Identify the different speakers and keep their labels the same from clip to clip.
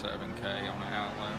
Speaker 1: 7K on an outlet.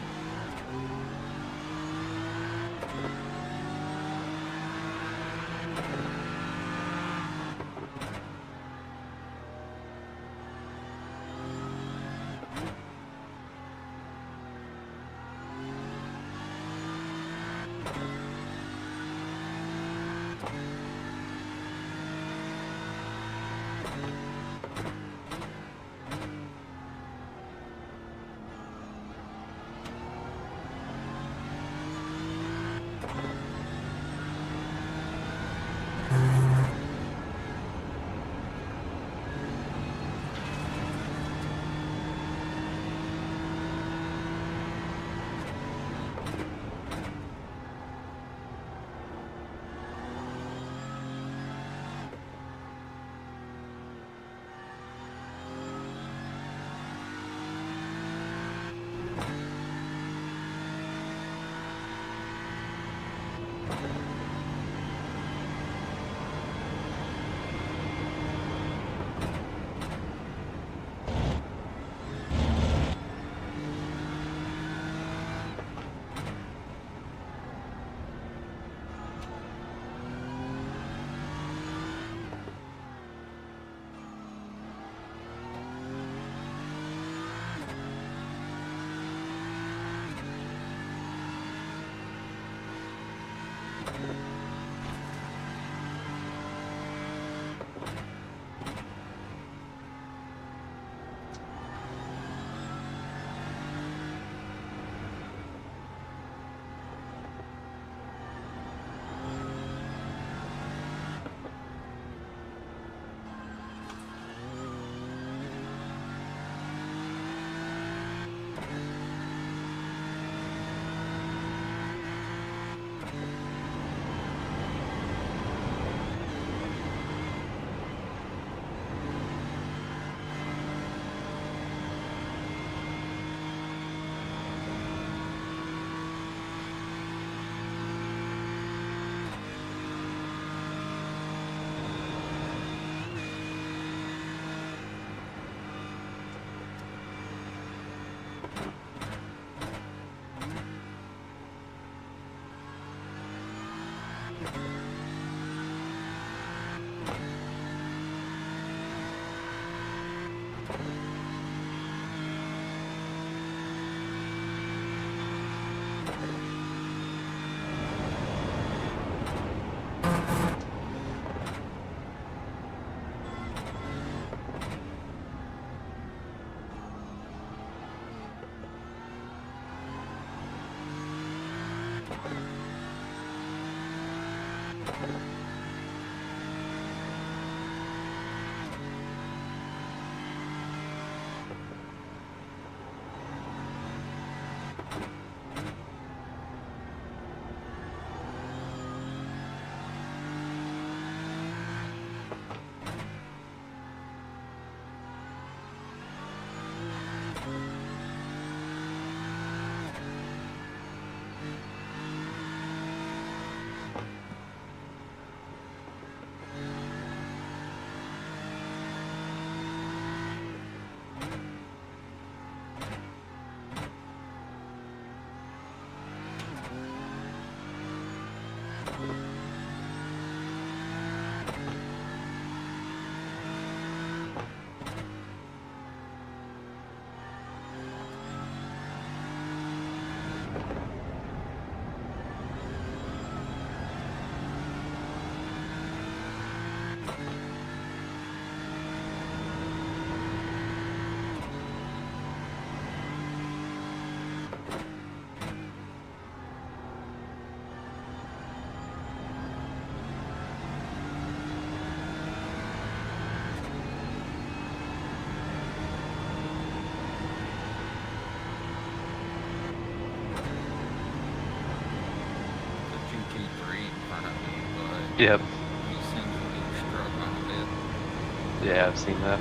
Speaker 2: Yep.
Speaker 1: He seems to be struggling a bit.
Speaker 2: Yeah, I've seen that.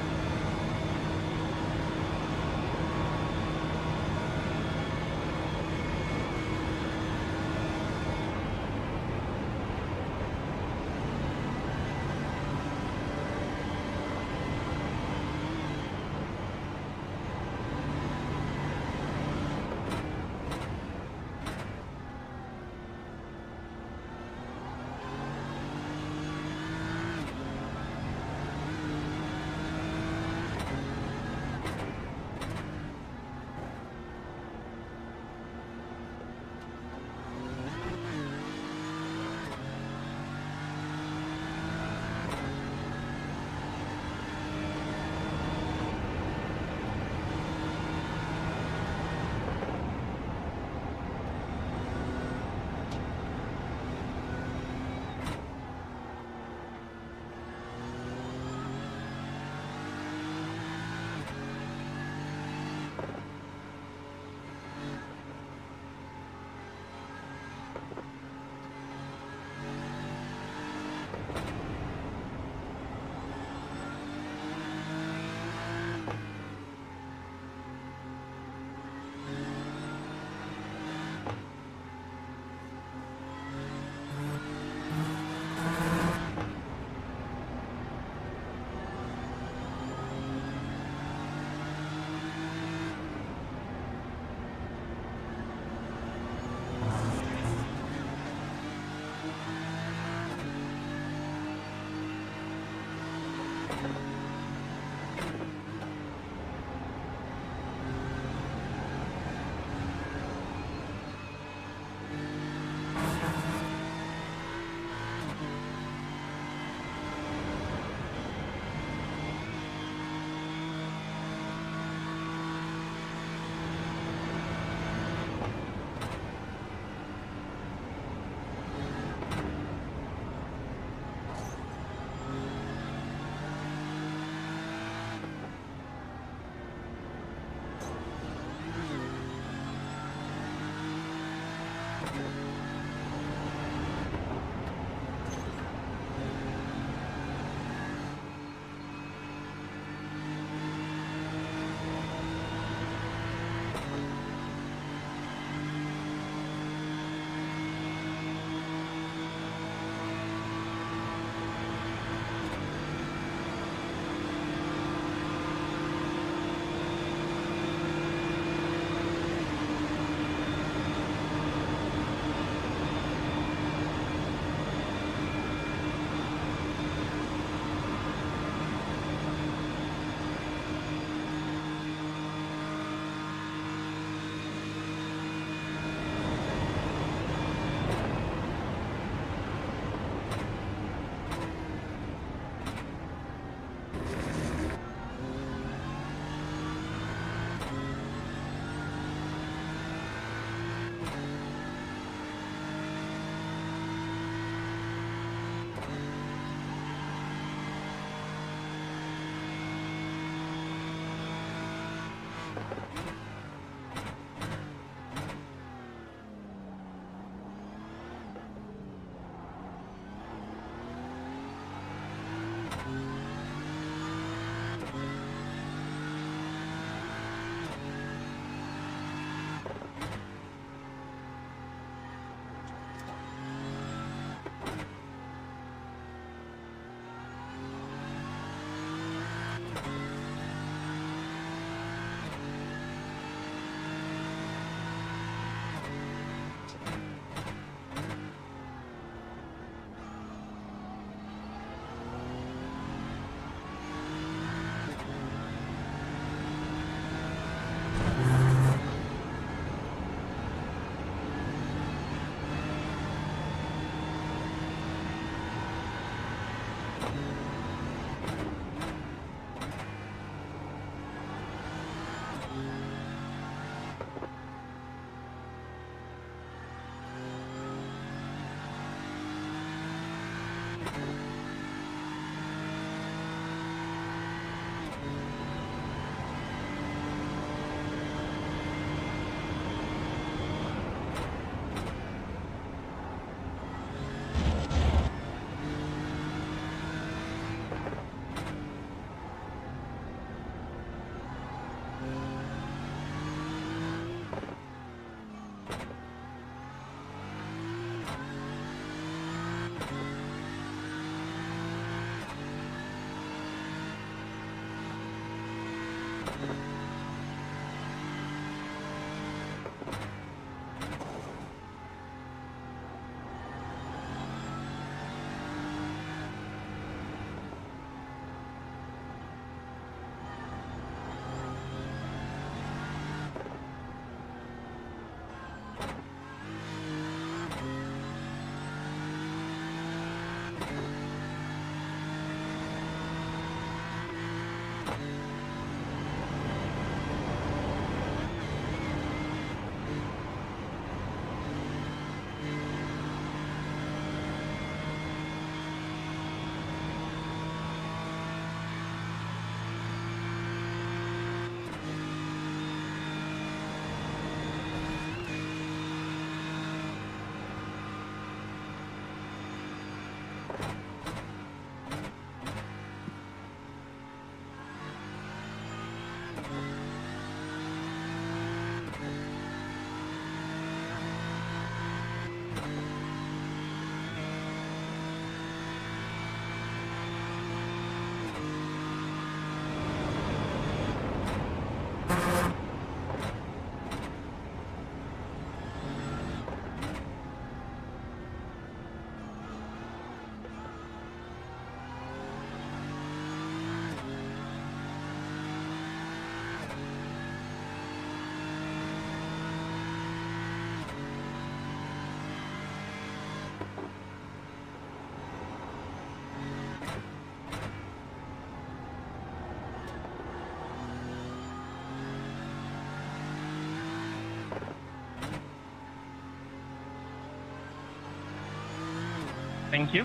Speaker 3: Thank you.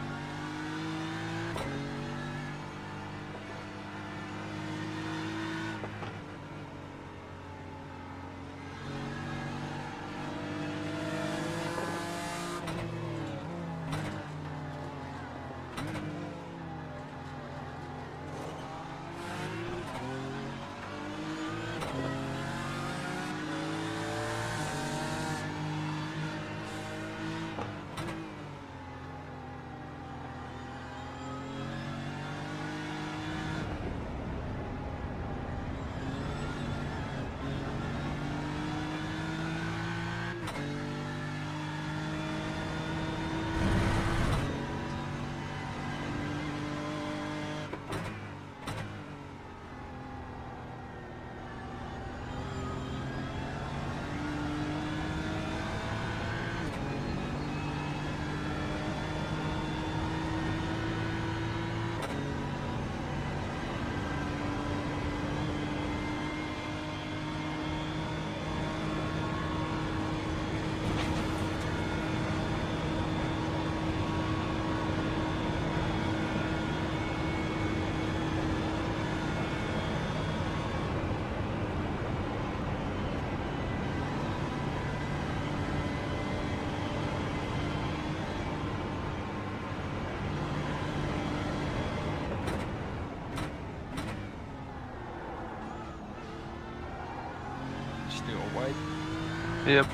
Speaker 1: Still awake.
Speaker 2: Yep.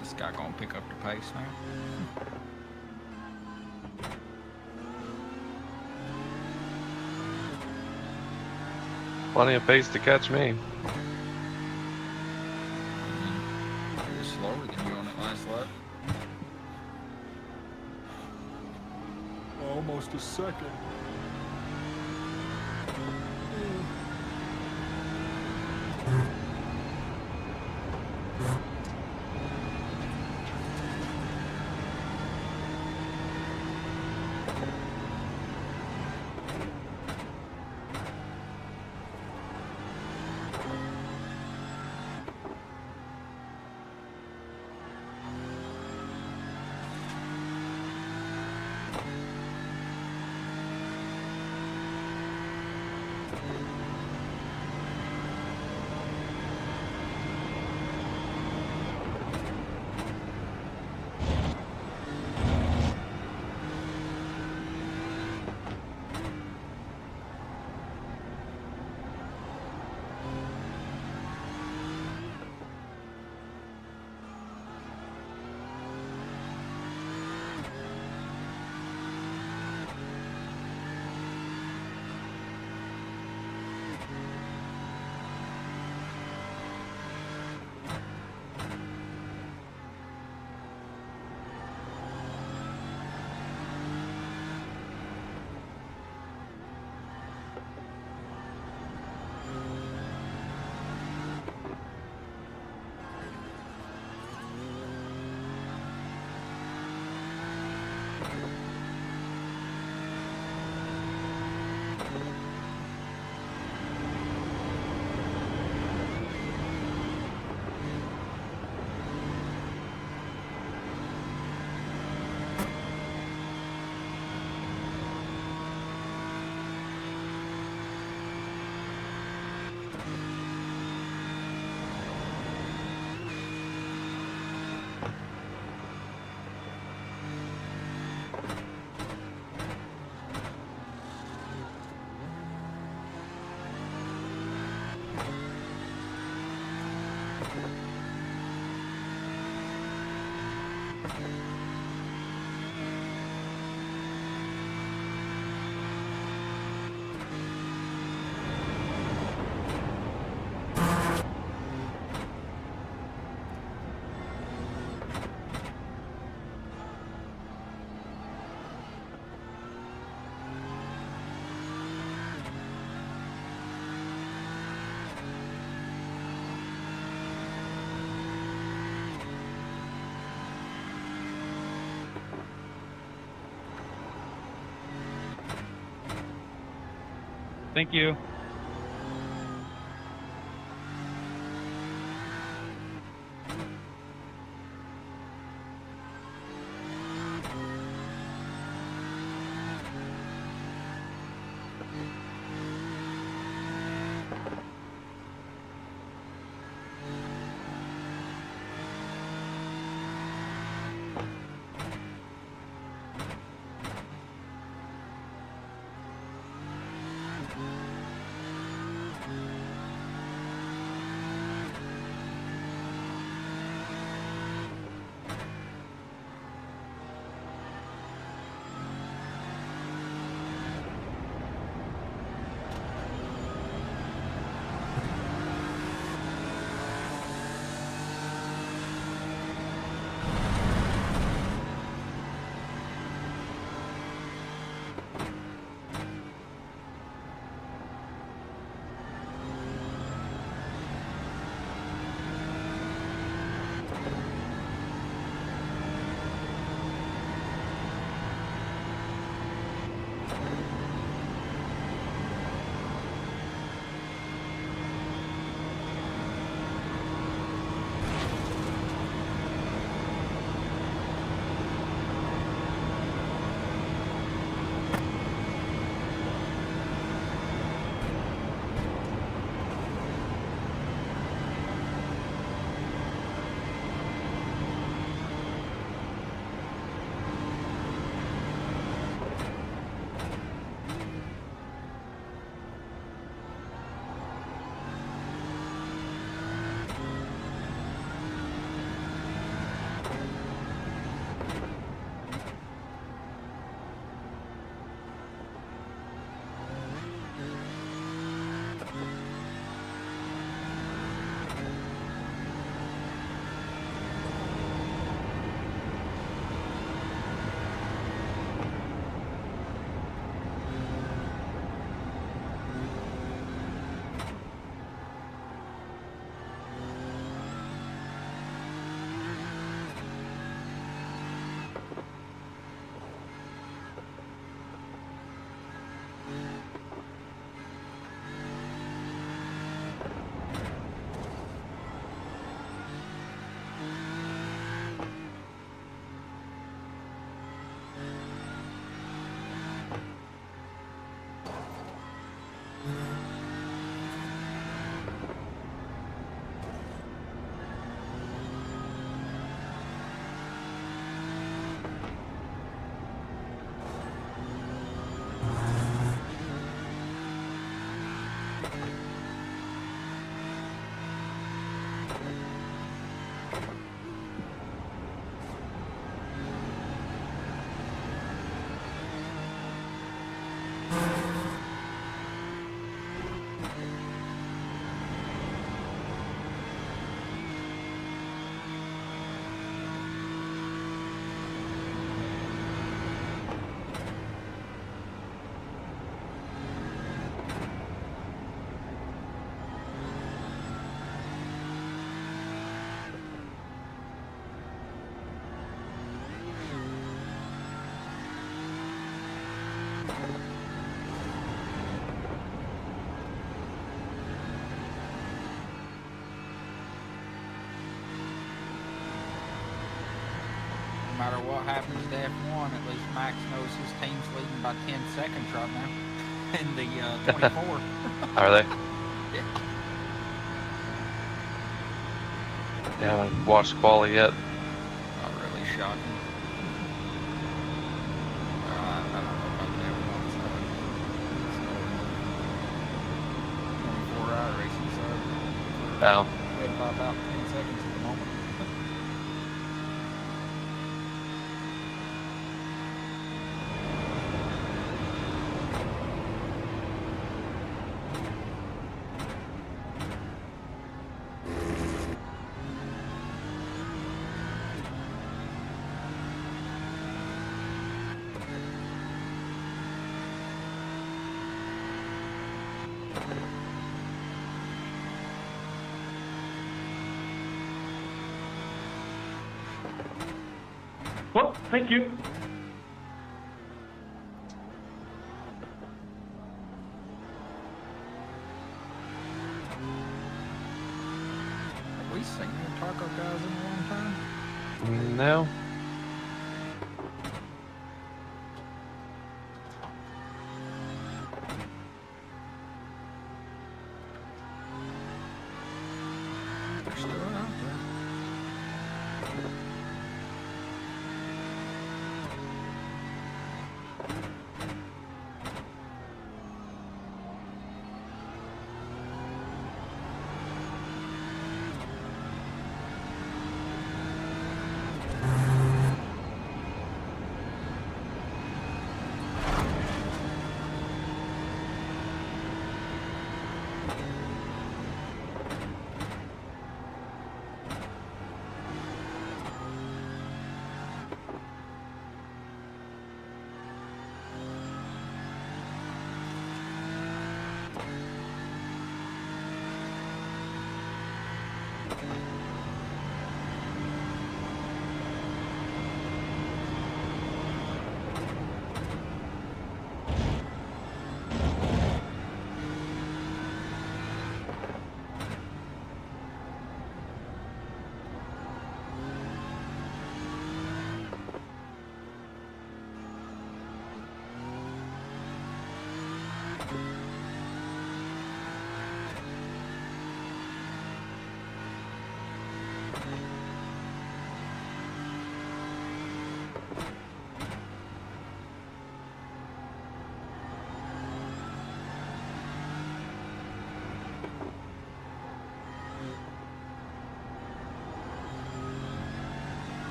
Speaker 1: This guy gonna pick up the pace now.
Speaker 2: Plenty of pace to catch me.
Speaker 1: You're slower than you on that last lap. Almost a second.
Speaker 3: Thank you.
Speaker 4: No matter what happens to F1, at least Max knows his team's leading by 10 seconds right now in the 24.
Speaker 2: Are they?
Speaker 4: Yeah.
Speaker 2: Yeah, I haven't watched quali yet.
Speaker 4: Not really shocking. I don't know about that one. So, 24 iRacing, so
Speaker 2: Oh.
Speaker 4: led by about 10 seconds at the moment.
Speaker 5: Oh, thank you.
Speaker 4: Have we seen the taco guys in a long time?
Speaker 2: No.
Speaker 4: They're still out there.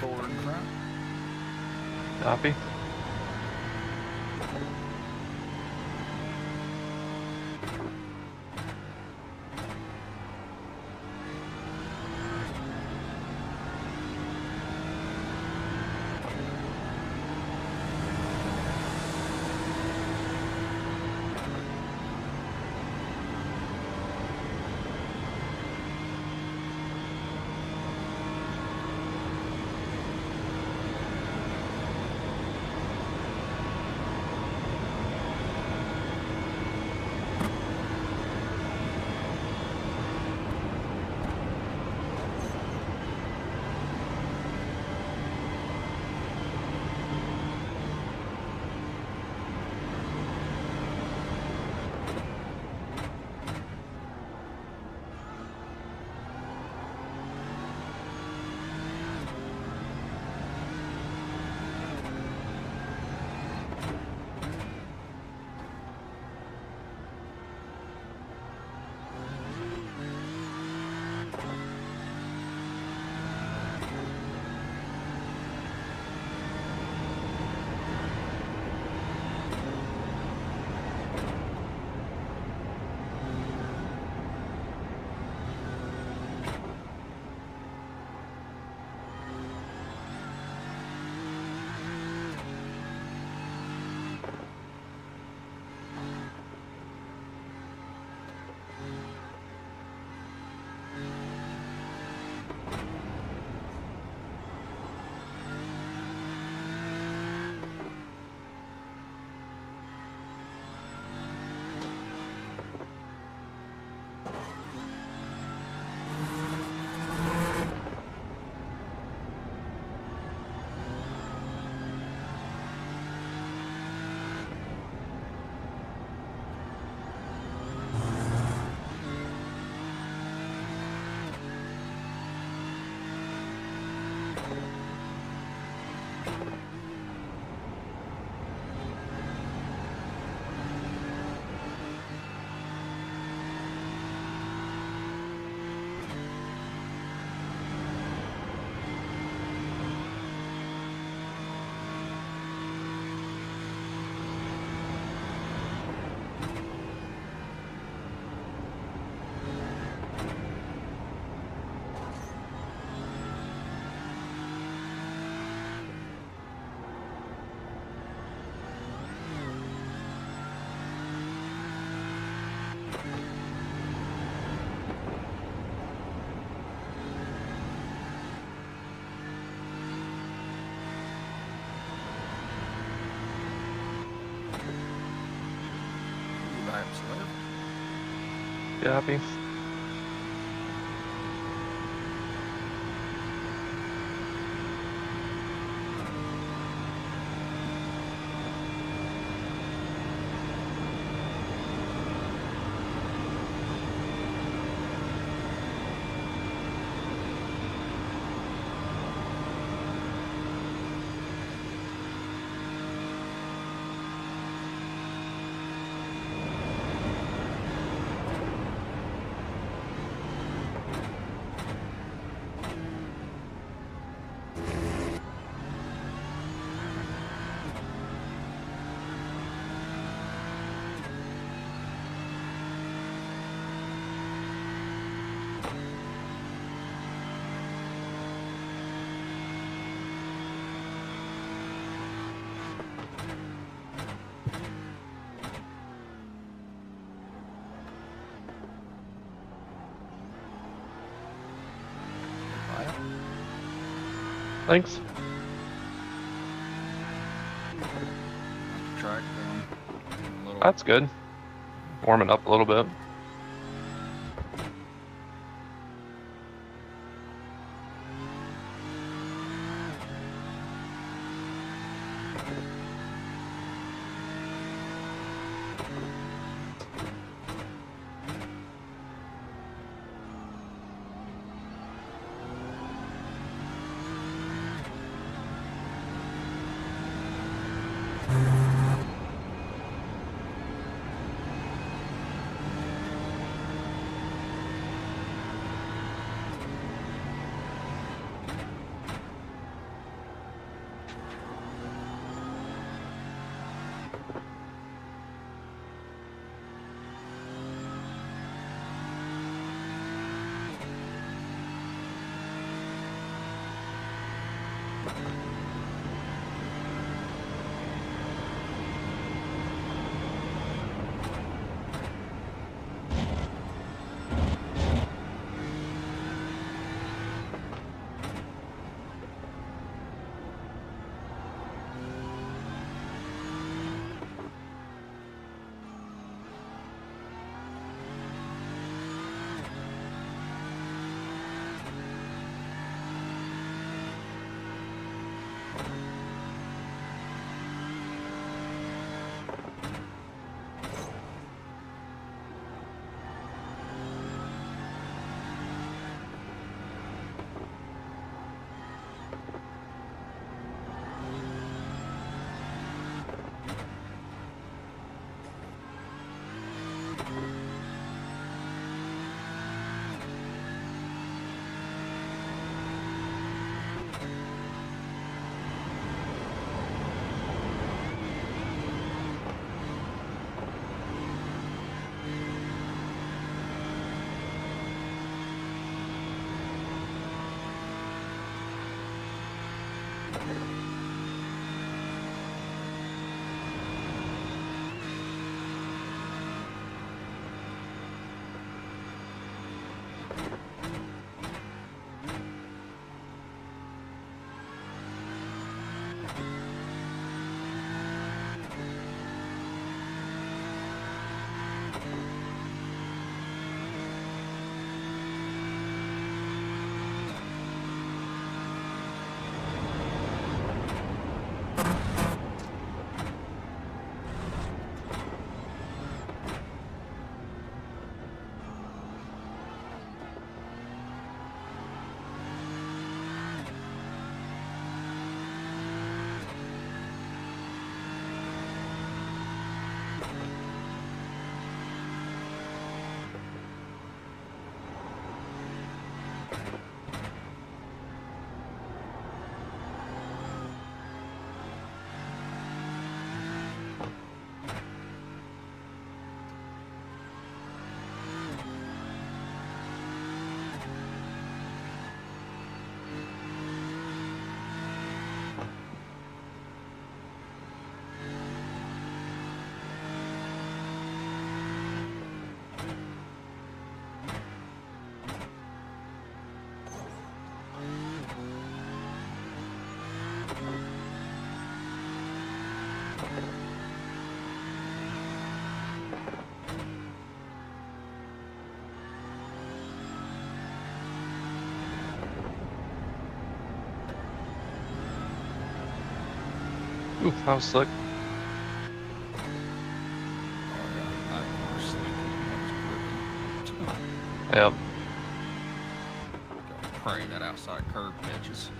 Speaker 4: Forward in front.
Speaker 2: Copy. Copy. Thanks.
Speaker 4: Track down. A little.
Speaker 2: That's good. Warming up a little bit. Ooh, that was slick.
Speaker 4: Oh yeah, that was slick. That was gripping.
Speaker 2: Yep.
Speaker 4: Go pray that outside curb catches.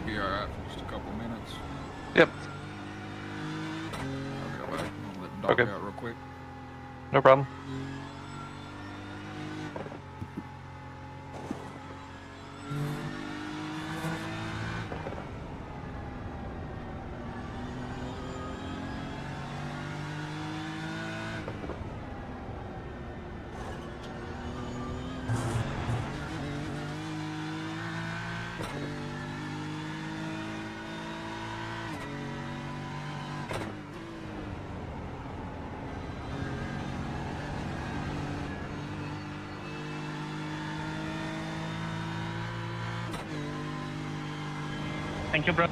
Speaker 4: Be alright for just a couple minutes.
Speaker 2: Yep.
Speaker 4: I'll go back. I'll let the dog
Speaker 2: Okay.
Speaker 4: out real quick.
Speaker 2: No problem.
Speaker 3: Thank you, bro.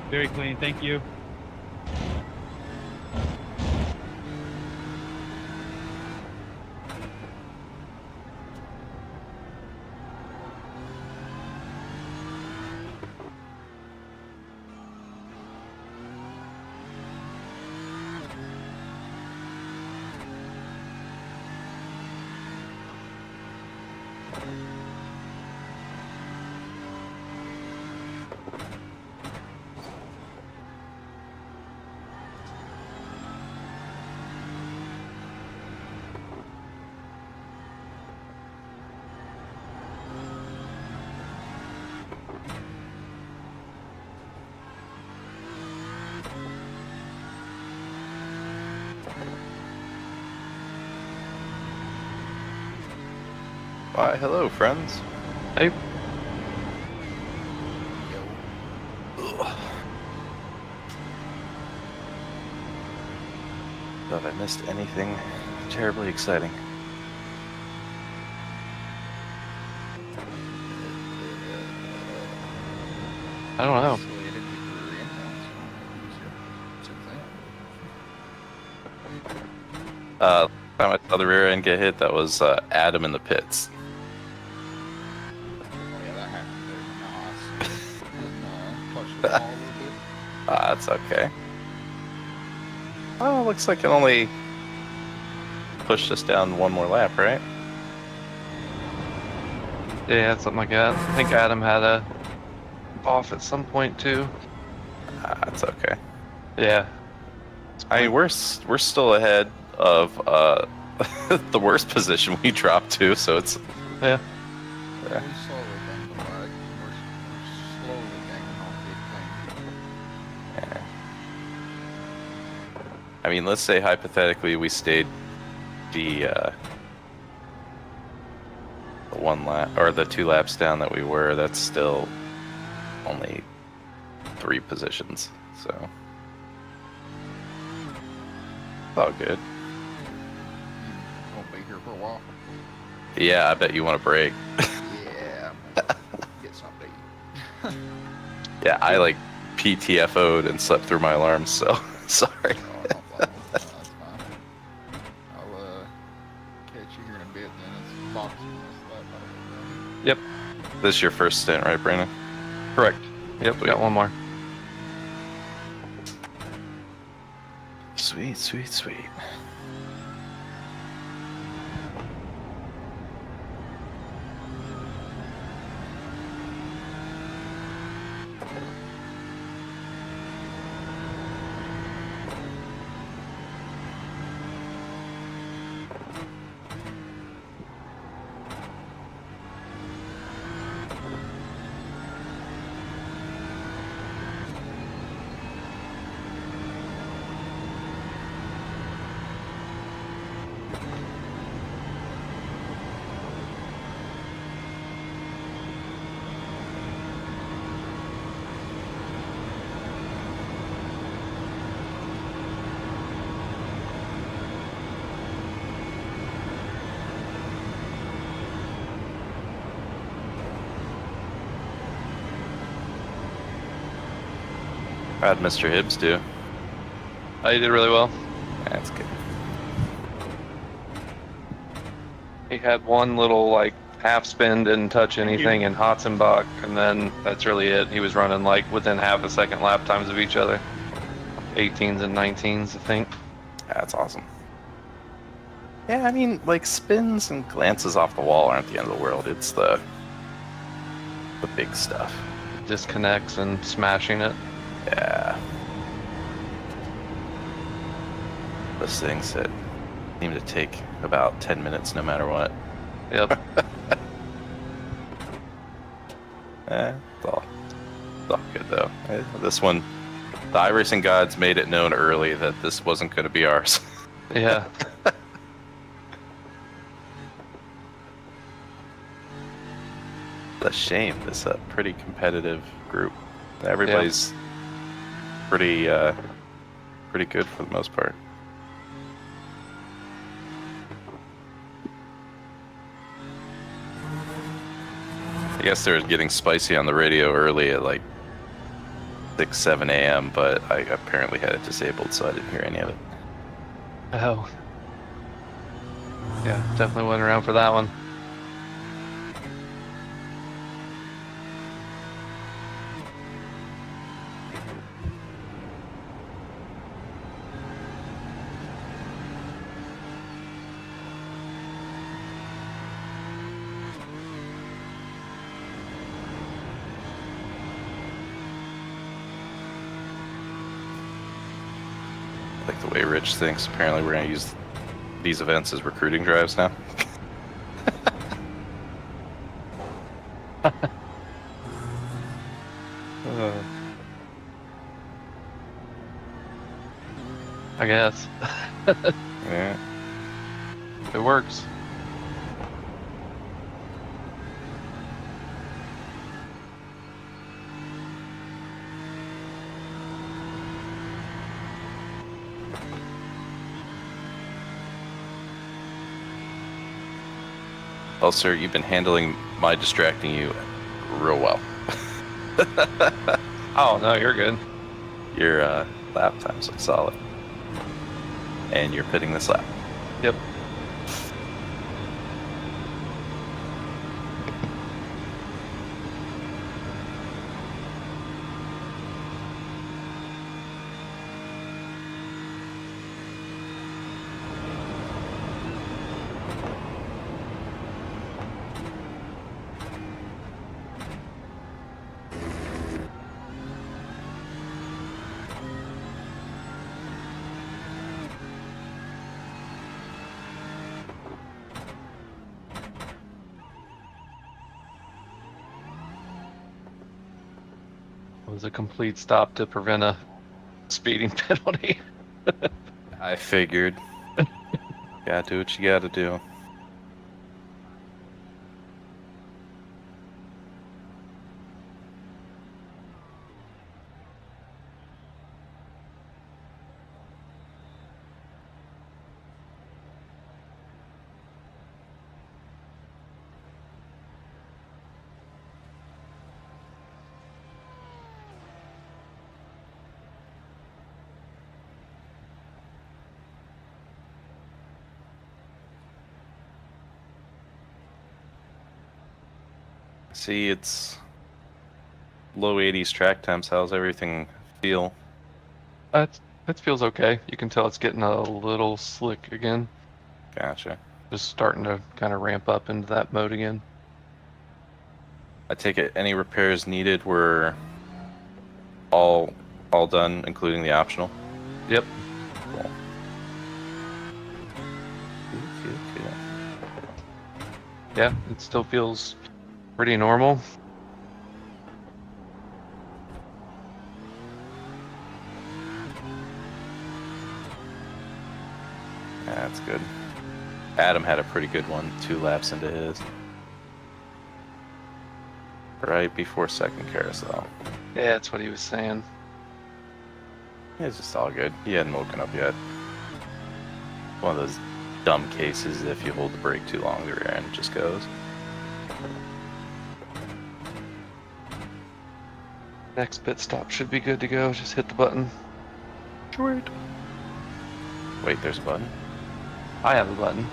Speaker 3: Very clean. Thank you.
Speaker 5: Why, hello, friends.
Speaker 2: Hey,
Speaker 5: Have I missed anything terribly exciting?
Speaker 2: I don't know.
Speaker 5: Time I saw the rear end get hit, that was Adam in the pits. That's okay. Oh, looks like it only pushed us down one more lap, right?
Speaker 2: Yeah, something like that. I think Adam had a off at some point too.
Speaker 5: That's okay.
Speaker 2: Yeah.
Speaker 5: I mean, we're still ahead of the worst position we dropped to, so it's
Speaker 2: Yeah.
Speaker 5: Yeah.
Speaker 4: We slowly gained the lag. We're slowly gaining on big things.
Speaker 5: yeah. I mean, let's say hypothetically we stayed the one lap or the 2 laps down that we were. That's still only 3 positions, so it's all good.
Speaker 4: Won't be here for a while.
Speaker 5: Yeah, I bet you want a break.
Speaker 4: Yeah, I'm gonna get something to eat.
Speaker 5: Yeah, I like PTFO'd and slept through my alarms, so sorry.
Speaker 4: Oh, no problem. That's fine. I'll catch you here in a bit. Then it's boxing this lap.
Speaker 2: Yep.
Speaker 5: This is your first stint, right, Brandon?
Speaker 2: Correct. Yep, we got one more.
Speaker 5: Sweet, sweet, sweet. How'd Mr. Hibbs do?
Speaker 2: Oh, you did really well.
Speaker 5: That's good.
Speaker 2: He had one little like half spin, didn't touch anything in Hotzenbach, and then that's really it. He was running like within half a second lap times of each other. 18s and 19s, I think.
Speaker 5: That's awesome. Yeah, I mean, like, spins and glances off the wall aren't the end of the world. It's the big stuff.
Speaker 2: Disconnects and smashing it.
Speaker 5: Yeah. Those things that seem to take about 10 minutes no matter what.
Speaker 2: Yep.
Speaker 5: It's all good though. This one, the iRacing gods made it known early that this wasn't going to be ours.
Speaker 2: Yeah.
Speaker 5: It's a shame. It's a pretty competitive group. Everybody's pretty good for the most part. I guess they were getting spicy on the radio early at like 6, 7 a.m., but I apparently had it disabled, so I didn't hear any of it.
Speaker 2: Oh. Yeah, definitely went around for that one.
Speaker 5: Like the way Rich thinks, apparently we're going to use these events as recruiting drives now.
Speaker 2: I guess.
Speaker 5: Yeah.
Speaker 2: It works.
Speaker 5: Well, sir, you've been handling my distracting you real well.
Speaker 2: Oh, no, you're good.
Speaker 5: Your lap times look solid. And you're pitting this lap.
Speaker 2: Yep. It was a complete stop to prevent a speeding penalty.
Speaker 5: I figured. Gotta do what you gotta do. See, it's low 80s track times. How's everything feel?
Speaker 2: It feels okay. You can tell it's getting a little slick again.
Speaker 5: Gotcha.
Speaker 2: Just starting to kind of ramp up into that mode again.
Speaker 5: I take it any repairs needed were all done, including the optional?
Speaker 2: Yep.
Speaker 5: Cool. Okay.
Speaker 2: Yeah, it still feels pretty normal.
Speaker 5: That's good. Adam had a pretty good one 2 laps into his. Right before second carousel.
Speaker 2: Yeah, that's what he was saying.
Speaker 5: It's just all good. He hadn't woken up yet. One of those dumb cases, if you hold the brake too long, the rear end just goes.
Speaker 2: Next pit stop should be good to go. Just hit the button.
Speaker 5: Wait, there's a button?
Speaker 2: I have a button.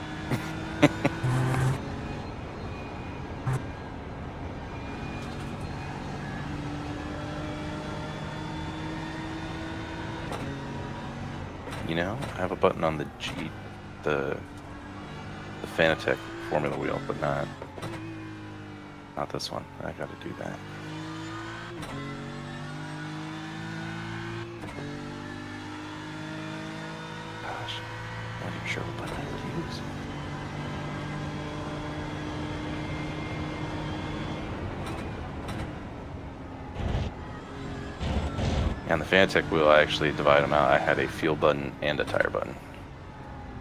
Speaker 5: You know, I have a button on the the Fanatec Formula wheel, but not this one. I gotta do that. Gosh, I'm not even sure what button I would use. And the Fanatec wheel, I actually divide them out. I had a fuel button and a tire button.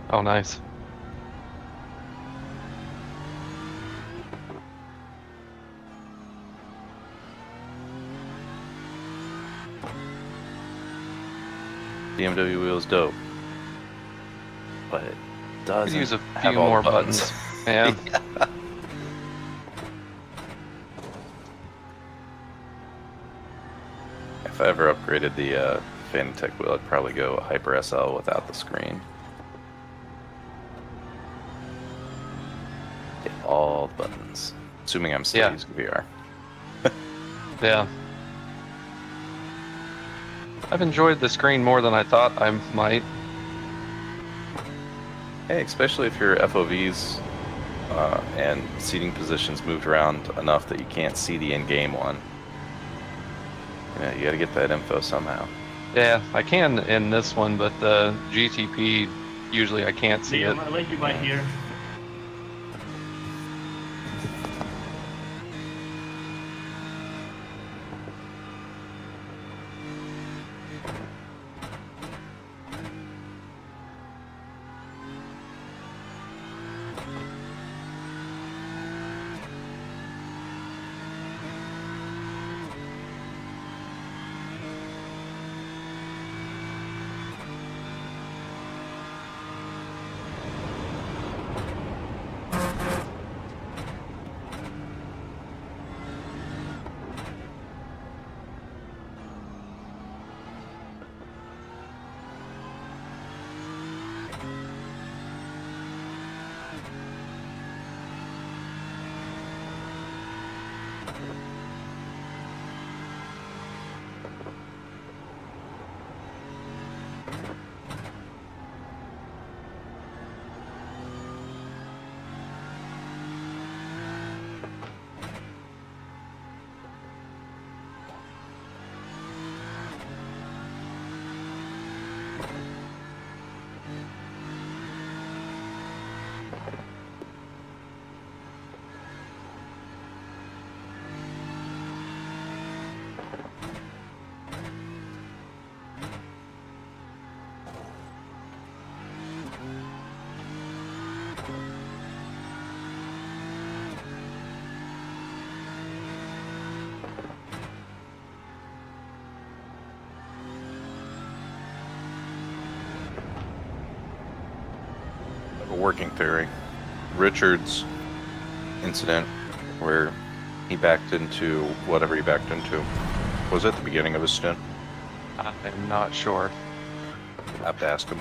Speaker 2: Oh, nice.
Speaker 5: BMW wheel is dope, but it
Speaker 2: Could
Speaker 5: doesn't
Speaker 2: use a
Speaker 5: have
Speaker 2: few
Speaker 5: all
Speaker 2: more
Speaker 5: the buttons.
Speaker 2: buttons. Yeah.
Speaker 5: If if I ever upgraded the Fanatec wheel, I'd probably go Hyper SL without the screen. Hit all the buttons. Assuming I'm still
Speaker 2: Yeah.
Speaker 5: using VR.
Speaker 2: Yeah. I've enjoyed the screen more than I thought I might.
Speaker 5: Hey, especially if your FOVs and seating positions moved around enough that you can't see the in-game one. Yeah, you gotta get that info somehow.
Speaker 2: Yeah, I can in this one, but the GTP, usually I can't see
Speaker 3: Liam,
Speaker 2: it.
Speaker 3: I'll let you by here.
Speaker 5: A working theory. Richard's incident where he backed into whatever he backed into was at the beginning of his stint.
Speaker 2: I'm not sure.
Speaker 5: I have to ask him.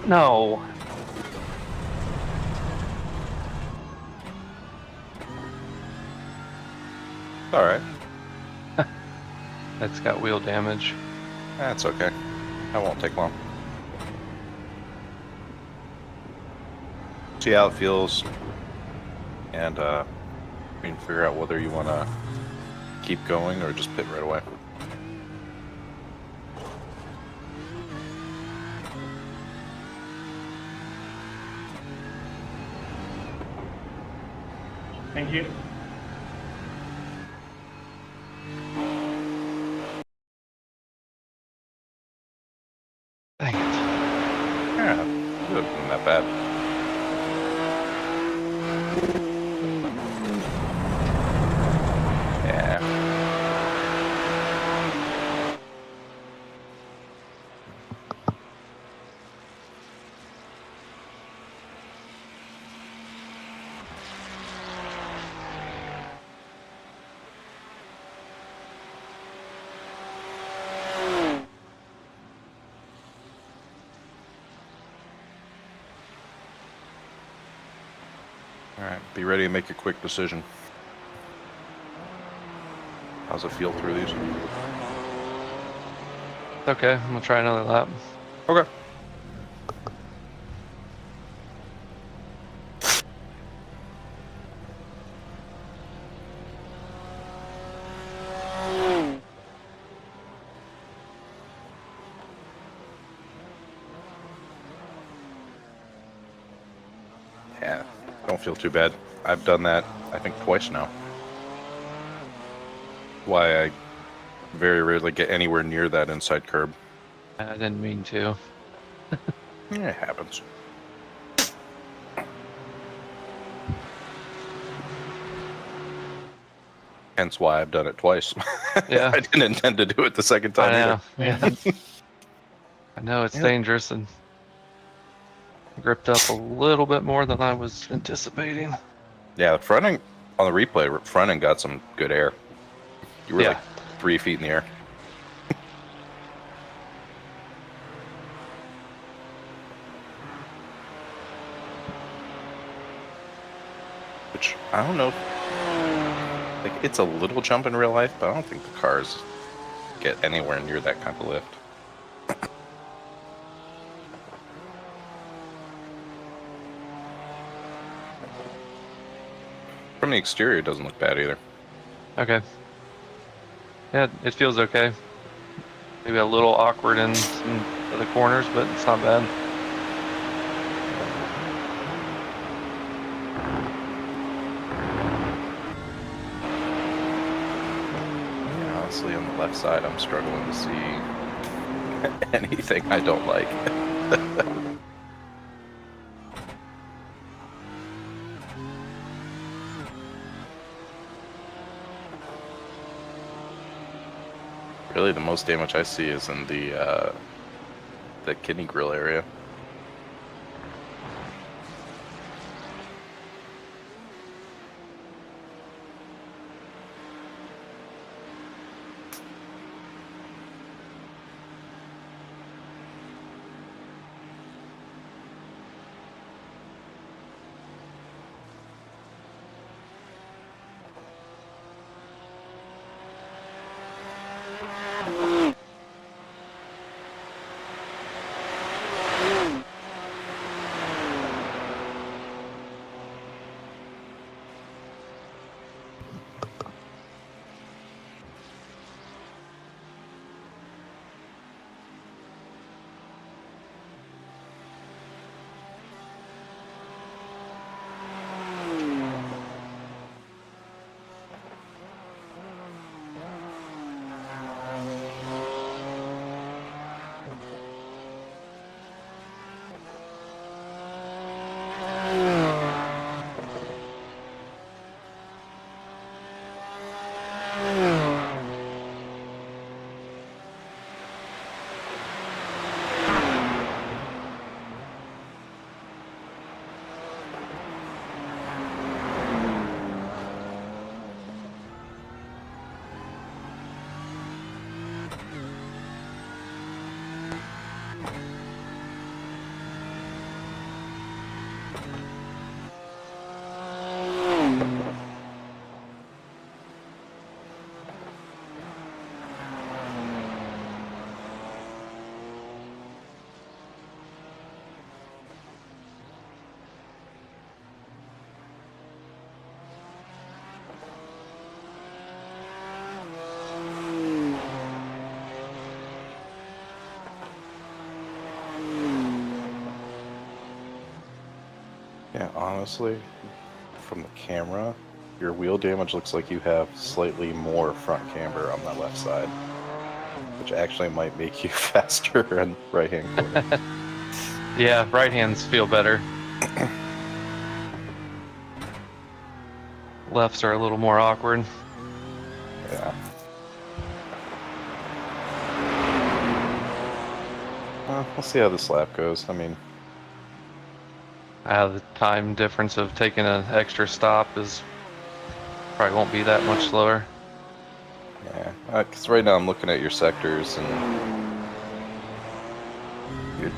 Speaker 2: No.
Speaker 5: All right.
Speaker 2: That's got wheel damage.
Speaker 5: That's okay. That won't take long. See how it feels, and we can figure out whether you want to keep going or just pit right away.
Speaker 3: Thank you.
Speaker 2: Dang it.
Speaker 5: Yeah, it would have been that bad. Yeah. Alright, be ready to make a quick decision. How's it feel through these?
Speaker 2: It's okay. I'm gonna try another lap.
Speaker 5: Okay. Yeah, don't feel too bad. I've done that, I think, twice now. Why I very rarely get anywhere near that inside curb.
Speaker 2: I didn't mean to.
Speaker 5: Yeah, it happens. Hence why I've done it twice.
Speaker 2: Yeah.
Speaker 5: I didn't intend to do it the second time
Speaker 2: I
Speaker 5: either.
Speaker 2: know. Yeah. I know it's
Speaker 5: Yeah.
Speaker 2: dangerous and gripped up a little bit more than I was anticipating.
Speaker 5: Yeah, the front end on the replay, front end got some good air. You were
Speaker 2: Yeah.
Speaker 5: like 3 feet in the air. Which, I don't know. Like, it's a little jump in real life, but I don't think the cars get anywhere near that kind of lift. From the exterior, it doesn't look bad either.
Speaker 2: Okay. Yeah, it feels okay. Maybe a little awkward in some of the corners, but it's not bad.
Speaker 5: Yeah, honestly, on the left side, I'm struggling to see anything I don't like. Really, the most damage I see is in the kidney grill area. Yeah, honestly, from the camera, your wheel damage looks like you have slightly more front camber on that left side, which actually might make you faster in right-hand corner.
Speaker 2: Yeah, right hands feel better. Lefts are a little more awkward.
Speaker 5: Yeah. Well, we'll see how this lap goes. I mean,
Speaker 2: The time difference of taking an extra stop is probably won't be that much slower.
Speaker 5: yeah, because right now I'm looking at your sectors and you're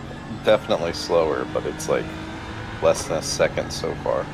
Speaker 5: definitely slower, but it's like less than a second so far.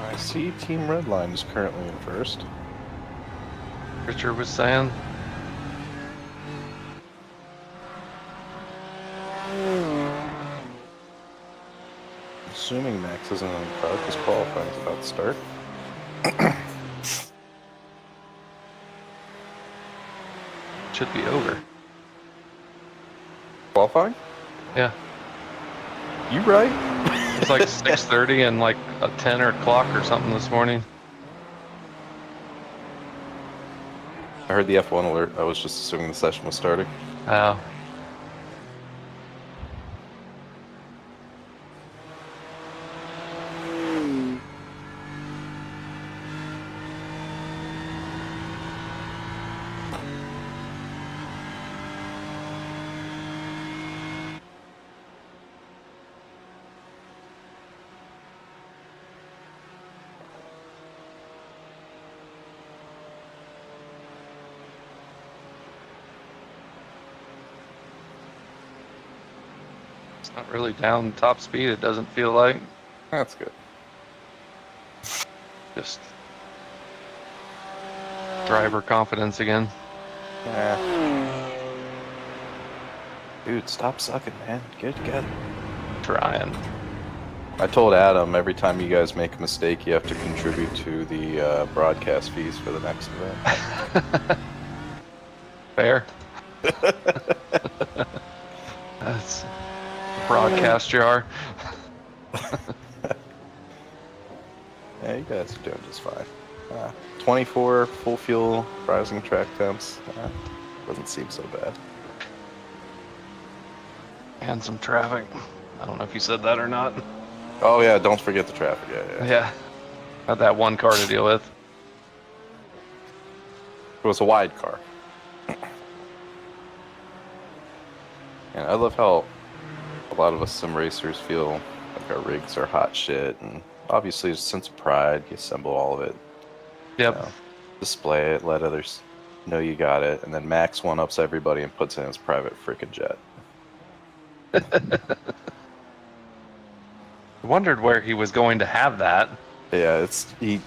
Speaker 5: I see Team Redline is currently in first.
Speaker 2: Richard was saying.
Speaker 5: Assuming Max isn't on the car because qualifying is about to start.
Speaker 2: Should be over.
Speaker 5: Qualifying?
Speaker 2: Yeah.
Speaker 5: You right?
Speaker 2: It's like 6:30 and like a 10 o'clock or something this morning.
Speaker 5: I heard the F1 alert. I was just assuming the session was starting.
Speaker 2: Oh. It's not really down top speed, it doesn't feel like.
Speaker 5: That's good.
Speaker 2: Just driver confidence again.
Speaker 5: Yeah. Dude, stop sucking, man. Get it together.
Speaker 2: Trying.
Speaker 5: I told Adam every time you guys make a mistake, you have to contribute to the broadcast fees for the next event.
Speaker 2: Fair. That's broadcast jar.
Speaker 5: Yeah, you guys are doing just fine. 24 full fuel rising track temps. Doesn't seem so bad.
Speaker 2: And some traffic. I don't know if you said that or not.
Speaker 5: Oh yeah, don't forget the traffic. Yeah.
Speaker 2: Yeah. Had that one car to deal with.
Speaker 5: It was a wide car. And I love how a lot of us sim racers feel like our rigs are hot shit and obviously, a sense of pride. You assemble all of it.
Speaker 2: Yep.
Speaker 5: You know, display it, let others know you got it, and then Max one-ups everybody and puts in his private frickin' jet.
Speaker 2: I wondered where he was going to have that.
Speaker 5: Yeah, he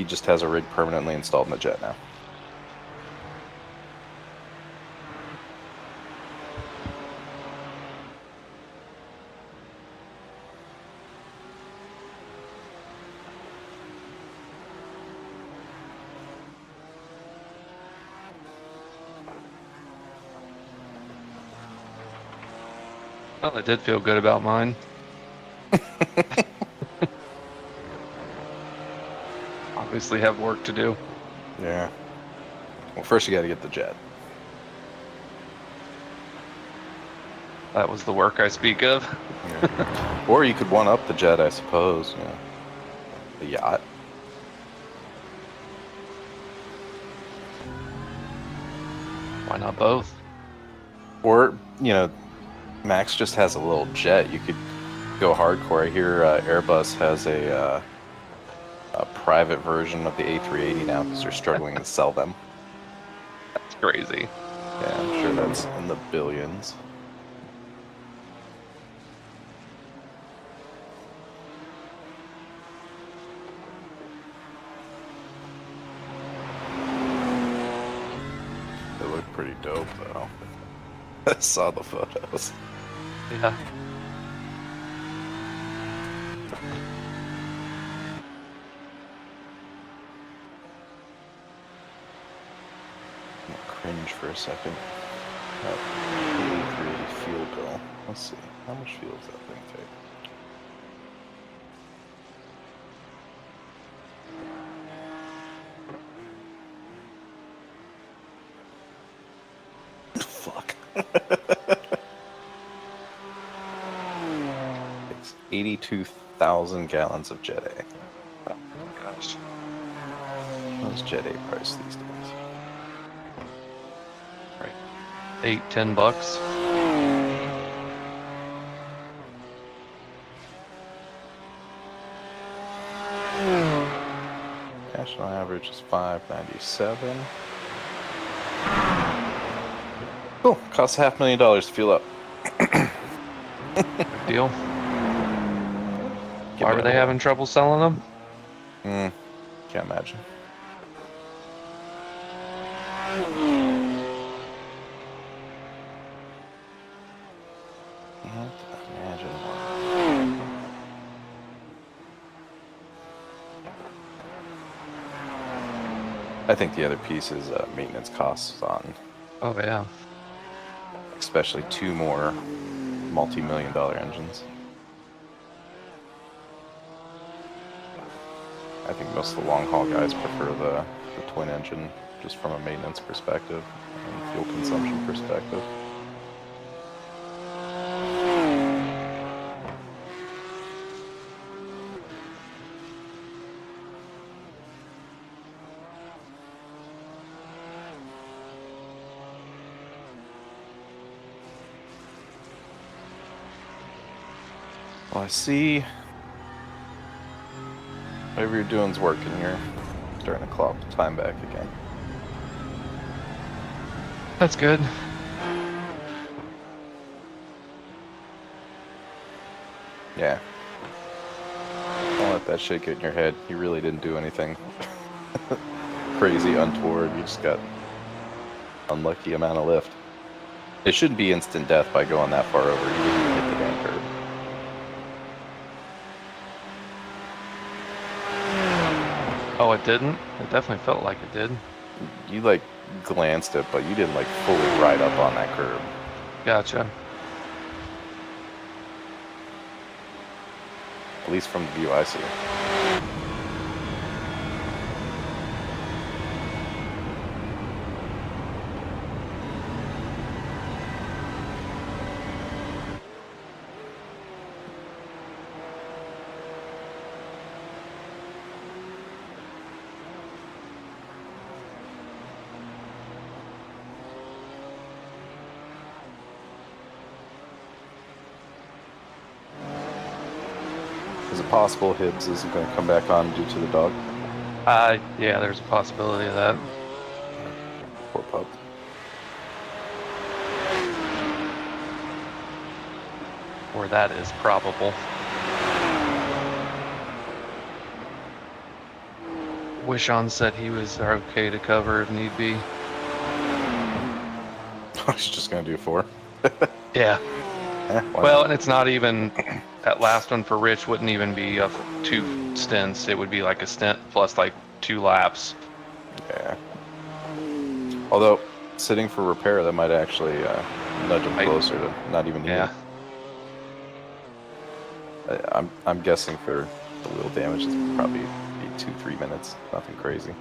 Speaker 5: just has a rig permanently installed in the jet now.
Speaker 2: Well, I did feel good about mine. Obviously have work to do.
Speaker 5: Yeah. Well, first you got to get the jet.
Speaker 2: That was the work I speak of.
Speaker 5: Yeah. Or you could one-up the jet, I suppose. You know, the yacht.
Speaker 2: Why not both?
Speaker 5: Or, you know, Max just has a little jet. You could go hardcore. I hear Airbus has a private version of the A380 now because they're struggling to sell them.
Speaker 2: That's crazy.
Speaker 5: Yeah, I'm sure that's in the billions. They look pretty dope, though. I saw the photos.
Speaker 2: Yeah.
Speaker 5: I'm gonna cringe for a second. That A380 fuel bill. Let's see. How much fuel does that thing take? Fuck. It's 82,000 gallons of Jet A.
Speaker 2: Oh gosh.
Speaker 5: What's Jet A price these days?
Speaker 2: Right. $8-10.
Speaker 5: National average is $5.97. Cool. Costs $500,000 to fuel up.
Speaker 2: Good deal. Why were they having trouble selling them?
Speaker 5: Can't imagine. Can't imagine why. I think the other piece is maintenance costs on,
Speaker 2: Oh yeah.
Speaker 5: especially two more multi-million-dollar engines. I think most of the long-haul guys prefer the twin engine just from a maintenance perspective and fuel consumption perspective. Well, I see whatever you're doing's working here. Starting to claw the time back again.
Speaker 2: That's good.
Speaker 5: Yeah. Don't let that shit get in your head. You really didn't do anything crazy, untoward. You just got unlucky amount of lift. It shouldn't be instant death by going that far over. You didn't even hit the damn curb.
Speaker 2: Oh, it didn't? It definitely felt like it did.
Speaker 5: You like glanced it, but you didn't like fully ride up on that curb.
Speaker 2: Gotcha.
Speaker 5: At least from the view I see. Is it possible Hibbs isn't going to come back on due to the dog?
Speaker 2: Yeah, there's a possibility of that.
Speaker 5: Poor pup.
Speaker 2: Or that is probable. Wishoun said he was okay to cover if need be.
Speaker 5: He's just going to do 4.
Speaker 2: Yeah.
Speaker 5: Why
Speaker 2: Well,
Speaker 5: not?
Speaker 2: and it's not even, that last one for Rich wouldn't even be 2 stints. It would be like a stint plus like 2 laps.
Speaker 5: Yeah. Although, sitting for repair, that might actually nudge him closer to not even needing.
Speaker 2: Yeah.
Speaker 5: I'm guessing for the wheel damage, it's probably be 2-3 minutes. Nothing crazy.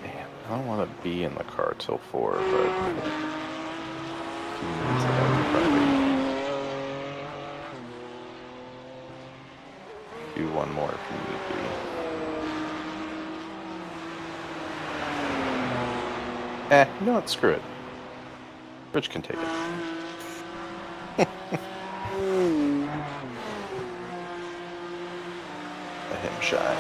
Speaker 5: Man, I don't want to be in the car till 4, but a few minutes ahead would probably do one more if need be. You know what? Screw it. Rich can take it. Let him shine.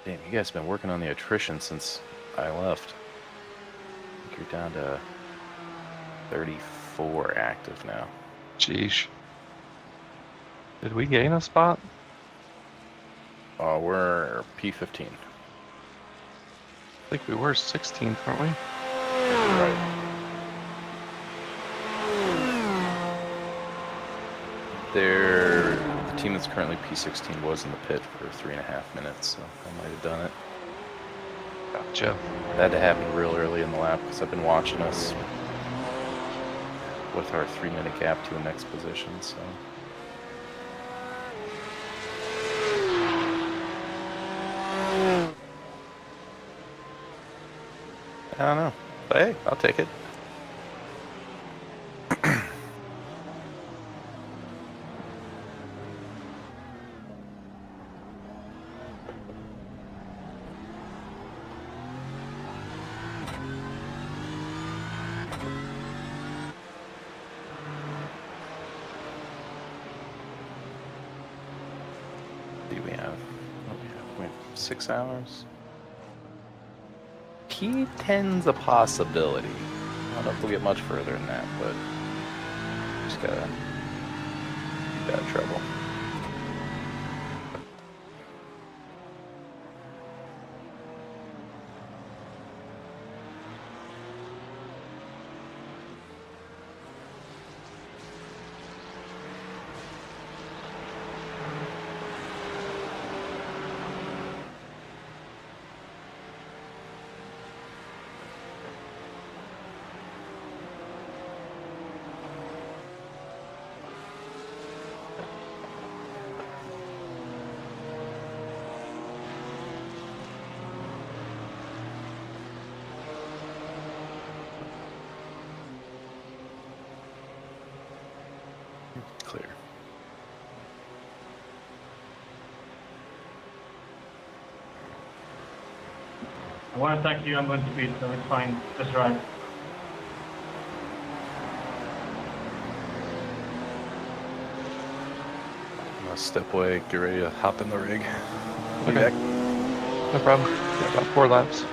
Speaker 5: Damn, you guys have been working on the attrition since I left. I think you're down to 34 active now.
Speaker 2: Sheesh. Did we gain a spot?
Speaker 5: We're P15.
Speaker 2: I think we were 16th, weren't we?
Speaker 5: Right. The team that's currently P16 was in the pit for 3.5 minutes, so I might have done it.
Speaker 2: Gotcha.
Speaker 5: That had to happen real early in the lap because I've been watching us with our 3-minute gap to the next position, so. I don't know, but hey, I'll take it. We have 6 hours. P10's a possibility. I don't know if we'll get much further than that, but just gotta keep out of trouble. Clear.
Speaker 3: I want to thank you. I'm going to beat, so it's fine. Just right.
Speaker 5: I'm gonna step away, get ready to hop in the rig. Be
Speaker 2: Okay.
Speaker 5: back.
Speaker 2: No problem. Got about 4 laps.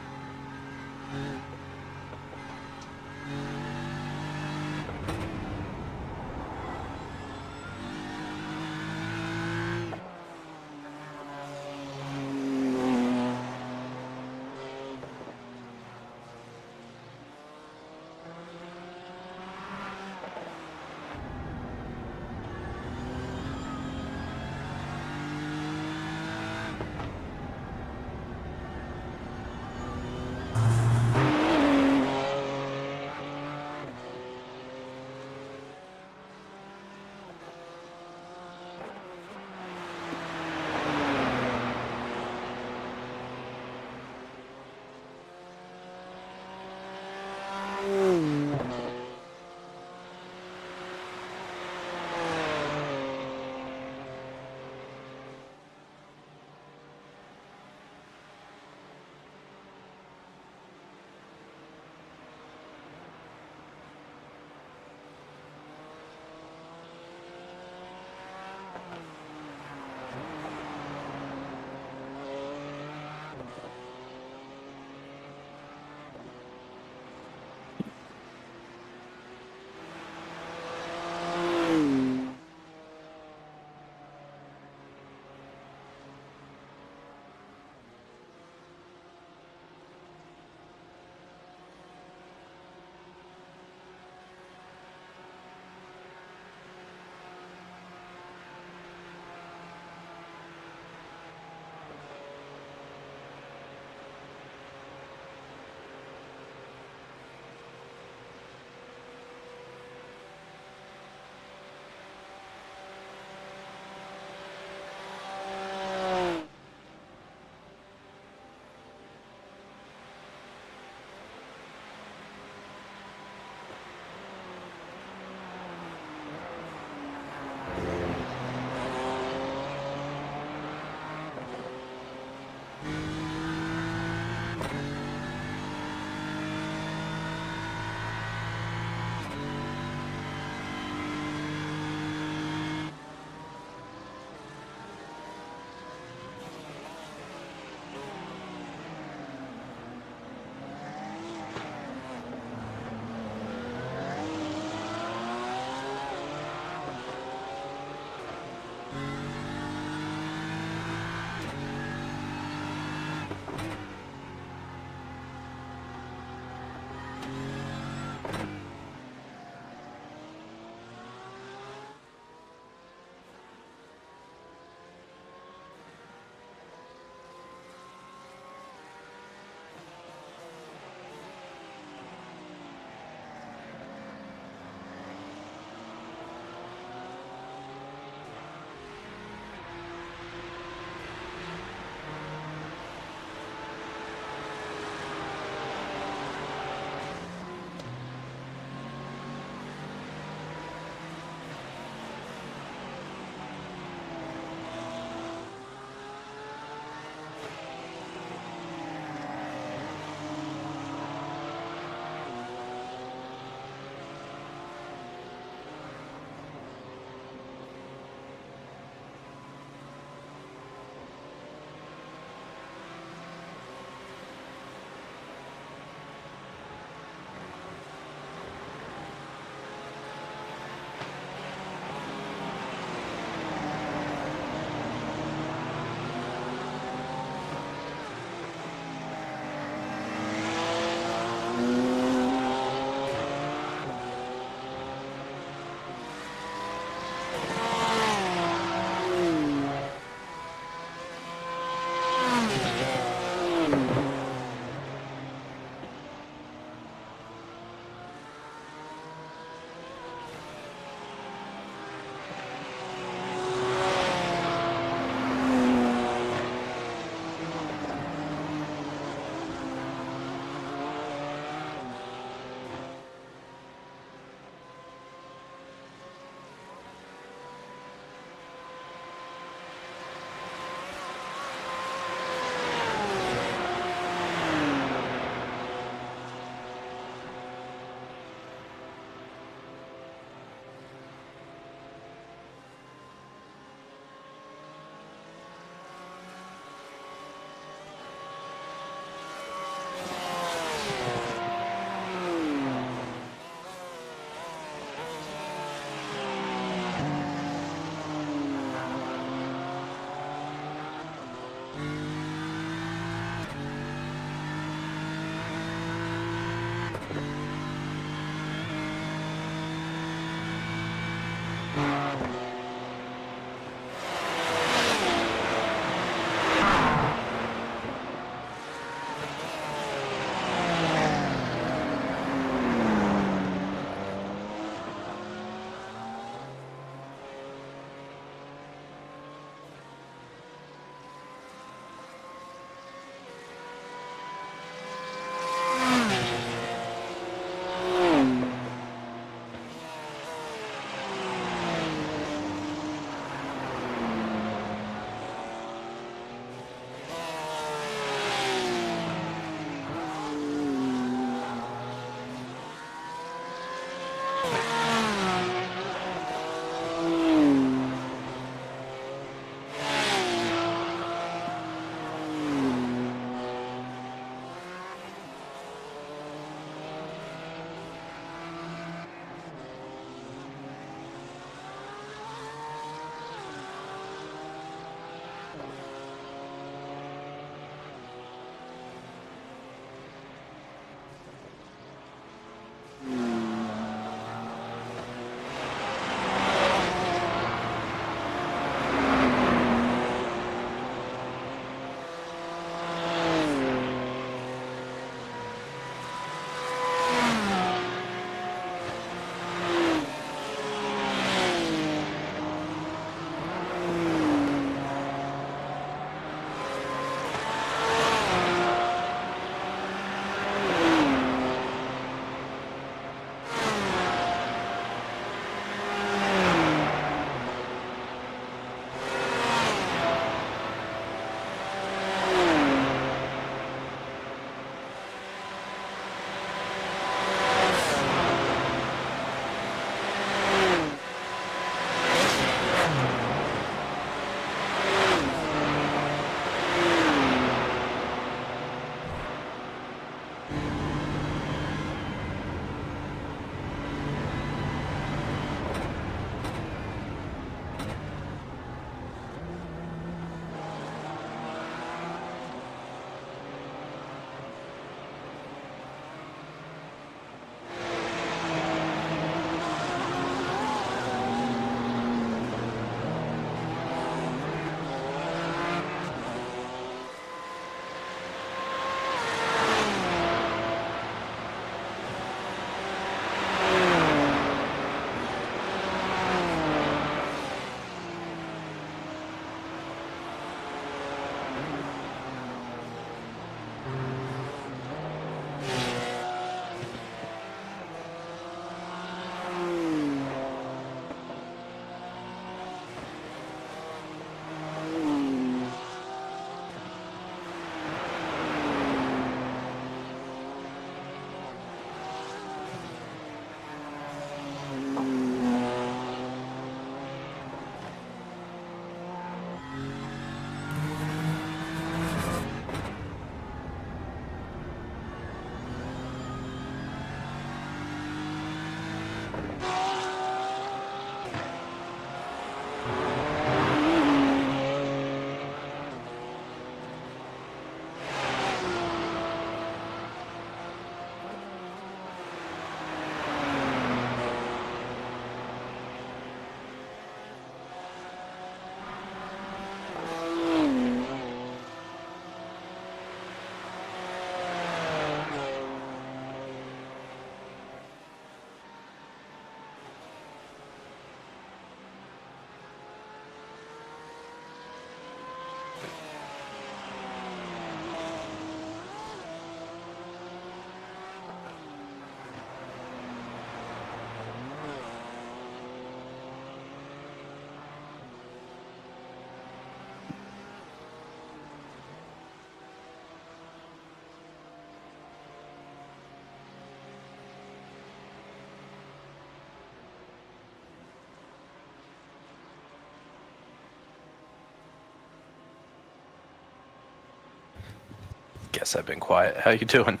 Speaker 5: Guess I've been quiet. How you doing?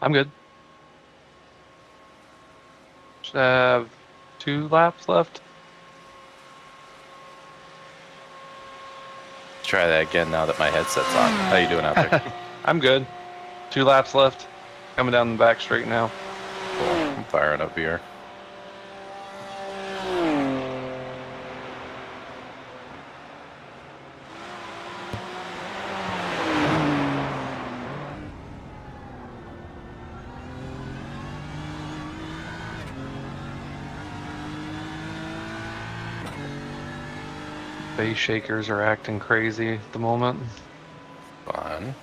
Speaker 2: I'm good. Should have 2 laps left.
Speaker 5: Try that again now that my headset's on. How you doing out there?
Speaker 2: I'm good. 2 laps left. Coming down the back straight now.
Speaker 5: Cool. I'm firing up here.
Speaker 2: Base shakers are acting crazy at the moment.
Speaker 5: Fun.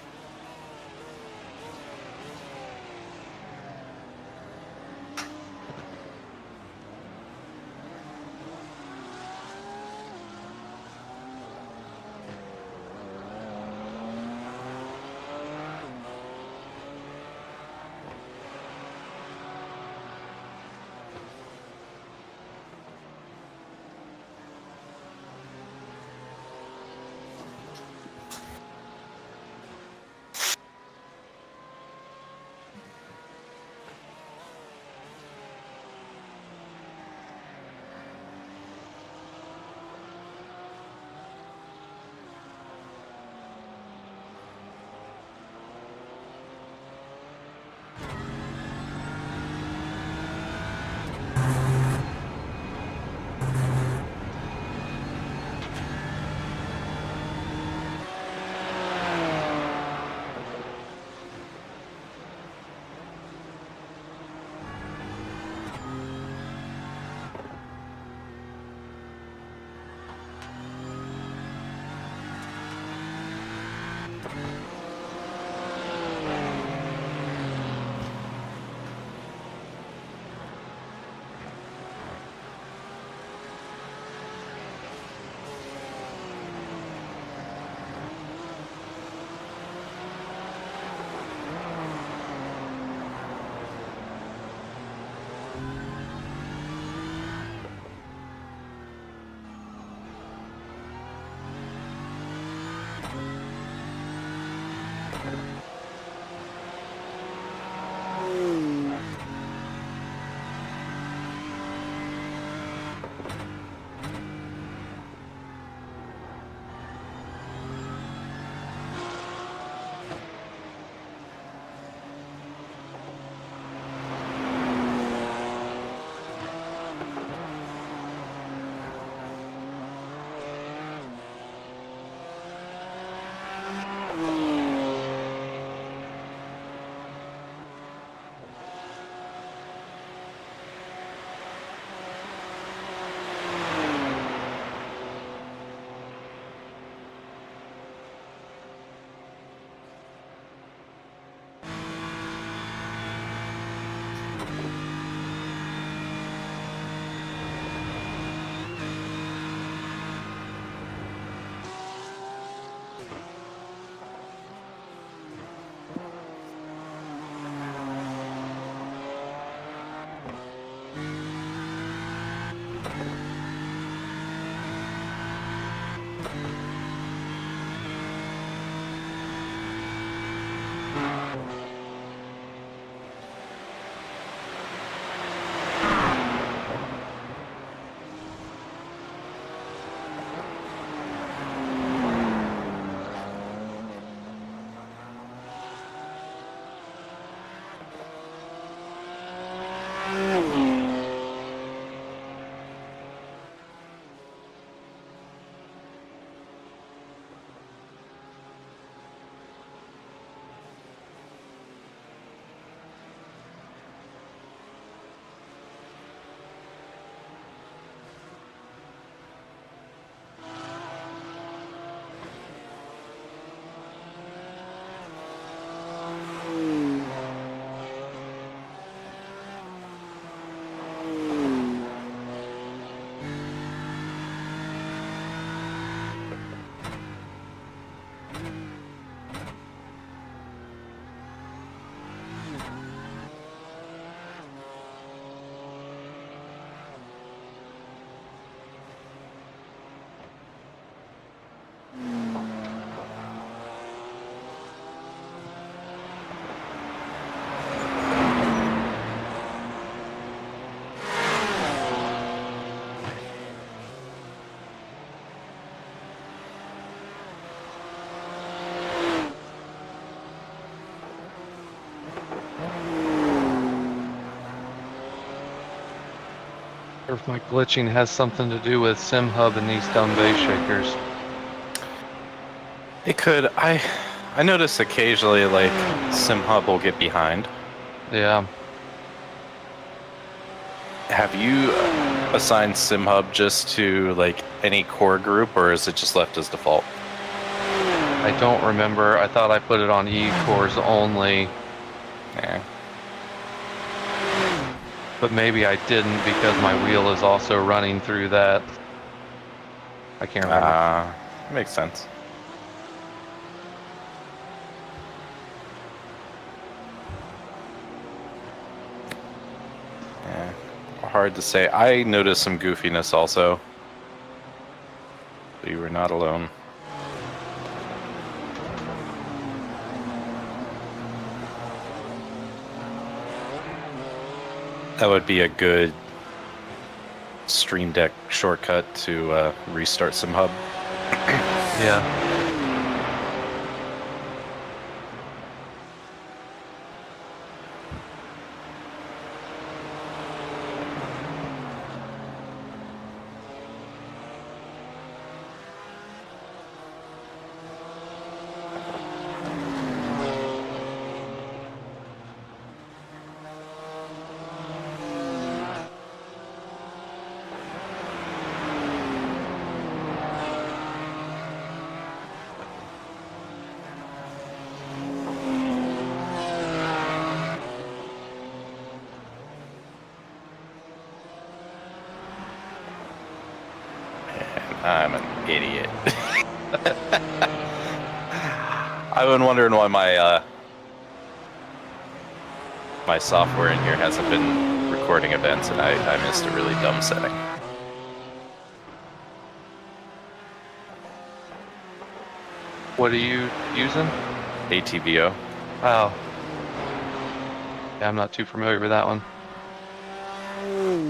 Speaker 2: Or if my glitching has something to do with SimHub and these dumb base shakers.
Speaker 5: It could. I notice occasionally like SimHub will get behind.
Speaker 2: Yeah.
Speaker 5: Have you assigned SimHub just to like any core group, or is it just left as default?
Speaker 2: I don't remember. I thought I put it on E cores only,
Speaker 5: Yeah.
Speaker 2: but maybe I didn't because my wheel is also running through that. I can't remember.
Speaker 5: Makes sense. Yeah. Hard to say. I noticed some goofiness also. So you were not alone. That would be a good Stream Deck shortcut to restart SimHub.
Speaker 2: Yeah.
Speaker 5: I'm an idiot. I've been wondering why my software in here hasn't been recording events, and I missed a really dumb setting.
Speaker 2: What are you using?
Speaker 5: ATVO.
Speaker 2: Oh. Yeah, I'm not too familiar with that one.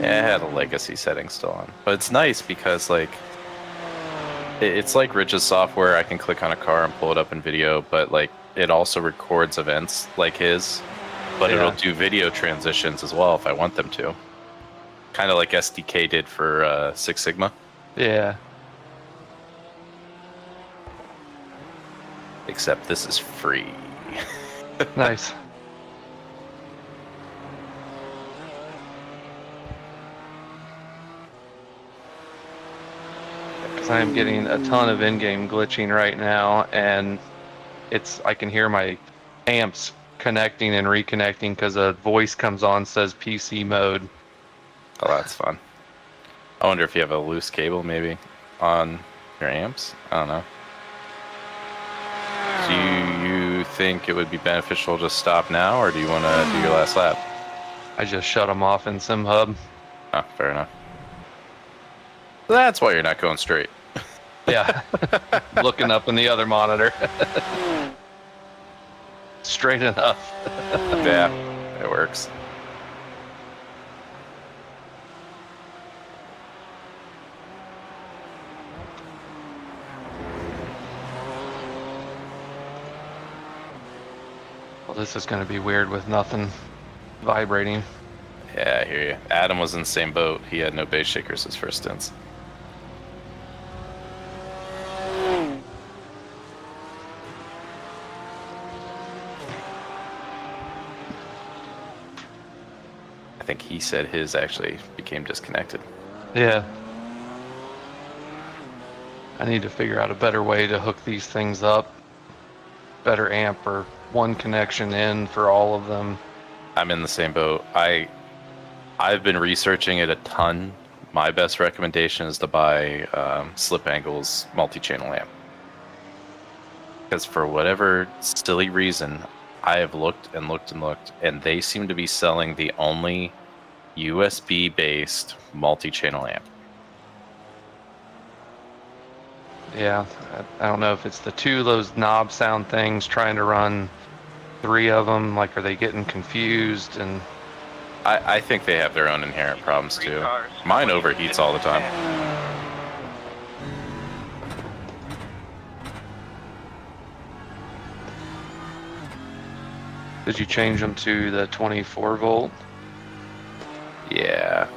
Speaker 5: Yeah, it had a legacy setting still on, but it's nice because like it's like Rich's software. I can click on a car and pull it up in video, but like it also records events like his, but
Speaker 2: Yeah.
Speaker 5: it'll do video transitions as well if I want them to. Kind of like SDK did for Six Sigma.
Speaker 2: Yeah.
Speaker 5: Except this is free.
Speaker 2: Nice. Because I am getting a ton of in-game glitching right now, and I can hear my amps connecting and reconnecting because a voice comes on, says PC mode.
Speaker 5: Oh, that's fun. I wonder if you have a loose cable maybe on your amps. I don't know. Do you think it would be beneficial to stop now, or do you want to do your last lap?
Speaker 2: I just shut them off in SimHub.
Speaker 5: Oh, fair enough. That's why you're not going straight.
Speaker 2: Yeah. Looking up in the other monitor. Straight enough.
Speaker 5: Yeah, it works.
Speaker 2: Well, this is going to be weird with nothing vibrating.
Speaker 5: Yeah, I hear you. Adam was in the same boat. He had no base shakers his first stints. I think he said his actually became disconnected.
Speaker 2: Yeah. I need to figure out a better way to hook these things up. Better amp or one connection in for all of them.
Speaker 5: I'm in the same boat. I've been researching it a ton. My best recommendation is to buy Slip Angle's multi-channel amp. Because for whatever silly reason, I have looked and looked and looked, and they seem to be selling the only USB-based multi-channel amp.
Speaker 2: Yeah, I don't know if it's the two of those knob sound things trying to run 3 of them. Like, are they getting confused? And
Speaker 5: I think they have their own inherent problems too. Mine overheats all the time.
Speaker 2: did you change them to the 24 volt?
Speaker 5: Yeah.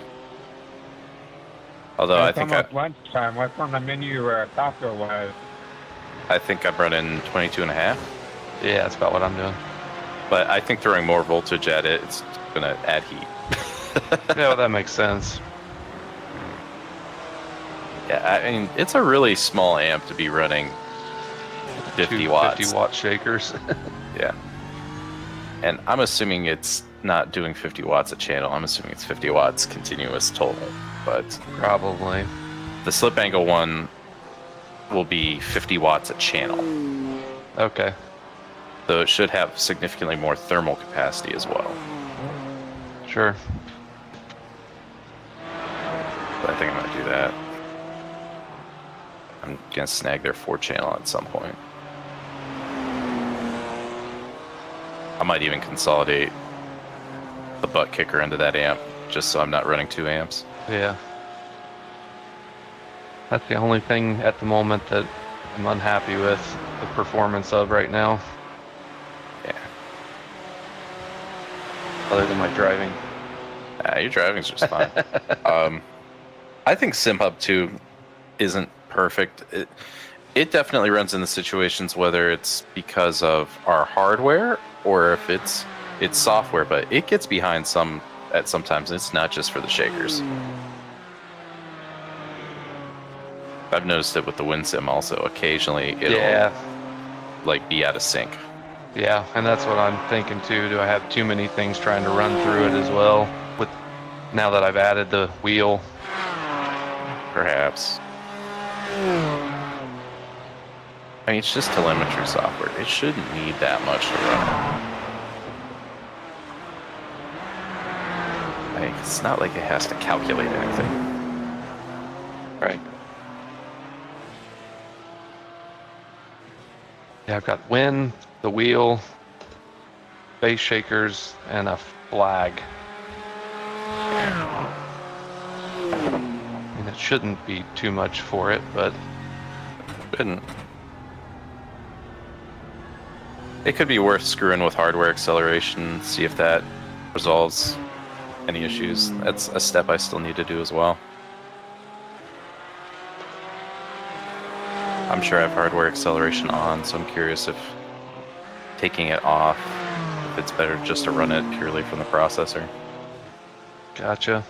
Speaker 5: Although I think
Speaker 6: lunchtime. What's on the menu taco was?
Speaker 5: I think I'm running 22 and a half.
Speaker 2: Yeah, that's about what I'm doing.
Speaker 5: But I think throwing more voltage at it, it's gonna add heat.
Speaker 2: Yeah, well, that makes sense.
Speaker 5: Yeah, I mean, it's a really small amp to be running 50
Speaker 2: Two
Speaker 5: watts.
Speaker 2: 50 watt shakers.
Speaker 5: Yeah. And I'm assuming it's not doing 50 watts a channel. I'm assuming it's 50 watts continuous total. But
Speaker 2: Probably.
Speaker 5: the Slip Angle one will be 50 watts a channel.
Speaker 2: Okay.
Speaker 5: So it should have significantly more thermal capacity as well.
Speaker 2: Sure.
Speaker 5: But I think I'm gonna do that. I'm gonna snag their 4-channel at some point. I might even consolidate the butt kicker into that amp, just so I'm not running 2 amps.
Speaker 2: Yeah. That's the only thing at the moment that I'm unhappy with the performance of right now,
Speaker 5: Yeah.
Speaker 2: other than my driving.
Speaker 5: Your driving's just fine. I think SimHub 2 isn't perfect. It definitely runs into situations, whether it's because of our hardware or if it's software, but it gets behind sometimes. It's not just for the shakers. I've noticed it with the WinSim also. Occasionally it'll like be out of sync.
Speaker 2: Yeah, and that's what I'm thinking too. Do I have too many things trying to run through it as well? With now that I've added the wheel.
Speaker 5: Perhaps. I mean, it's just telemetry software. It shouldn't need that much to run. Like, it's not like it has to calculate anything.
Speaker 2: Right. Yeah, I've got wind, the wheel, base shakers, and a flag. And it shouldn't be too much for it, but
Speaker 5: Shouldn't. It could be worth screwing with hardware acceleration, see if that resolves any issues. That's a step I still need to do as well. I'm sure I have hardware acceleration on, so I'm curious if taking it off, if it's better just to run it purely from the processor.
Speaker 2: gotcha.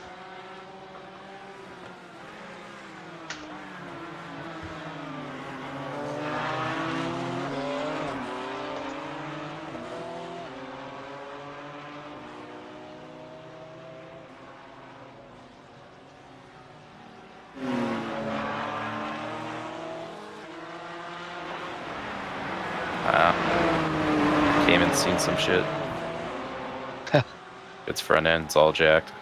Speaker 5: Cayman's seen some shit. Its front end's all jacked.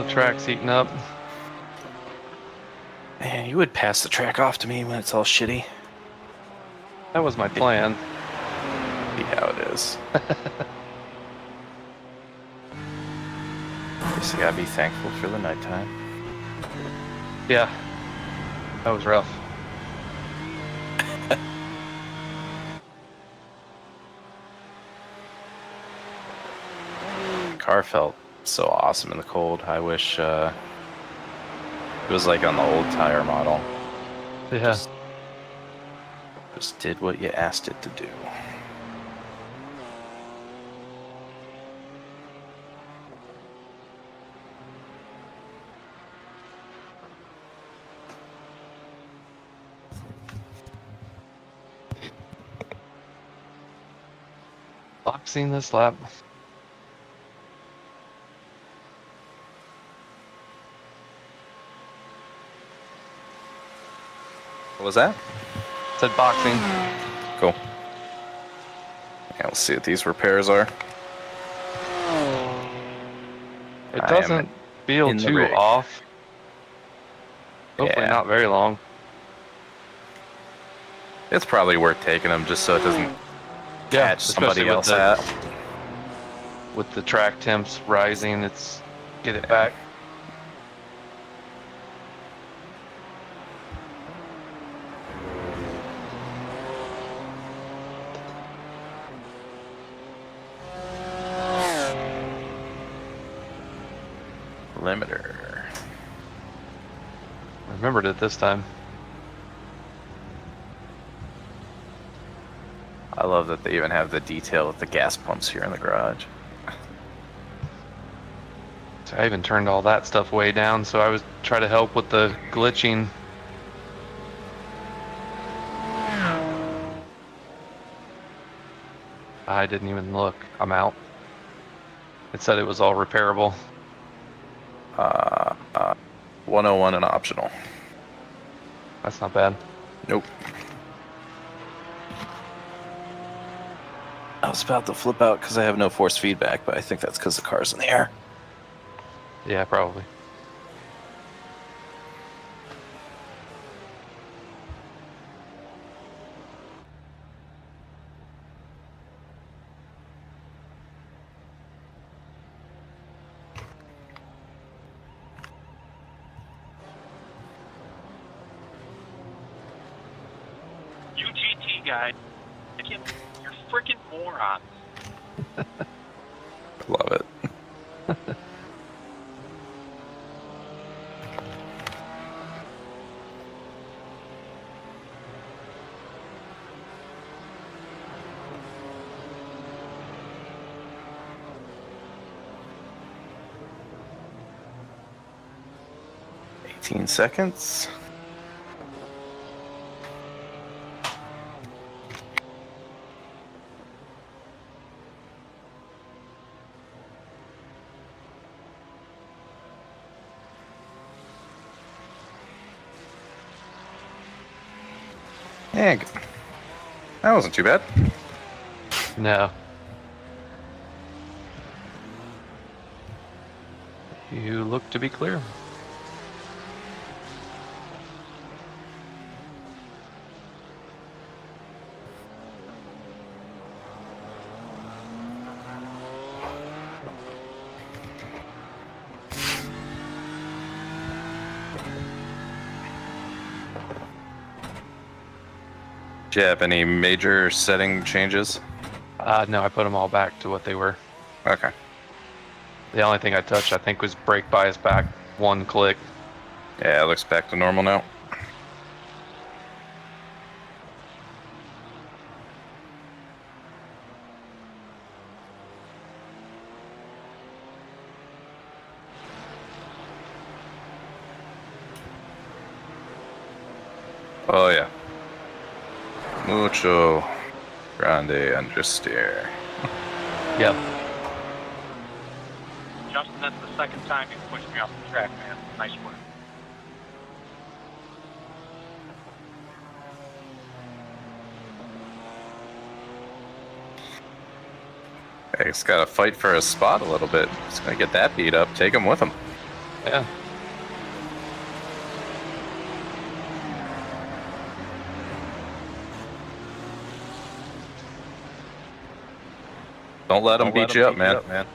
Speaker 2: track's heating up.
Speaker 5: Man, you would pass the track off to me when it's all shitty.
Speaker 2: That was my plan.
Speaker 5: See how it is. Guess you gotta be thankful for the nighttime.
Speaker 2: Yeah. That was rough.
Speaker 5: Car felt so awesome in the cold. I wish it was like on the old tire model.
Speaker 2: Yeah.
Speaker 5: Just did what you asked it to do.
Speaker 2: Boxing this lap.
Speaker 5: What was that?
Speaker 2: Said boxing.
Speaker 5: Cool. Yeah, we'll see what these repairs are.
Speaker 2: It
Speaker 5: I
Speaker 2: doesn't
Speaker 5: am
Speaker 2: feel
Speaker 5: in the
Speaker 2: too
Speaker 5: rig.
Speaker 2: off. Hopefully
Speaker 5: Yeah.
Speaker 2: not very long.
Speaker 5: It's probably worth taking them just so it doesn't catch somebody
Speaker 2: especially
Speaker 5: else
Speaker 2: with
Speaker 5: at.
Speaker 2: With the track temps rising, it's get it back.
Speaker 5: Limiter.
Speaker 2: Remembered it this time.
Speaker 5: I love that they even have the detail with the gas pumps here in the garage.
Speaker 2: So I even turned all that stuff way down, so I was trying to help with the glitching. I didn't even look. I'm out. It said it was all repairable.
Speaker 5: 101 and optional.
Speaker 2: That's not bad.
Speaker 5: Nope. I was about to flip out because I have no force feedback, but I think that's because the car's in the air.
Speaker 2: Yeah, probably.
Speaker 7: UGT guy, you're freaking moron.
Speaker 5: Love it. Seconds. Yeah, that wasn't too bad.
Speaker 2: No. You look to be clear.
Speaker 5: Do you have any major setting changes?
Speaker 2: No, I put them all back to what they were.
Speaker 5: Okay.
Speaker 2: The only thing I touched, I think, was brake bias back one click.
Speaker 5: Yeah, it looks back to normal now. Oh yeah. Mucho grande understeer.
Speaker 2: Yep.
Speaker 7: Justin, that's the second time you pushed me off the track, man. Nice work.
Speaker 5: Hey, he's got to fight for his spot a little bit. He's gonna get that beat up. Take him with him.
Speaker 2: Yeah. Don't let them beat you up, man.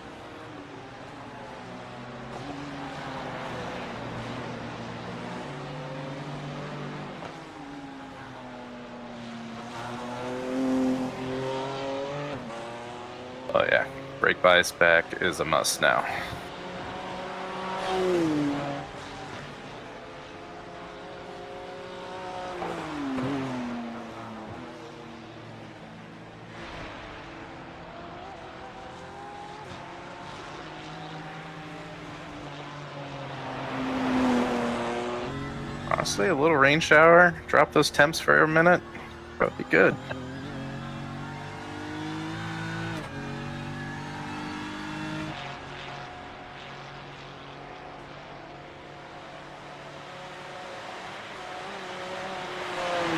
Speaker 2: Oh yeah, brake bias back is a must now. Honestly, a little rain shower, drop those temps for a minute, that'd be good.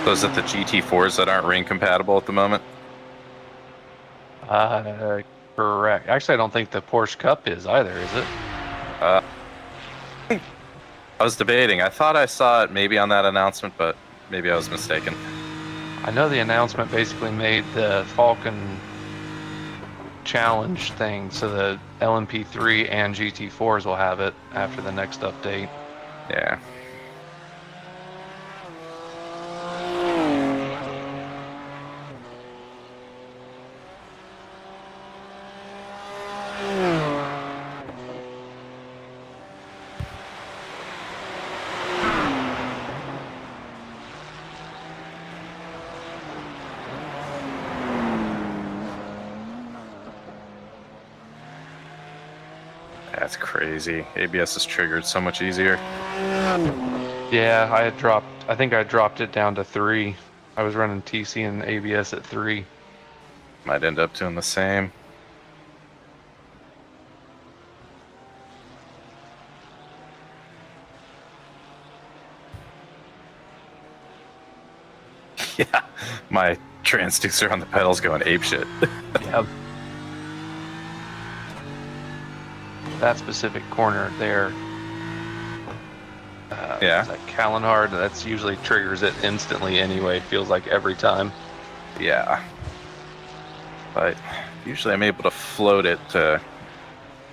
Speaker 2: Those are the GT4s that aren't rain compatible at the moment? Correct. Actually, I don't think the Porsche Cup is either, is it? I was debating. I thought I saw it maybe on that announcement, but maybe I was mistaken. I know the announcement basically made the Falcon Challenge thing, so the LMP3 and GT4s will have it after the next update. Yeah. That's crazy. ABS is triggered so much easier. Yeah, I think I dropped it down to 3. I was running TC and ABS at 3. Might end up doing the same. Yeah, my transducer on the pedals going apeshit. Yep. That specific corner there. Yeah. That Callanhard, that's usually triggers it instantly anyway. It feels like every time. Yeah. But usually I'm able to float it to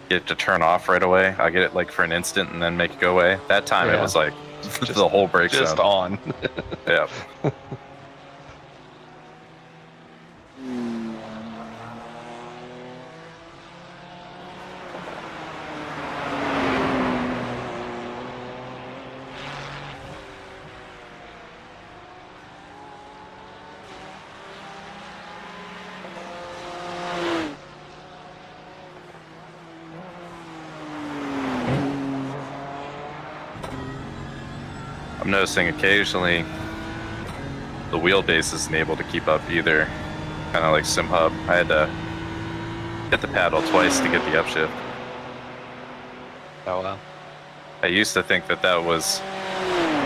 Speaker 2: get it to turn off right away. I get it like for an instant and then make it go away. That time it was like just, the whole brake
Speaker 8: just
Speaker 2: on. Yep. I'm noticing occasionally the wheelbase isn't able to keep up either. Kind of like SimHub. I had to hit the paddle twice to get the upshift. Oh wow. I used to think that that was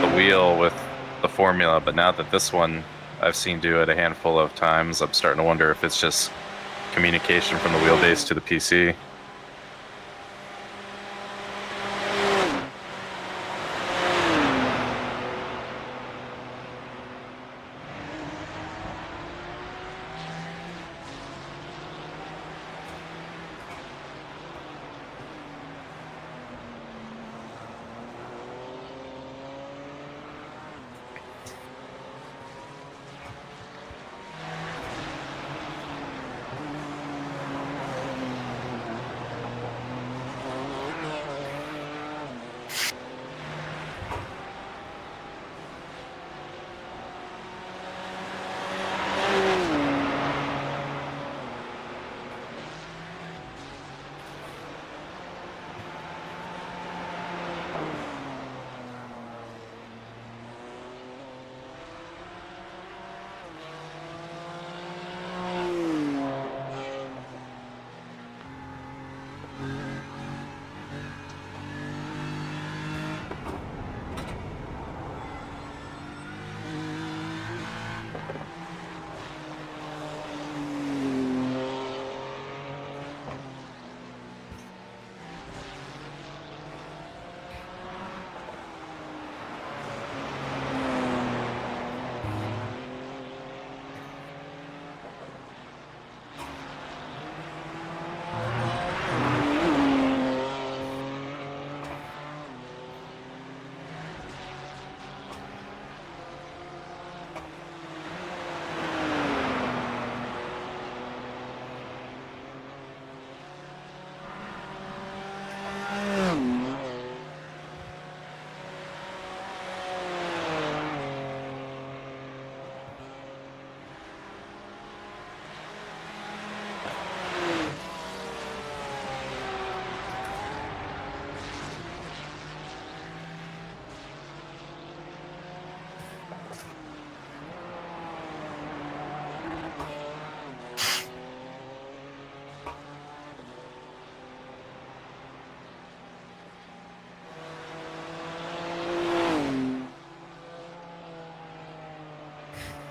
Speaker 2: the wheel with the formula, but now that this one I've seen do it a handful of times, I'm starting to wonder if it's just communication from the wheelbase to the PC.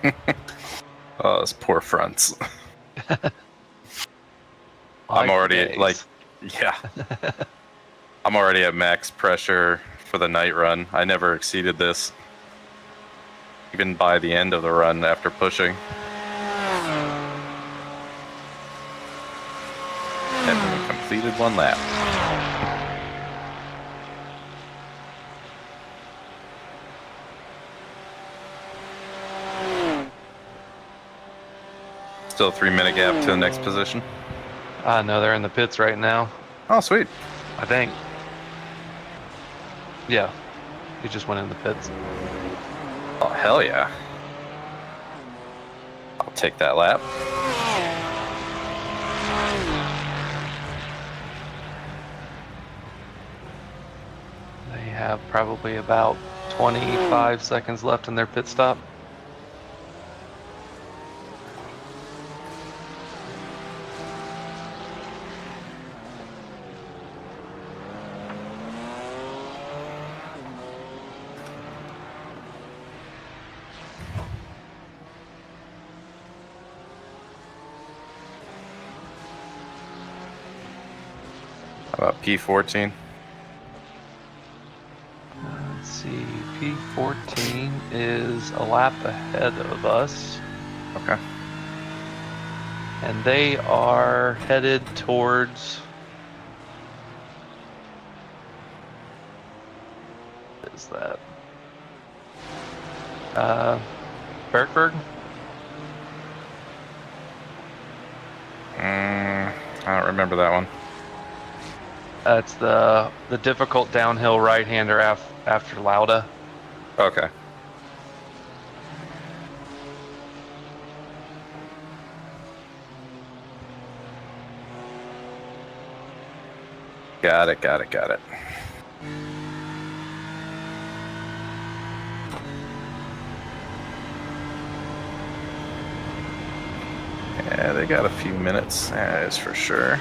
Speaker 5: Oh, those poor fronts. I'm
Speaker 2: Life
Speaker 5: already
Speaker 2: days.
Speaker 5: like, yeah. I'm already at max pressure for the night run. I never exceeded this, even by the end of the run after pushing. Haven't even completed one lap. Still a 3-minute gap to the next position.
Speaker 2: No, they're in the pits right now.
Speaker 5: Oh, sweet.
Speaker 2: I think. Yeah, he just went in the pits.
Speaker 5: Oh, hell yeah. I'll take that lap.
Speaker 2: They have probably about 25 seconds left in their pit stop.
Speaker 5: How about P14?
Speaker 2: Let's see, P14 is a lap ahead of us,
Speaker 5: Okay.
Speaker 2: and they are headed towards. What is that? Berkberg?
Speaker 5: I don't remember that one.
Speaker 2: That's the difficult downhill right-hander after Lauda.
Speaker 5: Okay. Got it. Yeah, they got a few minutes, that is for sure.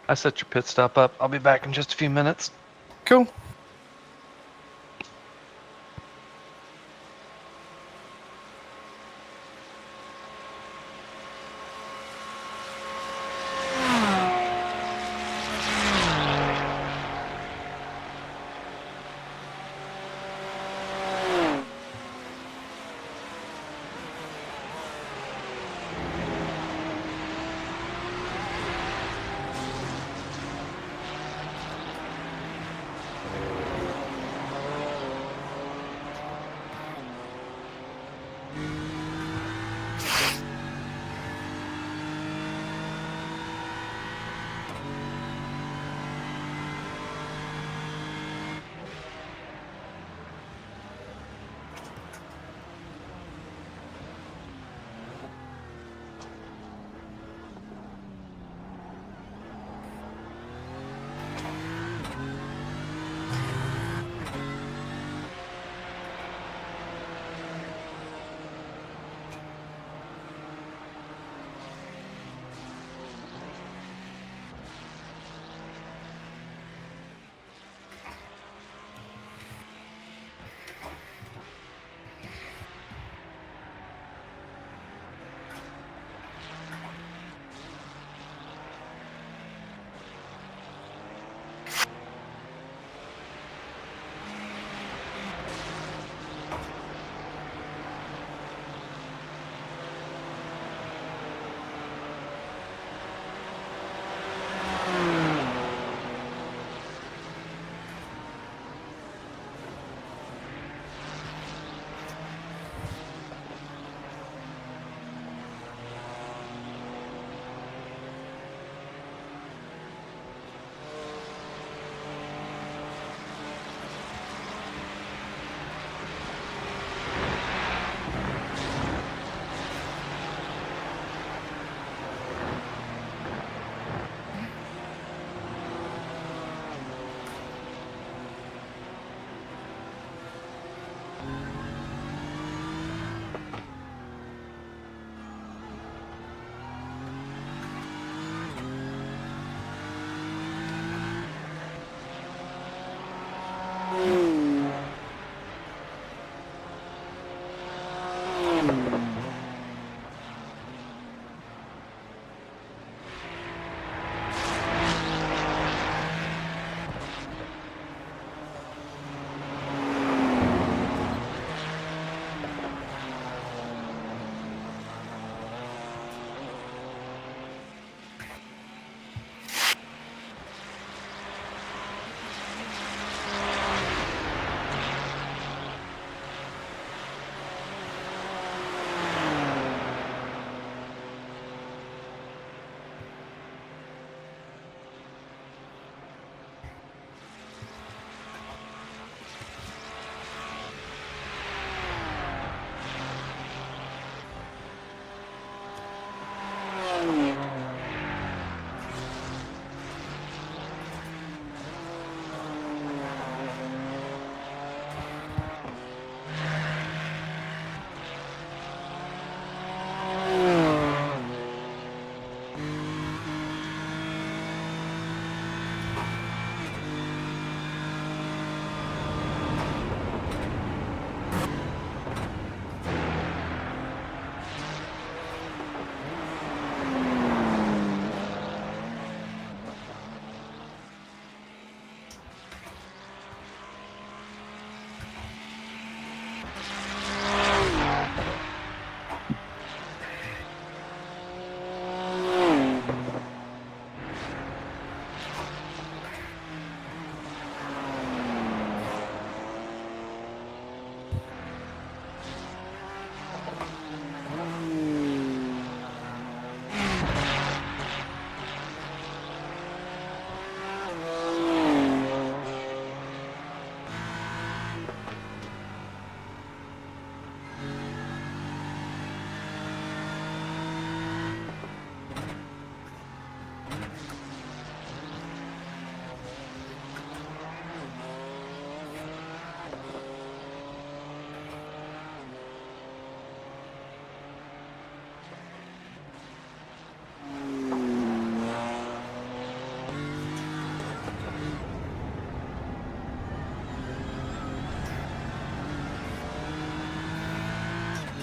Speaker 2: I set your pit stop up. I'll be back in just a few minutes.
Speaker 5: Cool.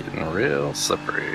Speaker 5: Getting real slippery.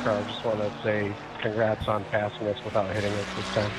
Speaker 8: I just want to say congrats on passing us without hitting us this time.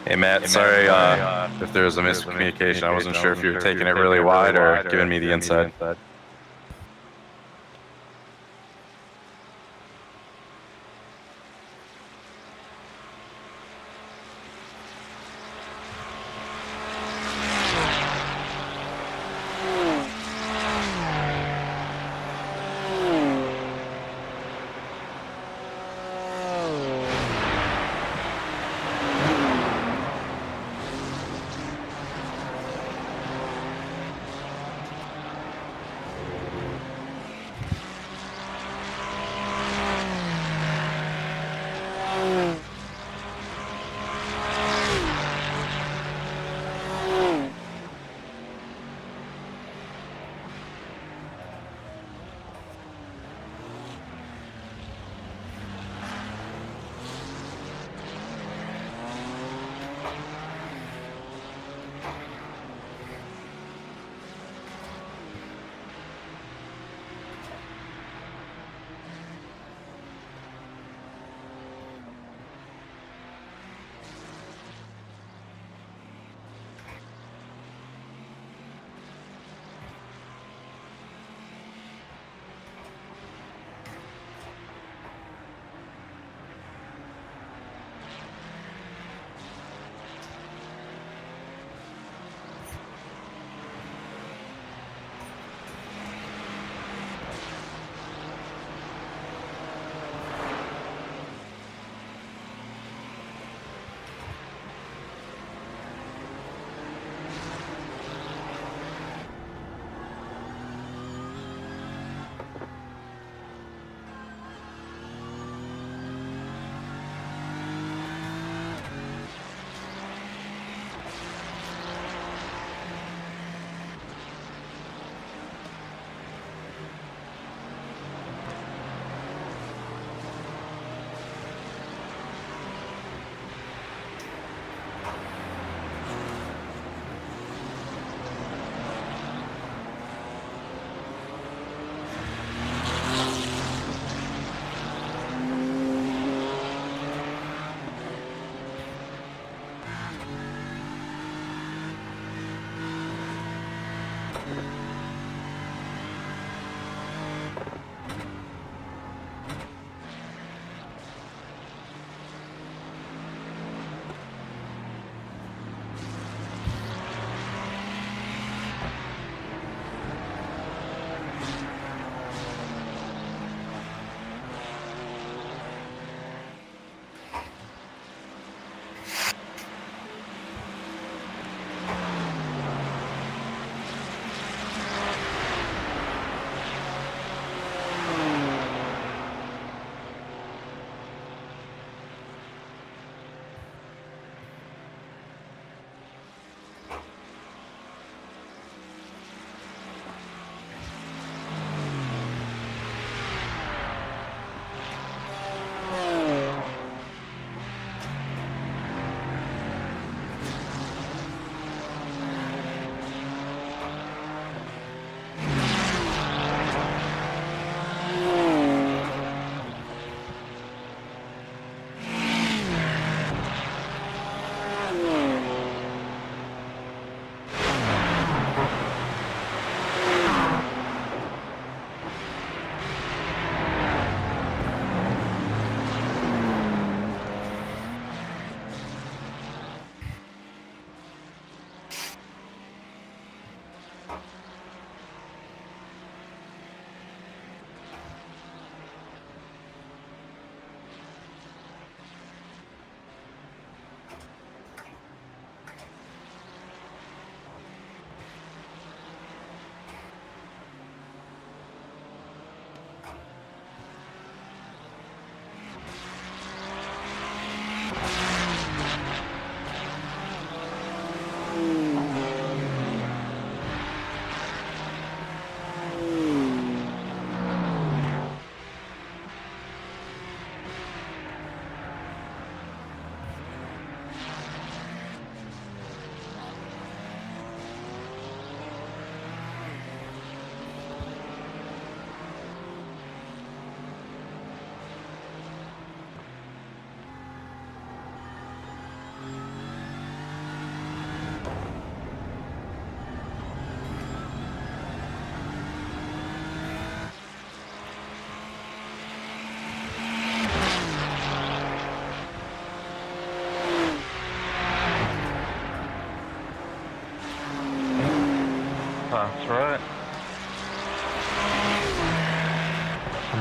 Speaker 5: Hey Matt, sorry if there was a miscommunication. I wasn't sure if you were taking it really wide or giving me the inside.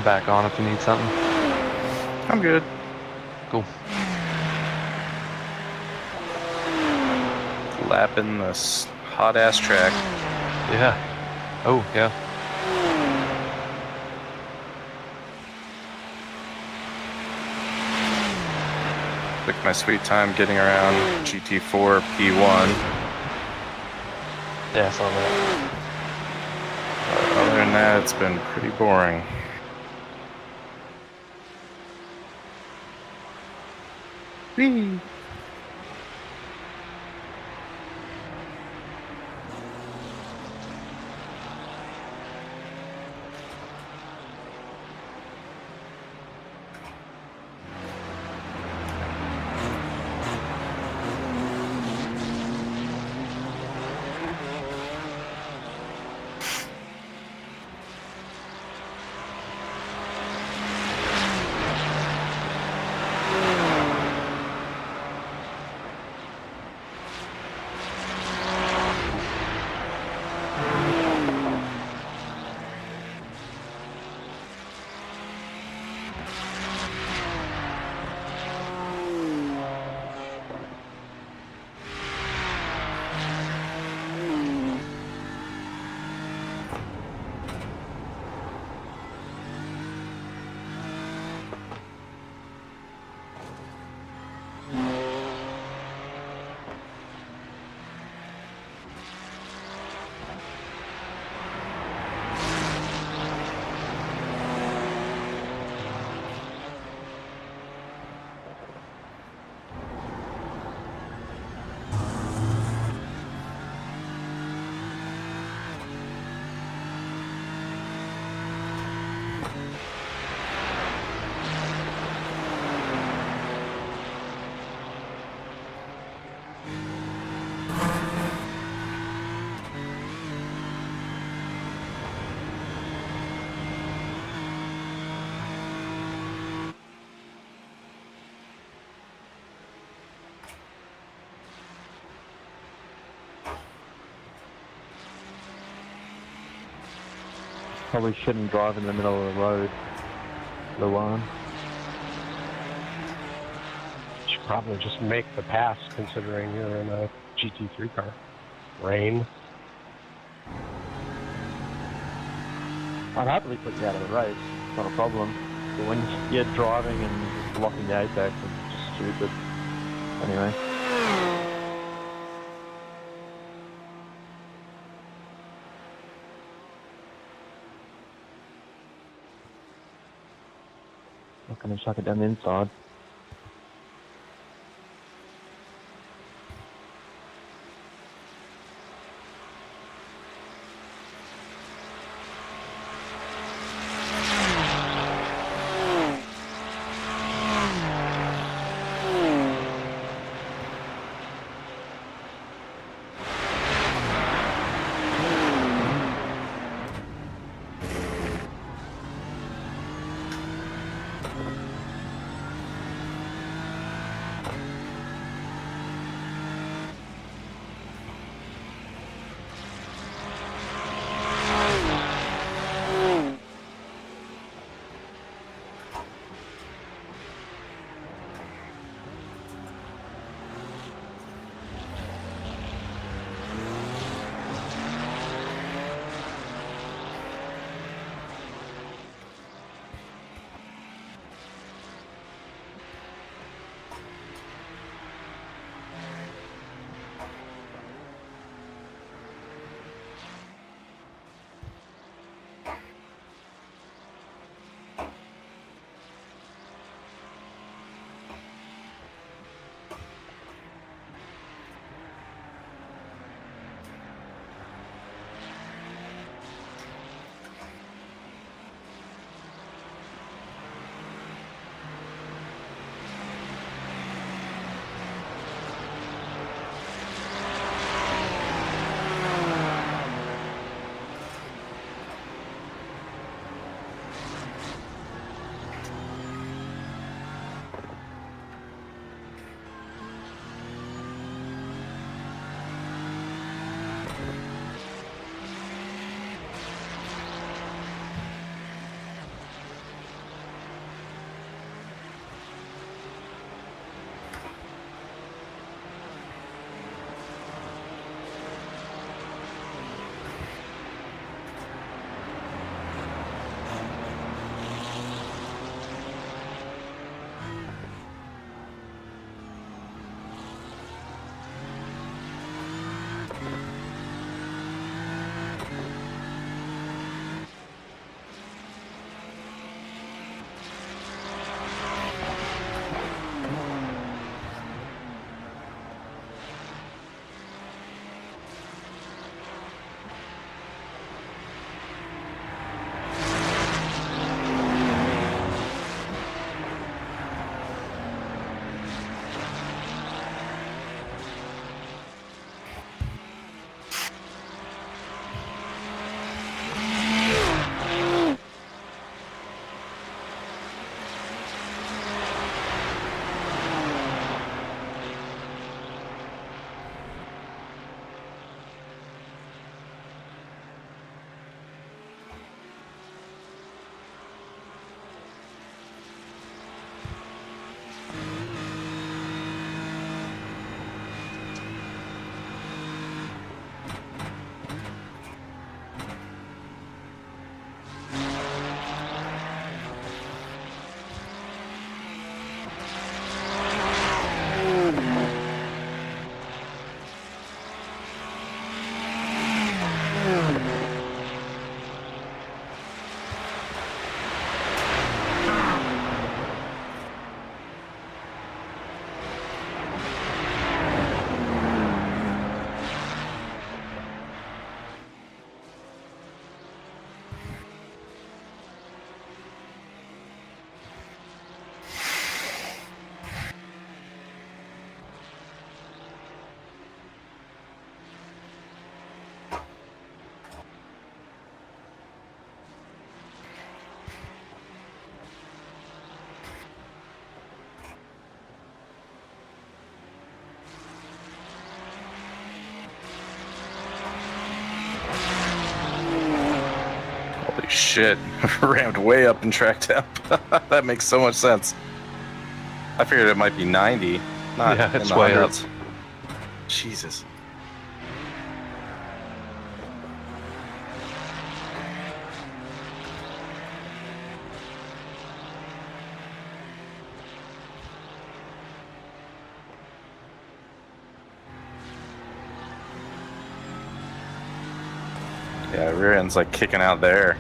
Speaker 2: back on if you need something.
Speaker 5: I'm good.
Speaker 2: Cool.
Speaker 5: Lapping this hot ass track.
Speaker 2: Yeah. Oh, yeah.
Speaker 5: Took my sweet time getting around GT4 P1.
Speaker 2: Yeah, I saw that.
Speaker 5: But other than that, it's been pretty boring. Whee!
Speaker 9: Probably shouldn't drive in the middle of the road, Luan.
Speaker 8: Should probably just make the pass, considering you're in a GT3 car. Rain.
Speaker 9: I'd happily put you out of the race, not a problem. But when you're driving and blocking the apex, it's just stupid. Anyway. Not gonna chuck it down the inside.
Speaker 5: shit. Rammed way up and tracked up. That makes so much sense. I figured it might be 90, not
Speaker 2: Yeah,
Speaker 5: in
Speaker 2: it's
Speaker 5: the
Speaker 2: way up.
Speaker 5: hundreds. Jesus. Yeah, rear end's like kicking out there.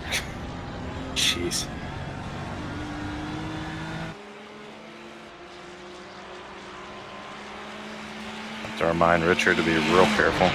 Speaker 5: Jeez. Have to remind Richard to be real careful.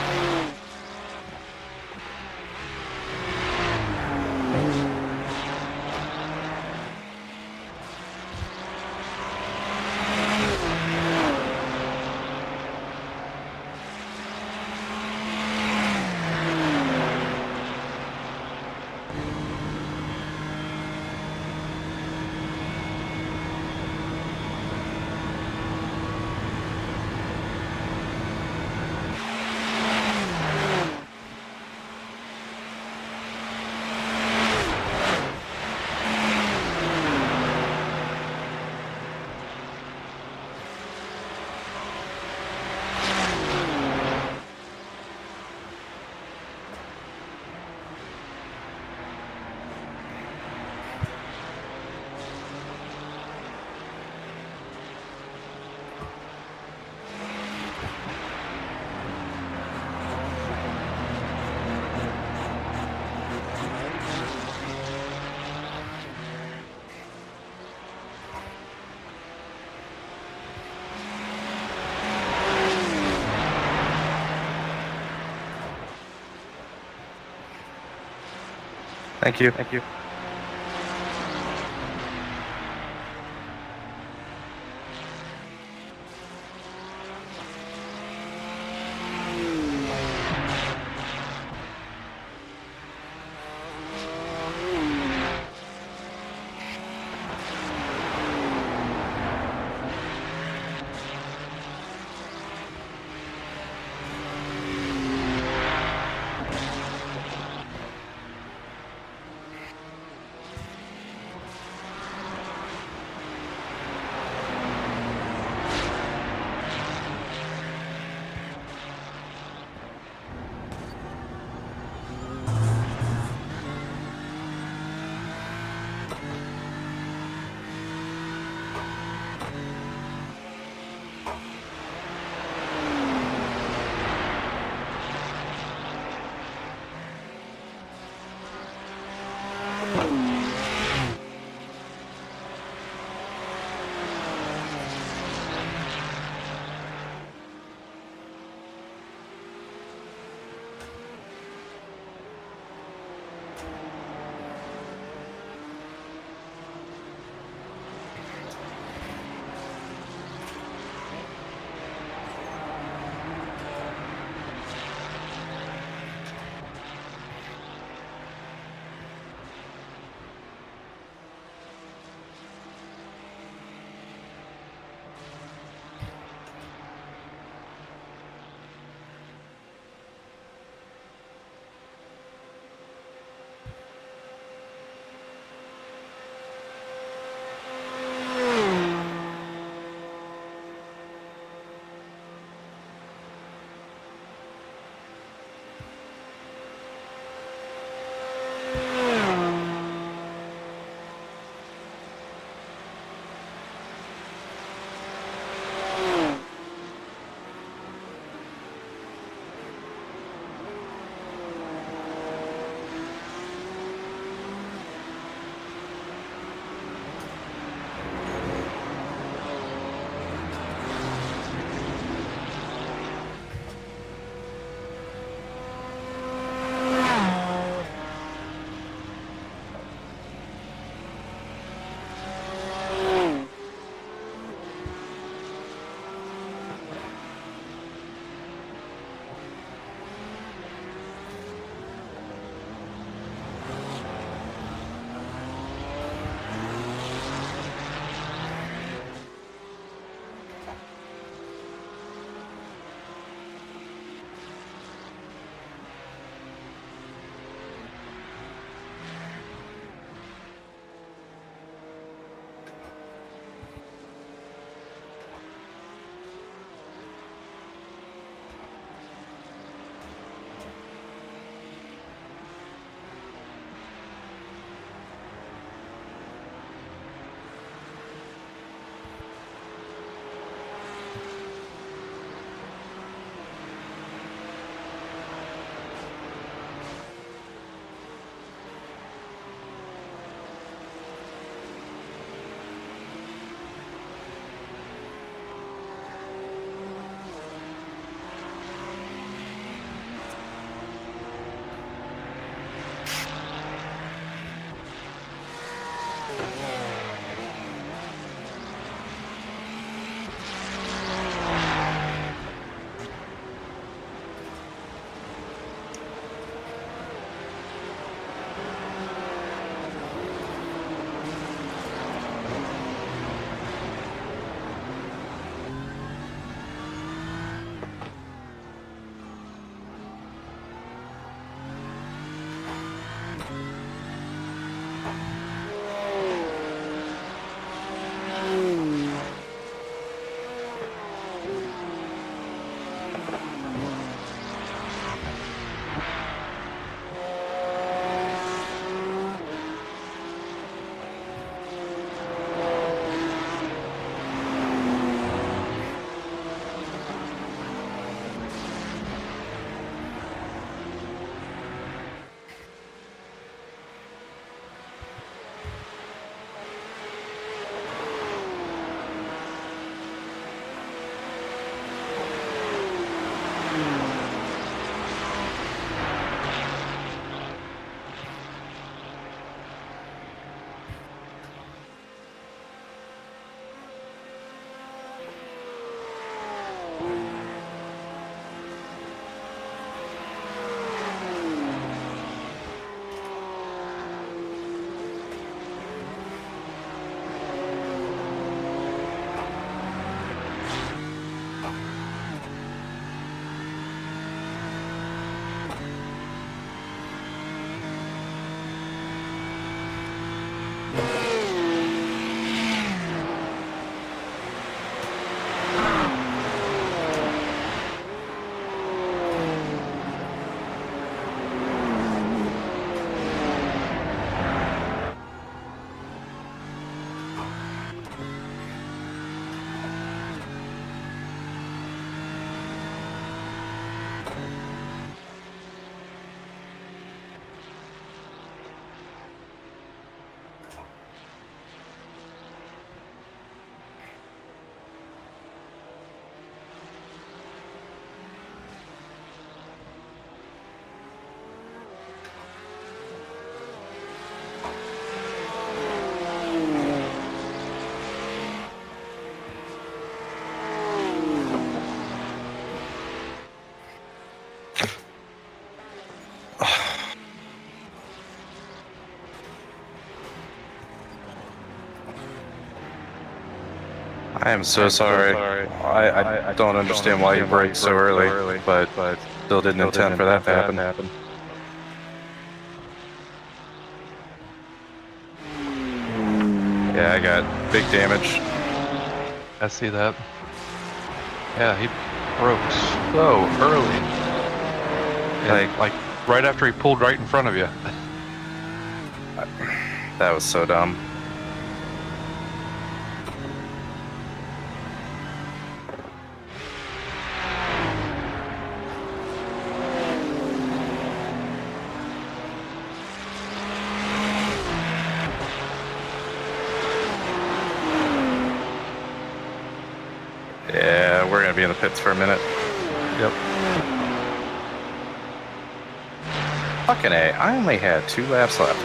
Speaker 5: Thank you. Thank you. I am so sorry. I don't understand why you braked so early, but still didn't intend for that to happen. Yeah, I got big damage.
Speaker 2: I see that. Yeah, he broke so early. And, like right after he pulled right in front of you.
Speaker 5: That was so dumb. Yeah, we're gonna be in the pits for a minute.
Speaker 2: Yep.
Speaker 5: Fucking A, I only had 2 laps left.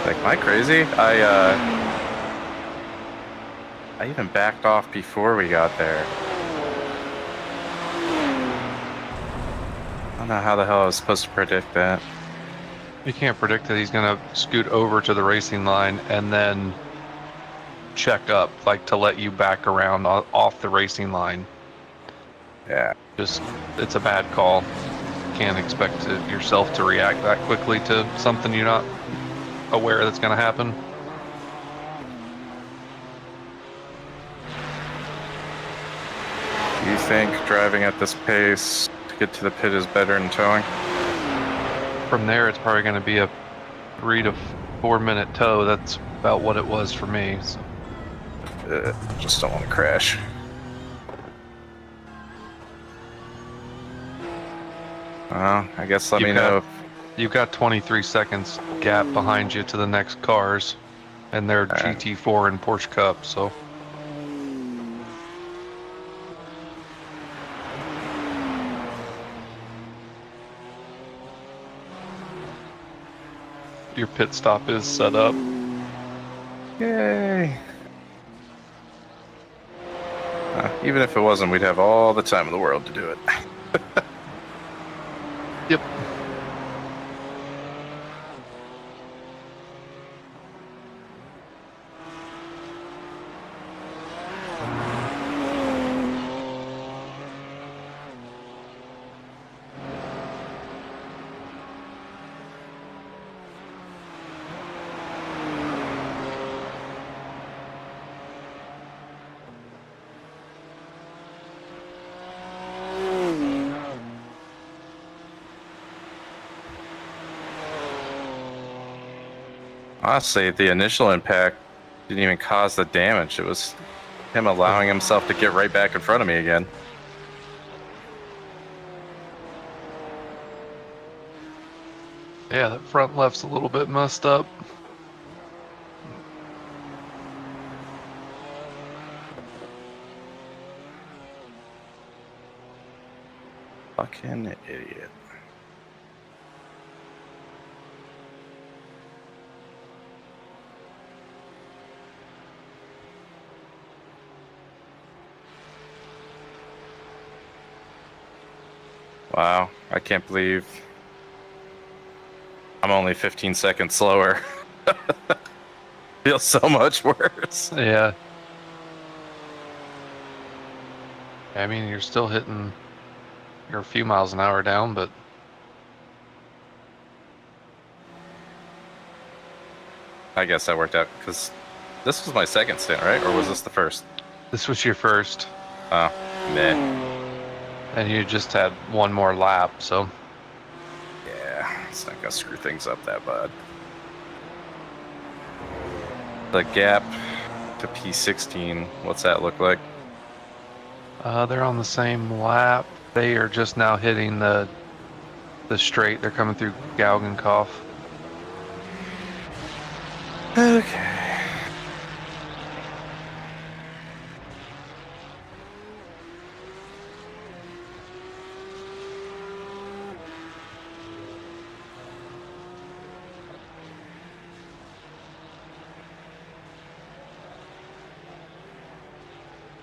Speaker 5: Like, am I crazy? I even backed off before we got there. I don't know how the hell I was supposed to predict that.
Speaker 2: You can't predict that he's gonna scoot over to the racing line and then check up, like to let you back around off the racing line.
Speaker 5: Yeah.
Speaker 2: Just, it's a bad call. Can't expect yourself to react that quickly to something you're not aware that's gonna happen.
Speaker 5: Do you think driving at this pace to get to the pit is better than towing?
Speaker 2: From there, it's probably going to be a 3 to 4 minute tow. That's about what it was for me. So.
Speaker 5: Just don't want to crash. Well, I guess let me know.
Speaker 2: You've got 23 seconds gap behind you to the next cars, and they're GT4 and Porsche Cup, so. Your pit stop is set up.
Speaker 5: Yay! Even if it wasn't, we'd have all the time in the world to do it.
Speaker 2: Yep.
Speaker 5: Honestly, the initial impact didn't even cause the damage. It was him allowing himself to get right back in front of me again.
Speaker 2: Yeah, that front left's a little bit messed up.
Speaker 5: Fucking idiot. Wow, I can't believe I'm only 15 seconds slower. Feels so much worse.
Speaker 2: Yeah. I mean, you're still hitting, you're a few miles an hour down, but
Speaker 5: I guess that worked out because this was my second stint, right? Or was this the first?
Speaker 2: this was your first,
Speaker 5: Oh, meh.
Speaker 2: and you just had one more lap, so.
Speaker 5: Yeah, it's not gonna screw things up that bad. The gap to P16, what's that look like?
Speaker 2: They're on the same lap. They are just now hitting the straight. They're coming through Gaugenkopf.
Speaker 5: Okay.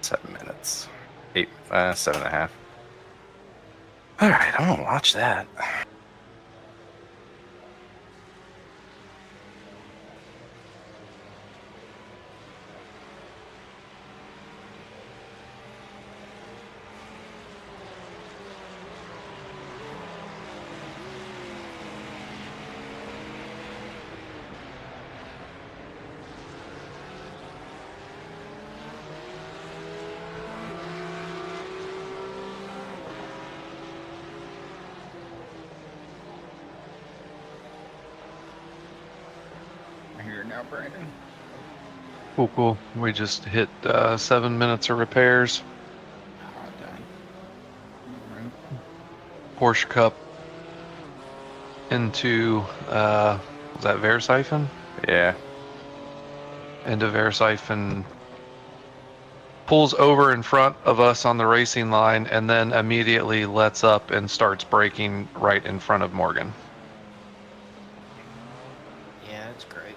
Speaker 5: Seven minutes. 7.5. All right, I'm gonna watch that.
Speaker 4: I hear now, Brandon.
Speaker 2: Cool. We just hit 7 minutes of repairs.
Speaker 4: Oh, dang. Alright.
Speaker 2: Porsche Cup into, was that Versiphon?
Speaker 5: Yeah.
Speaker 2: Into Versiphon. Pulls over in front of us on the racing line and then immediately lets up and starts braking right in front of Morgan.
Speaker 4: Yeah, that's great.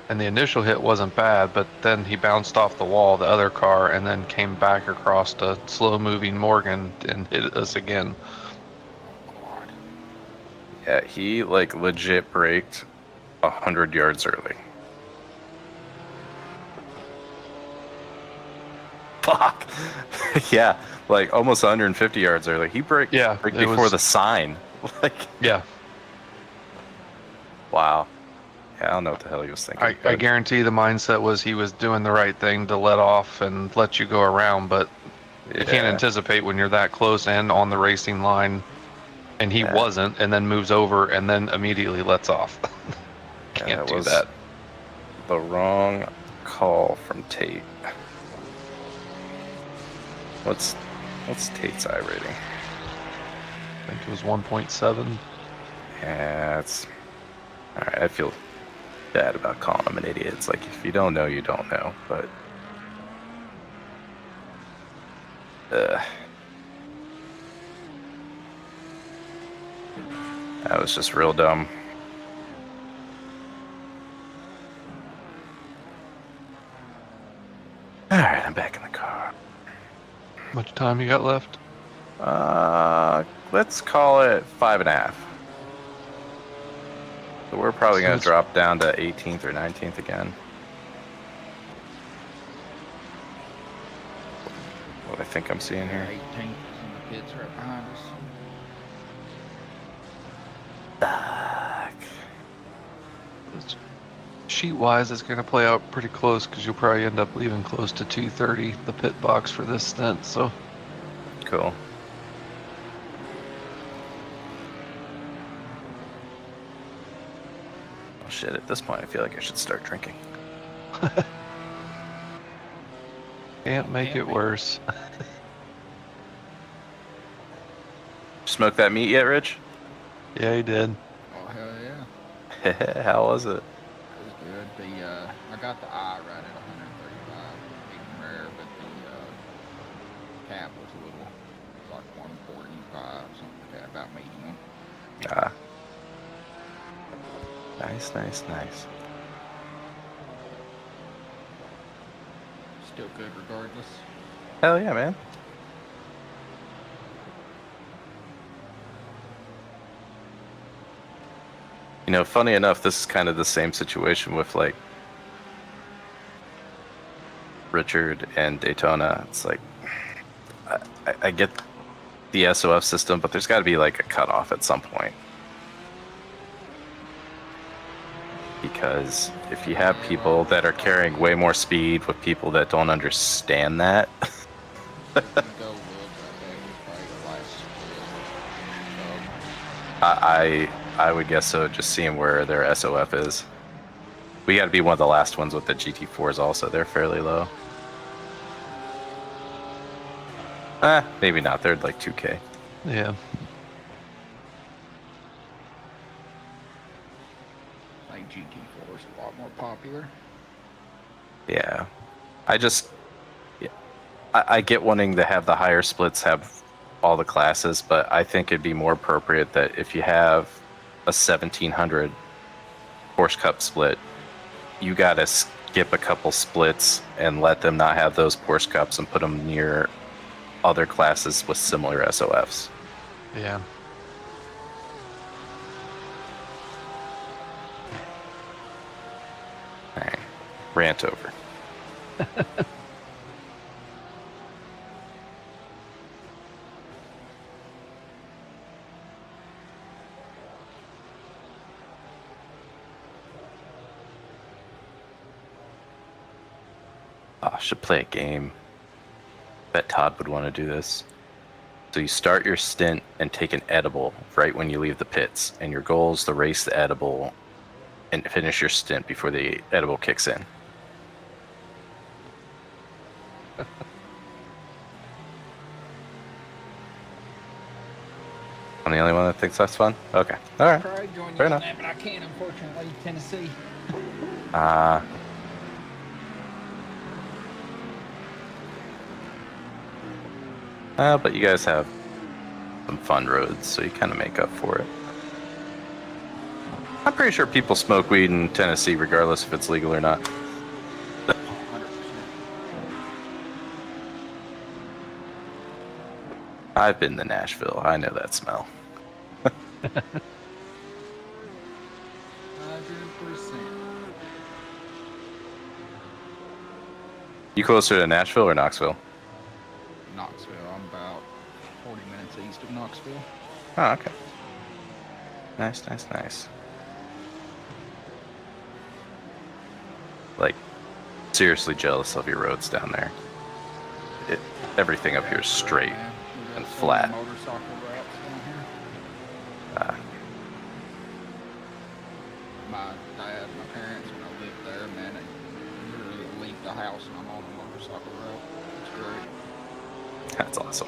Speaker 2: And the initial hit wasn't bad, but then he bounced off the wall, the other car, and then came back across a slow-moving Morgan and hit us again.
Speaker 5: Yeah, he like legit braked 100 yards early. Fuck. Yeah, like almost 150 yards early. He braked right before the sign. Like,
Speaker 2: yeah.
Speaker 5: Wow. Yeah, I don't know what the hell he was thinking.
Speaker 2: I guarantee the mindset was he was doing the right thing to let off and let you go around, but you can't anticipate when you're that close and on the racing line, and he wasn't, and then moves over and then immediately lets off. Can't do that.
Speaker 5: The wrong call from Tate. What's Tate's I rating?
Speaker 2: I think it was 1.7.
Speaker 5: Yeah, it's all right. I feel bad about calling him an idiot. It's like, if you don't know, you don't know. But that was just real dumb. All right, I'm back in the car.
Speaker 2: Much time you got left?
Speaker 5: Let's call it 5.5. So we're probably going to drop down to 18th or 19th again. What I think I'm seeing here.
Speaker 4: 18th and the kids right behind us.
Speaker 2: Sheet-wise, it's going to play out pretty close because you'll probably end up leaving close to 2:30, the pit box for this stint. So
Speaker 5: cool. Oh shit! At this point, I feel like I should start drinking.
Speaker 2: Can't make it worse.
Speaker 5: Smoke that meat yet, Rich?
Speaker 2: Yeah, he did.
Speaker 4: Oh, hell yeah.
Speaker 5: How was it?
Speaker 4: It was good. I got the eye right at 135, medium rare, but the cap was a little, like 145, something like that, about medium.
Speaker 5: Ah. Nice.
Speaker 4: Still good regardless.
Speaker 5: Hell yeah, man. You know, funny enough, this is kind of the same situation with like Richard and Daytona. It's like, I get the SOF system, but there's got to be like a cutoff at some point. Because if you have people that are carrying way more speed with people that don't understand that, I would guess so, just seeing where their SOF is. We got to be one of the last ones with the GT4s also. They're fairly low. Maybe not. They're like 2K.
Speaker 2: Yeah.
Speaker 4: I think GT4 is a lot more popular.
Speaker 5: Yeah. I get wanting to have the higher splits have all the classes, but I think it'd be more appropriate that if you have a 1700 Porsche Cup split, you gotta skip a couple splits and let them not have those Porsche Cups and put them near other classes with similar SOFs.
Speaker 2: Yeah.
Speaker 5: All right. Rant over. I should play a game. Bet Todd would want to do this. So you start your stint and take an edible right when you leave the pits, and your goal is to race the edible and finish your stint before the edible kicks in. I'm the only one that thinks that's fun? Okay. All right.
Speaker 4: Try to join you
Speaker 5: Fair
Speaker 4: on
Speaker 5: enough.
Speaker 4: that, but I can't, unfortunately. Tennessee.
Speaker 5: But you guys have some fun roads, so you kind of make up for it. I'm pretty sure people smoke weed in Tennessee regardless if it's legal or not.
Speaker 4: 100%.
Speaker 5: I've been to Nashville. I know that smell.
Speaker 4: 100%.
Speaker 5: You closer to Nashville or Knoxville?
Speaker 4: Knoxville. I'm about 40 minutes east of Knoxville.
Speaker 5: Oh, okay. Nice, nice, nice. Like, seriously jealous of your roads down there. Everything up here is straight.
Speaker 4: Man, we got
Speaker 5: and
Speaker 4: so
Speaker 5: flat.
Speaker 4: many motorcycle routes down here. My dad, my parents, when I lived there, man, I literally leave the house and I'm on a motorcycle route. It's great.
Speaker 5: That's awesome.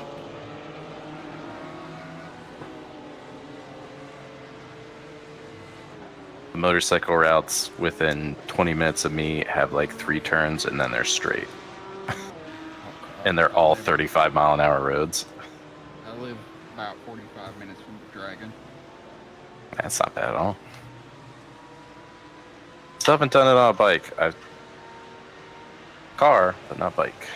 Speaker 5: The motorcycle routes within 20 minutes of me have like 3 turns and then they're straight. And they're all 35-mile-an-hour roads.
Speaker 4: I live about 45 minutes from the Dragon.
Speaker 5: That's not bad at all. Still haven't done it on a bike. Car, but not bike.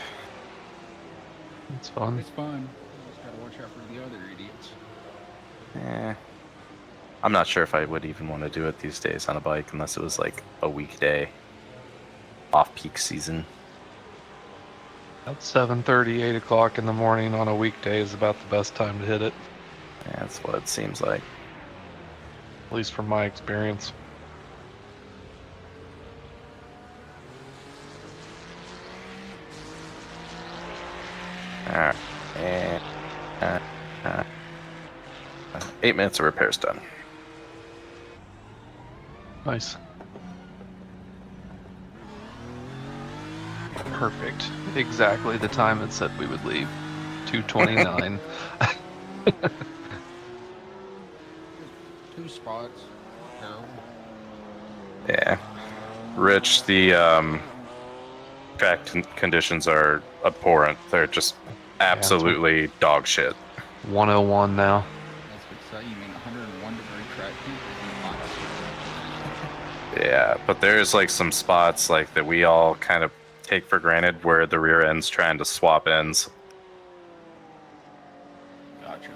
Speaker 2: It's fun.
Speaker 4: It's fun. Just gotta watch out for the other idiots.
Speaker 5: I'm not sure if I would even want to do it these days on a bike unless it was like a weekday, off-peak season.
Speaker 2: About 7:30, 8 o'clock in the morning on a weekday is about the best time to hit it,
Speaker 5: Yeah, that's what it seems like.
Speaker 2: at least from my experience.
Speaker 5: Alright, and 8 minutes of repairs done.
Speaker 2: Nice. Perfect. Exactly the time it said we would leave. 2:29.
Speaker 4: 2 spots. Terrible.
Speaker 5: Yeah. Rich, the track conditions are abhorrent. They're just absolutely dog shit.
Speaker 2: 101 now.
Speaker 4: That's what say. You mean 101-degree track heat?
Speaker 5: Yeah, but there's like some spots like that we all kind of take for granted where the rear end's trying to swap ends.
Speaker 4: Gotcha.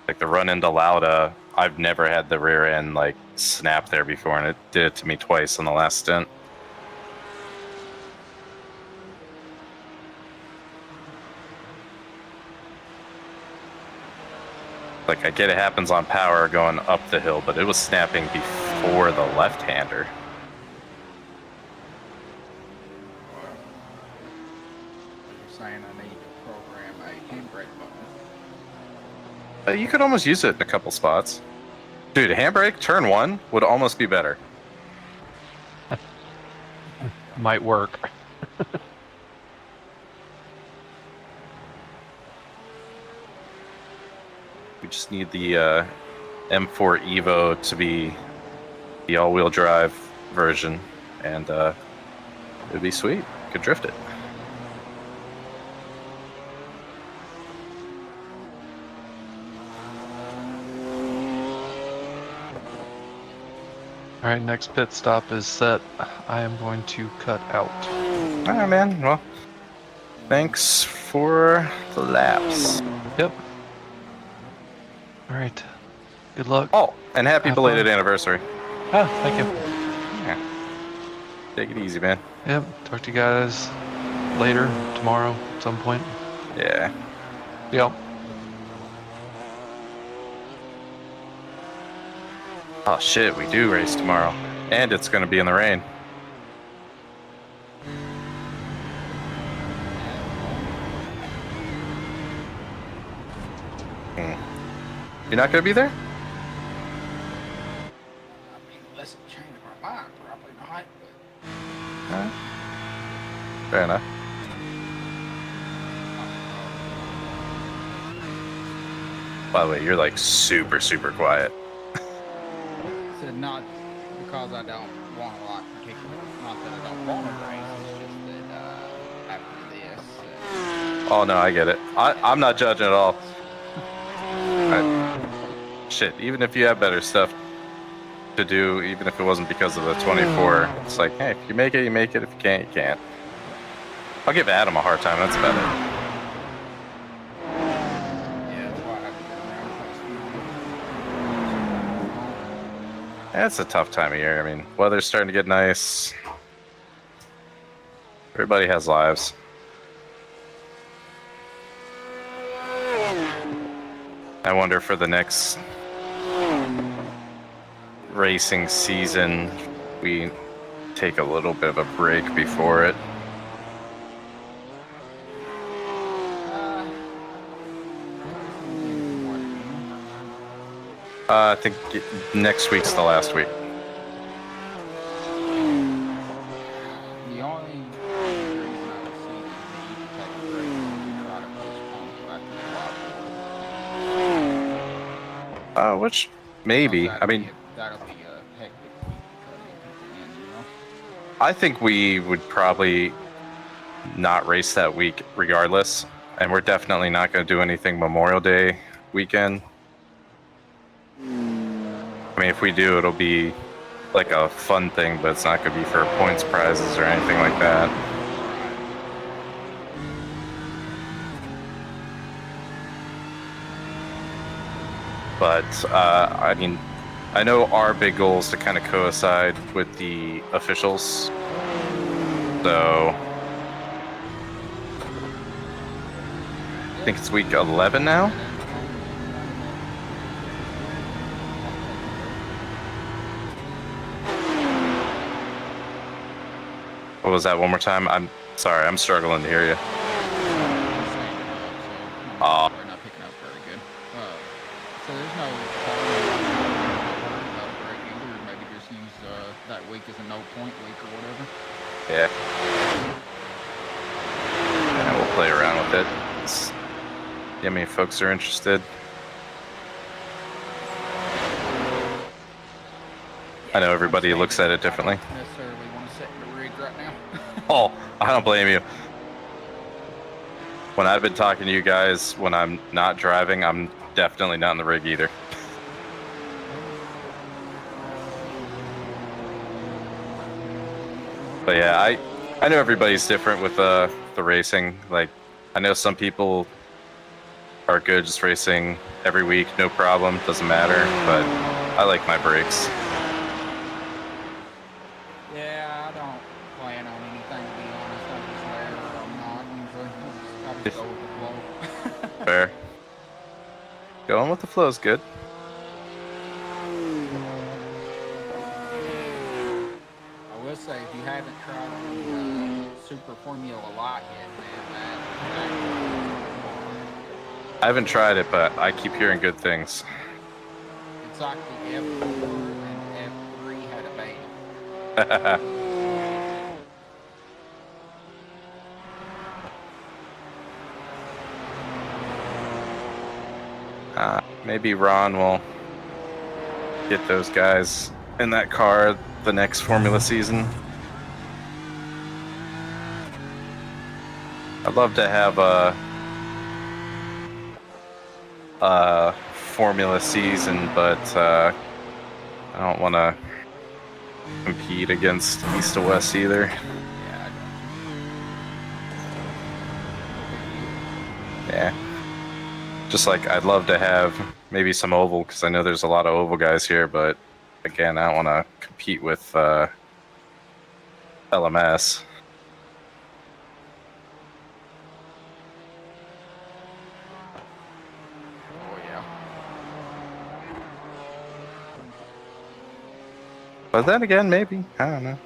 Speaker 5: Like the run into Lauda, I've never had the rear end like snap there before, and it did it to me twice on the last stint. Like I get it happens on power going up the hill, but it was snapping before the left-hander.
Speaker 4: You're saying I need to program a handbrake button.
Speaker 5: You could almost use it in a couple spots. Dude, handbrake, turn 1 would almost be better.
Speaker 2: Might work.
Speaker 5: We just need the M4 Evo to be the all-wheel drive version, and it'd be sweet. Could drift it.
Speaker 2: All right, next pit stop is set. I am going to cut out.
Speaker 5: All right, man. Well, thanks for the laps.
Speaker 2: Yep. All right. Good luck.
Speaker 5: Oh, and happy
Speaker 2: Have
Speaker 5: belated
Speaker 2: fun.
Speaker 5: anniversary.
Speaker 2: Oh, thank you.
Speaker 5: Yeah. Take it easy, man.
Speaker 2: Yep. Talk to you guys later, tomorrow, at some point.
Speaker 5: Yeah.
Speaker 2: Yep.
Speaker 5: Oh shit, we do race tomorrow, and it's gonna be in the rain. You're not gonna be there?
Speaker 4: I mean, unless it changed my mind, probably not. But
Speaker 5: Alright. Fair enough. By the way, you're like super quiet.
Speaker 4: said not because I don't want to like particular. Not that I don't want to race. It's just that after this.
Speaker 5: Oh no, I get it. I'm not judging at all. Shit, even if you have better stuff to do, even if it wasn't because of the 24, it's like, hey, if you make it, you make it. If you can't, you can't. I'll give Adam a hard time. That's better.
Speaker 4: Yeah, that's why I have to get around.
Speaker 5: It's a tough time of year. I mean, weather's starting to get nice. Everybody has lives. I wonder for the next racing season, we take a little bit of a break before it. I think next week's the last week.
Speaker 4: The only reason I would see the need to take a break is to try to postpone it back to the lot.
Speaker 5: Which maybe. I mean,
Speaker 4: That'll be a hectic week trying to get people in, you know?
Speaker 5: I think we would probably not race that week regardless, and we're definitely not going to do anything Memorial Day weekend. I mean, if we do, it'll be like a fun thing, but it's not going to be for points prizes or anything like that. But, I mean, I know our big goal is to kind of coincide with the officials. So, I think it's week 11 now. What was that one more time? I'm sorry, I'm struggling to hear you.
Speaker 4: We're not picking up very good. So there's no break either. Maybe just use that week as a no point week or whatever.
Speaker 5: Yeah. Yeah, we'll play around with it. See how many folks are interested. I know everybody looks at it differently.
Speaker 4: Necessarily want to set the rig right now.
Speaker 5: Oh, I don't blame you. When I've been talking to you guys, when I'm not driving, I'm definitely not in the rig either. But yeah, I know everybody's different with the racing. Like, I know some people are good just racing every week, no problem, doesn't matter. But I like my breaks.
Speaker 4: Yeah, I don't plan on anything to be honest. I'm just there or I'm not usually. I just go with the flow.
Speaker 5: Fair. Going with the flow is good.
Speaker 4: I will say, if you haven't tried the Super Formula Light yet, man,
Speaker 5: I haven't tried it, but I keep hearing good things.
Speaker 4: it's like the F4 and F3 had a baby.
Speaker 5: Maybe Ron will get those guys in that car the next Formula season. I'd love to have a Formula season, but I don't want to compete against east to west either.
Speaker 4: Yeah,
Speaker 5: Yeah. Just like I'd love to have maybe some oval because I know there's a lot of oval guys here, but again, I don't want to compete with LMS.
Speaker 4: oh yeah.
Speaker 5: But then again, maybe. I don't know.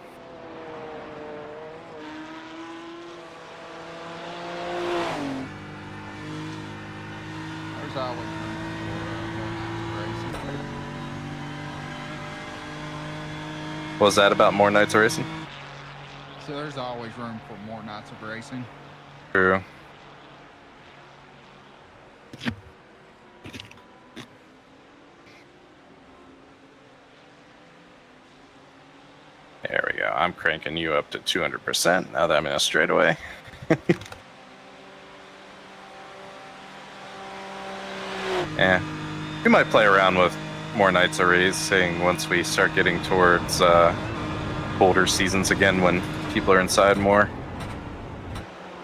Speaker 4: There's always room for more racing.
Speaker 5: What was that about more nights of racing?
Speaker 4: So there's always room for more nights of racing.
Speaker 5: True. There we go. I'm cranking you up to 200% now that I'm in a straightaway. Yeah. We might play around with more nights of racing once we start getting towards colder seasons again when people are inside more.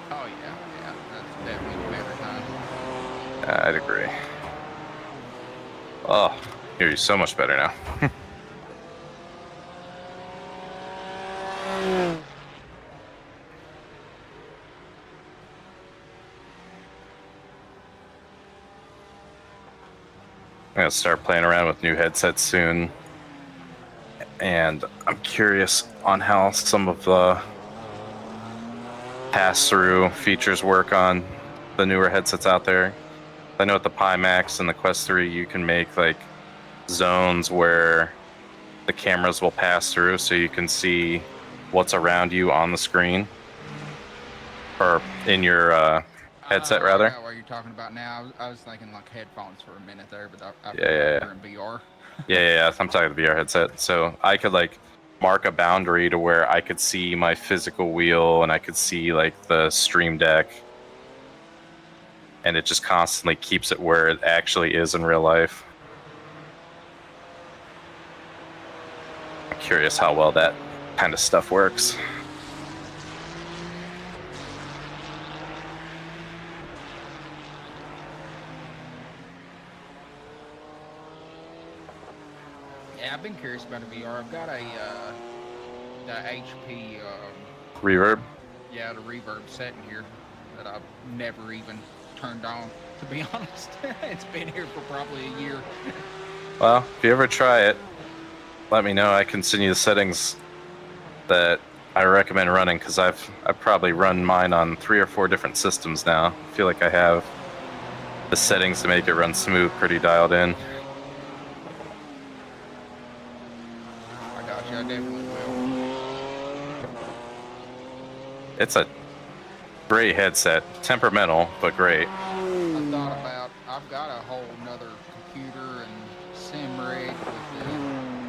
Speaker 4: Oh yeah, yeah. That's definitely a better time.
Speaker 5: I'd agree. Oh, hear you so much better now. I'm gonna start playing around with new headsets soon, and I'm curious on how some of the pass-through features work on the newer headsets out there. I know with the Pi Max and the Quest 3, you can make like zones where the cameras will pass through, so you can see what's around you on the screen, or in your headset rather.
Speaker 4: I got what you're talking about now. I was thinking like headphones for a minute there, but I
Speaker 5: Yeah.
Speaker 4: you're in VR.
Speaker 5: Yeah, I'm talking the VR headset. So I could like mark a boundary to where I could see my physical wheel and I could see like the stream deck. And it just constantly keeps it where it actually is in real life. I'm curious how well that kind of stuff works.
Speaker 4: Yeah, I've been curious about a VR. I've got a the HP
Speaker 5: Reverb?
Speaker 4: yeah, the reverb setting here that I've never even turned on, to be honest. It's been here for probably a year.
Speaker 5: Well, if you ever try it, let me know. I can send you the settings that I recommend running because I've probably run mine on 3 or 4 different systems now. I feel like I have the settings to make it run smooth pretty dialed in.
Speaker 4: I got you, I definitely will.
Speaker 5: It's a great headset. Temperamental, but great.
Speaker 4: I thought about, I've got a whole nother computer and sim rig with the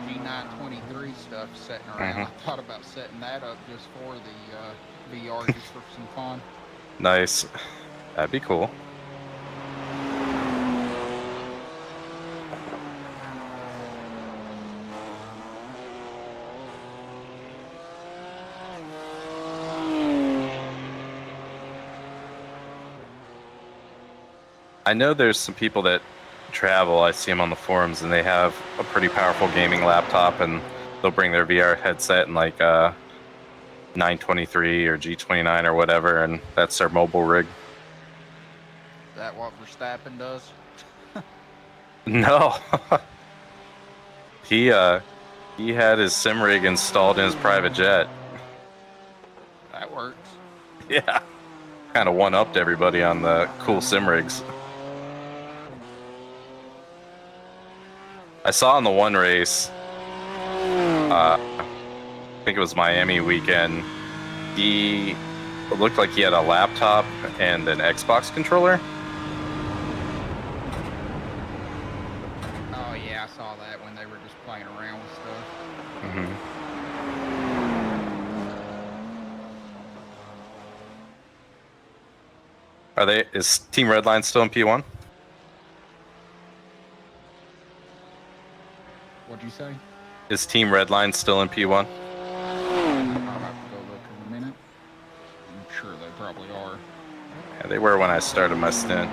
Speaker 4: G923 stuff sitting around. I thought about setting that up just for the VR, just for some fun.
Speaker 5: Nice. That'd be cool. I know there's some people that travel, I see them on the forums, and they have a pretty powerful gaming laptop, and they'll bring their VR headset and like 923 or G29 or whatever, and that's their mobile rig.
Speaker 4: Is that what Verstappen does?
Speaker 5: No. He had his sim rig installed in his private jet.
Speaker 4: That works.
Speaker 5: Yeah. Kind of one-upped everybody on the cool sim rigs. I saw in the one race, I think it was Miami weekend, it looked like he had a laptop and an Xbox controller.
Speaker 4: Oh yeah, I saw that when they were just playing around with stuff.
Speaker 5: Is Team Redline still in P1?
Speaker 4: What'd you say?
Speaker 5: Is Team Redline still in P1?
Speaker 4: I'll have to go look in a minute. I'm sure they probably are.
Speaker 5: Yeah, they were when I started my stint.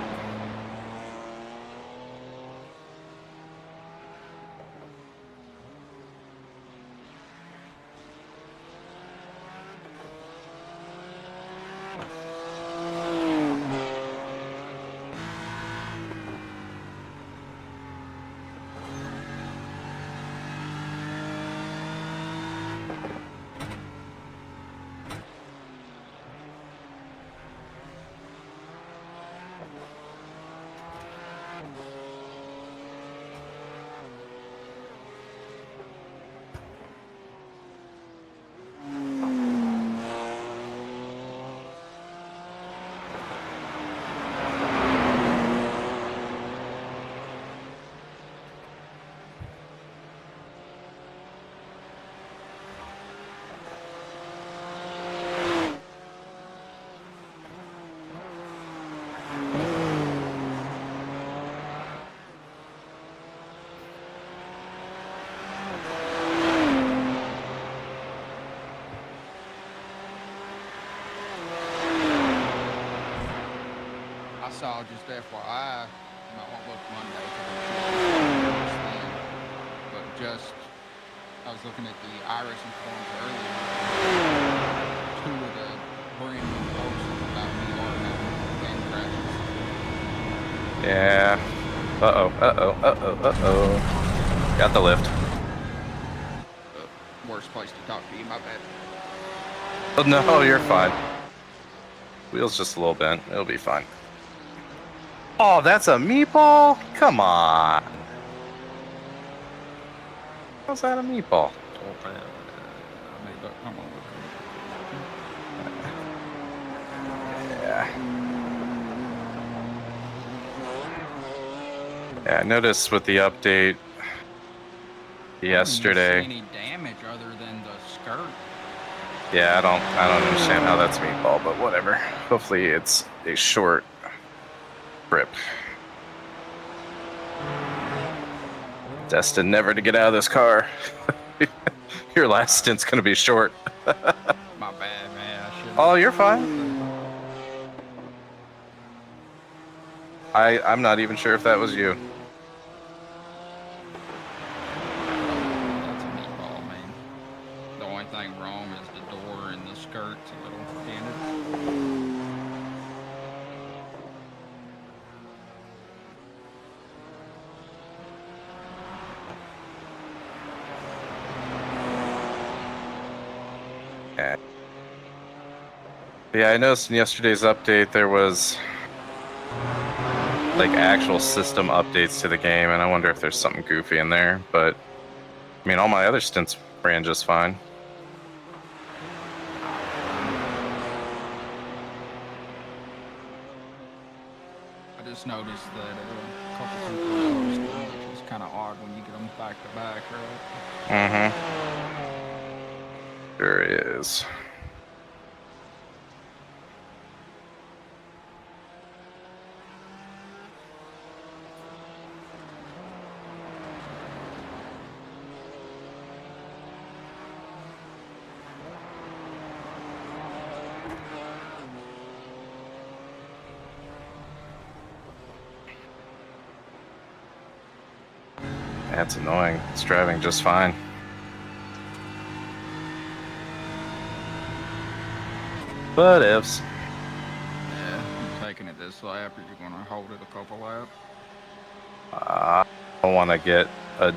Speaker 4: I saw just FYI, and I won't look Monday, but just, I was looking at the iRacing forums earlier. 2 of the brand new posts about me are having game crashes.
Speaker 5: Yeah. Uh-oh. Got the lift.
Speaker 4: Worst place to talk to you, my bad.
Speaker 5: Oh, no, you're fine. Wheel's just a little bent. It'll be fine. Oh, that's a meatball? Come on. How's that a meatball? Yeah. Yeah, I noticed with the update yesterday.
Speaker 4: I didn't see any damage other than the skirt.
Speaker 5: Yeah, I don't understand how that's meatball, but whatever. Hopefully it's a short grip. Destined never to get out of this car. Your last stint's gonna be short.
Speaker 4: My bad, man. I should.
Speaker 5: Oh, you're fine. I'm not even sure if that was you.
Speaker 4: That's a meatball, man. The only thing wrong is the door and the skirt's a little dented.
Speaker 5: Yeah, I noticed in yesterday's update there was like actual system updates to the game, and I wonder if there's something goofy in there, but I mean all my other stints ran just fine.
Speaker 4: I just noticed that a couple people posted, which is kind of odd when you get them back to back, right?
Speaker 5: Mm-hmm. Sure is. That's annoying. It's driving just fine. But ifs.
Speaker 4: Yeah, I'm taking it this lap, or you're gonna hold it a couple laps?
Speaker 5: I don't want to get a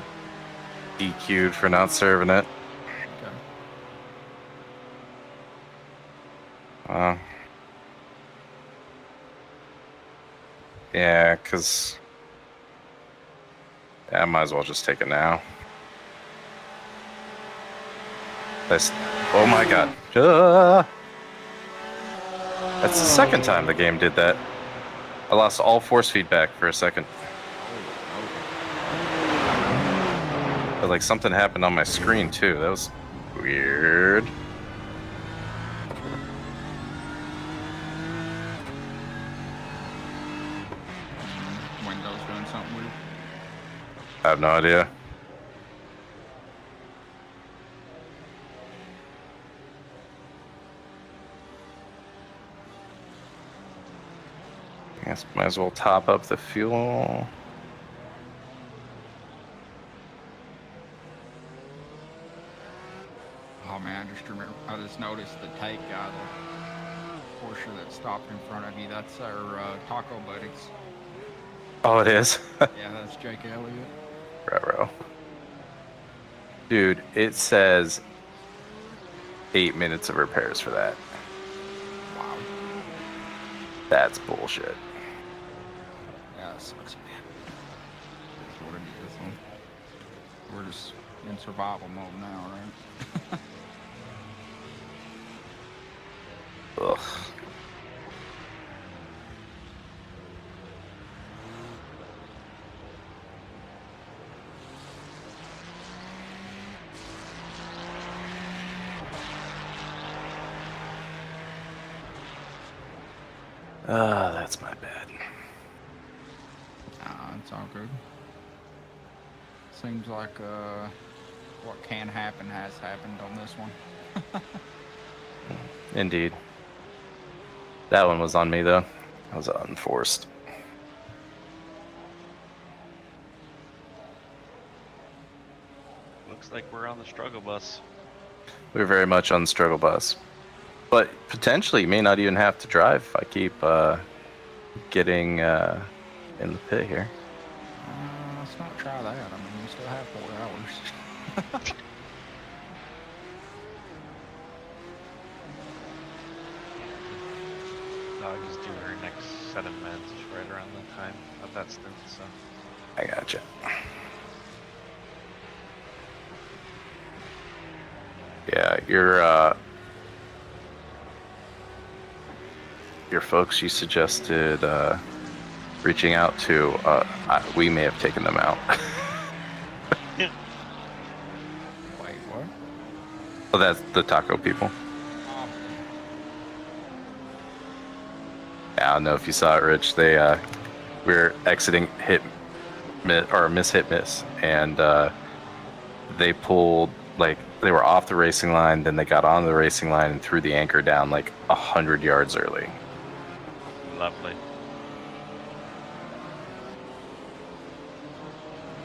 Speaker 5: DQ'd for not serving it.
Speaker 4: Okay.
Speaker 5: Yeah, because I might as well just take it now. Oh my god. That's the second time the game did that. I lost all force feedback for a second. But like something happened on my screen too. That was weird.
Speaker 4: Windows doing something weird.
Speaker 5: I have no idea. guess might as well top up the fuel.
Speaker 4: Oh man, I just noticed the take guy, the Porsche that stopped in front of you. That's our taco buddies.
Speaker 5: Oh, it is?
Speaker 4: Yeah, that's Jake Elliott.
Speaker 5: Ruh-roh. Dude, it says 8 minutes of repairs for that.
Speaker 4: Wow.
Speaker 5: That's bullshit.
Speaker 4: Yeah, that sucks, man. That's what it is. Huh? We're just in survival mode now, right?
Speaker 5: Ugh. That's my bad.
Speaker 4: It's all good. Seems like what can happen has happened on this one.
Speaker 5: Indeed. That one was on me, though. That was unforced.
Speaker 10: Looks like we're on the struggle bus.
Speaker 5: We're very much on the struggle bus. But potentially, you may not even have to drive if I keep getting in the pit here.
Speaker 4: Let's not try that. I mean, we still have 4 hours.
Speaker 10: Dog is due her next set of meds right around the time of that stint, so.
Speaker 5: I gotcha. Yeah, your folks you suggested reaching out to, we may have taken them out.
Speaker 4: Wait, what?
Speaker 5: Oh, that's the taco people. Yeah, I don't know if you saw it, Rich. They we were exiting miss, and they pulled, like, they were off the racing line, then they got on the racing line and threw the anchor down like 100 yards early.
Speaker 10: Lovely.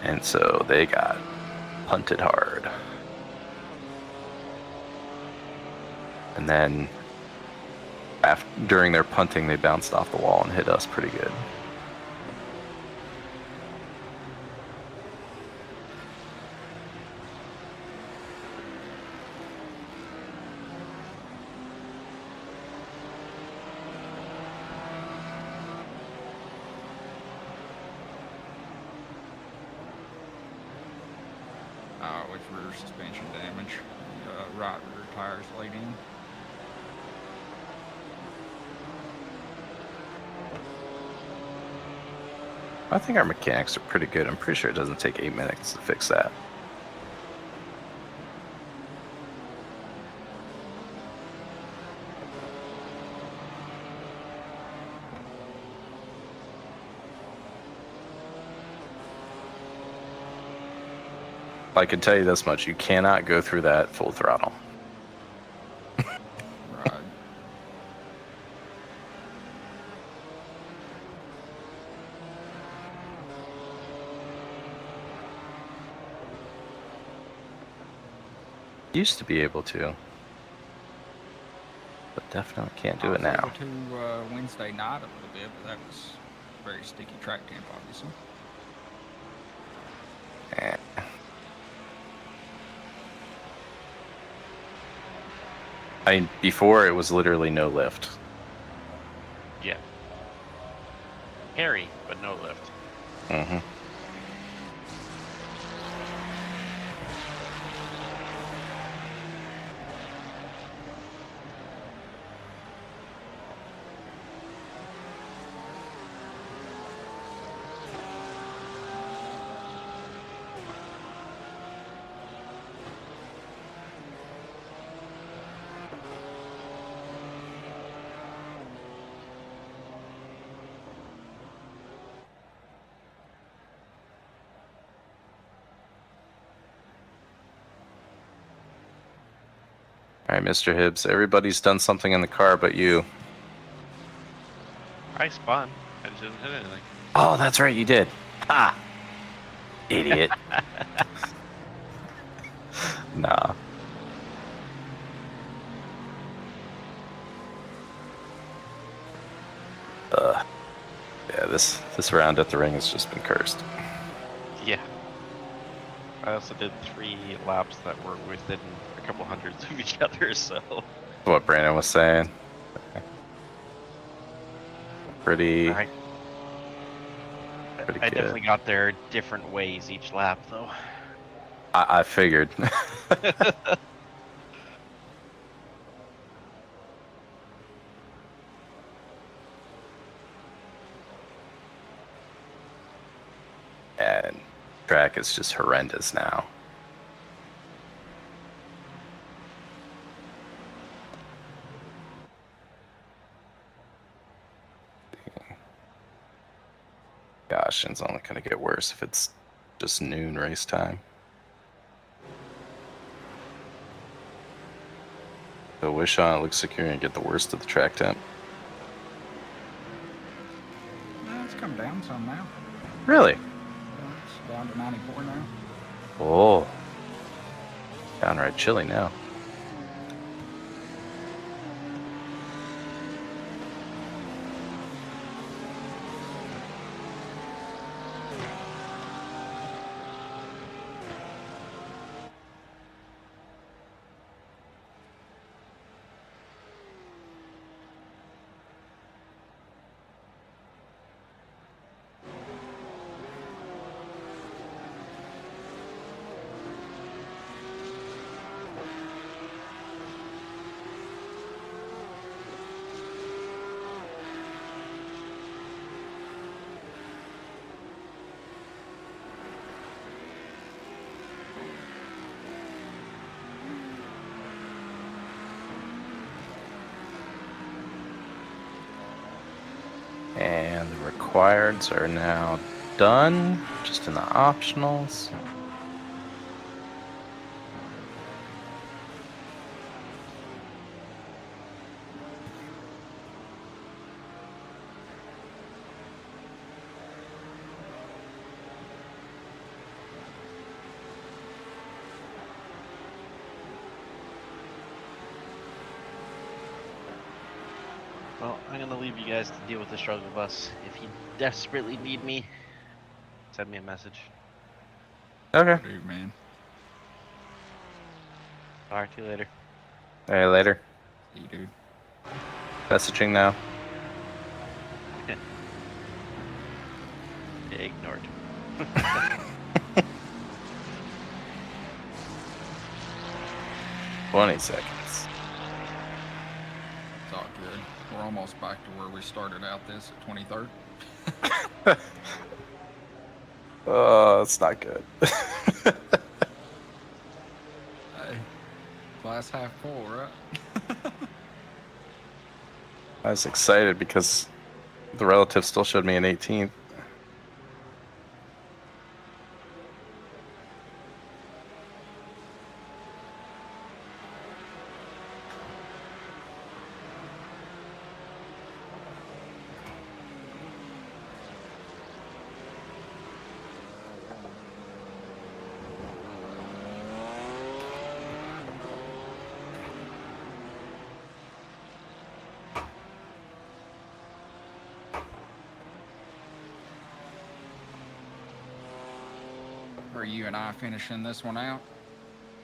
Speaker 5: And so they got punted hard. And then during their punting, they bounced off the wall and hit us pretty good.
Speaker 4: With rear suspension damage. Right rear tires laid in.
Speaker 5: I think our mechanics are pretty good. I'm pretty sure it doesn't take 8 minutes to fix that. I can tell you this much, you cannot go through that full throttle.
Speaker 4: Right.
Speaker 5: Used to be able to, but definitely can't do it now.
Speaker 4: I was able to Wednesday night a little bit, but that was a very sticky track temp, obviously.
Speaker 5: Eh. I mean, before it was literally no lift.
Speaker 10: Yeah. Hairy, but no lift.
Speaker 5: Mm-hmm. All right, Mr. Hibbs, everybody's done something in the car but you.
Speaker 10: I spun. I just didn't hit anything.
Speaker 5: Oh, that's right, you did. Ah, idiot. Nah. Yeah, this round at the ring has just been cursed.
Speaker 10: Yeah. I also did 3 laps that were within a couple hundreds of each other, so.
Speaker 5: What Brandon was saying. Pretty
Speaker 10: I
Speaker 5: good.
Speaker 10: definitely got there different ways each lap, though.
Speaker 5: I figured. And track is just horrendous now. Gosh, it's only going to get worse if it's just noon race time. So Wishoun, it looks like you're going to get the worst of the track temp.
Speaker 4: It's come down some now.
Speaker 5: Really?
Speaker 4: It's down to 94 now.
Speaker 5: Oh. Downright chilly now. And the requireds are now done, just in the optionals.
Speaker 10: Well, I'm gonna leave you guys to deal with the struggle bus. If you desperately need me, send me a message.
Speaker 5: Okay.
Speaker 4: Dude, man.
Speaker 10: Talk to you later.
Speaker 5: Hey, later.
Speaker 4: See you, dude.
Speaker 5: Messaging now.
Speaker 10: Yeah, ignored.
Speaker 5: 20 seconds.
Speaker 4: It's all good. We're almost back to where we started out this at 23rd.
Speaker 5: Oh, it's not good.
Speaker 4: Hey, glass half full, right?
Speaker 5: I was excited because the relative still showed me an 18th.
Speaker 4: Are you and I finishing this one out?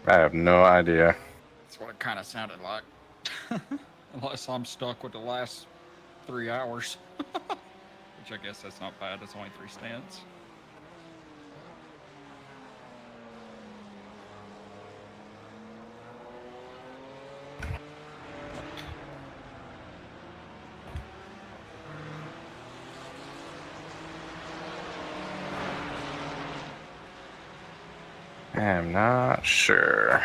Speaker 5: I have no idea.
Speaker 4: That's what it kind of sounded like. Unless I'm stuck with the last 3 hours. Which I guess that's not bad. It's only 3 stints.
Speaker 5: I'm not sure.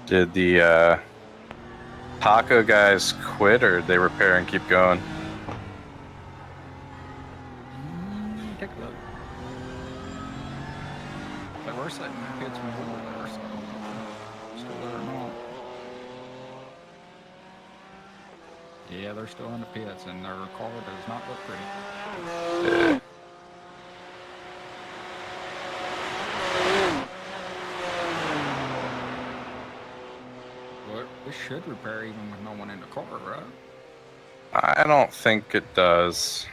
Speaker 5: Did the taco guys quit, or did they repair and keep going?
Speaker 4: Take a look. They were sitting in the pits before there, so I don't know if they're still there or not. Yeah, they're still in the pits, and their car does not look pretty. Well, this should repair even with no one in the car, right?
Speaker 5: I don't think it does.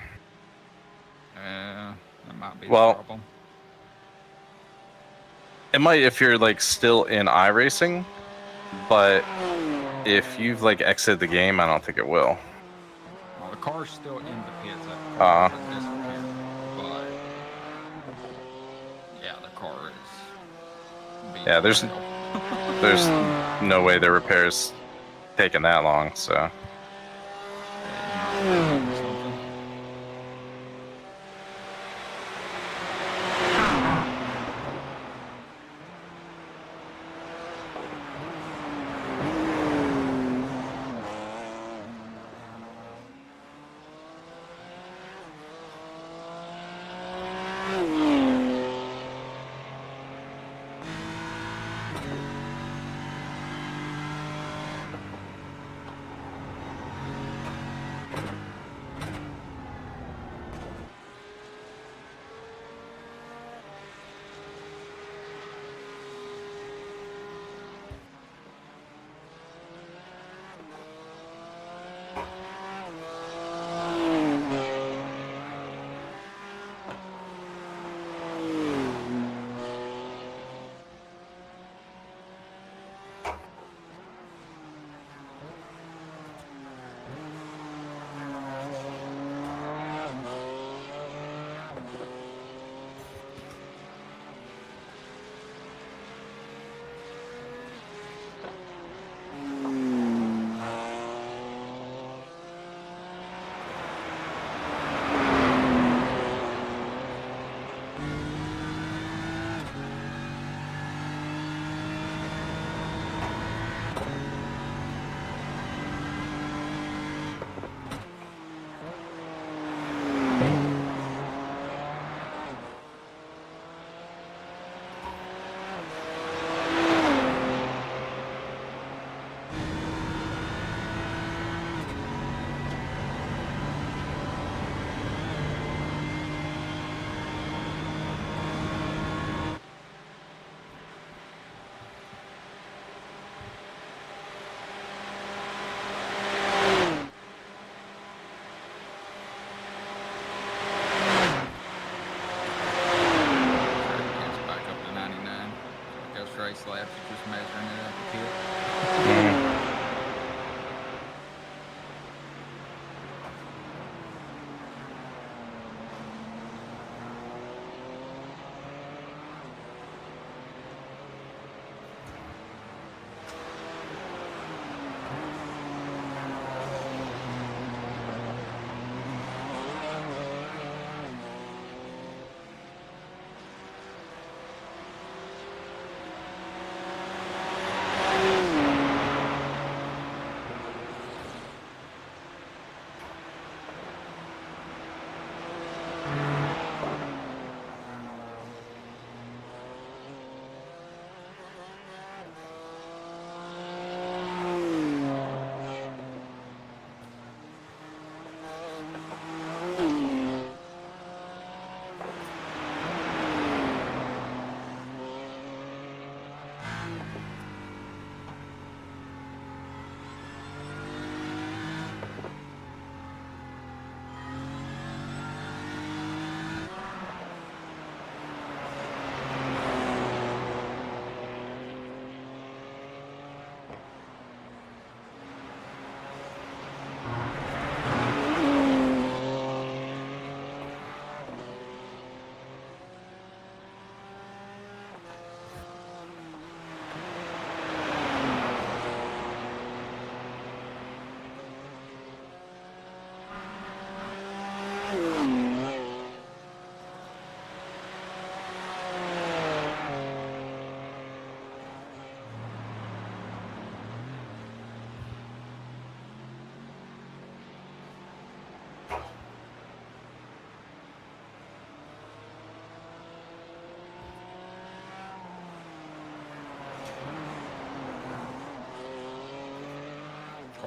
Speaker 4: That might be
Speaker 5: Well,
Speaker 4: the problem.
Speaker 5: It might if you're like still in iRacing, but if you've like exited the game, I don't think it will.
Speaker 4: Well, the car's still in the pits.
Speaker 5: Uh-huh.
Speaker 4: But yeah, the car is.
Speaker 5: Yeah, there's no way the repair's taking that long, so.
Speaker 4: Race laps, just measuring it at the pit.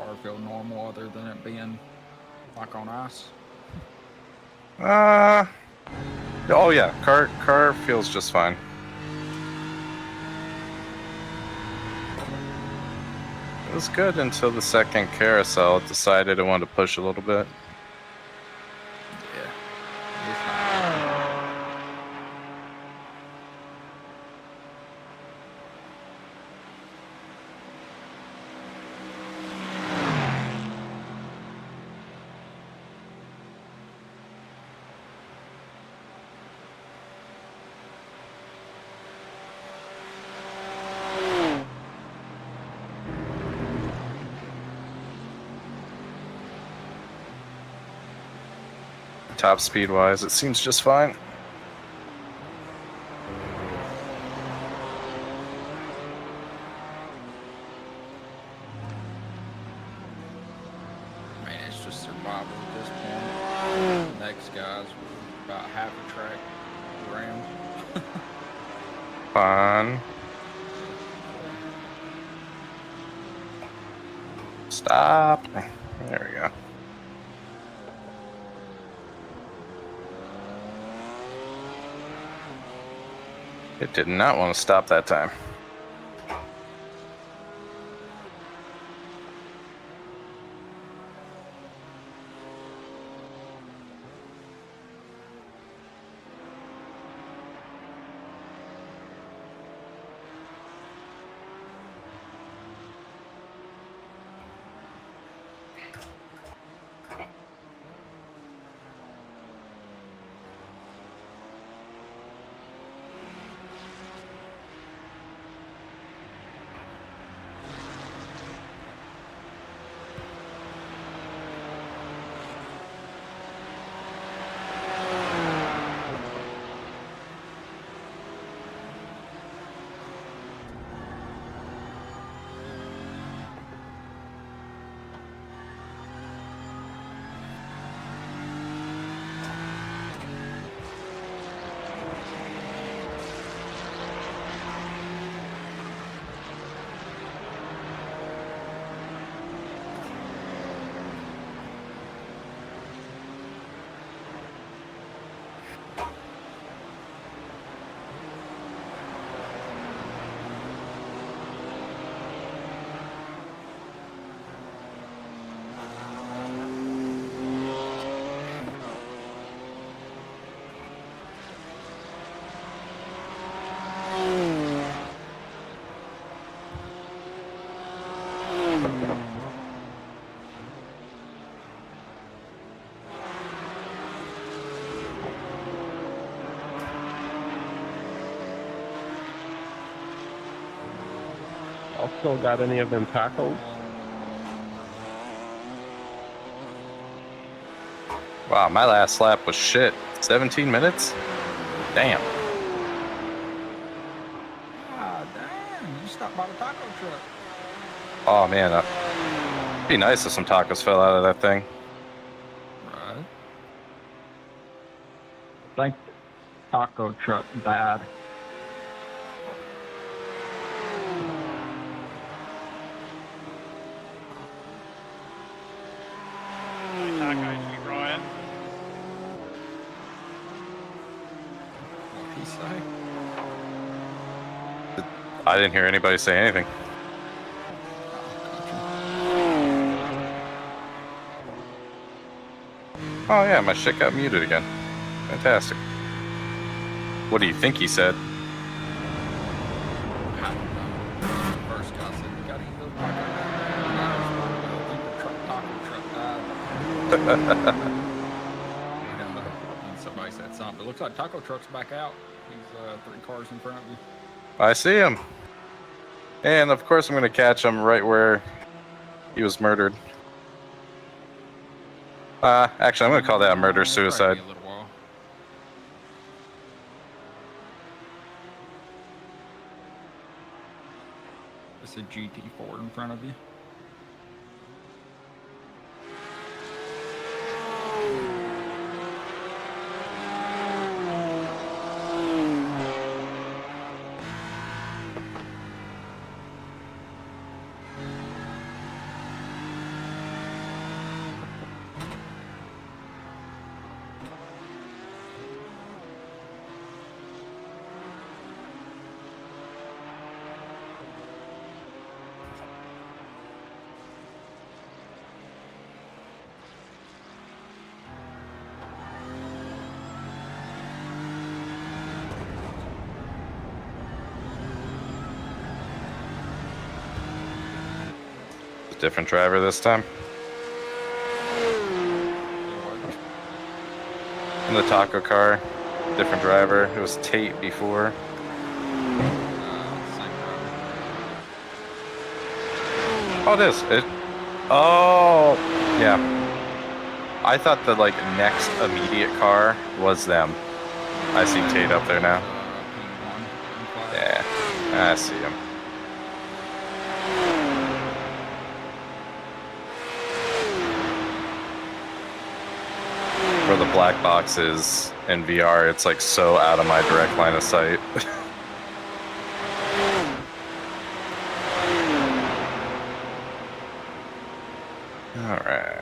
Speaker 4: car feel normal other than it being like on ice?
Speaker 5: Oh yeah, car feels just fine. It was good until the second carousel. It decided it wanted to push a little bit.
Speaker 4: Yeah. It's not.
Speaker 5: Top speed wise, it seems just fine.
Speaker 4: I mean, it's just survival at this point. The next guys were about half a track around.
Speaker 5: Fun. Stop. There we go. It did not want to stop that time.
Speaker 8: Also got any of them tacos?
Speaker 5: Wow, my last lap was shit. 17 minutes? Damn.
Speaker 4: Ah, damn. You stopped by the taco truck.
Speaker 5: Oh man, it'd be nice if some tacos fell out of that thing.
Speaker 4: Right.
Speaker 3: I think taco truck died.
Speaker 7: Tacos you Ryan.
Speaker 4: What'd he say?
Speaker 5: I didn't hear anybody say anything. Oh yeah, my shit got muted again. Fantastic. What do you think he said?
Speaker 4: I don't know. First guy said, "You got any little taco down there?" And I responded, "I think the taco truck died." And somebody said something. It looks like taco truck's back out. He's 3 cars in front of you.
Speaker 5: I see him. And of course I'm gonna catch him right where he was murdered. Actually I'm gonna call that a murder-suicide.
Speaker 4: A little while. It's a GT4 in front of you.
Speaker 5: Different driver this time. In the taco car, different driver. It was Tate before.
Speaker 4: Same driver.
Speaker 5: Oh, it is. Oh, yeah. I thought the like next immediate car was them. I see Tate up there now.
Speaker 4: P1.
Speaker 5: Yeah, I see him. For the black boxes in VR, it's like so out of my direct line of sight. All right.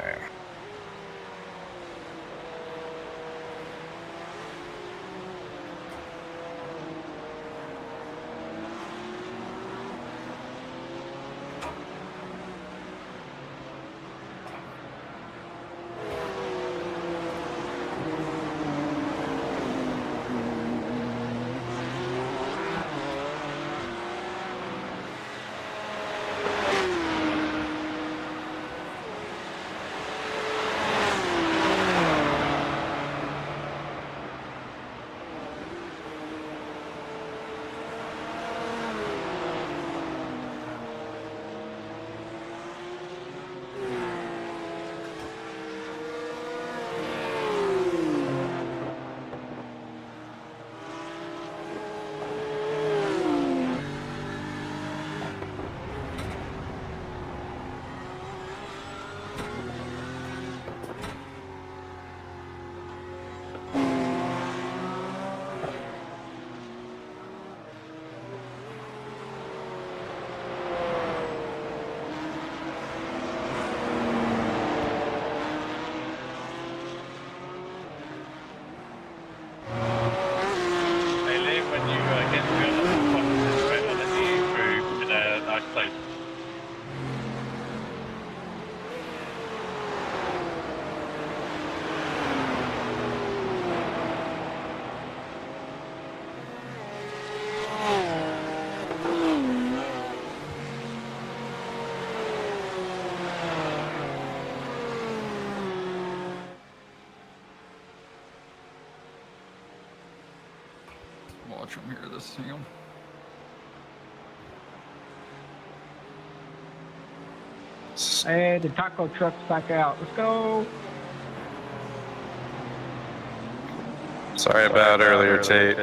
Speaker 7: Hey, Lee, when you get to the other spot, I'll let you through in a nice place.
Speaker 4: Watch him here this him.
Speaker 6: Hey, the taco truck's back out. Let's go.
Speaker 5: Sorry about earlier, Tate.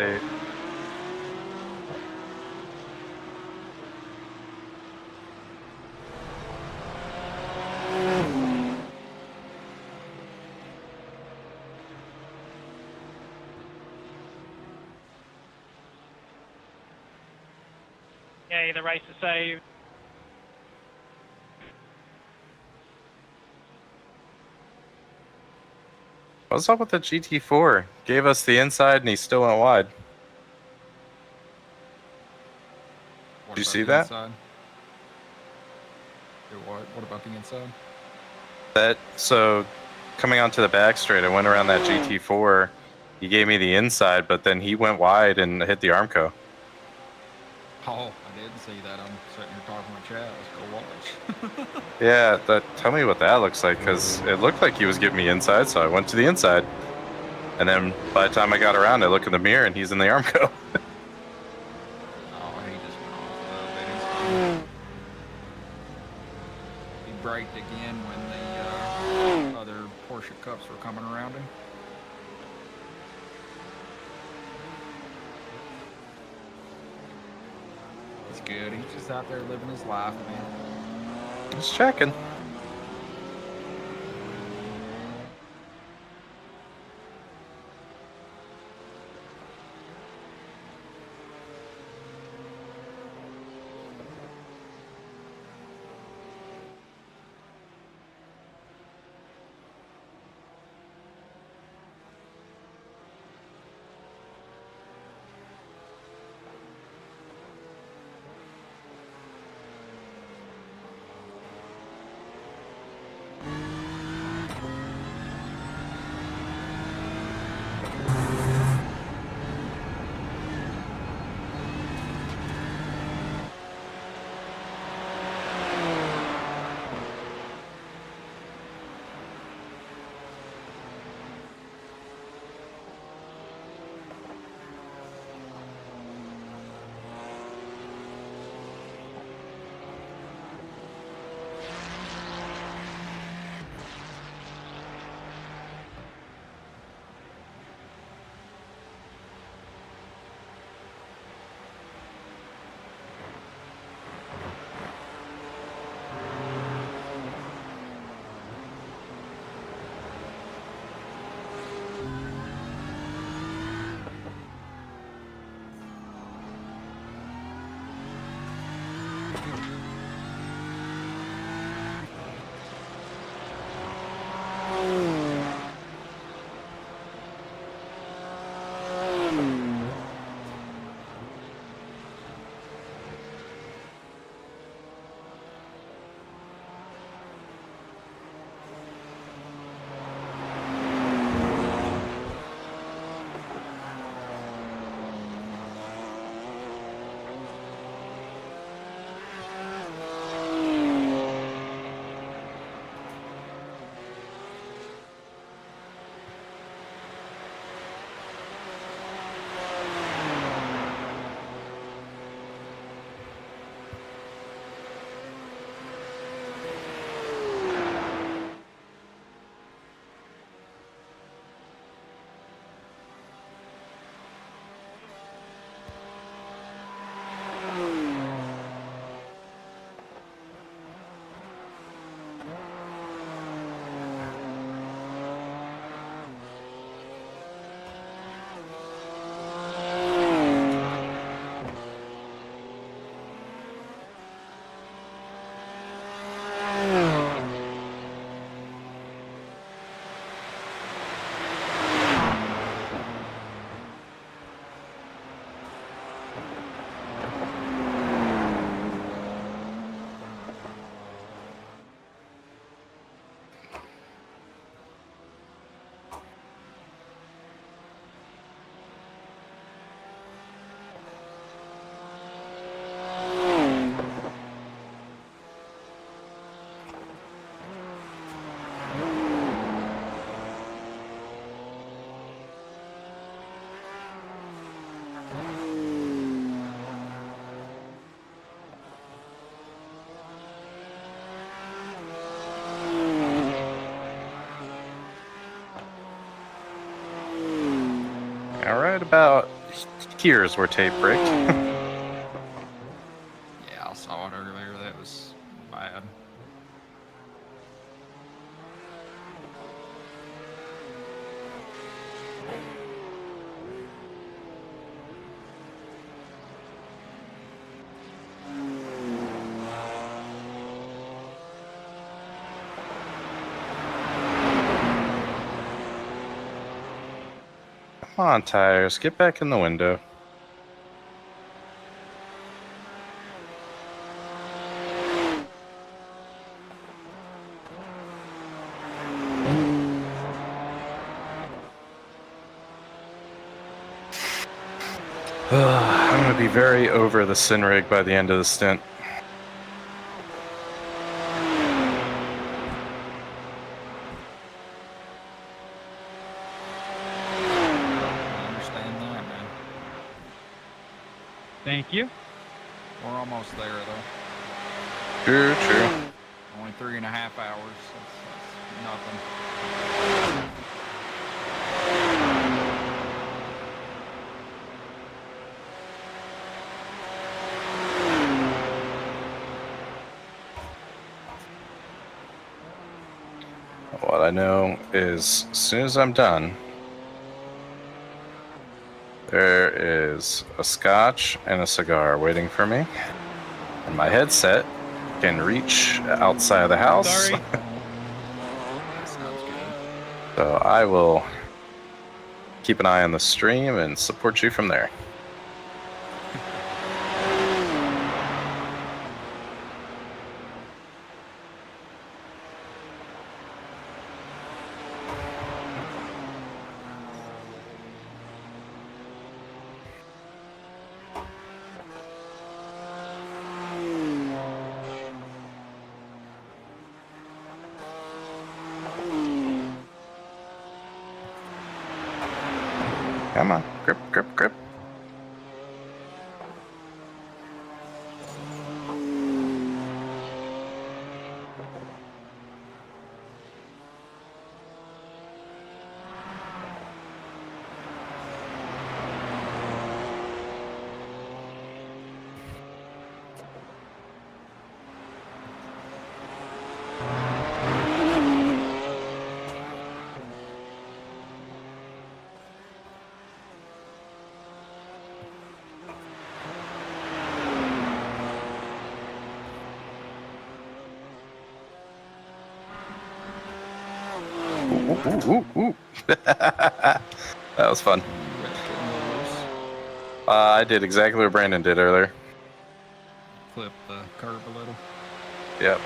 Speaker 7: Yay, the race is saved.
Speaker 5: What's up with the GT4? Gave us the inside and he still went wide.
Speaker 4: What
Speaker 5: Did you
Speaker 4: about
Speaker 5: see
Speaker 4: the
Speaker 5: that?
Speaker 4: Inside? Do what? What about the inside?
Speaker 5: So coming onto the back straight, I went around that GT4. He gave me the inside, but then he went wide and hit the Armco.
Speaker 4: Oh, I didn't see that. I'm sitting here talking with chat. Let's go watch.
Speaker 5: Yeah, tell me what that looks like, because it looked like he was giving me inside, so I went to the inside. And then by the time I got around, I look in the mirror and he's in the Armco.
Speaker 4: Oh, he just went off the He braked again when the other Porsche Cups were coming around him. He's good. He's just out there living his life, man.
Speaker 5: Just checking. about here's where tape rigged.
Speaker 4: Yeah, I saw it earlier. That was bad.
Speaker 5: Come on, tires, get back in the window. I'm gonna be very over the sin rig by the end of the stint.
Speaker 4: I understand that, man.
Speaker 6: Thank you.
Speaker 4: We're almost there, though.
Speaker 5: True, true.
Speaker 4: Only 3.5 hours. That's nothing.
Speaker 5: What I know is, as soon as I'm done, there is a scotch and a cigar waiting for me, and my headset can reach outside of the house.
Speaker 6: Sorry.
Speaker 4: That sounds good.
Speaker 5: So I will keep an eye on the stream and support you from there. Come on, grip, grip, grip. Ooh. That was fun. I did exactly what Brandon did earlier.
Speaker 4: Flip the curb a little.
Speaker 5: Yep.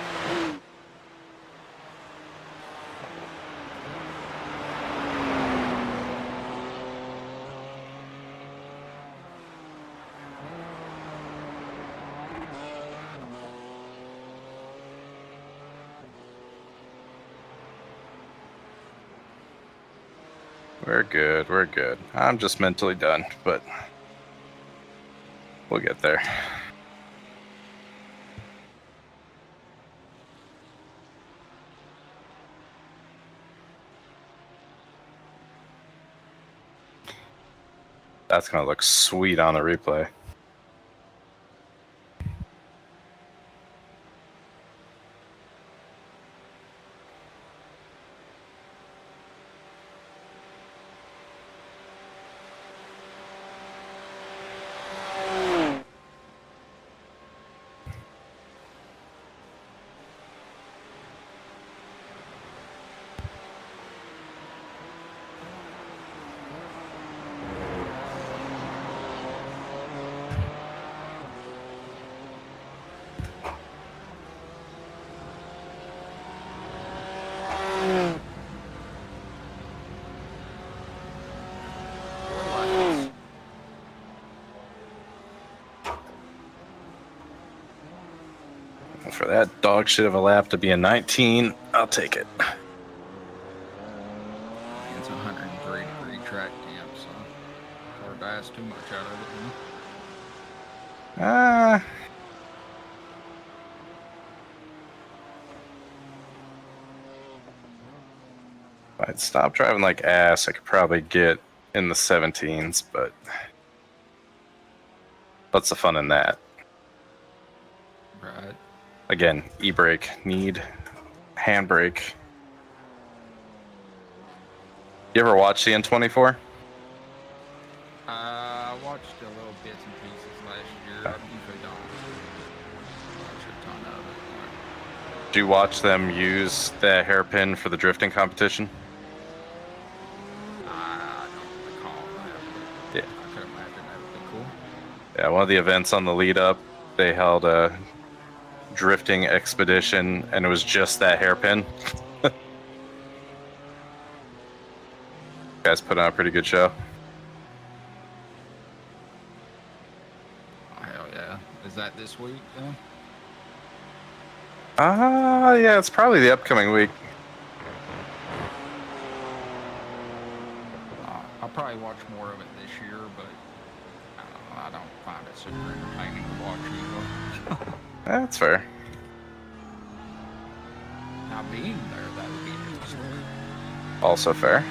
Speaker 5: We're good, we're good. I'm just mentally done, but we'll get there. That's gonna look sweet on the replay. For that dog shit of a lap to be a 19, I'll take it.
Speaker 4: It's a 103-degree track camp, so it's hard to ask too much out of it. You know?
Speaker 5: If I'd stop driving like ass, I could probably get in the 17s, but what's the fun in that?
Speaker 4: Right.
Speaker 5: Again, e-brake, need handbrake. You ever watch the N24?
Speaker 4: I watched a little bits and pieces last year. I usually don't watch a ton of it.
Speaker 5: Do you watch them use the hairpin for the drifting competition?
Speaker 4: I don't recall that.
Speaker 5: Yeah.
Speaker 4: I could imagine that would be cool.
Speaker 5: Yeah, one of the events on the lead up, they held a drifting expedition, and it was just that hairpin. Guys put on a pretty good show.
Speaker 4: Oh, hell yeah. Is that this week then?
Speaker 5: Yeah, it's probably the upcoming week.
Speaker 4: I'll probably watch more of it this year, but I don't find it super entertaining to watch either.
Speaker 5: That's fair.
Speaker 4: Now being there, that would be interesting.
Speaker 5: Also fair.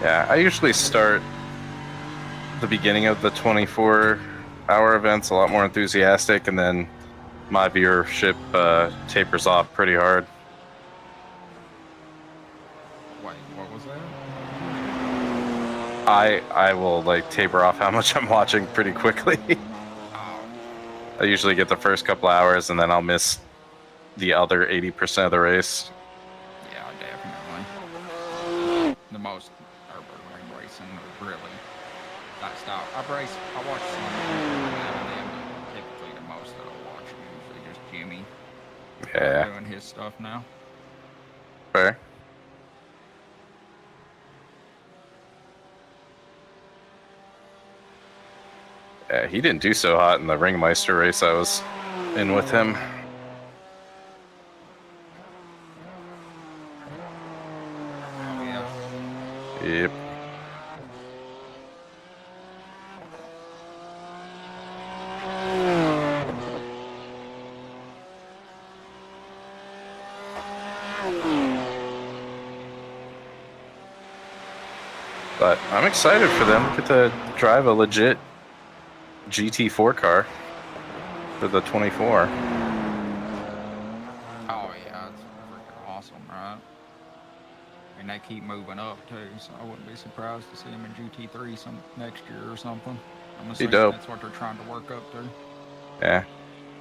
Speaker 5: Yeah, I usually start the beginning of the 24-hour events a lot more enthusiastic, and then my viewership tapers off pretty hard.
Speaker 4: Wait, what was that?
Speaker 5: I will like taper off how much I'm watching pretty quickly. I usually get the first couple hours, and then I'll miss the other 80% of the race.
Speaker 4: Yeah, definitely. The most Nurburgring racing really that style. I watch some now and then, but typically the most that I'll watch are usually just Jimmy doing his stuff now.
Speaker 5: Fair. Yeah, he didn't do so hot in the Ringmeister race I was in with him.
Speaker 4: Oh yeah.
Speaker 5: Yep. But I'm excited for them. Get to drive a legit GT4 car for the 24.
Speaker 4: Oh yeah, it's freaking awesome, right? And they keep moving up too, so I wouldn't be surprised to see them in GT3 next year or something. I'm assuming
Speaker 5: dope.
Speaker 4: that's what they're trying to work up to.
Speaker 5: Yeah.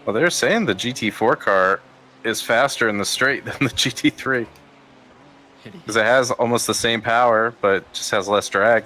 Speaker 5: Well, they're saying the GT4 car is faster in the straight than the GT3. Because it has almost the same power, but just has less drag.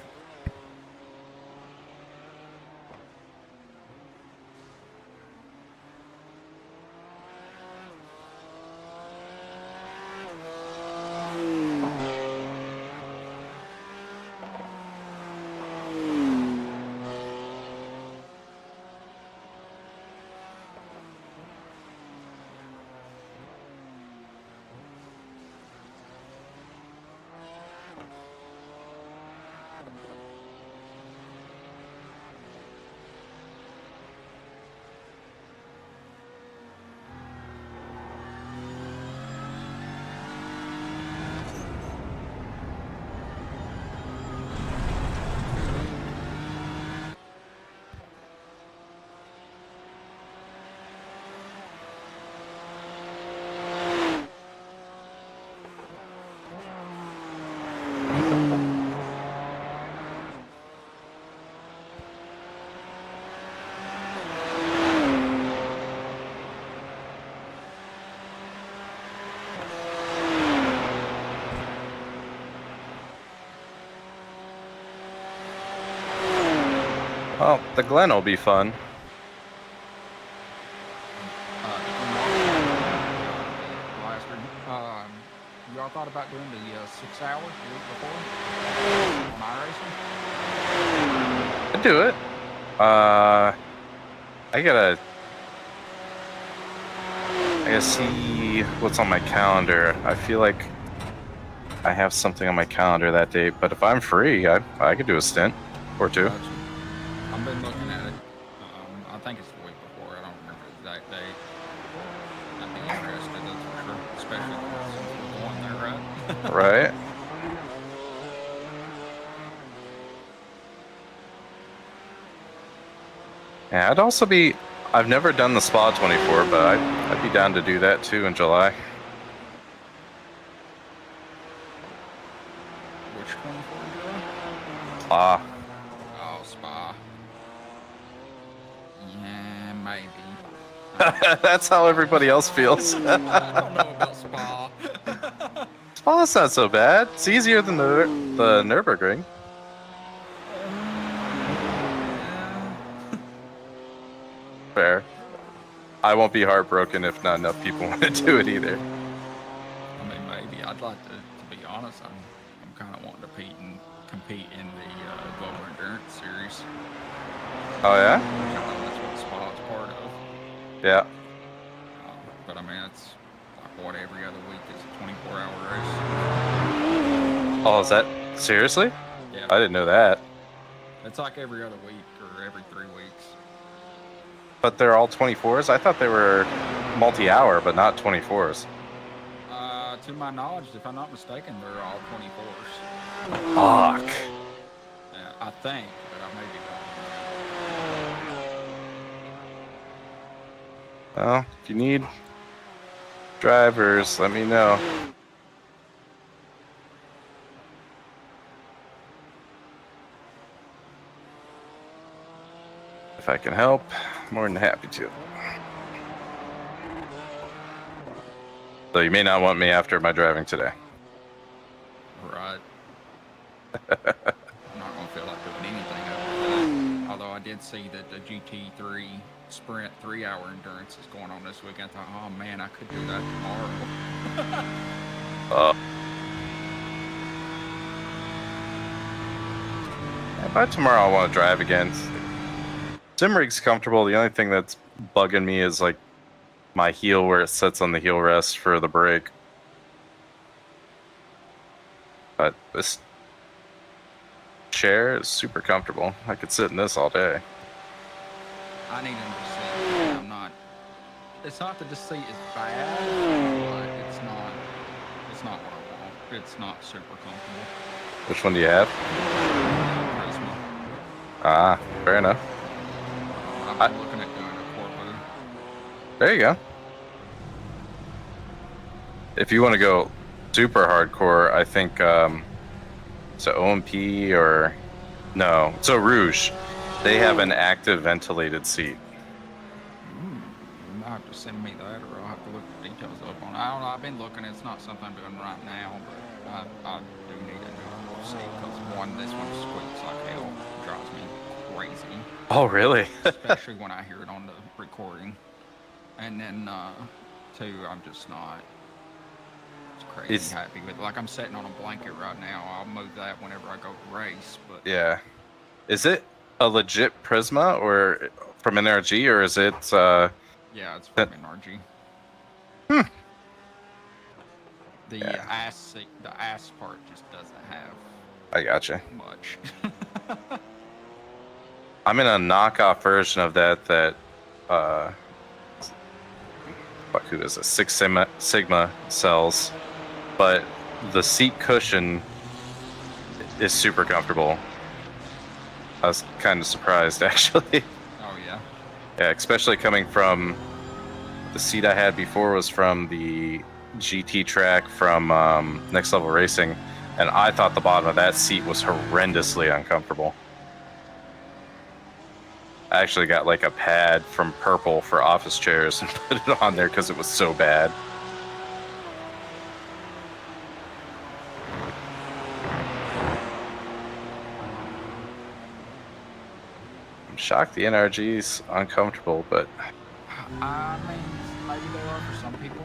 Speaker 5: Well, the Glen will be fun.
Speaker 4: Y'all thought about doing the 6 hours the week before on iRacing?
Speaker 5: I'd do it. I gotta see what's on my calendar. I feel like I have something on my calendar that day, but if I'm free, I could do a stint or two.
Speaker 4: Gotcha. I've been looking at it. I think it's the week before. I don't remember the exact date. I'd be interested, that's for sure. Especially since we're going there, right?
Speaker 5: Right? Yeah, I'd also be. I've never done the Spa 24, but I'd be down to do that too in July.
Speaker 4: Which 24 July?
Speaker 5: Spa.
Speaker 4: Oh, Spa. Yeah, maybe.
Speaker 5: That's how everybody else feels.
Speaker 4: I don't know about Spa.
Speaker 5: Spa's not so bad. It's easier than the Nurburgring. Fair. I won't be heartbroken if not enough people want to do it either.
Speaker 4: I mean, maybe. I'd like to be honest, I'm kind of wanting to compete in the Global Endurance Series.
Speaker 5: Oh yeah?
Speaker 4: That's what Spa's part of.
Speaker 5: Yeah.
Speaker 4: But I mean, it's like what every other week is a 24-hour race.
Speaker 5: Oh, is that seriously?
Speaker 4: Yeah.
Speaker 5: I didn't know that.
Speaker 4: It's like every other week or every 3 weeks.
Speaker 5: But they're all 24s? I thought they were multi-hour, but not 24s.
Speaker 4: To my knowledge, if I'm not mistaken, they're all 24s.
Speaker 5: Fuck.
Speaker 4: I think, but I may be wrong.
Speaker 5: Well, if you need drivers, let me know. If I can help, more than happy to. So you may not want me after my driving today.
Speaker 4: Right. I'm not going to feel like doing anything after that. Although I did see that the GT3 Sprint 3-hour endurance is going on this week. I thought, oh man, I could do that tomorrow.
Speaker 5: By tomorrow I want to drive again. Simrig's comfortable. The only thing that's bugging me is like my heel where it sits on the heel rest for the brake. But this chair is super comfortable. I could sit in this all day.
Speaker 4: I need a new seat. I'm not. It's not that the seat is bad, but it's not what I want. It's not super comfortable.
Speaker 5: Which one do you have?
Speaker 4: Prisma.
Speaker 5: Ah, fair enough.
Speaker 4: I've been looking at doing a Corpo.
Speaker 5: There you go. If you want to go super hardcore, I think so OMP or no, so Rouge, they have an active ventilated seat.
Speaker 4: You might have to send me that, or I'll have to look the details up on it. I don't know. I've been looking. It's not something I'm doing right now, but I do need a new seat because this one squeaks like hell. It drives me crazy.
Speaker 5: Oh, really?
Speaker 4: Especially when I hear it on the recording. And then, two, I'm just not crazy happy with. Like, I'm sitting on a blanket right now. I'll move that whenever I go to race. But
Speaker 5: Yeah. Is it a legit Prisma or from NRG, or is it?
Speaker 4: Yeah, it's from NRG. The ass part just doesn't have.
Speaker 5: I gotcha.
Speaker 4: Much.
Speaker 5: I'm in a knockoff version of that. Fuck, who is it? Six Sigma sells, but the seat cushion is super comfortable. I was kind of surprised, actually.
Speaker 4: Oh yeah.
Speaker 5: Yeah, especially coming from the seat I had before was from the GT track from Next Level Racing, and I thought the bottom of that seat was horrendously uncomfortable. I actually got like a pad from Purple for office chairs and put it on there because it was so bad. I'm shocked the NRG's uncomfortable, but
Speaker 4: I mean, maybe they are for some people.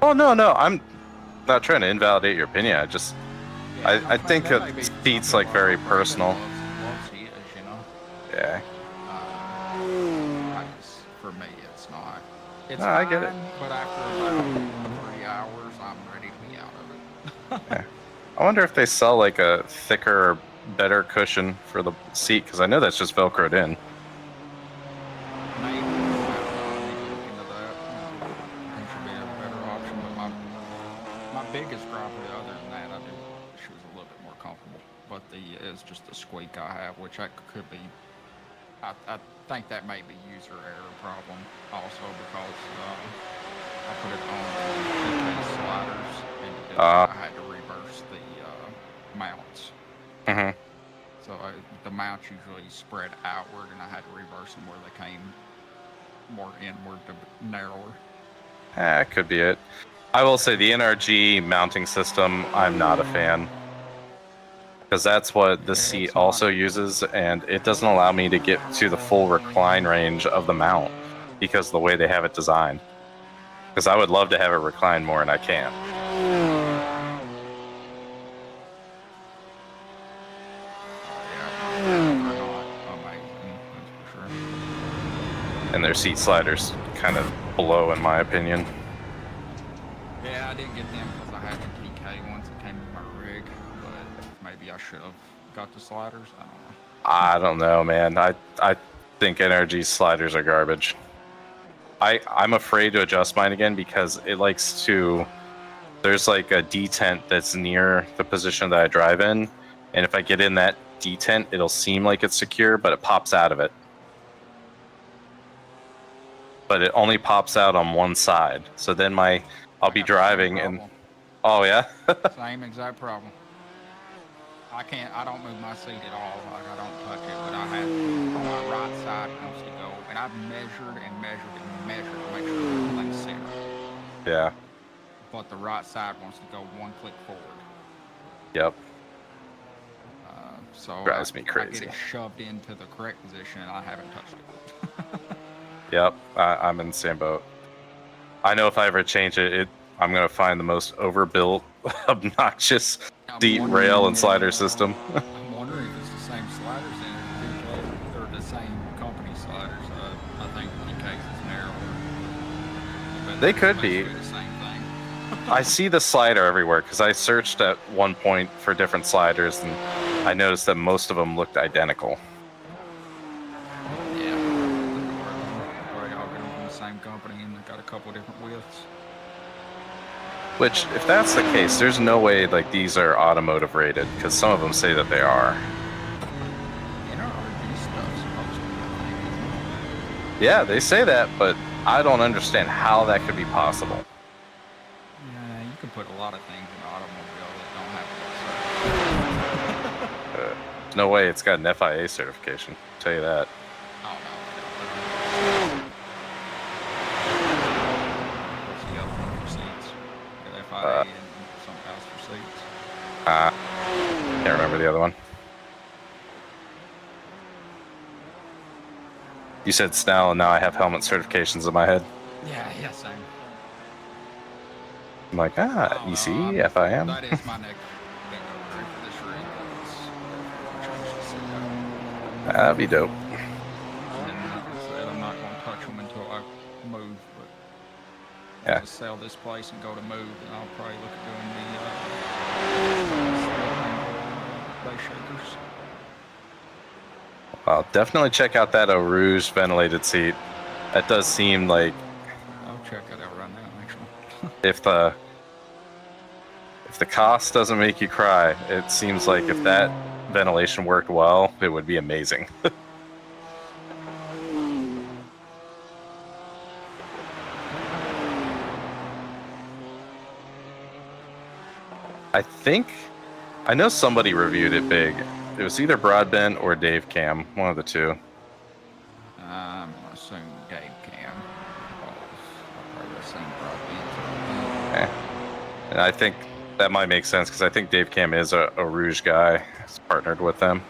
Speaker 5: oh no, I'm not trying to invalidate your opinion. I just I think a seat's like very personal. Yeah.
Speaker 4: For me, it's not. It's
Speaker 5: No,
Speaker 4: fine,
Speaker 5: I get it.
Speaker 4: But after about 3 hours, I'm ready to be out of it.
Speaker 5: Yeah. I wonder if they sell like a thicker or better cushion for the seat, because I know that's just Velcroed in.
Speaker 4: Maybe. I don't know. I need to look into that. I think should be a better option. But my biggest gripe with other than that, is just a squeak I have, which that could be. I think that may be user error problem also because I put it on the sliders and to do it, I had to reverse the mounts.
Speaker 5: Mm-hmm.
Speaker 4: So the mounts usually spread outward, and I had to reverse them where they came more inward to narrower.
Speaker 5: Could be it. I will say the NRG mounting system, I'm not a fan. Because that's what the seat also uses, and it doesn't allow me to get to the full recline range of the mount because of the way they have it designed. Because I would love to have it recline more, and I can't. And their seat sliders kind of below, in my opinion.
Speaker 4: Yeah, I didn't get them because I had the TK ones that came with my rig, but maybe I should have got the sliders. I don't know.
Speaker 5: I don't know, man. I think NRG sliders are garbage. I'm afraid to adjust mine again because it likes to. There's like a detent that's near the position that I drive in, and if I get in that detent, it'll seem like it's secure, but it pops out of it. But it only pops out on one side. So then I'll be driving and oh yeah.
Speaker 4: Same exact problem. I don't move my seat at all. Like I don't touch it, but I have my right side wants to go, and I've measured and measured and measured to make sure everything's centered.
Speaker 5: Yeah.
Speaker 4: But the right side wants to go one click forward.
Speaker 5: Yep.
Speaker 4: So
Speaker 5: drives me
Speaker 4: I
Speaker 5: crazy.
Speaker 4: get it shoved into the correct position, and I haven't touched it.
Speaker 5: Yep, I'm in the same boat. I know if I ever change it, I'm going to find the most overbuilt, obnoxious seat, rail, and slider system.
Speaker 4: I'm wondering if it's the same sliders in it, or the same company sliders. I think PK's is narrower.
Speaker 5: They could be.
Speaker 4: The same thing.
Speaker 5: I see the slider everywhere because I searched at one point for different sliders, and I noticed that most of them looked identical.
Speaker 4: Same company, and they've got a couple different widths.
Speaker 5: Which, if that's the case, there's no way like these are automotive rated because some of them say that they are.
Speaker 4: NRG stuff's supposed to be.
Speaker 5: Yeah, they say that, but I don't understand how that could be possible.
Speaker 4: Yeah, you can put a lot of things in an automobile that don't have to.
Speaker 5: There's no way it's got an FIA certification. I'll tell you that.
Speaker 4: Oh no. FIA and some else for seats.
Speaker 5: Can't remember the other one. You said Snell, and now I have helmet certifications in my head.
Speaker 4: Yeah, same.
Speaker 5: I'm like, EC, FIM.
Speaker 4: That is my next big upgrade for this rig.
Speaker 5: That'd be dope.
Speaker 4: And like I said, I'm not going to touch them until I move, but
Speaker 5: Yeah.
Speaker 4: to sell this place and go to move, and I'll probably look at doing the base shakers.
Speaker 5: Well, definitely check out that Eau Rouge ventilated seat. That does seem like
Speaker 4: I'll check it out right now, actually.
Speaker 5: if the cost doesn't make you cry, it seems like if that ventilation worked well, it would be amazing. I know somebody reviewed it big. It was either Broadbent or Dave Cam, one of the two.
Speaker 4: I'm going to assume Dave Cam. I'll probably assume Broadbent.
Speaker 5: Okay. And I think that might make sense because I think Dave Cam is a Rouge guy. He's partnered with them.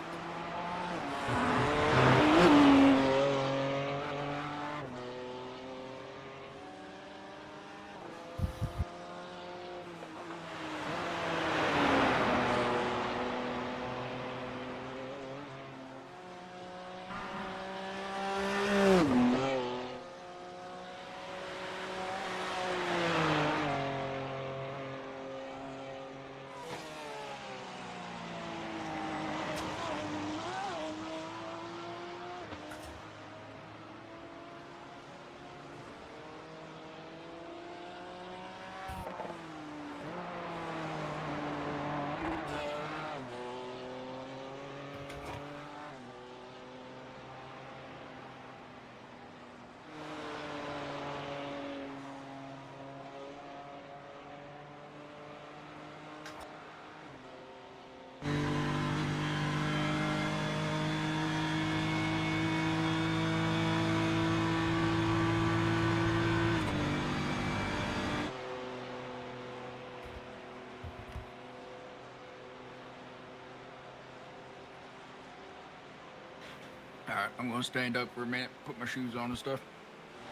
Speaker 4: Alright, I'm gonna stand up for a minute, put my shoes on and stuff.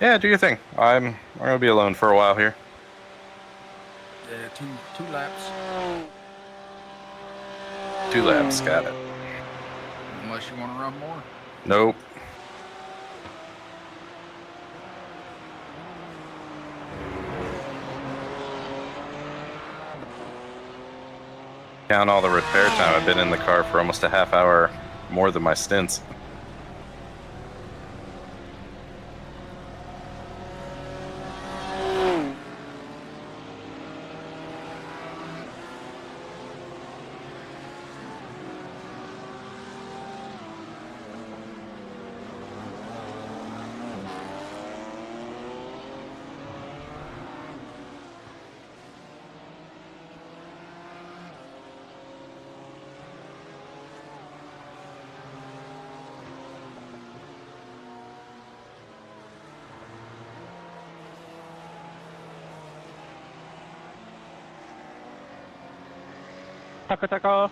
Speaker 5: Yeah, do your thing. I'm gonna be alone for a while here.
Speaker 4: Yeah, two laps.
Speaker 5: 2 laps, got it.
Speaker 4: Unless you want to run more.
Speaker 5: Nope. Count all the repair time. I've been in the car for almost a half hour more than my stints.
Speaker 9: Taco.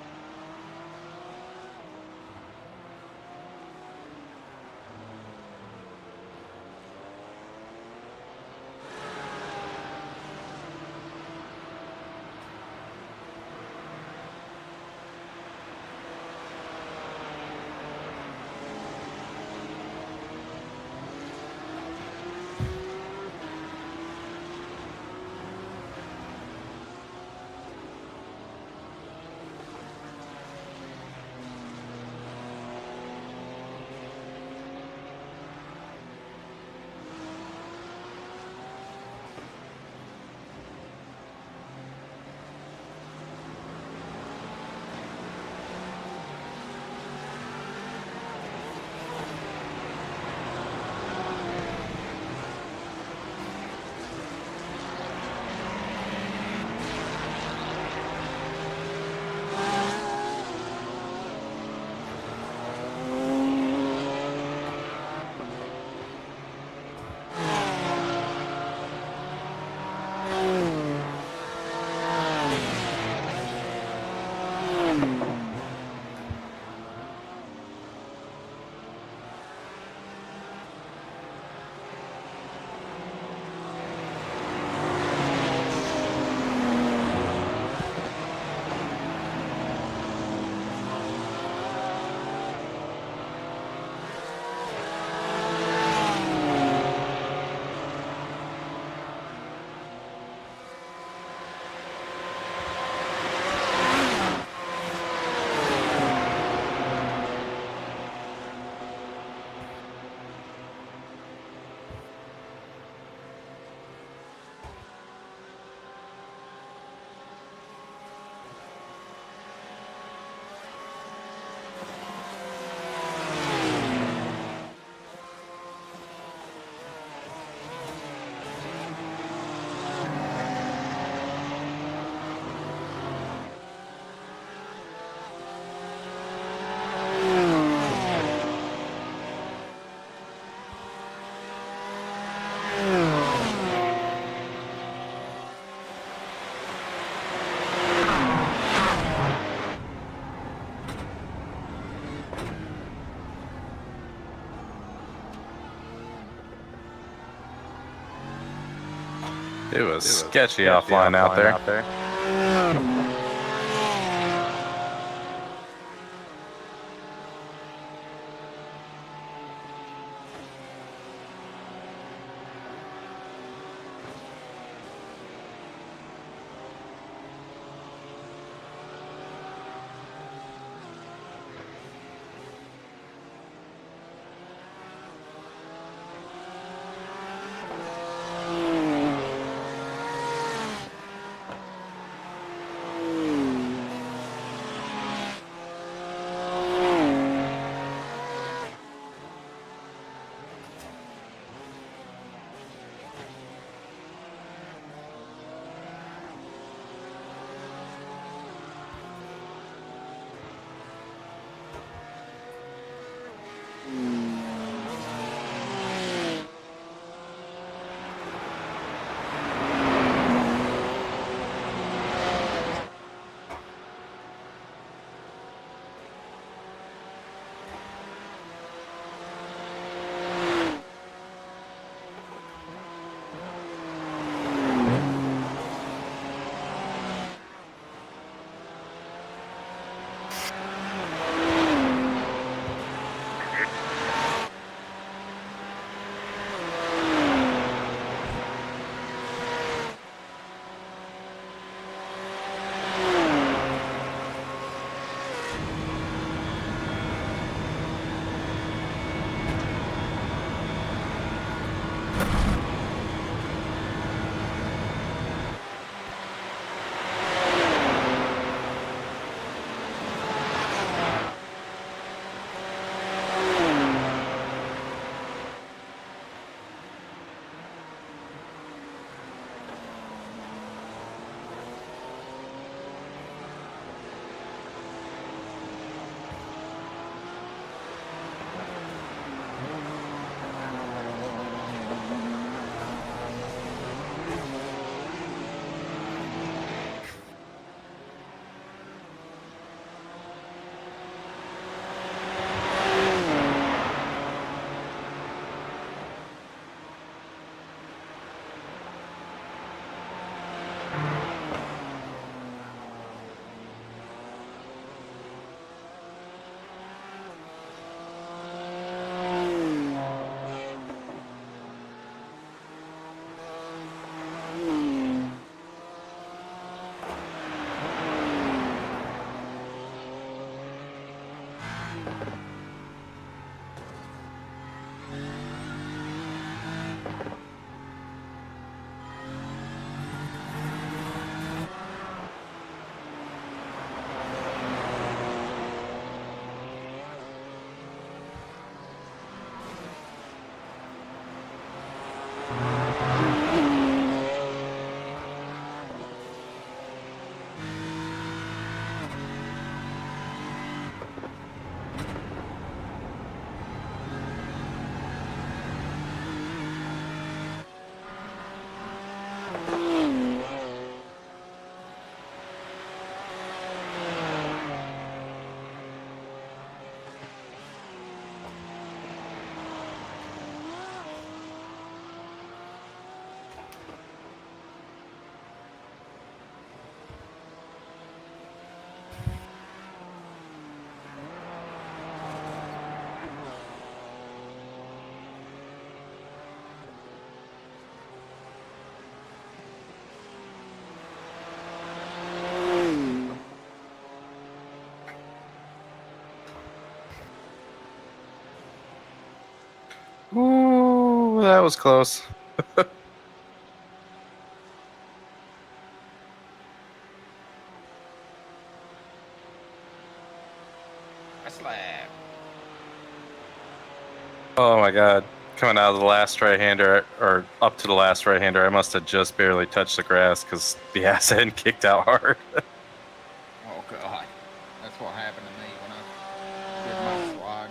Speaker 5: It was sketchy offline out there. Ooh, that was close.
Speaker 4: A slab.
Speaker 5: Oh my god. Coming out of the last right-hander, or up to the last right-hander, I must have just barely touched the grass because the ass end kicked out hard.
Speaker 4: Oh god. That's what happened to me when I did my slide.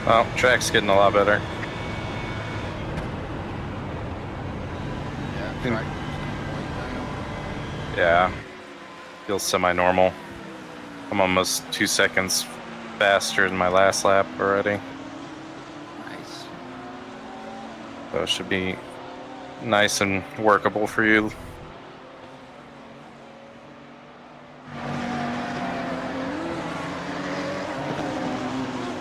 Speaker 5: Well, track's getting a lot better.
Speaker 4: Yeah, track was way down.
Speaker 5: Yeah. Feels semi-normal. I'm almost 2 seconds faster than my last lap already.
Speaker 4: Nice.
Speaker 5: So it should be nice and workable for you.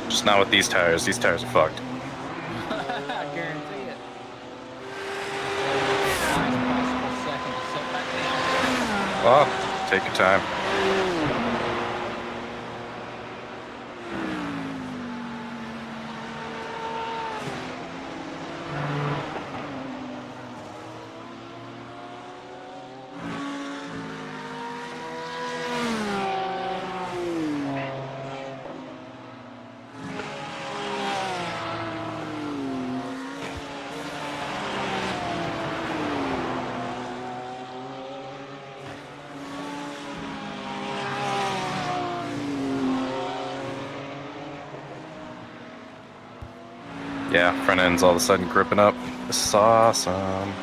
Speaker 5: Just not with these tires. These tires are fucked.
Speaker 4: I guarantee it. Nice possible second to sit back down.
Speaker 5: Well, take your time. Yeah, front end's all of a sudden gripping up. This is awesome.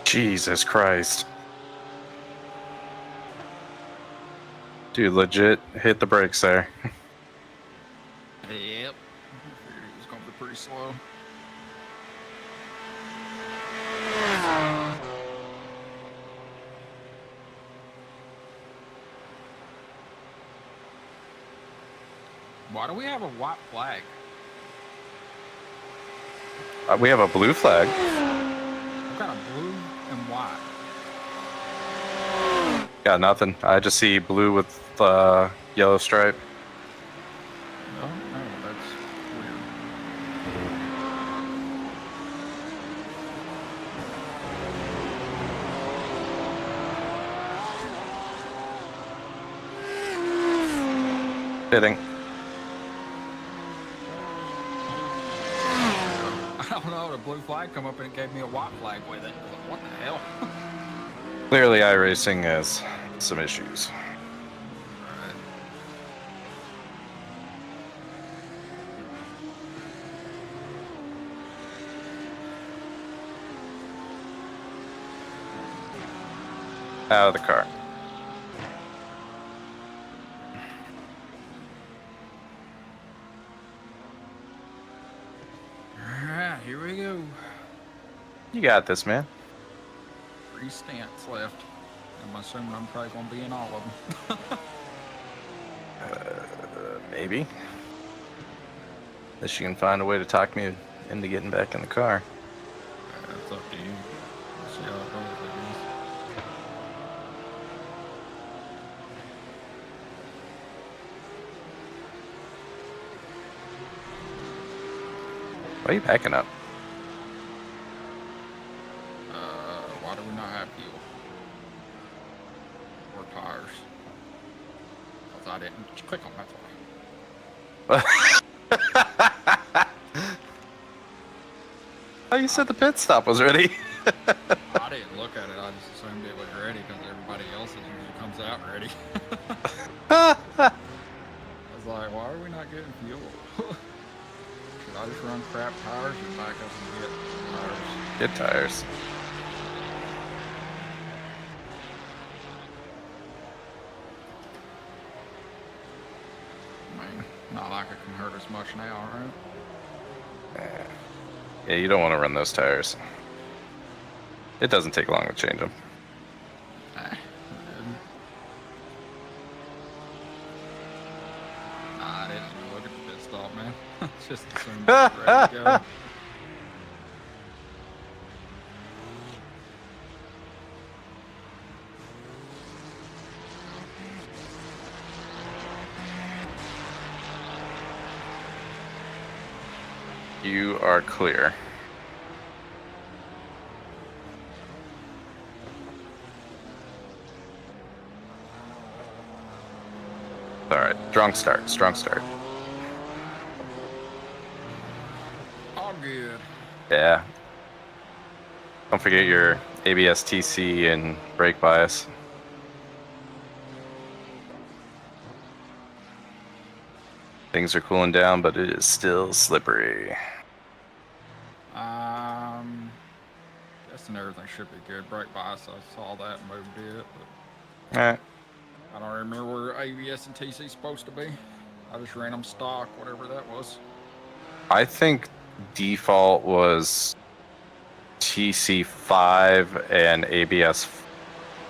Speaker 5: Jesus Christ. Dude, legit hit the brakes there.
Speaker 4: Yep. Figured it was gonna be pretty slow. Why do we have a white flag?
Speaker 5: We have a blue flag.
Speaker 4: What kind of blue and white?
Speaker 5: Got nothing. I just see blue with yellow stripe.
Speaker 4: Oh, no, that's weird.
Speaker 5: Fitting.
Speaker 4: I don't know, the blue flag come up and it gave me a white flag with it. What the hell?
Speaker 5: Clearly iRacing has some issues. Out of the car.
Speaker 4: Alright, here we go.
Speaker 5: You got this, man.
Speaker 4: 3 stints left. I'm assuming I'm probably going to be in all of them.
Speaker 5: Maybe. Unless you can find a way to talk me into getting back in the car.
Speaker 4: That's up to you. We'll see how it goes, I guess.
Speaker 5: Why are you backing up?
Speaker 4: Why do we not have fuel? Or tires? Because I didn't click on that one.
Speaker 5: Oh, you said the pit stop was ready.
Speaker 4: I didn't look at it. I just assumed it was ready because everybody else usually comes out ready. I was like, why are we not getting fuel? Should I just run crap tires or back up and get tires?
Speaker 5: Get tires.
Speaker 4: Man. Not like it can hurt as much now, right?
Speaker 5: Yeah, you don't want to run those tires. It doesn't take long to change them.
Speaker 4: Nah, I didn't even look at the pit stop, man. Just assumed it was ready to go.
Speaker 5: You are clear. Alright, strong start.
Speaker 4: All good.
Speaker 5: Yeah. Don't forget your ABS TC and brake bias. Things are cooling down, but it is still slippery.
Speaker 4: Guessing everything should be good. Brake bias, I saw that and moved it. But
Speaker 5: Alright.
Speaker 4: I don't remember where ABS and TC is supposed to be. I just ran them stock, whatever that was.
Speaker 5: I think default was TC5 and ABS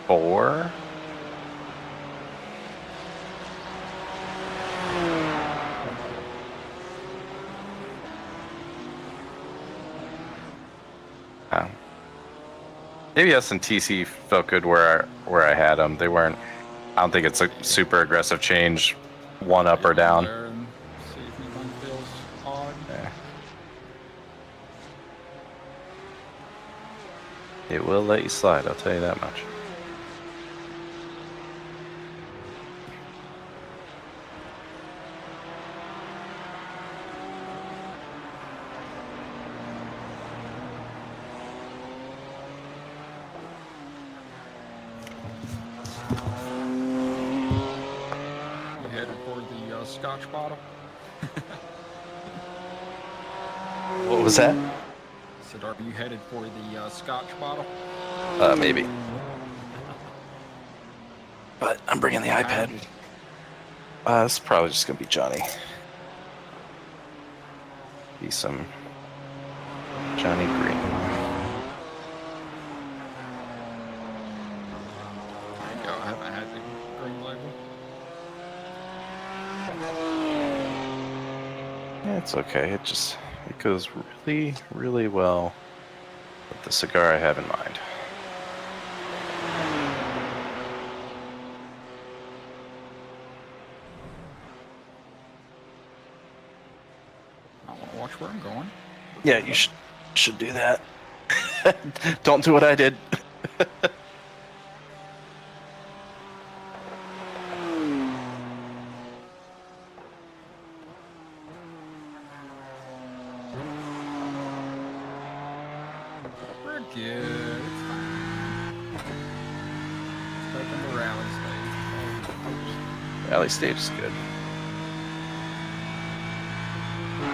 Speaker 5: 4. ABS and TC felt good where I had them. They weren't. I don't think it's a super aggressive change, one up or down.
Speaker 4: There and see if anything feels odd.
Speaker 5: Yeah. It will let you slide, I'll tell you that much.
Speaker 4: You headed for the Scotch bottle?
Speaker 5: What was that?
Speaker 4: Said, are you headed for the Scotch bottle?
Speaker 5: Maybe. But I'm bringing the iPad. It's probably just gonna be Johnny. Be some Johnny Green.
Speaker 4: There you go. I haven't had the green label.
Speaker 5: Yeah, it's okay. It goes really, really well with the cigar I have in mind.
Speaker 4: I want to watch where I'm going.
Speaker 5: Yeah, you should do that. Don't do what I did.
Speaker 4: We're good. It's fine. Taking the rally stage.
Speaker 5: Rally stage is good.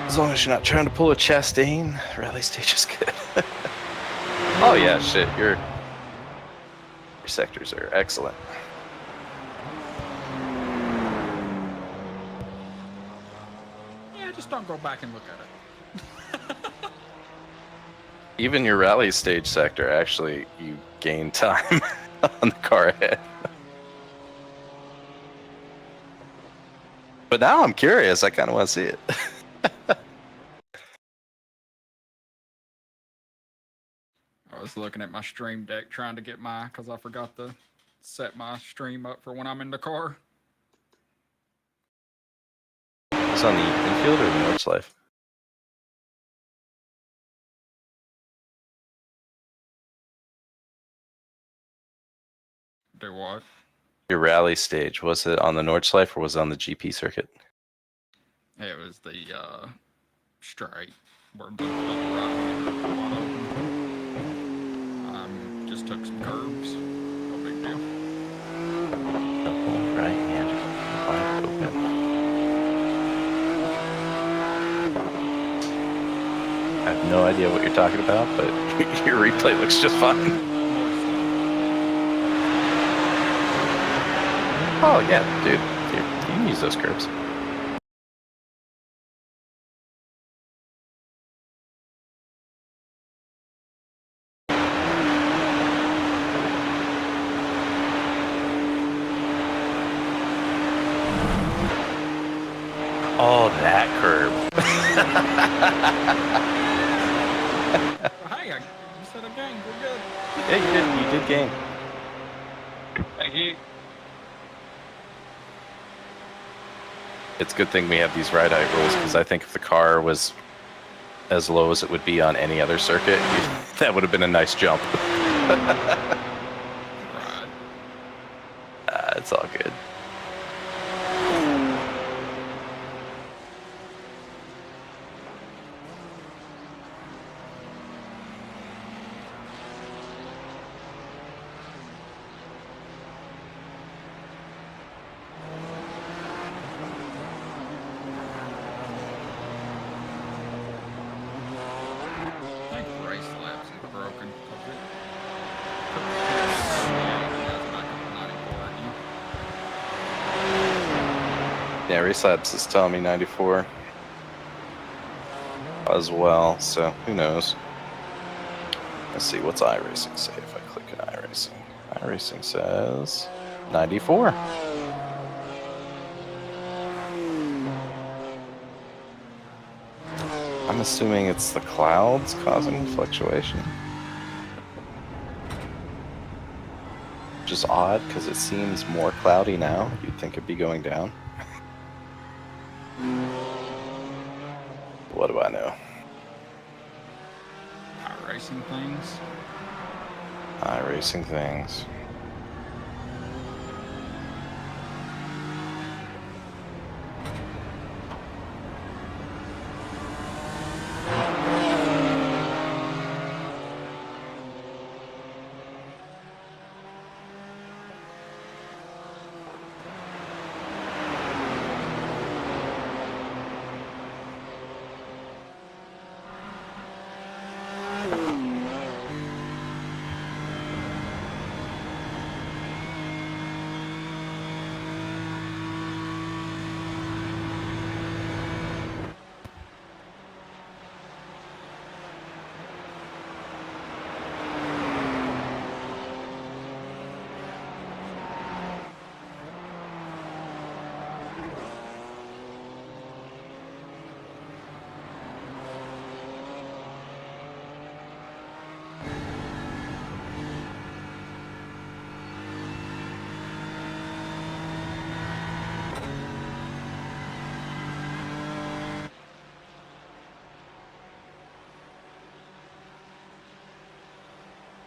Speaker 5: As long as you're not trying to pull a Chastain, rally stage is good. Oh yeah, shit, your sectors are excellent.
Speaker 4: Yeah, just don't go back and look at it.
Speaker 5: Even your rally stage sector, actually, you gain time on the car ahead. But now I'm curious. I kind of want to see it.
Speaker 4: I was looking at my stream deck trying to get because I forgot to set my stream up for when I'm in the car.
Speaker 5: It's on the infield or the North Life?
Speaker 4: Do what?
Speaker 5: Your rally stage, was it on the Nordschleife or was it on the GP circuit?
Speaker 4: It was the straight. We're both on the right. Wide open. Just took some curves. No big deal.
Speaker 5: Double right-handed, wide open. I have no idea what you're talking about, but your replay looks just fine. Oh yeah, dude, you can use those curves. Oh, that curb.
Speaker 4: Hey, you said I gained. We're good.
Speaker 5: Yeah, you did gain.
Speaker 7: Thank you.
Speaker 5: It's a good thing we have these ride height rules, because I think if the car was as low as it would be on any other circuit, that would have been a nice jump.
Speaker 4: Right.
Speaker 5: It's all good.
Speaker 4: I think race laps is broken. 'Cause it that's back up to 94 again.
Speaker 5: Yeah, Race Labs is telling me 94 as well, so who knows. Let's see, what's iRacing say if I click on iRacing? iRacing says 94. I'm assuming it's the clouds causing fluctuation. Which is odd, because it seems more cloudy now. You'd think it'd be going down. What do I know?
Speaker 4: Racing things.
Speaker 5: iRacing things.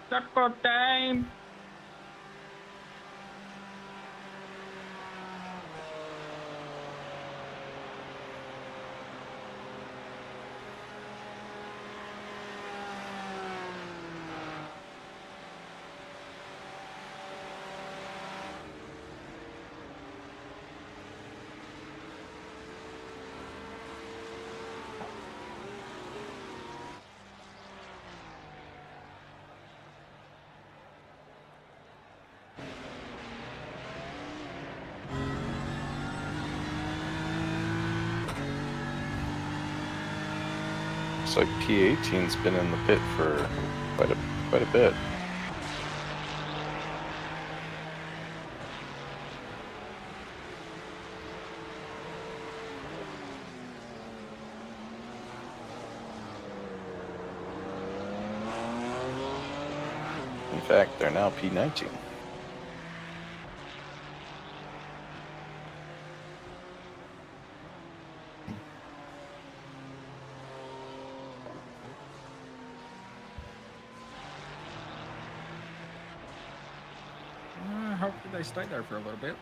Speaker 6: Taco time!
Speaker 5: Looks like P18's been in the pit for quite a bit. In fact, they're now P19.
Speaker 4: Hopefully they stay there for a little bit.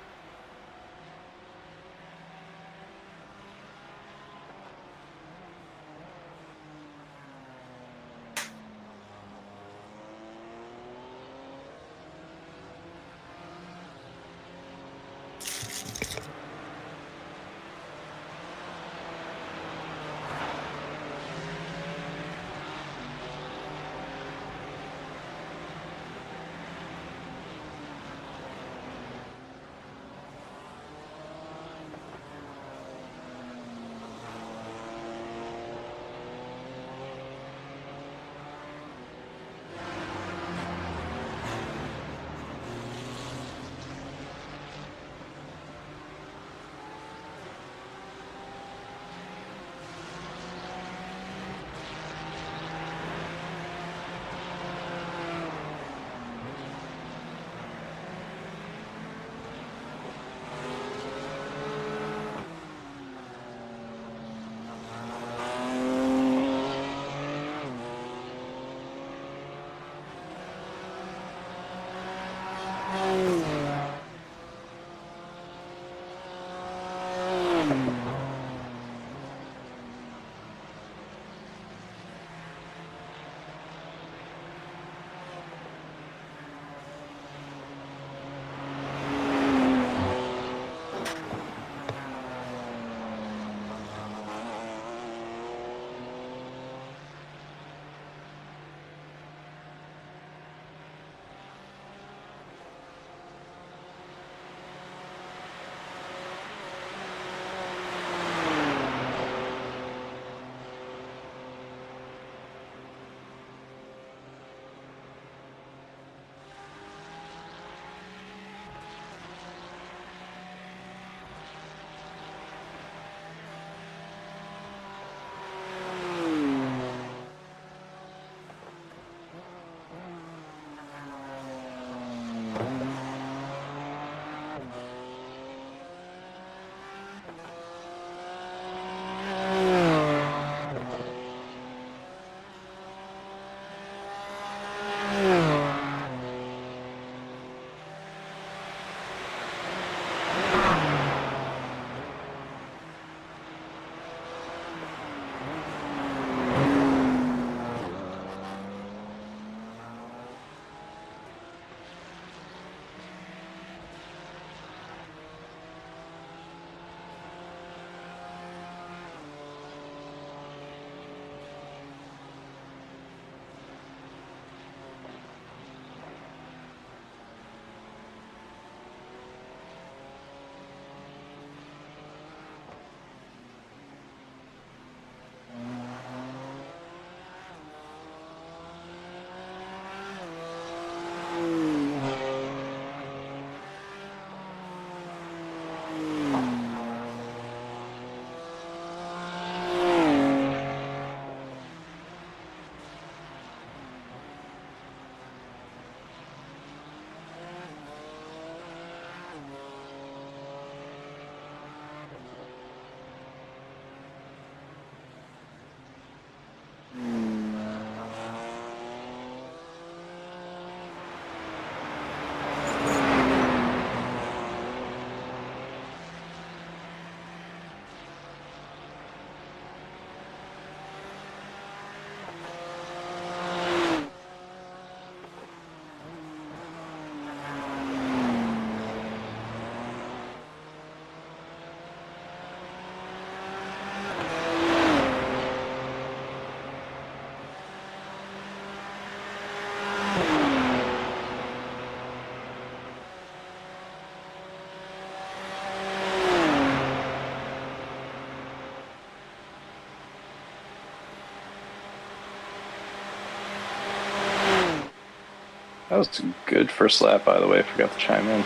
Speaker 5: That was a good first lap, by the way. I forgot to chime in.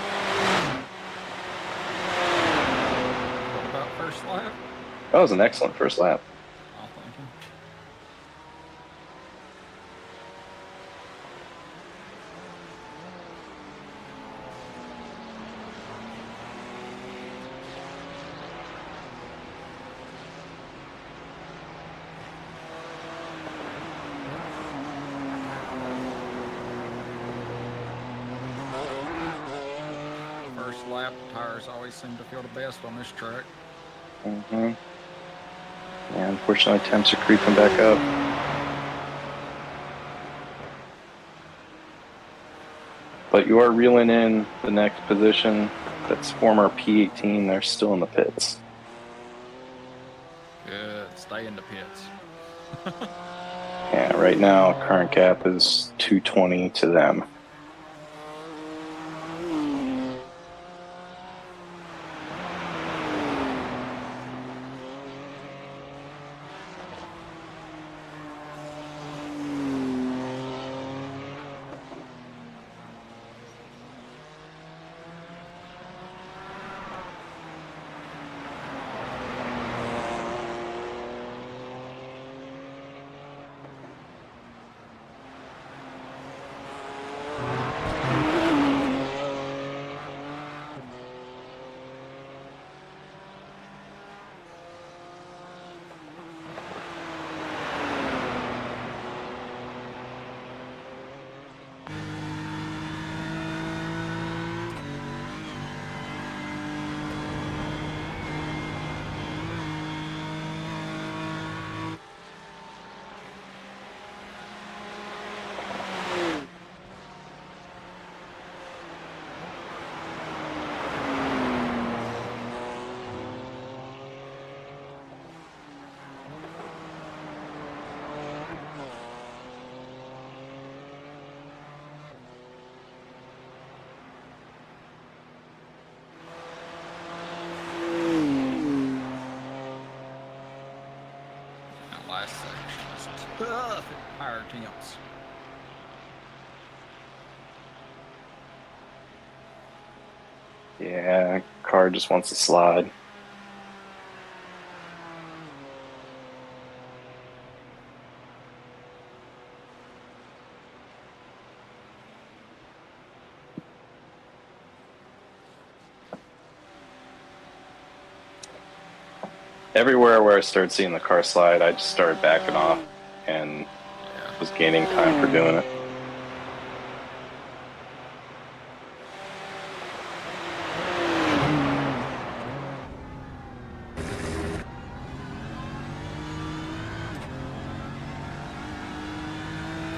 Speaker 4: What about first lap?
Speaker 5: That was an excellent first lap.
Speaker 4: Oh, thank you. First lap, tires always seem to feel the best on this track.
Speaker 5: Mm-hmm. Yeah, unfortunately, temps are creeping back up. But you are reeling in the next position. That's former P18. They're still in the pits.
Speaker 4: Good, stay in the pits.
Speaker 5: Yeah, right now, current gap is 220 to them.
Speaker 4: Higher attempts.
Speaker 5: Yeah, car just wants to slide. Everywhere where I started seeing the car slide, I just started backing off and was gaining time for doing it.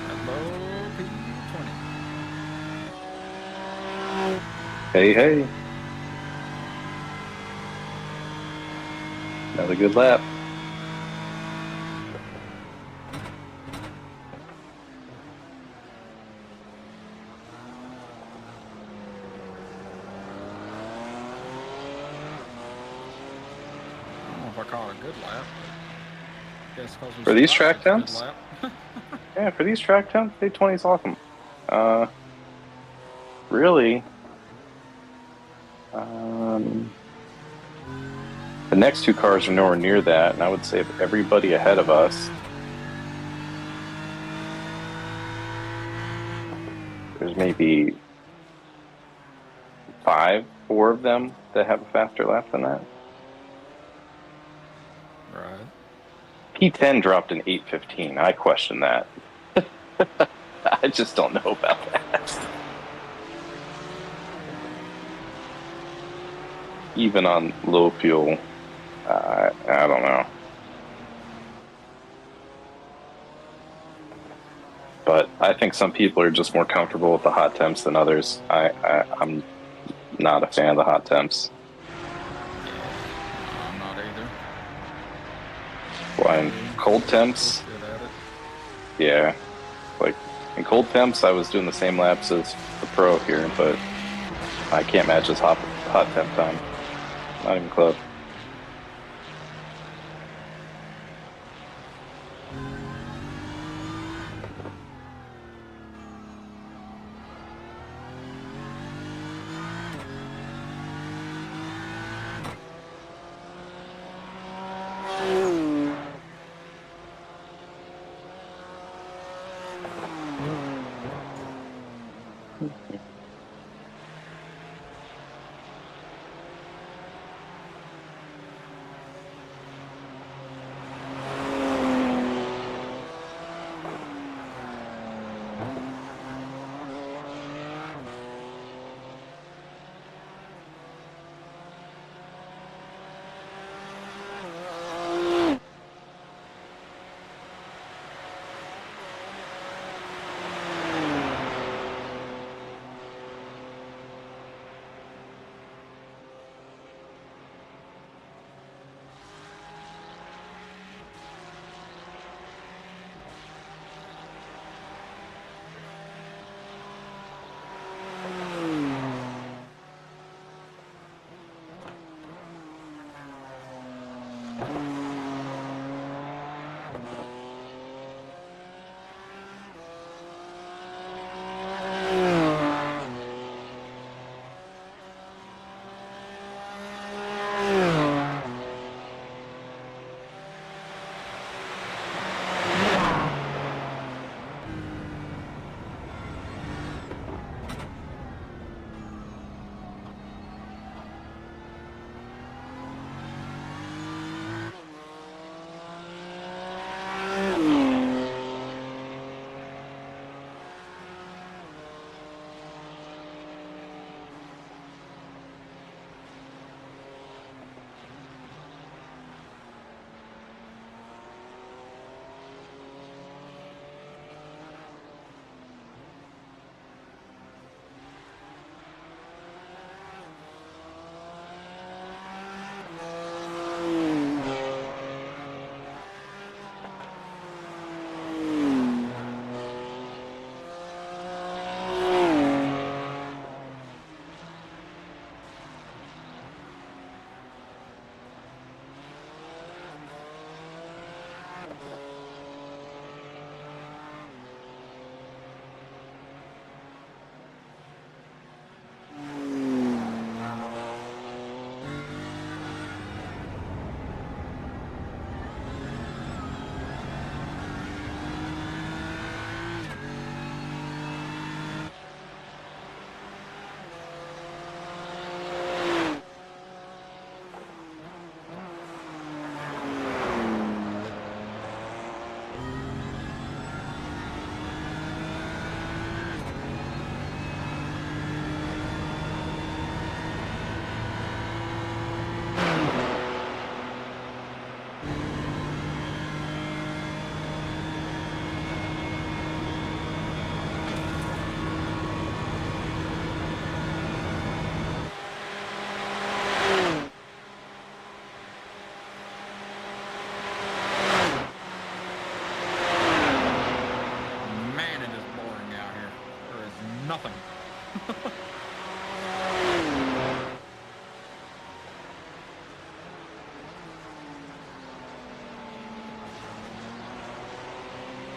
Speaker 4: Hello, P20.
Speaker 5: Hey, hey. Another good lap.
Speaker 4: I don't know if I call it a good lap. Guess 'cause we
Speaker 5: For these
Speaker 4: stopped,
Speaker 5: track
Speaker 4: it's a good
Speaker 5: temps?
Speaker 4: lap.
Speaker 5: Yeah, for these track temps, day 20 is awesome. Really, the next two cars are nowhere near that, and I would say of everybody ahead of us, there's maybe 4 of them that have a faster lap than that.
Speaker 4: Right.
Speaker 5: P10 dropped in 8:15. I question that. I just don't know about that. Even on low fuel, I don't know. But I think some people are just more comfortable with the hot temps than others. I'm not a fan of the hot temps.
Speaker 4: Yeah, I'm not either.
Speaker 5: Well, in cold temps,
Speaker 4: Good at it.
Speaker 5: yeah. Like, in cold temps, I was doing the same laps as the pro here, but I can't match his hot temp time. Not even close.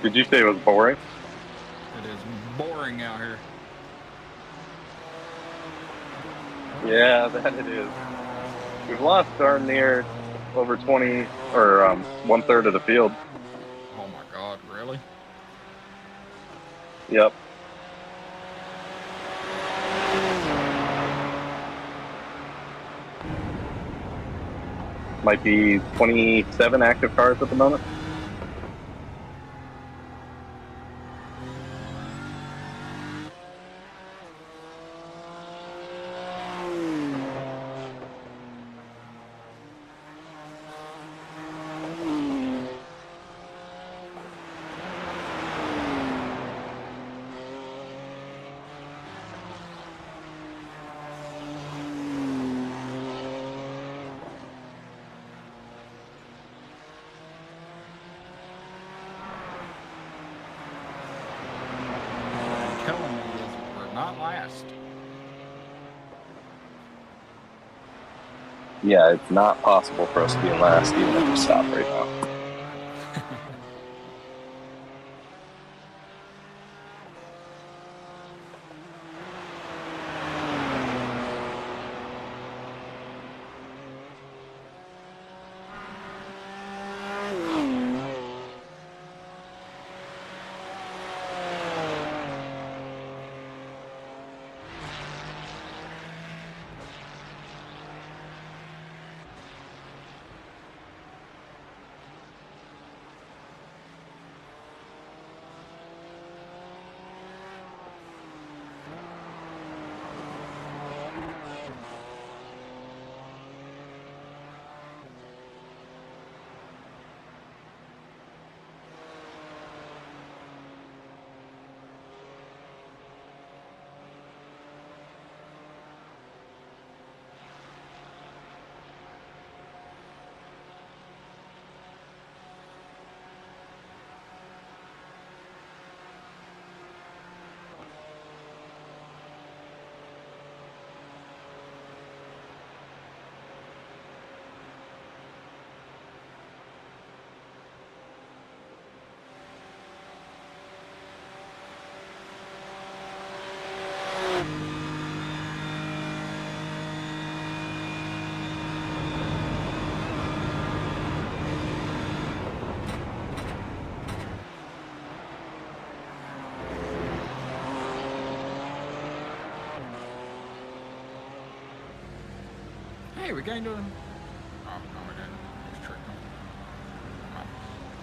Speaker 5: Did you say it was boring?
Speaker 4: It is boring out here.
Speaker 5: Yeah, that it is. We've lost darn near over 20 or 1/3 of the field.
Speaker 4: Oh my God, really?
Speaker 5: Yep. Might be 27 active cars at the moment.
Speaker 4: Telling me is we're not last.
Speaker 5: Yeah, it's not possible for us to be last even if we stop right now.
Speaker 4: Hey, we gained a... Oh, no, we didn't. Just tricked them. I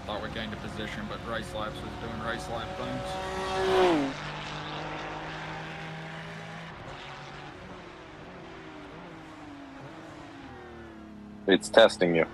Speaker 4: thought we gained a position, but Race Laps was doing race lap things.
Speaker 5: It's testing you.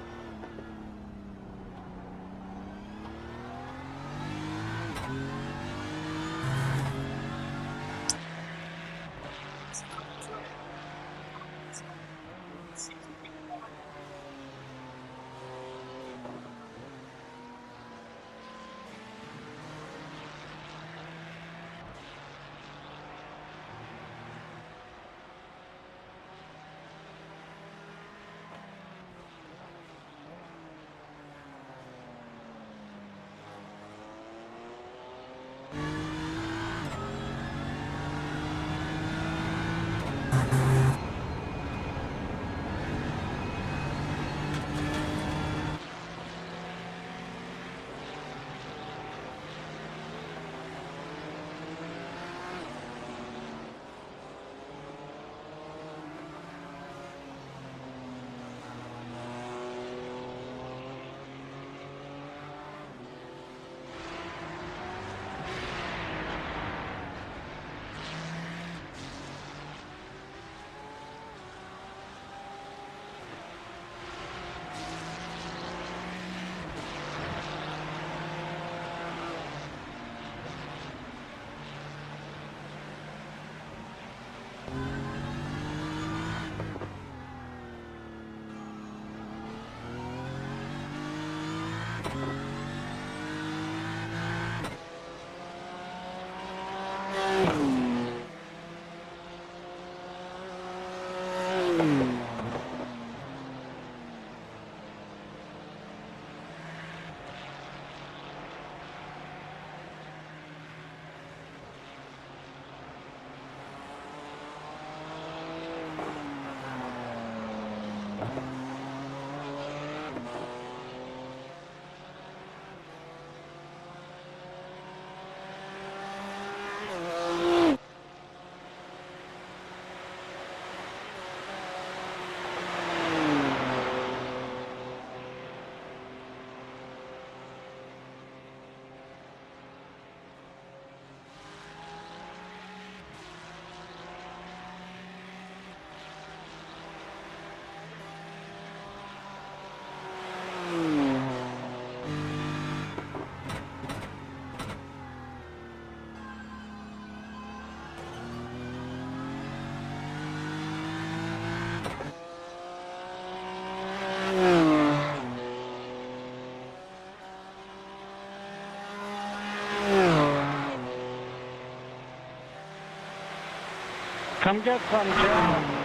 Speaker 6: Come get some, Joe.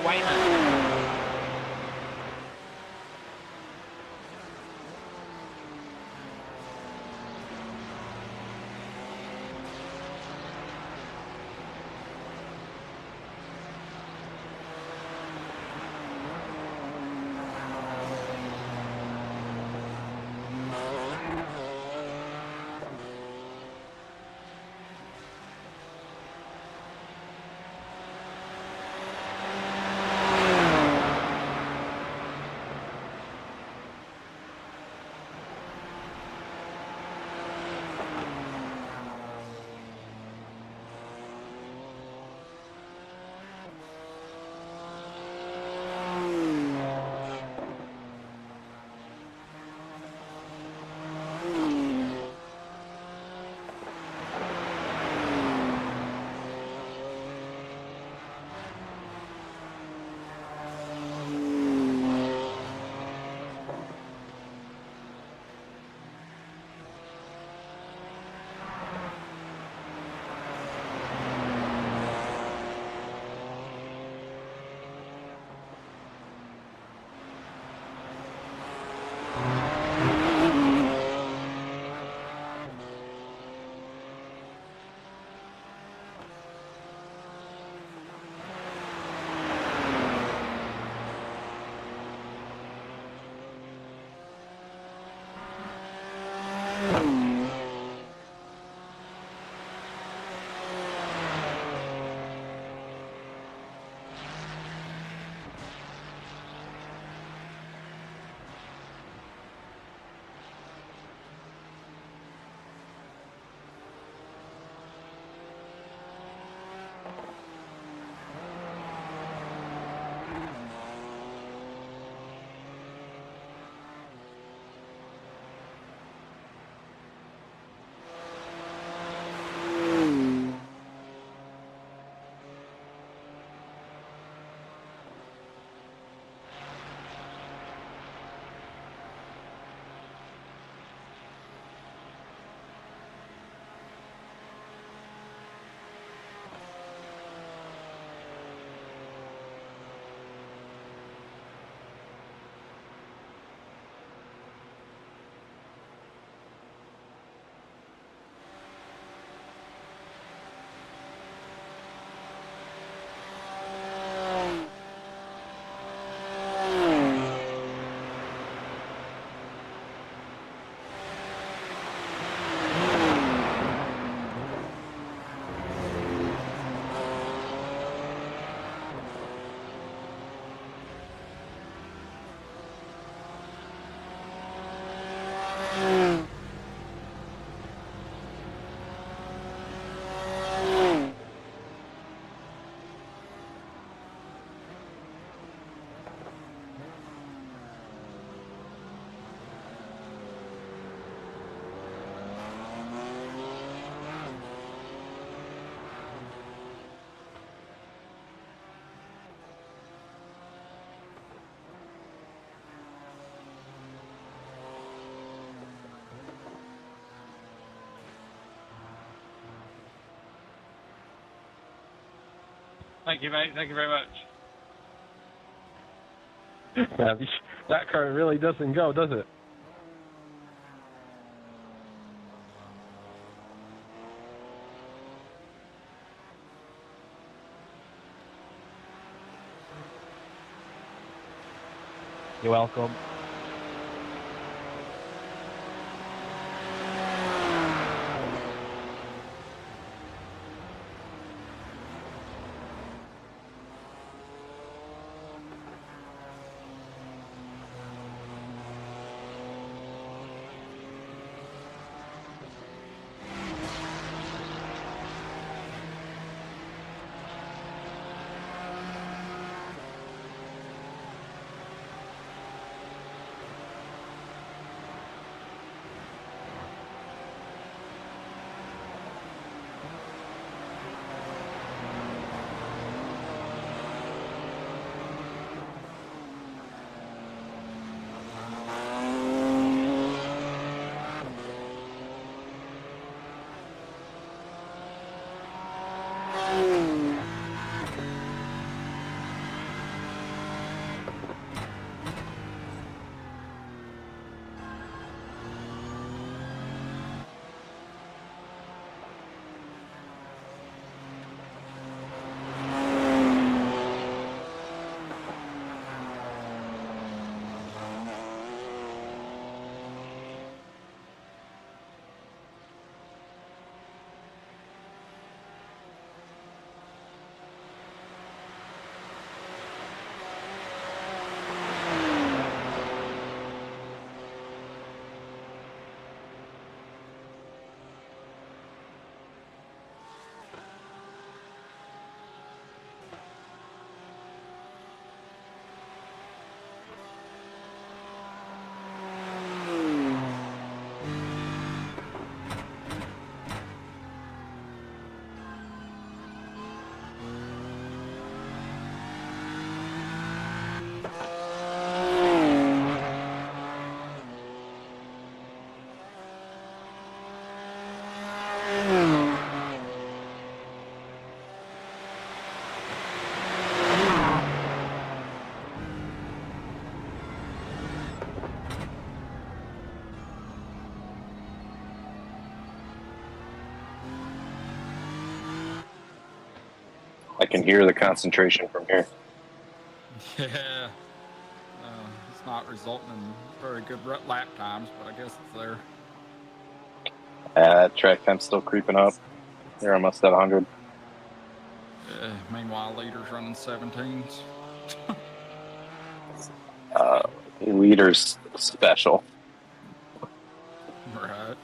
Speaker 6: Wayman.
Speaker 7: Thank you, mate. Thank you very much.
Speaker 8: Yeah, that car really doesn't go, does it?
Speaker 9: You're welcome.
Speaker 5: I can hear the concentration from here.
Speaker 4: Yeah. It's not resulting in very good lap times, but I guess it's there.
Speaker 5: Track time's still creeping up. They're almost at 100.
Speaker 4: Meanwhile, leaders running 17s.
Speaker 5: Leaders special.
Speaker 4: Right.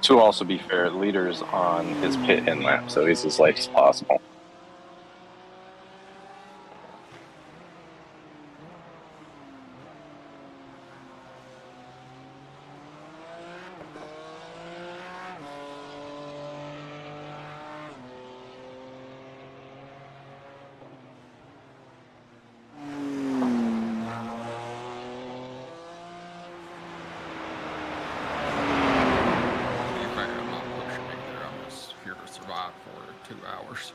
Speaker 5: To also be fair, leader's on his pit in lap, so he's as light as possible.
Speaker 4: I'm not pushing either. I'm just here to survive for 2 hours.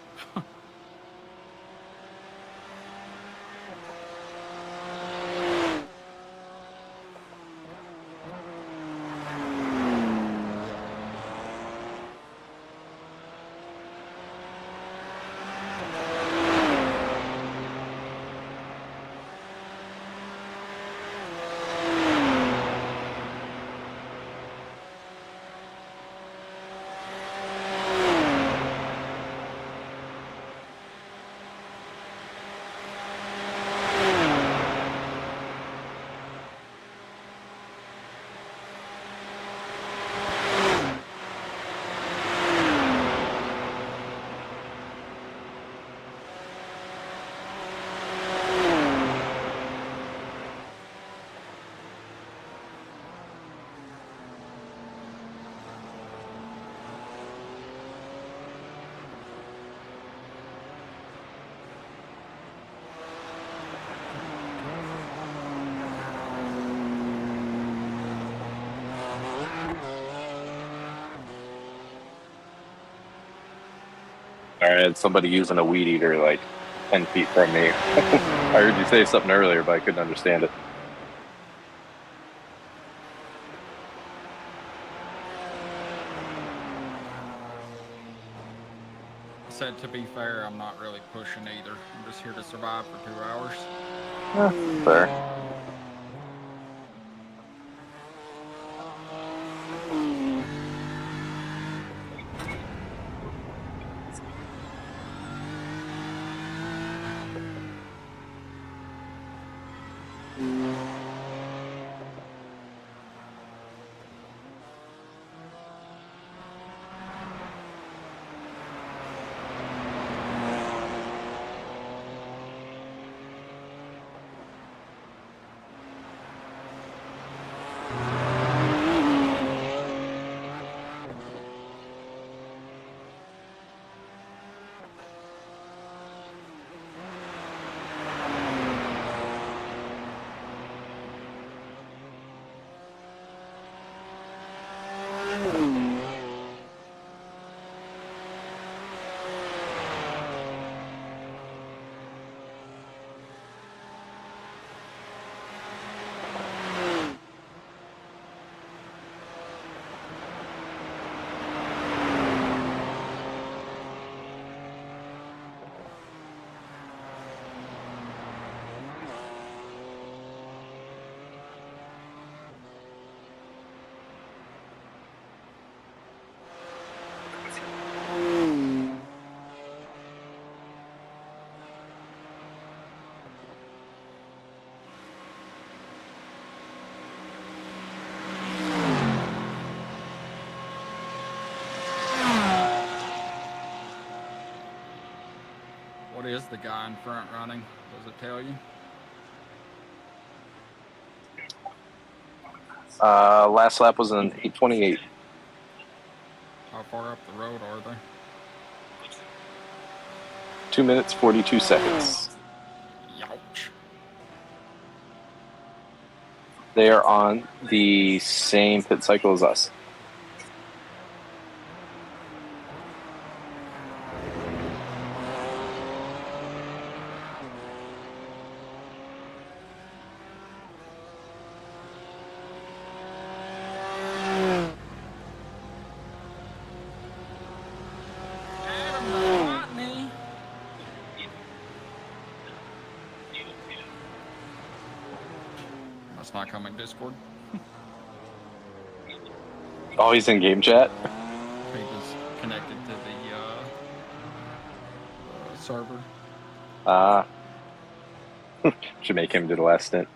Speaker 5: I had somebody using a weed eater like 10 feet from me. I heard you say something earlier, but I couldn't understand it.
Speaker 4: I said, to be fair, I'm not really pushing either. I'm just here to survive for 2 hours.
Speaker 5: Fair.
Speaker 4: What is the guy in front running? Does it tell you?
Speaker 5: Last lap was an 8:28.
Speaker 4: How far up the road are they?
Speaker 5: 2 minutes, 42 seconds.
Speaker 4: Youch.
Speaker 5: They are on the same pit cycle as us.
Speaker 4: Novotny. That's not coming Discord.
Speaker 5: Oh, he's in game chat?
Speaker 4: He was connected to the server.
Speaker 5: Should make him do the last stint.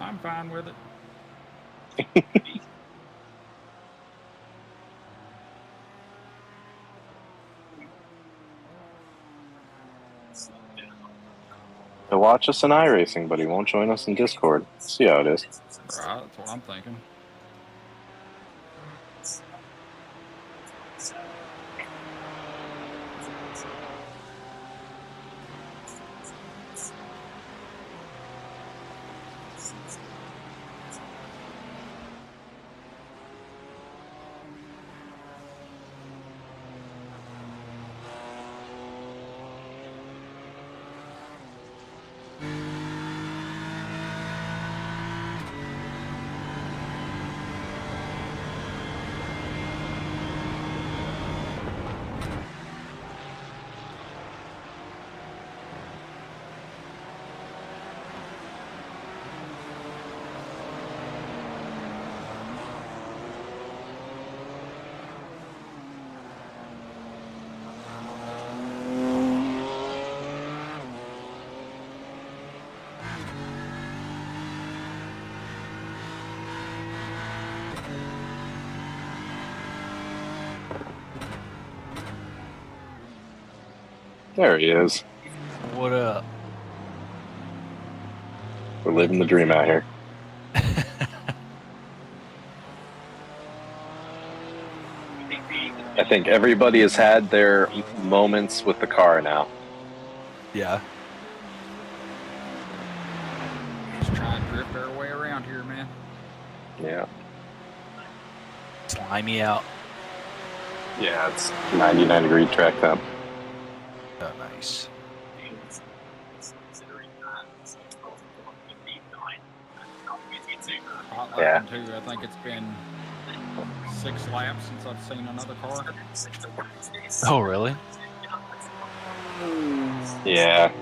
Speaker 4: I'm fine with it.
Speaker 5: He'll watch us in iRacing, but he won't join us in Discord. See how it is.
Speaker 4: Right, that's what I'm thinking.
Speaker 5: There he is.
Speaker 11: What up?
Speaker 5: We're living the dream out here. I think everybody has had their moments with the car now.
Speaker 11: Yeah.
Speaker 4: Just try and drift our
Speaker 5: Yeah.
Speaker 11: Slimy out.
Speaker 5: Yeah, it's 99-degree track temp.
Speaker 11: Oh, nice.
Speaker 4: Hot
Speaker 5: Yeah.
Speaker 4: lapping too. I think it's been 6 laps since I've seen another car.
Speaker 11: Oh, really?
Speaker 5: Yeah,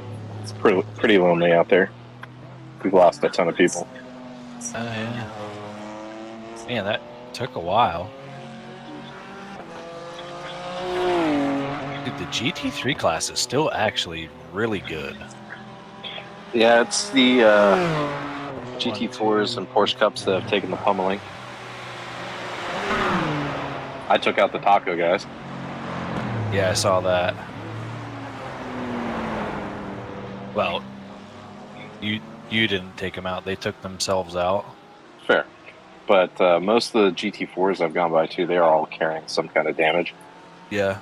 Speaker 5: it's pretty lonely out there. We've lost a ton of people.
Speaker 11: Oh, yeah. Man, that took a while. Dude, the GT3 class is still actually really good.
Speaker 5: Yeah, it's the GT4s and Porsche Cups that have taken the pummeling. I took out the taco guys.
Speaker 11: Yeah, I saw that. Well, you didn't take them out. They took themselves out.
Speaker 5: Fair. But most of the GT4s I've gone by too, they're all carrying some kind of damage.
Speaker 11: Yeah.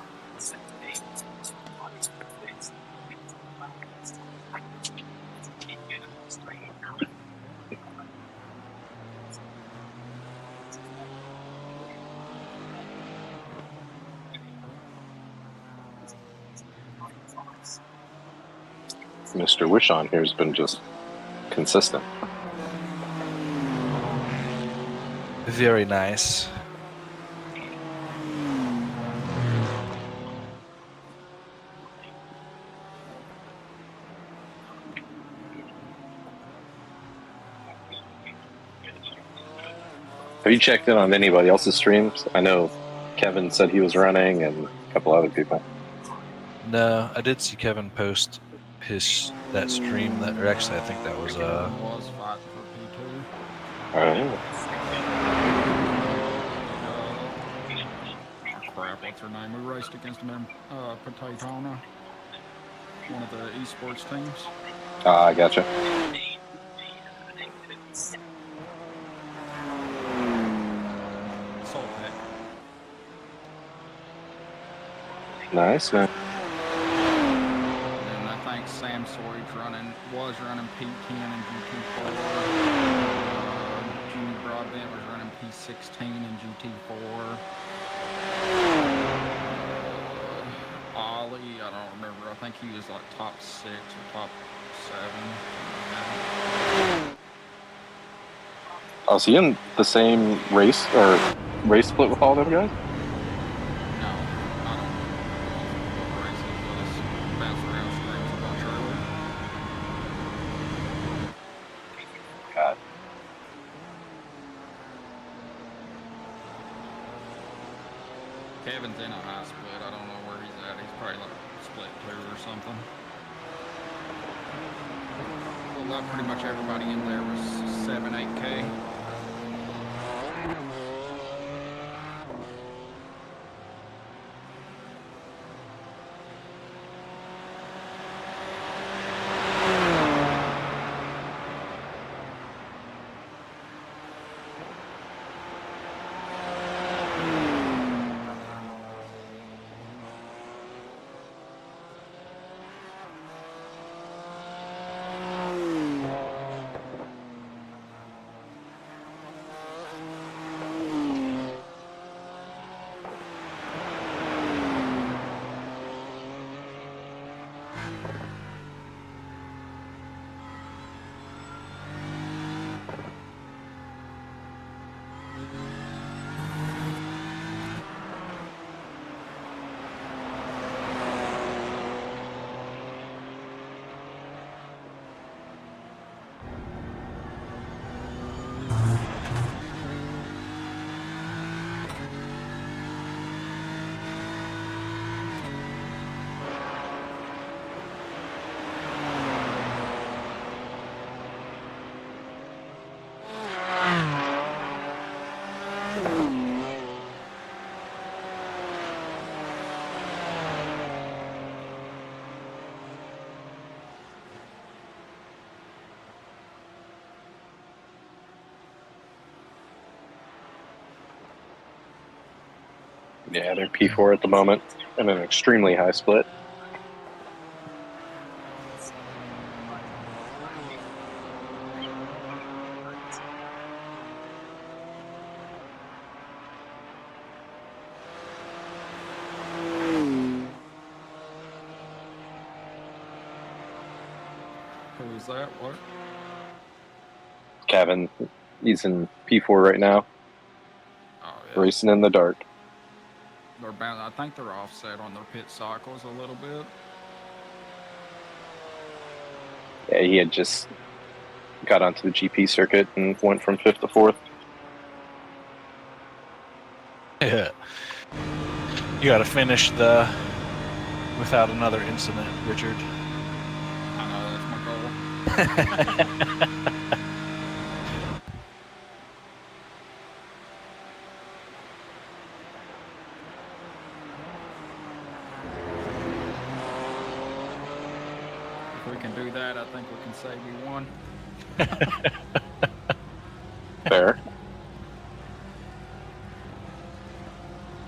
Speaker 5: Mr. Wishoun here has been just consistent.
Speaker 11: Very nice.
Speaker 5: Have you checked in on anybody else's streams? I know Kevin said he was running and a couple other people.
Speaker 11: No, I did see Kevin post that stream that, or actually I think that was
Speaker 4: Was fighting for P2.
Speaker 5: All right.
Speaker 4: Crap, what's her name? We raced against them in Potatona, one of the esports teams.
Speaker 5: I gotcha.
Speaker 4: Saltec.
Speaker 5: Nice, man.
Speaker 4: And I think Sam Sawyer's was running P10 and GT4. Jimmy Broadbent was running P16 and GT4. Ollie, I don't remember. I think he was like top 6 or top 7.
Speaker 5: Oh, is he in the same race or race split with all them guys?
Speaker 4: No, I don't know what race it was. Bounced around streams a bunch earlier.
Speaker 5: God.
Speaker 4: Kevin's in a high split. I don't know where he's at. He's probably like split 2 or something. Well, pretty much everybody in there was 7, 8K.
Speaker 5: Yeah, they're P4 at the moment and an extremely high split.
Speaker 4: was that? What?
Speaker 5: Kevin, he's in P4 right now,
Speaker 4: Oh, yeah.
Speaker 5: racing in the dark.
Speaker 4: They're bound, I think they're offset on their pit cycles a little bit.
Speaker 5: Yeah, he had just got onto the GP circuit and went from 5th to 4th.
Speaker 11: Yeah. You got to finish the without another incident, Richard.
Speaker 4: I know, that's my goal. If we can do that, I think we can save you one.
Speaker 5: Fair.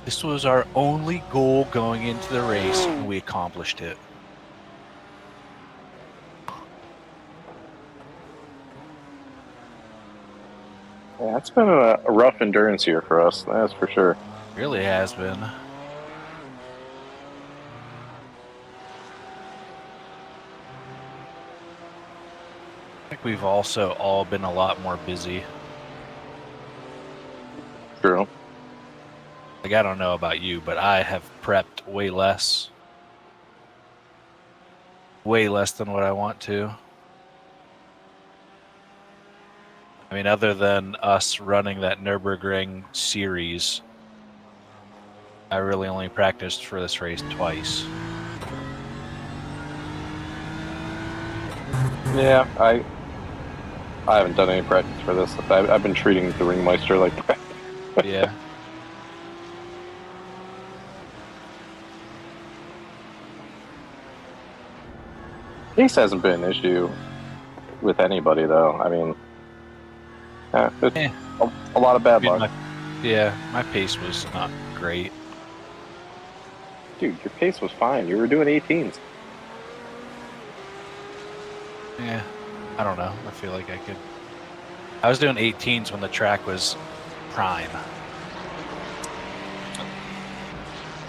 Speaker 11: This was our only goal going into the race, and we accomplished it.
Speaker 5: Yeah, it's been a rough endurance year for us, that's for sure.
Speaker 11: Really has been. I think we've also all been a lot more busy.
Speaker 5: True.
Speaker 11: Like, I don't know about you, but I have prepped way less. Way less than what I want to. I mean, other than us running that Nürburgring series, I really only practiced for this race twice.
Speaker 5: Yeah, I haven't done any practice for this. I've been treating the Ringmeister like crap.
Speaker 11: Yeah.
Speaker 5: Pace hasn't been an issue with anybody, though. I mean, it's a lot of bad luck.
Speaker 11: My pace was not great.
Speaker 5: Dude, your pace was fine. You were doing 18s.
Speaker 11: Yeah, I don't know. I feel like I could. I was doing 18s when the track was prime.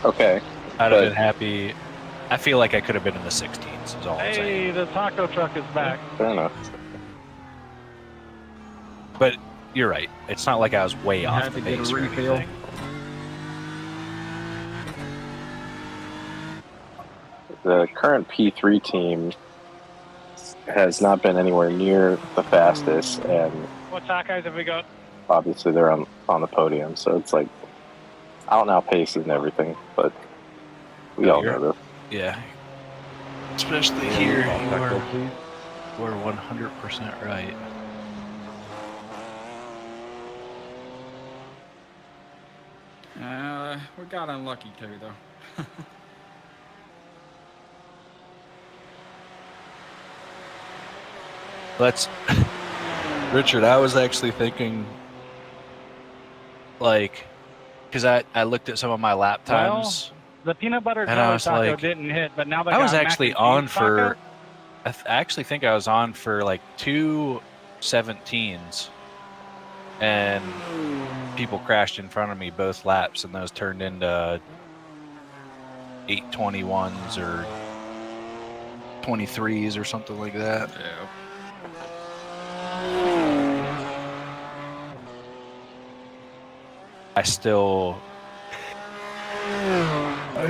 Speaker 5: Okay.
Speaker 11: I'd have been happy. I feel like I could have been in the 16s, is all I'm saying.
Speaker 6: Hey, the taco truck is back.
Speaker 5: Fair enough.
Speaker 11: But you're right. It's not like I was way off
Speaker 6: had
Speaker 11: the
Speaker 6: to get a
Speaker 11: pace or
Speaker 6: refill.
Speaker 11: anything.
Speaker 5: The current P3 team has not been anywhere near the fastest, and
Speaker 6: What tacos have we got?
Speaker 5: obviously they're on the podium, so it's like out and out paces and everything, but we all know this.
Speaker 11: Yeah. Especially here, you are 100% right.
Speaker 4: We got unlucky too, though.
Speaker 11: Let's... Richard, I was actually thinking, like, because I looked at some of my lap times.
Speaker 6: The peanut butter
Speaker 11: And I
Speaker 6: jelly
Speaker 11: was
Speaker 6: taco
Speaker 11: like-
Speaker 6: didn't hit, but now they
Speaker 11: I was
Speaker 6: got mac
Speaker 11: actually
Speaker 6: and cheese
Speaker 11: on
Speaker 6: taco.
Speaker 11: for... I actually think I was on for like 2 17s. And people crashed in front of me both laps, and those turned into 821s or 23s or something like that.
Speaker 4: Yeah.
Speaker 11: I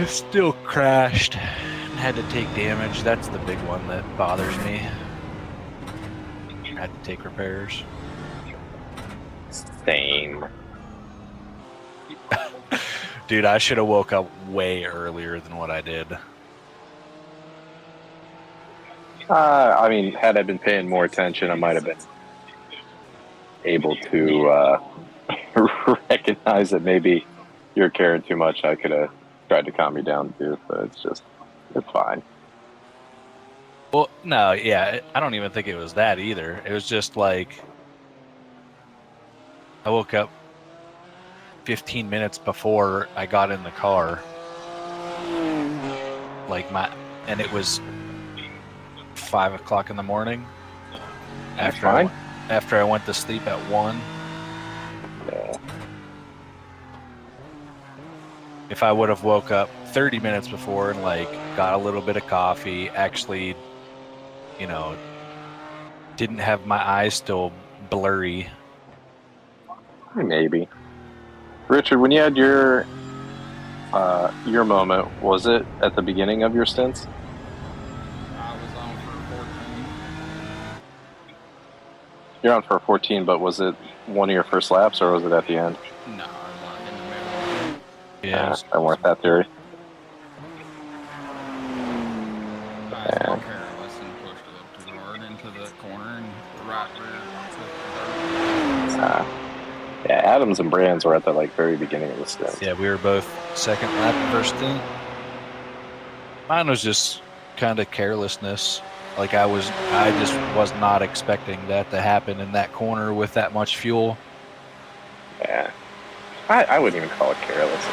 Speaker 11: still crashed and had to take damage. That's the big one that bothers me. I had to take repairs.
Speaker 5: Same.
Speaker 11: Dude, I should have woke up way earlier than what I did.
Speaker 5: I mean, had I been paying more attention, I might have been able to recognize that maybe you're caring too much. I could have tried to calm you down too, but it's fine.
Speaker 11: Well, no, yeah, I don't even think it was that either. It was just like I woke up 15 minutes before I got in the car. And it was 5 o'clock in the morning. After I went to sleep at 1.
Speaker 5: Yeah.
Speaker 11: If I would have woke up 30 minutes before and got a little bit of coffee, actually, didn't have my eyes still blurry.
Speaker 5: Maybe. Richard, when you had your moment, was it at the beginning of your stints?
Speaker 4: I was on for 14.
Speaker 5: You're on for 14, but was it one of your first laps, or was it at the end?
Speaker 4: No, I was like in the middle.
Speaker 11: Yeah.
Speaker 5: I weren't that theory.
Speaker 4: I was more careless and pushed a little too hard into the corner and the right rear.
Speaker 5: Yeah, Adams and Brands were at the very beginning of the stint.
Speaker 11: Yeah, we were both second lap first stint. Mine was just kind of carelessness. Like I just was not expecting that to happen in that corner with that much fuel.
Speaker 5: Yeah, I wouldn't even call it careless.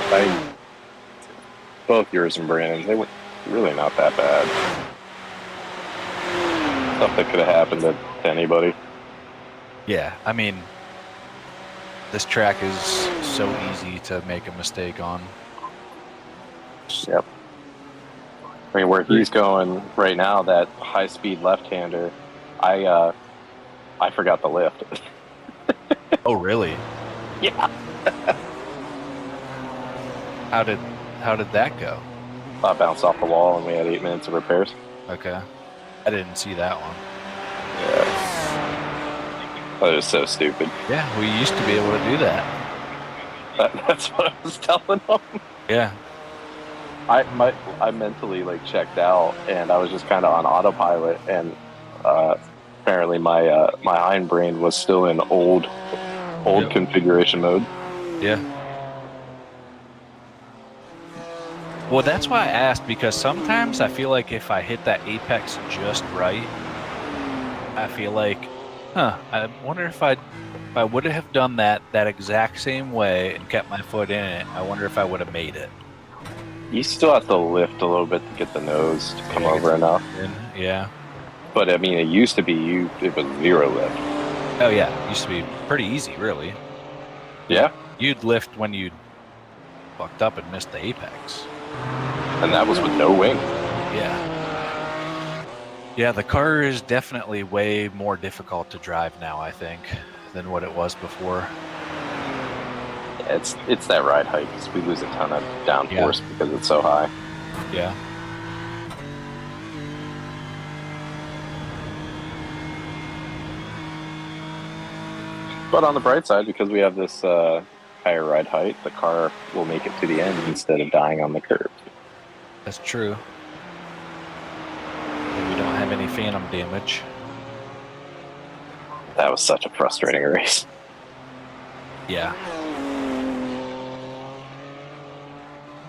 Speaker 5: Both yours and Brandon's, they were really not that bad. Stuff that could have happened to anybody.
Speaker 11: Yeah, I mean, this track is so easy to make a mistake on.
Speaker 5: Yep. I mean, where he's going right now, that high-speed left-hander, I forgot the lift.
Speaker 11: Oh, really?
Speaker 5: Yeah.
Speaker 11: How did that go?
Speaker 5: I bounced off the wall, and we had 8 minutes of repairs.
Speaker 11: Okay. I didn't see that one.
Speaker 5: Yeah. That was so stupid.
Speaker 11: Yeah, we used to be able to do that.
Speaker 5: That's what I was telling them.
Speaker 11: Yeah.
Speaker 5: I mentally checked out, and I was just kind of on autopilot, and apparently my hindbrain was still in old
Speaker 11: Yep.
Speaker 5: configuration mode.
Speaker 11: Yeah. Well, that's why I asked, because sometimes I feel like if I hit that apex just right, I feel like, I wonder if I would have done that exact same way and kept my foot in it, I wonder if I would have made it.
Speaker 5: You still have to lift a little bit to get the nose to come over enough.
Speaker 11: Yeah.
Speaker 5: But I mean, it used to be it was zero lift.
Speaker 11: Oh yeah, it used to be pretty easy, really.
Speaker 5: Yeah.
Speaker 11: You'd lift when you fucked up and missed the apex.
Speaker 5: And that was with no wing.
Speaker 11: Yeah. Yeah, the car is definitely way more difficult to drive now, I think, than what it was before.
Speaker 5: Yeah, it's that ride height, because we lose a ton of downforce because it's so high.
Speaker 11: Yeah.
Speaker 5: But on the bright side, because we have this higher ride height, the car will make it to the end instead of dying on the curb.
Speaker 11: That's true. And we don't have any phantom damage.
Speaker 5: That was such a frustrating race.
Speaker 11: Yeah.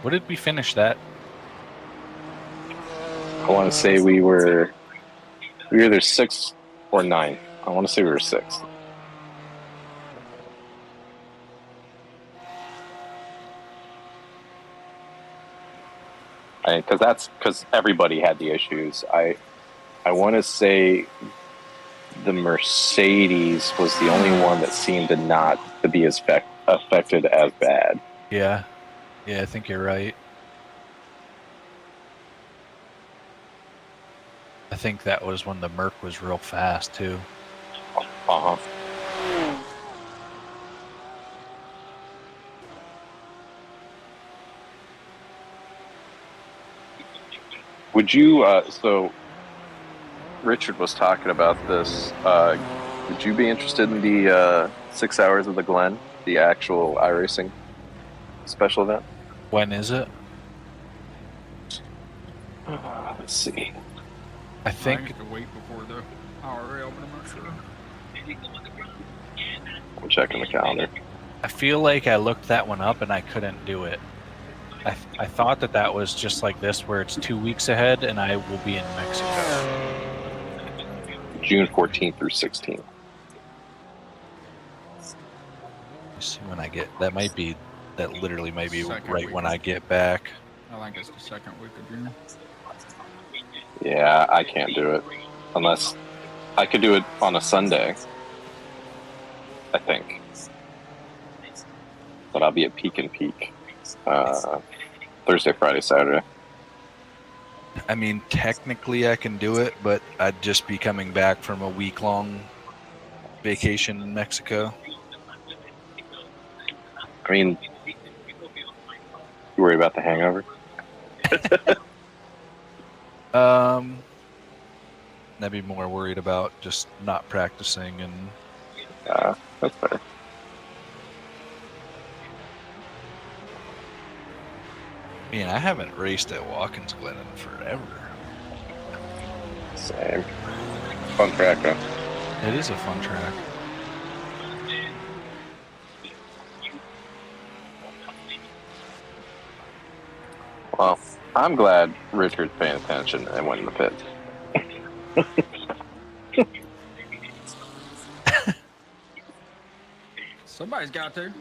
Speaker 11: What did we finish that?
Speaker 5: I want to say we were either 6th or 9th. I want to say we were 6th. Because everybody had the issues. I want to say the Mercedes was the only one that seemed to be as affected as bad.
Speaker 11: Yeah. Yeah, I think you're right. I think that was when the Merc was real fast, too.
Speaker 5: Uh-huh. Would you, so Richard was talking about this, would you be interested in the 6 Hours of the Glen, the actual iRacing special event?
Speaker 11: When is it?
Speaker 5: Let's see.
Speaker 11: I think...
Speaker 4: I have to wait before the IRL, but I'm not sure.
Speaker 5: I'm checking the calendar.
Speaker 11: I feel like I looked that one up and I couldn't do it. I thought that was just like this, where it's 2 weeks ahead and I will be in Mexico.
Speaker 5: June 14th through 16th.
Speaker 11: Let's see when I get... That literally might be
Speaker 4: Second
Speaker 11: right
Speaker 4: week
Speaker 11: when
Speaker 4: of-
Speaker 11: I get back.
Speaker 4: I think it's the second week of June.
Speaker 5: Yeah, I can't do it. Unless I could do it on a Sunday, I think. But I'll be at Peak and Peak. Thursday, Friday, Saturday.
Speaker 11: I mean, technically I can do it, but I'd just be coming back from a week-long vacation in Mexico.
Speaker 5: I mean, you worry about the hangover?
Speaker 11: I'd be more worried about just not practicing and.
Speaker 5: That's fair.
Speaker 11: Man, I haven't raced at Watkins Glen in forever.
Speaker 5: Same. Fun track, huh?
Speaker 11: It is a fun track.
Speaker 5: Well, I'm glad Richard's paying attention and went in the pit.
Speaker 4: Somebody's got to.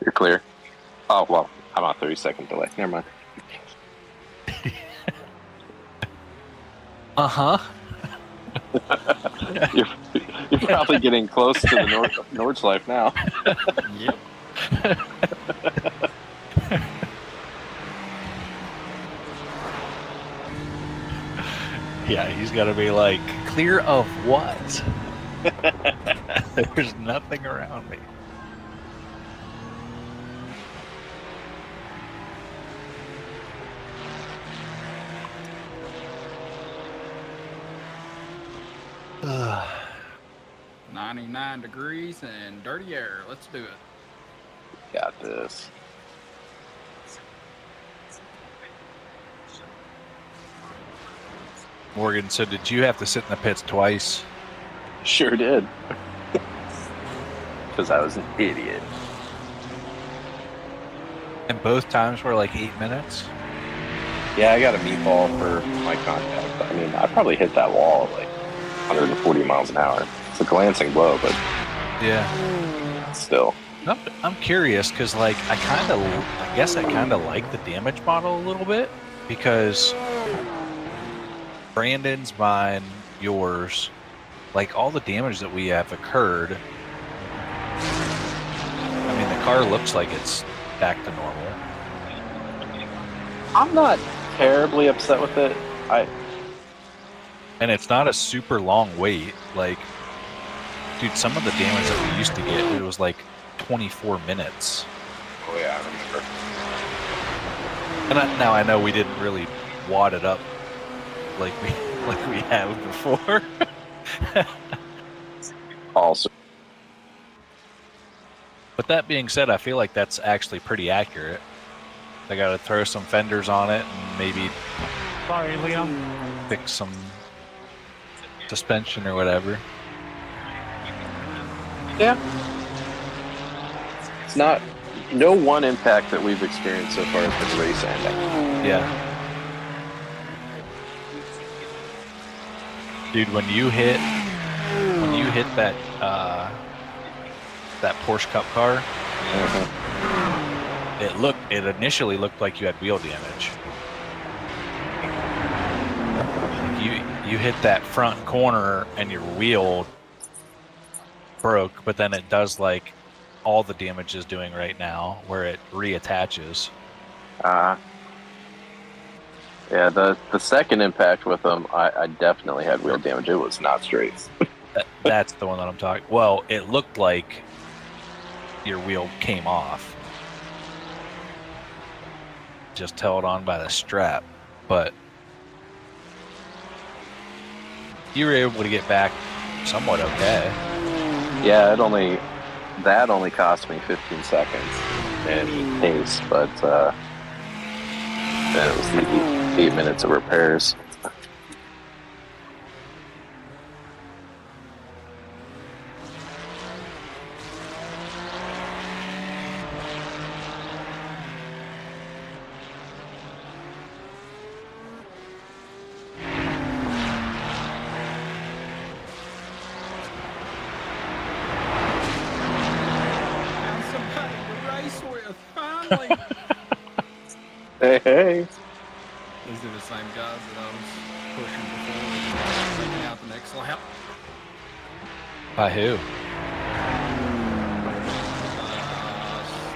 Speaker 5: You're clear. Oh, well, I'm on 30-second delay. Never mind.
Speaker 11: Uh-huh.
Speaker 5: You're probably getting close to the Nordschleife now.
Speaker 4: Yep.
Speaker 11: Yeah, he's got to be like, clear of what? There's nothing around me. Ugh.
Speaker 4: 99 degrees and dirty air. Let's do it.
Speaker 5: Got this.
Speaker 11: Morgan, so did you have to sit in the pits twice?
Speaker 5: Sure did. Because I was an idiot.
Speaker 11: And both times were like 8 minutes?
Speaker 5: Yeah, I got a meatball for my contact. I mean, I probably hit that wall at like 140 miles an hour. It's a glancing blow, but
Speaker 11: yeah,
Speaker 5: still.
Speaker 11: I'm curious because, like, I guess I kind of like the damage model a little bit because Brandon's, mine, yours, like all the damage that we have occurred. I mean, the car looks like it's back to normal.
Speaker 5: I'm not terribly upset with it.
Speaker 11: And it's not a super long wait. Like, dude, some of the damage that we used to get, it was like 24 minutes.
Speaker 5: Oh yeah, I remember.
Speaker 11: And now I know we didn't really wad it up like we have before.
Speaker 5: Also,
Speaker 11: but that being said, I feel like that's actually pretty accurate. I got to throw some fenders on it and maybe
Speaker 3: Sorry, Liam.
Speaker 11: fix some suspension or whatever.
Speaker 5: yeah. It's not. No one impact that we've experienced so far has been race ending.
Speaker 11: Yeah. Dude, when you hit that that Porsche Cup car, it initially looked like you had wheel damage. You hit that front corner and your wheel broke, but then it does like all the damage is doing right now, where it reattaches.
Speaker 5: Yeah, the second impact with them, I definitely had wheel damage. It was not straight.
Speaker 11: That's the one that I'm talking. Well, it looked like your wheel came off, just held on by the strap, but you were able to get back somewhat okay.
Speaker 5: Yeah, that only cost me 15 seconds in pace, but then it was the 8 minutes of repairs. Hey.
Speaker 4: These are the same guys that I was pushing before and taking out the next lap.
Speaker 11: By who?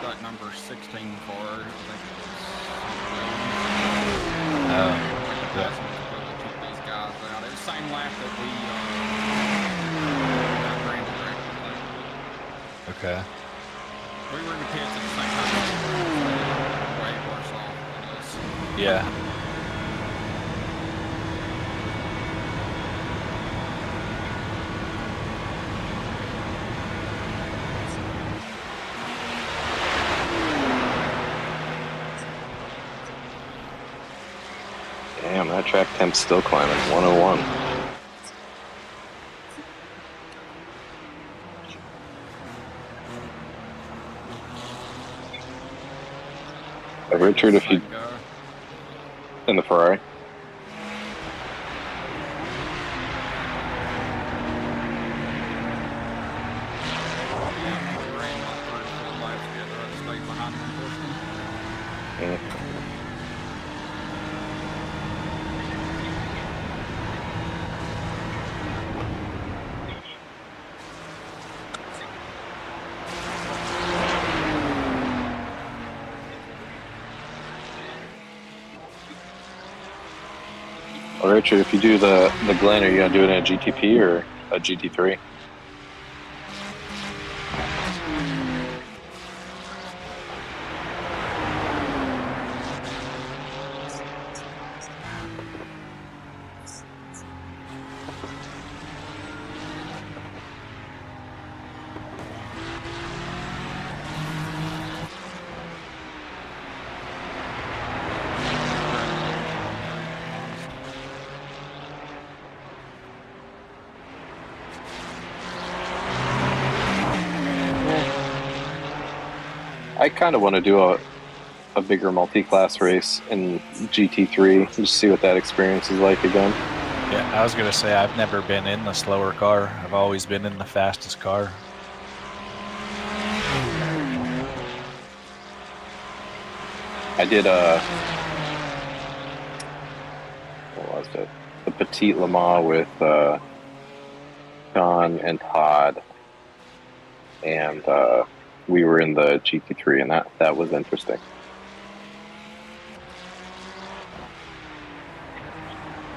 Speaker 4: That number 16 car, I think it was.
Speaker 11: Yeah.
Speaker 4: Took these guys out. It was the same lap that we got Brandon back.
Speaker 11: Okay.
Speaker 4: We were in the pits at the same time. Way worse off than us.
Speaker 11: Yeah.
Speaker 5: Damn, that track temp's still climbing. 101. Richard, if you in the Ferrari. Well, Richard, if you do the Glen, are you gonna do it in a GTP or a GT3? I kind of want to do a bigger multi-class race in GT3, just see what that experience is like again.
Speaker 11: Yeah, I was gonna say I've never been in the slower car. I've always been in the fastest car.
Speaker 5: I did what was it? The Petite Le Mans with John and Todd, and we were in the GT3, and that was interesting.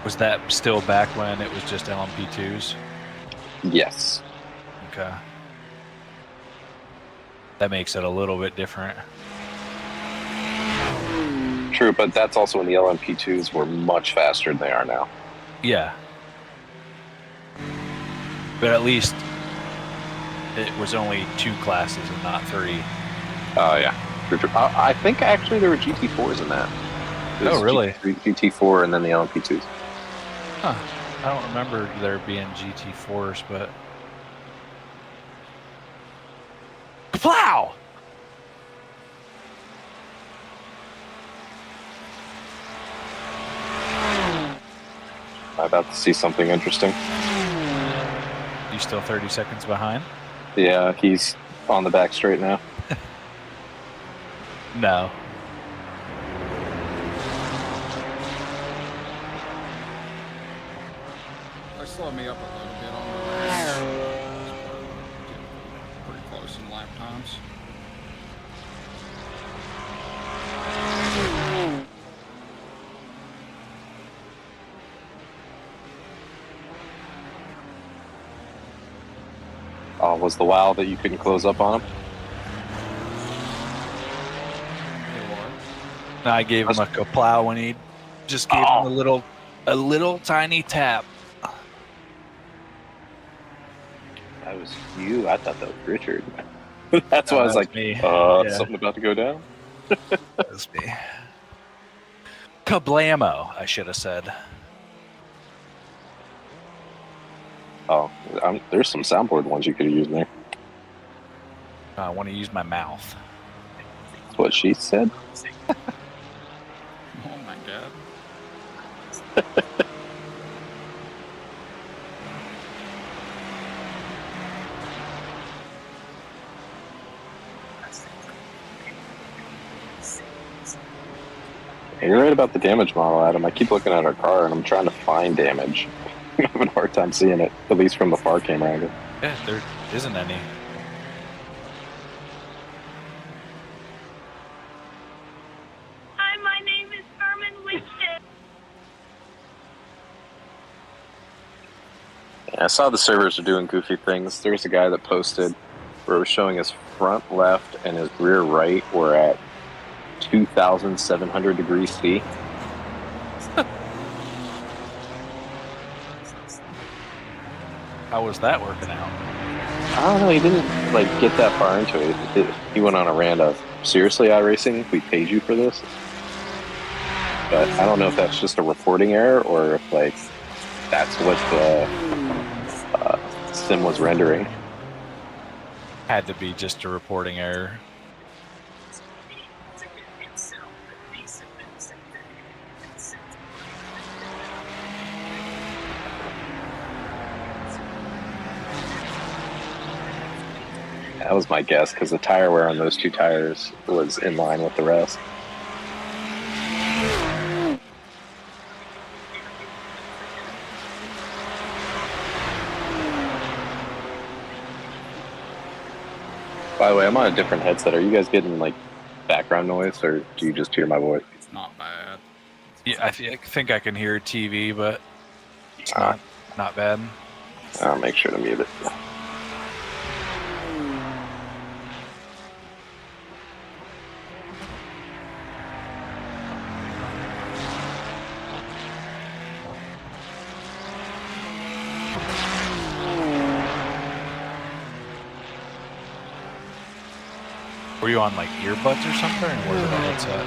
Speaker 11: Was that still back when it was just LMP2s?
Speaker 5: Yes.
Speaker 11: Okay. That makes it a little bit different.
Speaker 5: True, but that's also when the LMP2s were much faster than they are now.
Speaker 11: Yeah. But at least it was only 2 classes and not 3.
Speaker 5: Oh, yeah. I think actually there were GT4s in that.
Speaker 11: Oh, really?
Speaker 5: GT4 and then the LMP2s.
Speaker 11: Huh. I don't remember there being GT4s, but... Plow!
Speaker 5: I'm about to see something interesting.
Speaker 11: You still 30 seconds behind?
Speaker 5: Yeah, he's on the back straight now.
Speaker 11: No.
Speaker 4: They slowed me up a little bit on the race. Pretty close in lap times.
Speaker 5: Was the wow that you couldn't close up on him?
Speaker 11: I gave him a plow when he just gave him a little tiny tap.
Speaker 5: That was you. I thought that was Richard. That's why I was like,
Speaker 11: me.
Speaker 5: Something about to go down?
Speaker 11: That was me. Kablamo, I should have said.
Speaker 5: Oh, there's some soundboard ones you could have used there.
Speaker 11: I want to use my mouth.
Speaker 5: That's what she said?
Speaker 4: Oh my god.
Speaker 5: You're right about the damage model, Adam. I keep looking at our car and I'm trying to find damage. I'm having a hard time seeing it, at least from the far camera angle.
Speaker 11: Yeah, there isn't any.
Speaker 12: Hi, my name is Carmen Wishoun.
Speaker 5: I saw the servers are doing goofy things. There's a guy that posted where it was showing his front left and his rear right were at 2,700 degrees C.
Speaker 11: How was that working out?
Speaker 5: I don't know. He didn't like get that far into it. He went on a rant of, seriously, iRacing, we paid you for this? But I don't know if that's just a reporting error or if like that's what the sim was rendering.
Speaker 11: Had to be just a reporting error.
Speaker 5: That was my guess because the tire wear on those two tires was in line with the rest. By the way, I'm on a different headset. Are you guys getting like background noise, or do you just hear my voice?
Speaker 4: It's not bad.
Speaker 11: Yeah, I think I can hear TV, but it's not bad.
Speaker 5: I'll make sure to mute it.
Speaker 11: Were you on like earbuds or something, or was it a headset?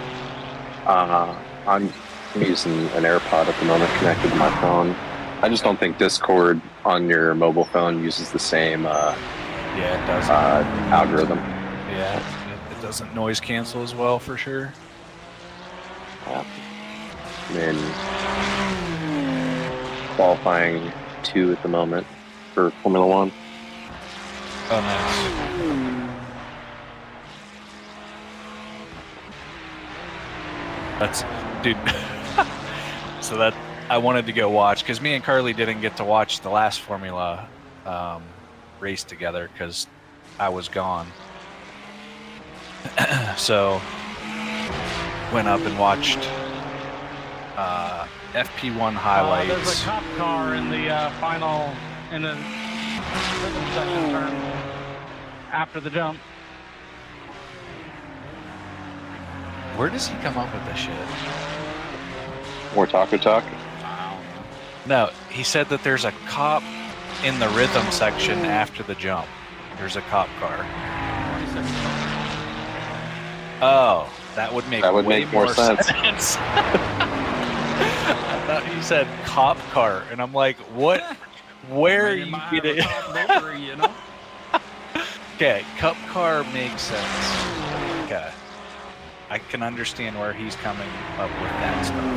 Speaker 5: I'm using an AirPod at the moment connected to my phone. I just don't think Discord on your mobile phone uses the same
Speaker 11: Yeah, it doesn't.
Speaker 5: algorithm.
Speaker 11: Yeah, it doesn't noise cancel as well for sure.
Speaker 5: Yeah. I'm in qualifying 2 at the moment for Formula 1.
Speaker 11: Oh, nice. That's, dude. So that I wanted to go watch because me and Carly didn't get to watch the last Formula race together because I was gone. So went up and watched FP1 highlights.
Speaker 6: There's a cop car in the final, in the rhythm section turn after the jump.
Speaker 11: Where does he come up with this shit?
Speaker 5: More taco talk?
Speaker 11: No, he said that there's a cop in the rhythm section after the jump. There's a cop car. Oh, that would make more sense. I thought he said cop car, and I'm like, what? Where are you getting?
Speaker 4: You know?
Speaker 11: Okay, cop car makes sense. Okay, I can understand where he's coming up with that stuff.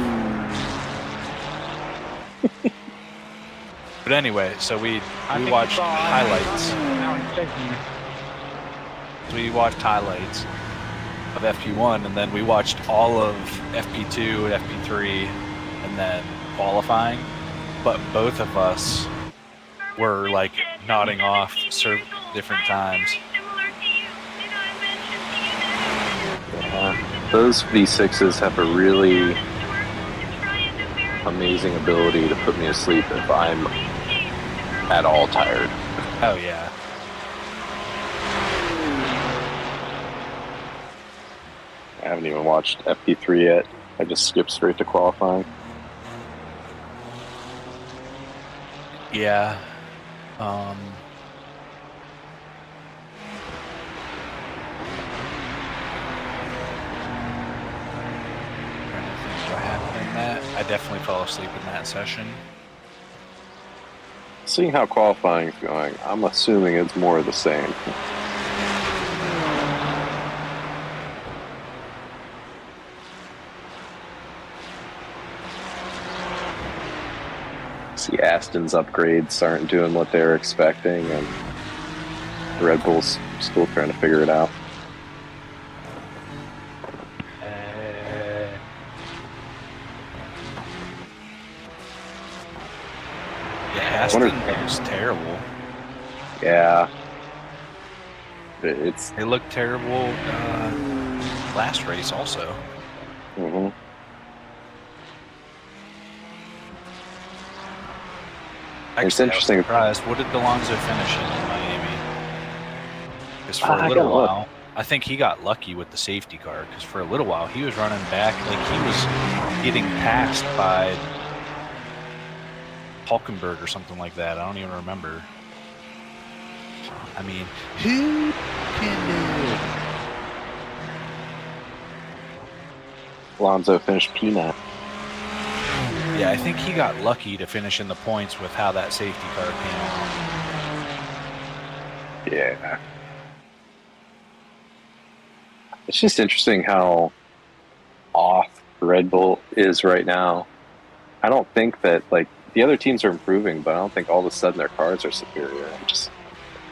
Speaker 11: But anyway, so we watched highlights. We watched highlights of FP1, and then we watched all of FP2 and FP3, and then qualifying. But both of us were like nodding off different times.
Speaker 5: Those V6s have a really amazing ability to put me to sleep if I'm at all tired.
Speaker 11: Oh yeah.
Speaker 5: I haven't even watched FP3 yet. I just skipped straight to qualifying.
Speaker 11: Yeah. What happened in that? I definitely fell asleep in that session.
Speaker 5: Seeing how qualifying is going, I'm assuming it's more of the same. See, Aston's upgrades aren't doing what they're expecting, and Red Bull's still trying to figure it out.
Speaker 11: Aston was terrible.
Speaker 5: Yeah.
Speaker 11: It looked terrible last race also.
Speaker 5: It's interesting.
Speaker 11: Surprised. What did Alonso finish in Miami? Because for
Speaker 5: I
Speaker 11: a little
Speaker 5: gotta look.
Speaker 11: while, I think he got lucky with the safety car. Because for a little while, he was running back, like he was getting passed by Hulkenberg or something like that. I don't even remember. I mean, who can do?
Speaker 5: Alonso finished Peanut.
Speaker 11: Yeah, I think he got lucky to finish in the points with how that safety car came out.
Speaker 5: Yeah. It's just interesting how off Red Bull is right now. I don't think that, like, the other teams are improving, but I don't think all of a sudden their cars are superior. Just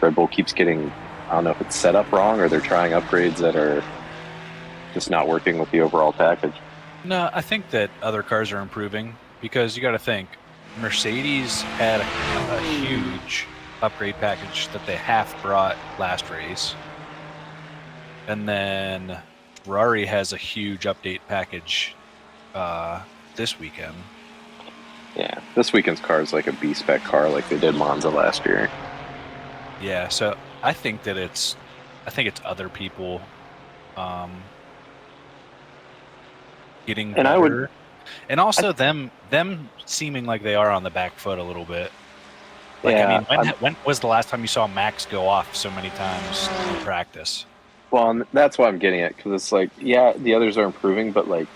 Speaker 5: Red Bull keeps getting, I don't know if it's set up wrong or they're trying upgrades that are just not working with the overall package.
Speaker 11: No, I think that other cars are improving because you got to think Mercedes had a huge upgrade package that they half brought last race. And then Ferrari has a huge update package this weekend.
Speaker 5: Yeah, this weekend's car is like a B-spec car like they did Monza last year.
Speaker 11: Yeah, so I think it's other people getting better. And also them seeming like they are on the back foot a little bit. Like,
Speaker 5: yeah,
Speaker 11: I mean, when was the last time you saw Max go off so many times in practice?
Speaker 5: Well, and that's why I'm getting it, because it's like, yeah, the others are improving, but like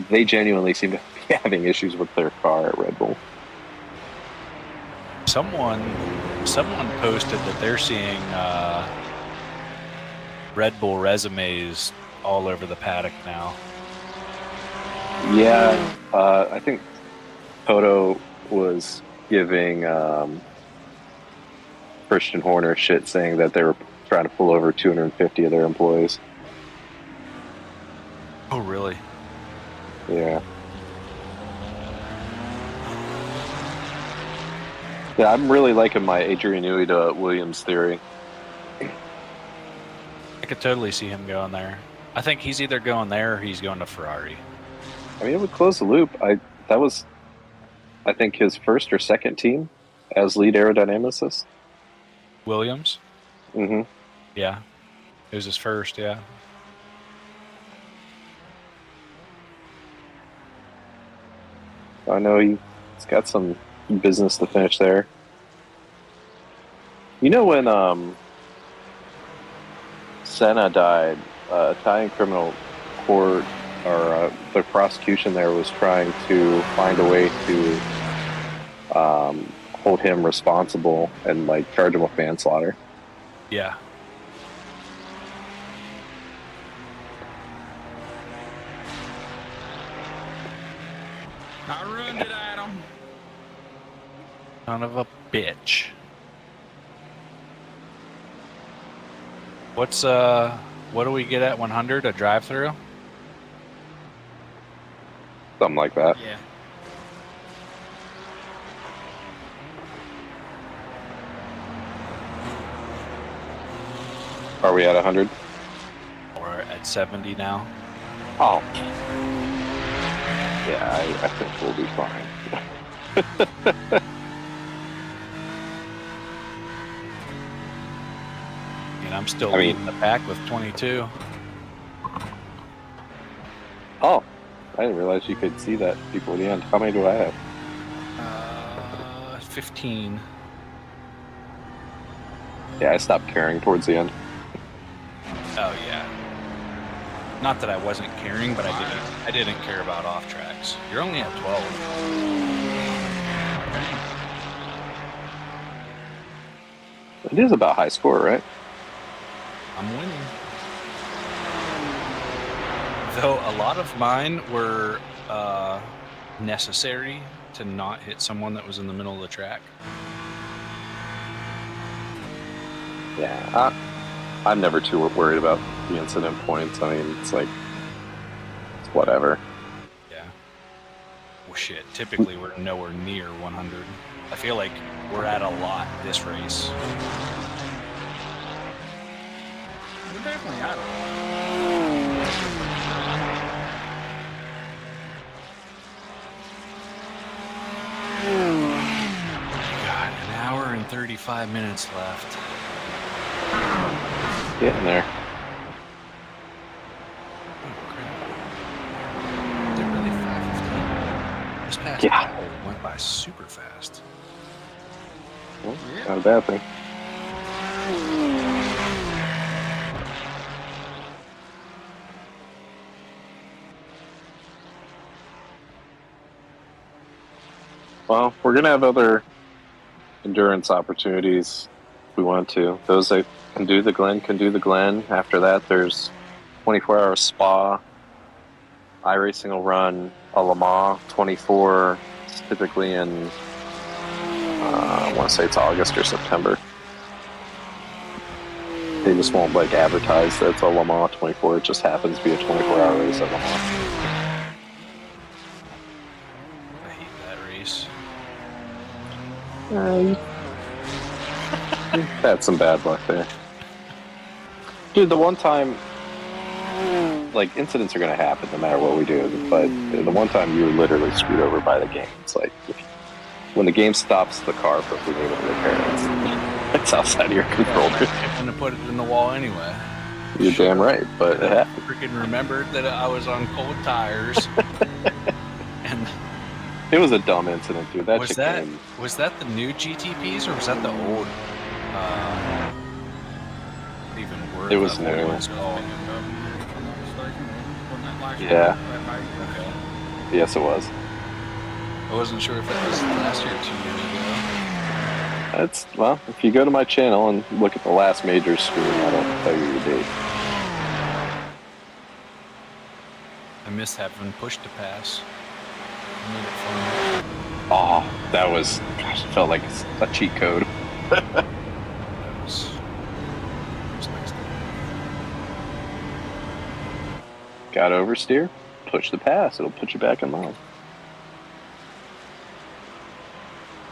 Speaker 5: they genuinely seem to be having issues with their car at Red Bull.
Speaker 11: Someone posted that they're seeing Red Bull resumes all over the paddock now.
Speaker 5: Yeah, I think Toto was giving Christian Horner shit, saying that they were trying to pull over 250 of their employees.
Speaker 11: Oh, really?
Speaker 5: Yeah. Yeah, I'm really liking my Adrian Newey to Williams theory.
Speaker 11: I could totally see him going there. I think he's either going there or he's going to Ferrari.
Speaker 5: I mean, it would close the loop. That was, I think, his first or second team as lead aerodynamicist.
Speaker 11: Williams?
Speaker 5: Mm-hmm.
Speaker 11: Yeah. It was his first, yeah.
Speaker 5: I know he's got some business to finish there. You know when Senna died, Italian criminal court, or the prosecution there was trying to find a way to hold him responsible and like charge him with manslaughter.
Speaker 11: Yeah.
Speaker 4: I ruined it, Adam.
Speaker 11: Son of a bitch. What do we get at 100? A drive-through?
Speaker 5: Something like that.
Speaker 4: Yeah.
Speaker 5: Are we at 100?
Speaker 11: Or at 70 now?
Speaker 5: Oh. Yeah, I think we'll be fine.
Speaker 11: And I'm still leading the pack with 22.
Speaker 5: Oh, I didn't realize you could see that before the end. How many do I have?
Speaker 11: 15.
Speaker 5: Yeah, I stopped caring towards the end.
Speaker 11: Oh yeah. Not that I wasn't caring, but I didn't care about off tracks. You're only at 12.
Speaker 5: It is about high score, right?
Speaker 11: I'm winning. Though a lot of mine were necessary to not hit someone that was in the middle of the track.
Speaker 5: Yeah, I'm never too worried about the incident points. I mean, it's like, it's whatever.
Speaker 11: Yeah. Well, shit. Typically, we're nowhere near 100. I feel like we're at a lot this race.
Speaker 4: We're definitely out of it.
Speaker 11: and 35 minutes left.
Speaker 5: Getting there.
Speaker 11: Oh, crap. They're really 5:15. This past
Speaker 5: Yeah.
Speaker 11: hour went by super fast.
Speaker 5: Well, not a bad thing. Well, we're going to have other endurance opportunities if we want to. Those that can do the Glen can do the Glen. After that, there's 24-hour Spa. iRacing will run a Le Mans 24, typically in, I want to say it's August or September. They just won't like advertise that it's a Le Mans 24. It just happens to be a 24-hour race at Le Mans.
Speaker 11: I hate that race.
Speaker 5: Had some bad luck there. Dude, the one time, like, incidents are going to happen no matter what we do, but the one time you were literally screwed over by the game, it's like, when the game stops the car from being able to repair it, it's outside of your control.
Speaker 11: I'm gonna put it in the wall anyway.
Speaker 5: You're damn right, but it
Speaker 11: I
Speaker 5: happened.
Speaker 11: freaking remembered that I was on cold tires. And
Speaker 5: It was a dumb incident, dude. That
Speaker 11: was
Speaker 5: chick
Speaker 11: that
Speaker 5: came-
Speaker 11: was that the new GTPs or was that the old? Even worse.
Speaker 5: It was
Speaker 11: what
Speaker 5: new.
Speaker 11: it was called.
Speaker 5: Yeah.
Speaker 11: Okay.
Speaker 5: Yes, it was.
Speaker 11: I wasn't sure if that was last year or 2 years ago.
Speaker 5: It's, well, if you go to my channel and look at the last major screen, that'll tell you the date.
Speaker 11: I miss having push to pass. I made it fun.
Speaker 5: Oh, that was, gosh, it felt like a cheat code.
Speaker 11: That was nice.
Speaker 5: Got oversteer, push the pass, it'll put you back in line.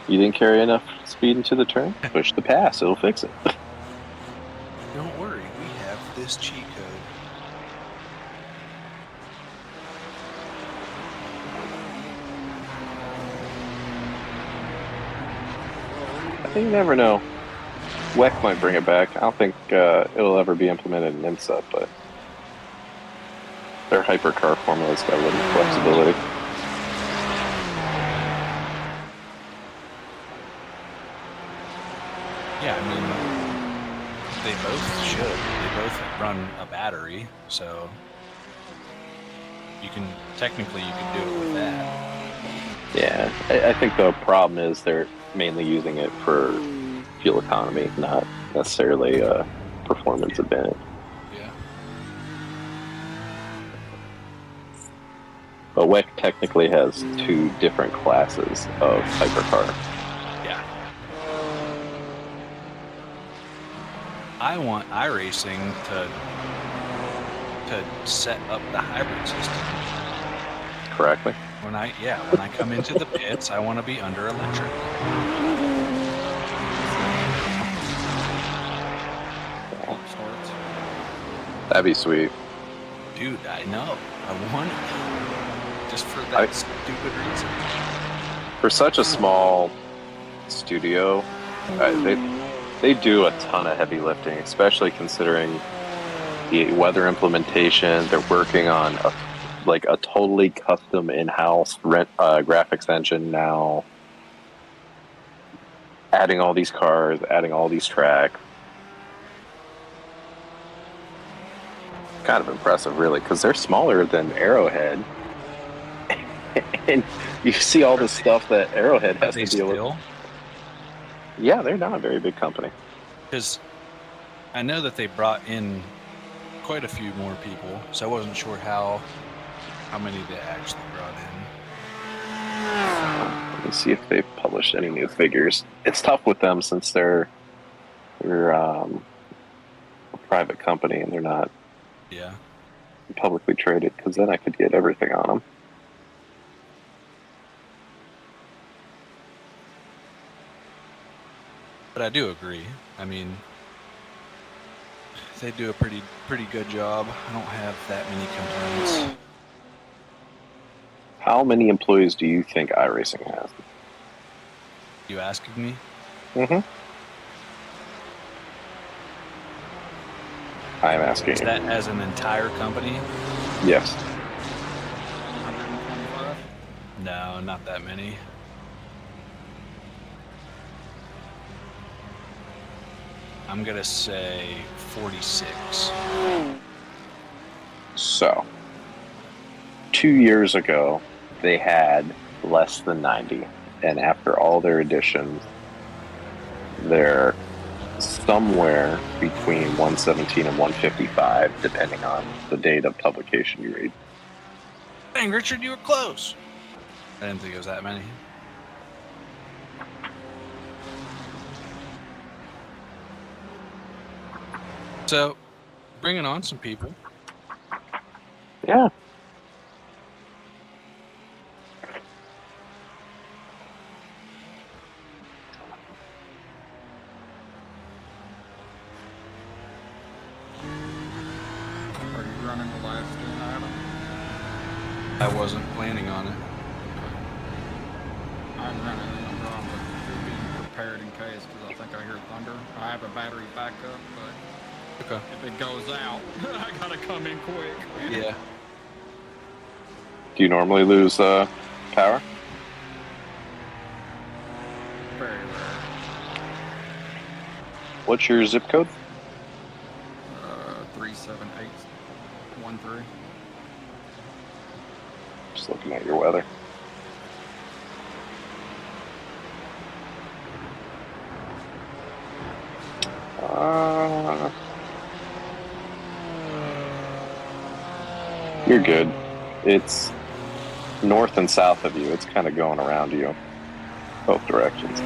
Speaker 5: You didn't carry enough speed into the turn? Push the pass, it'll fix it.
Speaker 11: Don't worry, we have this cheat code.
Speaker 5: You never know. WEC might bring it back. I don't think it'll ever be implemented in IMSA, but their hypercar formula's got a little flexibility.
Speaker 11: Yeah, I mean, they both should. They both run a battery, so you can technically you can do it with that.
Speaker 5: Yeah, I think the problem is they're mainly using it for fuel economy, not necessarily a performance advantage.
Speaker 11: Yeah.
Speaker 5: But WEC technically has two different classes of hypercar.
Speaker 11: Yeah. I want iRacing to set up the hybrid system.
Speaker 5: Correctly.
Speaker 11: When I come into the pits, I want to be under electric.
Speaker 5: That'd be sweet.
Speaker 11: Dude, I know. I want it. Just for that stupid reason.
Speaker 5: For such a small studio, they do a ton of heavy lifting, especially considering the weather implementation. They're working on a totally custom in-house graphics engine now. Adding all these cars, adding all these tracks. Kind of impressive, really, because they're smaller than Arrowhead. And you see all the stuff that Arrowhead has to deal with. Yeah, they're not a very big company.
Speaker 11: Because I know that they brought in quite a few more people, so I wasn't sure how many they actually brought in.
Speaker 5: Let me see if they've published any new figures. It's tough with them since they're a private company and they're not publicly traded, because then I could get everything on them.
Speaker 11: But I do agree. I mean, they do a pretty good job. I don't have that many complaints.
Speaker 5: How many employees do you think iRacing has?
Speaker 11: You asking me?
Speaker 5: Mm-hmm. I'm asking
Speaker 11: Is
Speaker 5: you.
Speaker 11: that as an entire company?
Speaker 5: Yes.
Speaker 4: 125?
Speaker 11: No, not that many. I'm gonna say 46.
Speaker 5: So, 2 years ago, they had less than 90. And after all their additions, they're somewhere between 117 and 155, depending on the date of publication you read.
Speaker 11: Dang, Richard, you were close. I didn't think it was that many. So, bringing on some people.
Speaker 5: Yeah.
Speaker 4: Are you running the last in, Adam?
Speaker 11: I wasn't planning on it.
Speaker 4: I'm running in the drum, but you're being prepared in case, because I think I hear thunder. I have a battery backup, but
Speaker 11: Okay.
Speaker 4: if it goes out, I gotta come in quick.
Speaker 11: Yeah.
Speaker 5: Do you normally lose power?
Speaker 4: Very rare.
Speaker 5: What's your zip code?
Speaker 4: 37813.
Speaker 5: Just looking at your weather. You're good. It's north and south of you. It's kind of going around you, both directions.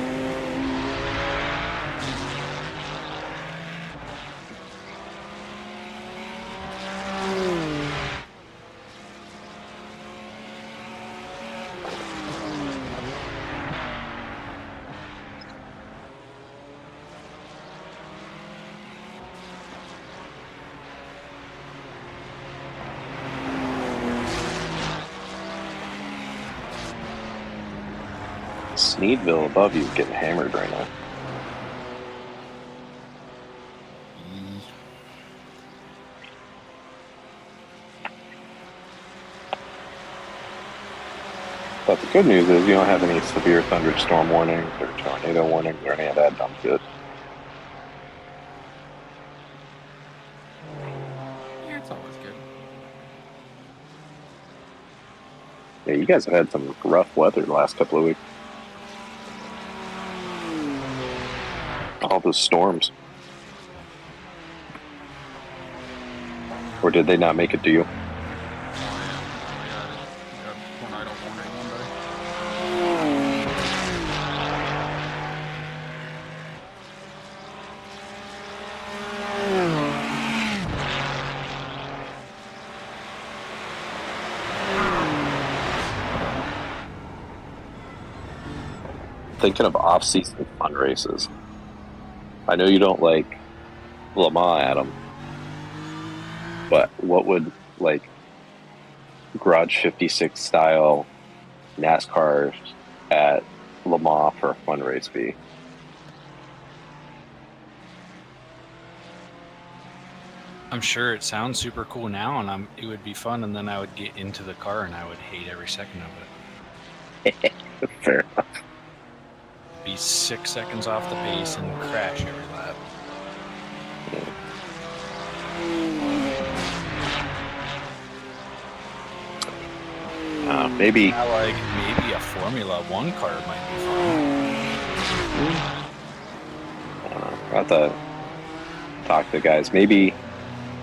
Speaker 5: Sneedville above you is getting hammered right now. But the good news is you don't have any severe thunderstorm warnings or tornado warnings or any of that dumb shit.
Speaker 4: Yeah, it's always good.
Speaker 5: Yeah, you guys have had some rough weather the last couple of weeks. All those storms. Or did they not make it to you?
Speaker 4: Tornado warning one day.
Speaker 5: Thinking of off-season fun races. I know you don't like Le Mans, Adam, but what would like Garage 56 style NASCAR at Le Mans for a fun race be?
Speaker 11: I'm sure it sounds super cool now, and it would be fun, and then I would get into the car and I would hate every second of it.
Speaker 5: Fair enough.
Speaker 11: Be 6 seconds off the pace and crash every lap.
Speaker 5: Maybe
Speaker 11: Maybe a Formula One car might be fun.
Speaker 5: I have to talk to the guys. Maybe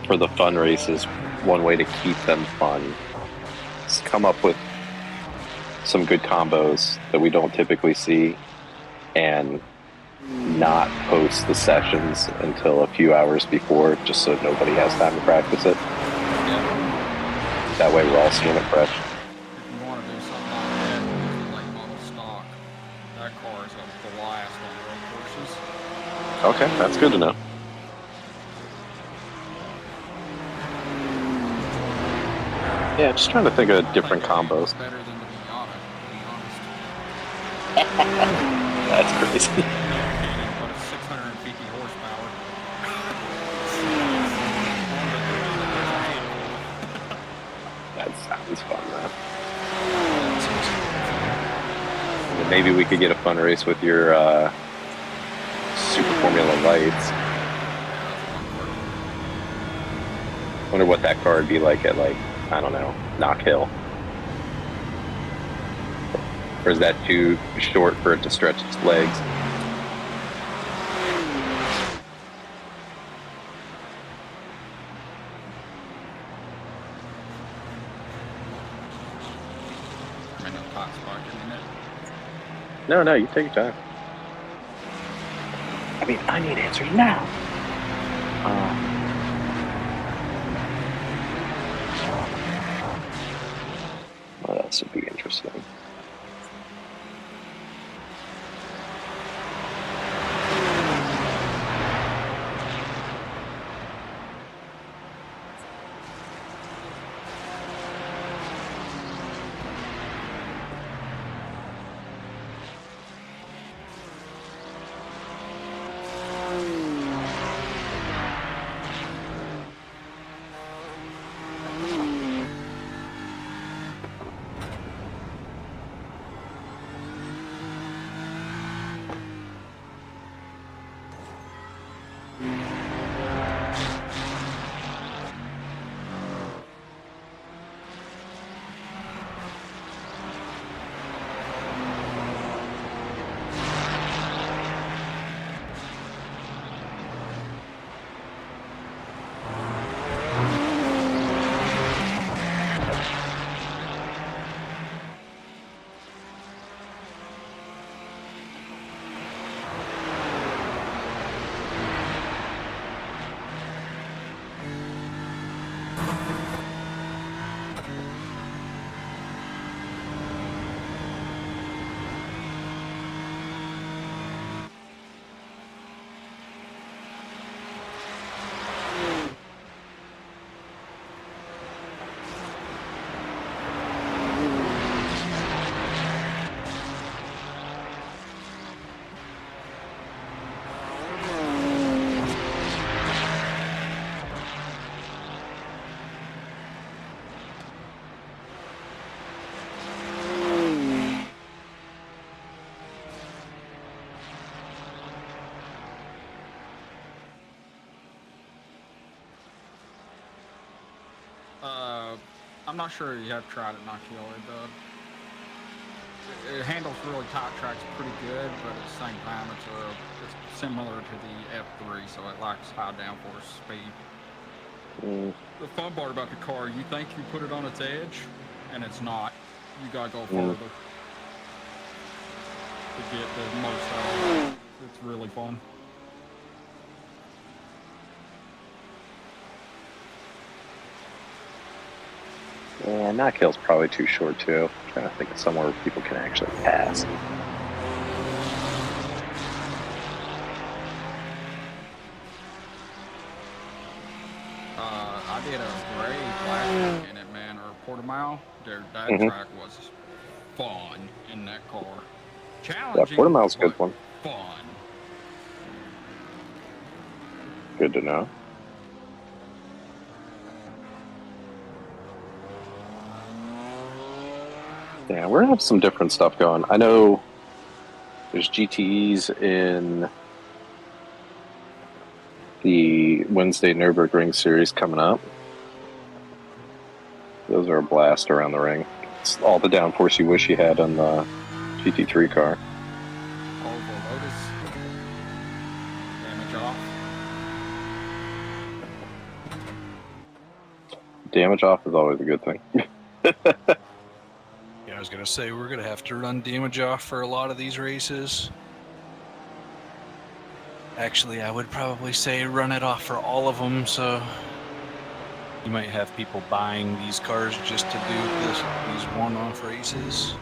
Speaker 5: for the fun races, one way to keep them fun is come up with some good combos that we don't typically see and not post the sessions until a few hours before, just so nobody has time to practice it. That way we're all seeing it fresh.
Speaker 4: If you want to do something like that, use late model stock. That car is up the last on road courses.
Speaker 5: Okay, that's good to know. Yeah, just trying to think of different combos.
Speaker 4: Better than the Miata, to be honest.
Speaker 5: That's crazy.
Speaker 4: Can't even put a 650 horsepower.
Speaker 5: maybe we could get a fun race with your Super Formula Lights. Wonder what that car would be like at, like, I don't know, Knock Hill. Or is that too short for it to stretch its legs?
Speaker 4: I know Todd Schwarz in it.
Speaker 5: No, you take your time. I mean, I need answers now. Well, that should be interesting.
Speaker 4: I'm not sure you have tried it, Knock Hill. It handles really tight tracks pretty good, but at the same time, it's similar to the F3, so it lacks high downforce speed. The fun part about the car, you think you put it on its edge, and it's not. You gotta go further to get the most out of it. It's really fun.
Speaker 5: Yeah, Knock Hill's probably too short too. I'm trying to think of somewhere where people can actually pass.
Speaker 4: I did a gray plastic in it, man, or a quarter mile. Dude, that track was fun in that car. Challenging.
Speaker 5: Yeah, quarter mile's a good one.
Speaker 4: Fun.
Speaker 5: Good to know. Yeah, we're gonna have some different stuff going. I know there's GTEs in the Wednesday Nürburgring series coming up. Those are a blast around the ring. It's all the downforce you wish you had on the GT3 car.
Speaker 4: Damage off.
Speaker 5: Damage off is always a good thing.
Speaker 11: I was gonna say we're gonna have to run damage off for a lot of these races. Actually, I would probably say run it off for all of them, so you might have people buying these cars just to do these one-off races.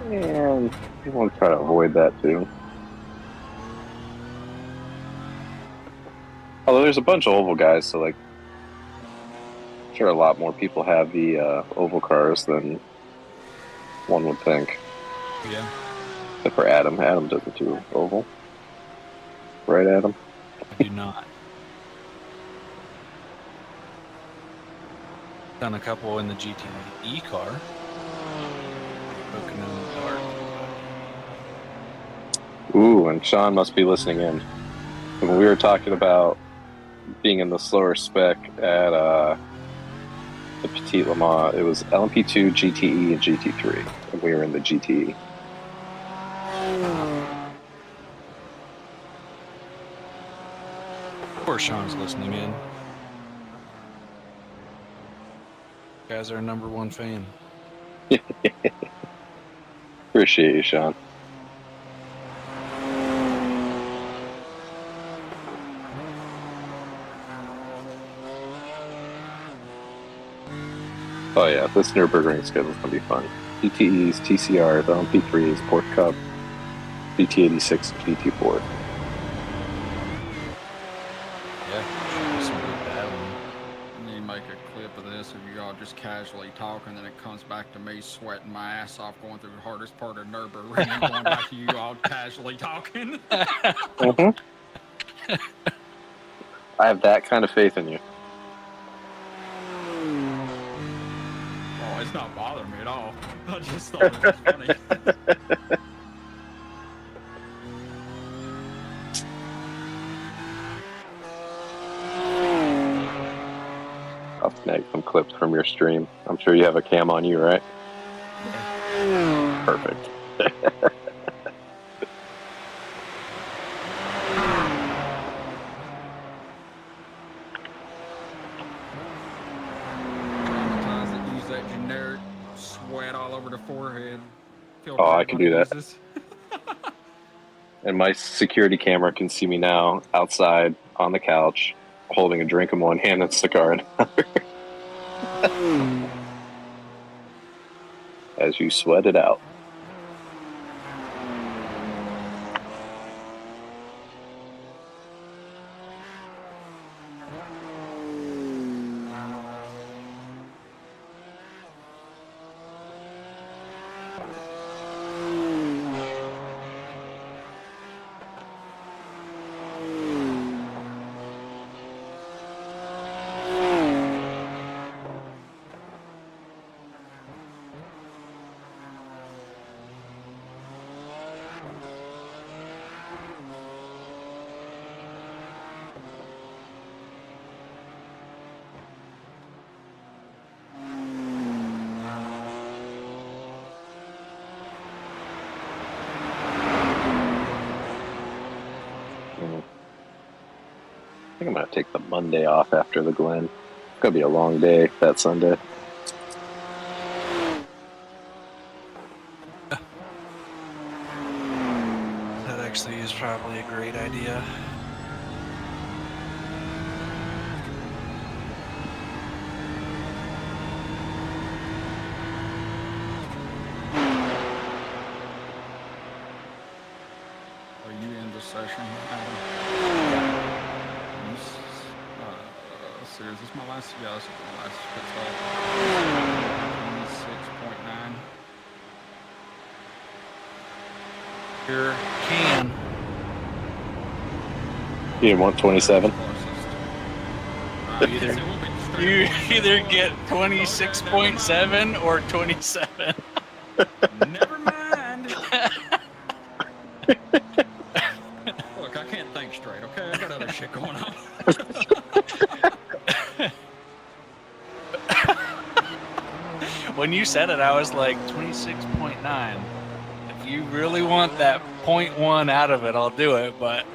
Speaker 5: And we want to try to avoid that too. Although there's a bunch of oval guys, so like, I'm sure a lot more people have the oval cars than one would think.
Speaker 11: Yeah.
Speaker 5: Except for Adam. Adam doesn't do oval. Right, Adam?
Speaker 11: I do not. Done a couple in the GTE car. Broken in the dark.
Speaker 5: Ooh, and Sean must be listening in. When we were talking about being in the slower spec at the Petit Le Mans, it was LMP2, GTE, and GT3, and we were in the GTE.
Speaker 11: Of course, Sean's listening in. You guys are our #1 fan.
Speaker 5: Appreciate you, Sean. Oh yeah, this Nürburgring schedule is going to be fun. GTEs, TCR, the LMP3s, Port Cup, GT86, and GT4.
Speaker 11: Yeah, should be some good battling.
Speaker 4: And you make a clip of this of you all just casually talking, then it comes back to me sweating my ass off going through the hardest part of Nürburgring and going back to you all casually talking.
Speaker 5: Mm-hmm. I have that kind of faith in you.
Speaker 4: Oh, it's not bothering me at all. I just thought it was funny.
Speaker 5: I'll snag some clips from your stream. I'm sure you have a cam on you, right?
Speaker 4: Yeah.
Speaker 5: Perfect.
Speaker 4: Traumatized that use that generic sweat all over the forehead.
Speaker 5: Oh, I can do that. And my security camera can see me now outside on the couch, holding a drink in one hand and a cigar in another. As you sweat it out. I think I'm going to take the Monday off after the Glen. It's going to be a long day that Sunday.
Speaker 11: That actually is probably a great idea.
Speaker 4: Are you in the session, Adam? Serious. This is my last. Yeah, this is my last pit stop. 26.9.
Speaker 11: Sure can.
Speaker 5: You didn't want 27?
Speaker 11: You either get 26.7 or 27.
Speaker 4: Never mind. Look, I can't think straight, okay? I got other shit going on.
Speaker 11: When you said it, I was like 26.9. If you really want that 0.1 out of it, I'll do it, but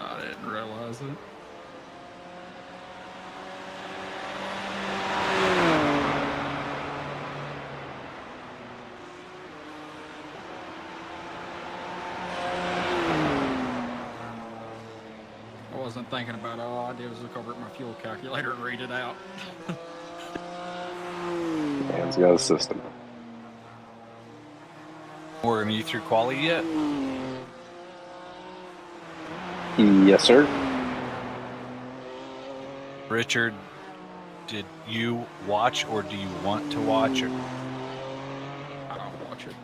Speaker 4: I didn't realize it. I wasn't thinking about it. All I did was look over at my fuel calculator and read it out.
Speaker 5: Man's got a system.
Speaker 11: Are you through quali yet?
Speaker 5: Yes, sir.
Speaker 11: Richard, did you watch or do you want to watch it?
Speaker 4: I don't watch it.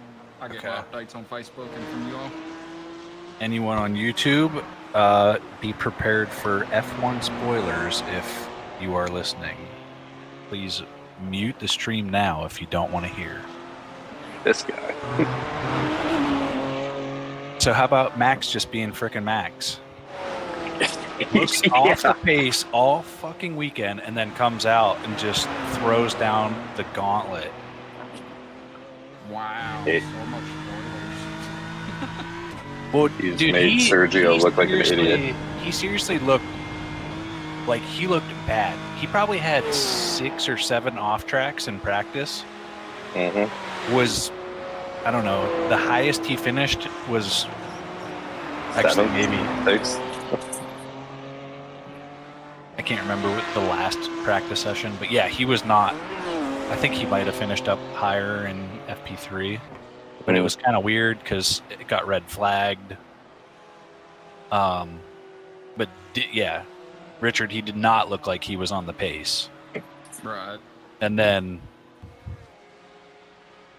Speaker 4: I get
Speaker 11: Okay.
Speaker 4: my updates on Facebook and from you all.
Speaker 11: Anyone on YouTube, be prepared for F1 spoilers if you are listening. Please mute the stream now if you don't want to hear.
Speaker 5: This guy.
Speaker 11: So how about Max just being frickin' Max? Looks off the pace all fucking weekend and then comes out and just throws down the gauntlet.
Speaker 4: Wow.
Speaker 5: It-
Speaker 4: So much spoilers.
Speaker 11: Well,
Speaker 5: He's
Speaker 11: dude,
Speaker 5: made Sergio look like an
Speaker 11: seriously-
Speaker 5: idiot.
Speaker 11: He seriously looked like he looked bad. He probably had 6 or 7 off tracks in practice.
Speaker 5: Mm-hmm.
Speaker 11: Was, I don't know, the highest he finished was actually
Speaker 5: 7,
Speaker 11: maybe
Speaker 5: 6.
Speaker 11: I can't remember what the last practice session, but yeah, he was not. I think he might have finished up higher in FP3, but it was kind of weird because it got red flagged. But yeah, Richard, he did not look like he was on the pace,
Speaker 4: Right.
Speaker 11: and then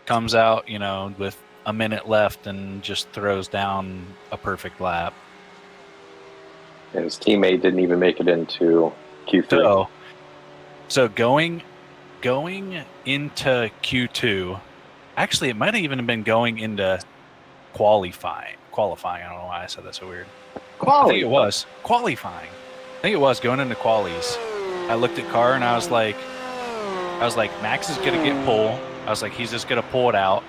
Speaker 11: comes out, you know, with a minute left and just throws down a perfect lap.
Speaker 5: And his teammate didn't even make it into Q3.
Speaker 11: So going into Q2, actually, it might have even been going into qualifying. I don't know why I said that so weird. I think it was qualifying. I think it was going into qualies. I looked at car and I was like, Max is gonna get pull. I was like, he's just gonna pull it out.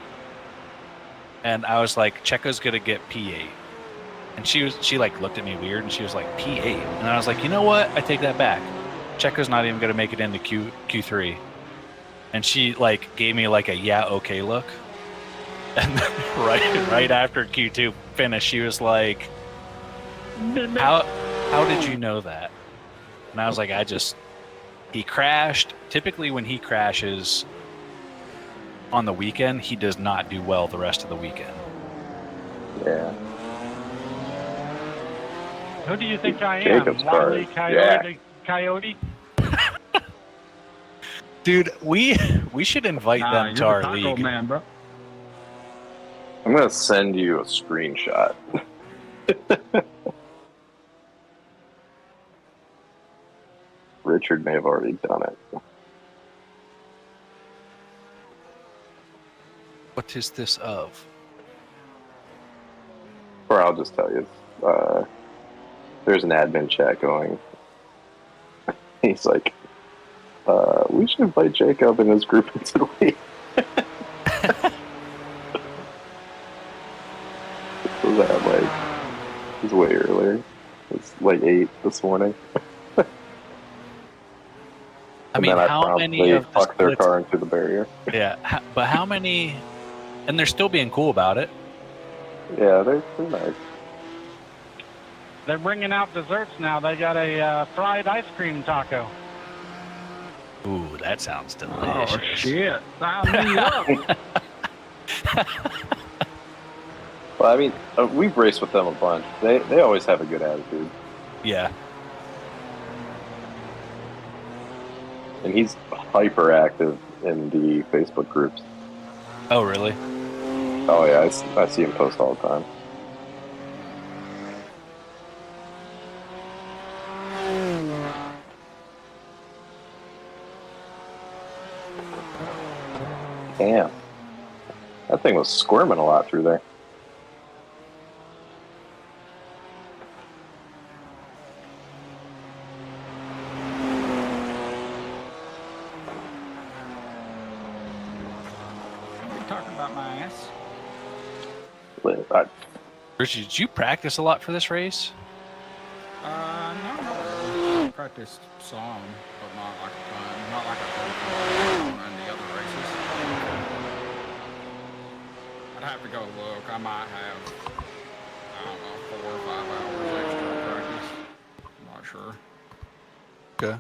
Speaker 11: And I was like, Checo's gonna get P8. And she like looked at me weird and she was like, P8. And I was like, you know what? I take that back. Checo's not even gonna make it into Q3. And she like gave me like a yeah, okay look. And then right after Q2 finished, she was like, How did you know that? And I was like, he crashed. Typically when he crashes on the weekend, he does not do well the rest of the weekend.
Speaker 5: Yeah.
Speaker 6: Who do you think I am?
Speaker 5: Jacob's car.
Speaker 6: Wily
Speaker 5: Yeah.
Speaker 6: Coyote?
Speaker 11: Dude, we should invite them to our league.
Speaker 4: Man, bro.
Speaker 5: I'm going to send you a screenshot. Richard may have already done it.
Speaker 11: What is this of?
Speaker 5: Or I'll just tell you. There's an admin chat going. He's like, we should invite Jacob and his group into the league. Was that like, it was way earlier. It's like 8 this morning.
Speaker 11: I mean, how many of the
Speaker 5: fucked their
Speaker 11: splits-
Speaker 5: car into the barrier?
Speaker 11: Yeah, but how many? And they're still being cool about it.
Speaker 5: Yeah, they're nice.
Speaker 6: They're bringing out desserts now. They got a fried ice cream taco.
Speaker 11: Ooh, that sounds delicious.
Speaker 4: Oh, shit. Sign me up.
Speaker 5: Well, I mean, we've raced with them a bunch. They always have a good attitude.
Speaker 11: Yeah.
Speaker 5: And he's hyper active in the Facebook groups.
Speaker 11: Oh, really?
Speaker 5: Oh, yeah, I see him post all the time. Damn. That thing was squirming a lot through there.
Speaker 4: You're talking about my ass.
Speaker 11: Richie, did you practice a lot for this race?
Speaker 4: No, I practiced some, but not like a ton. Not like I did in the other races. I'd have to go look. I might have, I don't know, 4 or 5 hours extra practice. I'm not sure.
Speaker 11: Okay.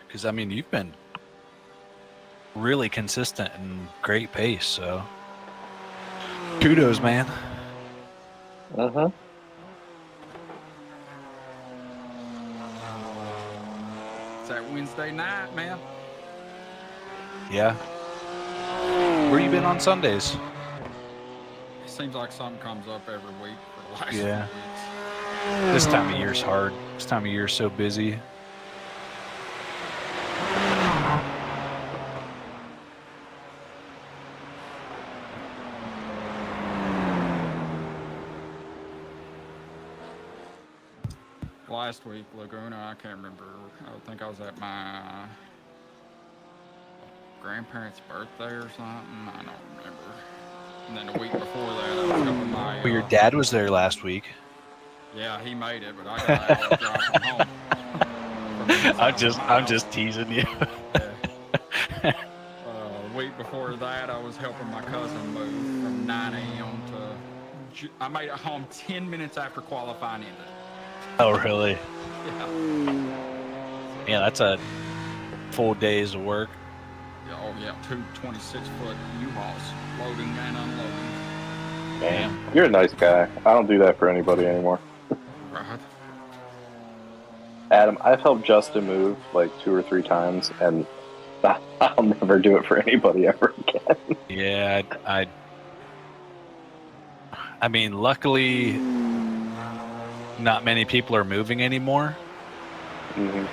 Speaker 11: Because, I mean, you've been really consistent and great pace, so kudos, man.
Speaker 5: Uh-huh.
Speaker 4: It's that Wednesday night, man.
Speaker 11: Yeah. Where you been on Sundays?
Speaker 4: It seems like something comes up every week for the last
Speaker 11: Yeah.
Speaker 4: few weeks.
Speaker 11: This time of year's hard. This time of year's so busy.
Speaker 4: last week, Laguna. I can't remember. I think I was at my grandparents' birthday or something. I don't remember. And then the week before that, I was helping my.
Speaker 11: Well, your dad was there last week.
Speaker 4: Yeah, he made it, but I got to drive from home.
Speaker 11: I'm just teasing you.
Speaker 4: Yeah. Week before that, I was helping my cousin move from 9 a.m. to. I made it home 10 minutes after qualifying ended.
Speaker 11: Oh, really?
Speaker 4: Yeah.
Speaker 11: Yeah, that's a full day's of work.
Speaker 4: Yeah, oh yeah, 2 26-foot U-Hauls, loading and unloading.
Speaker 5: Damn. You're a nice guy. I don't do that for anybody anymore.
Speaker 4: Right.
Speaker 5: Adam, I've helped Justin move like 2 or 3 times, and I'll never do it for anybody ever again.
Speaker 11: Yeah, I mean, luckily, not many people are moving anymore.
Speaker 5: Mm-hmm.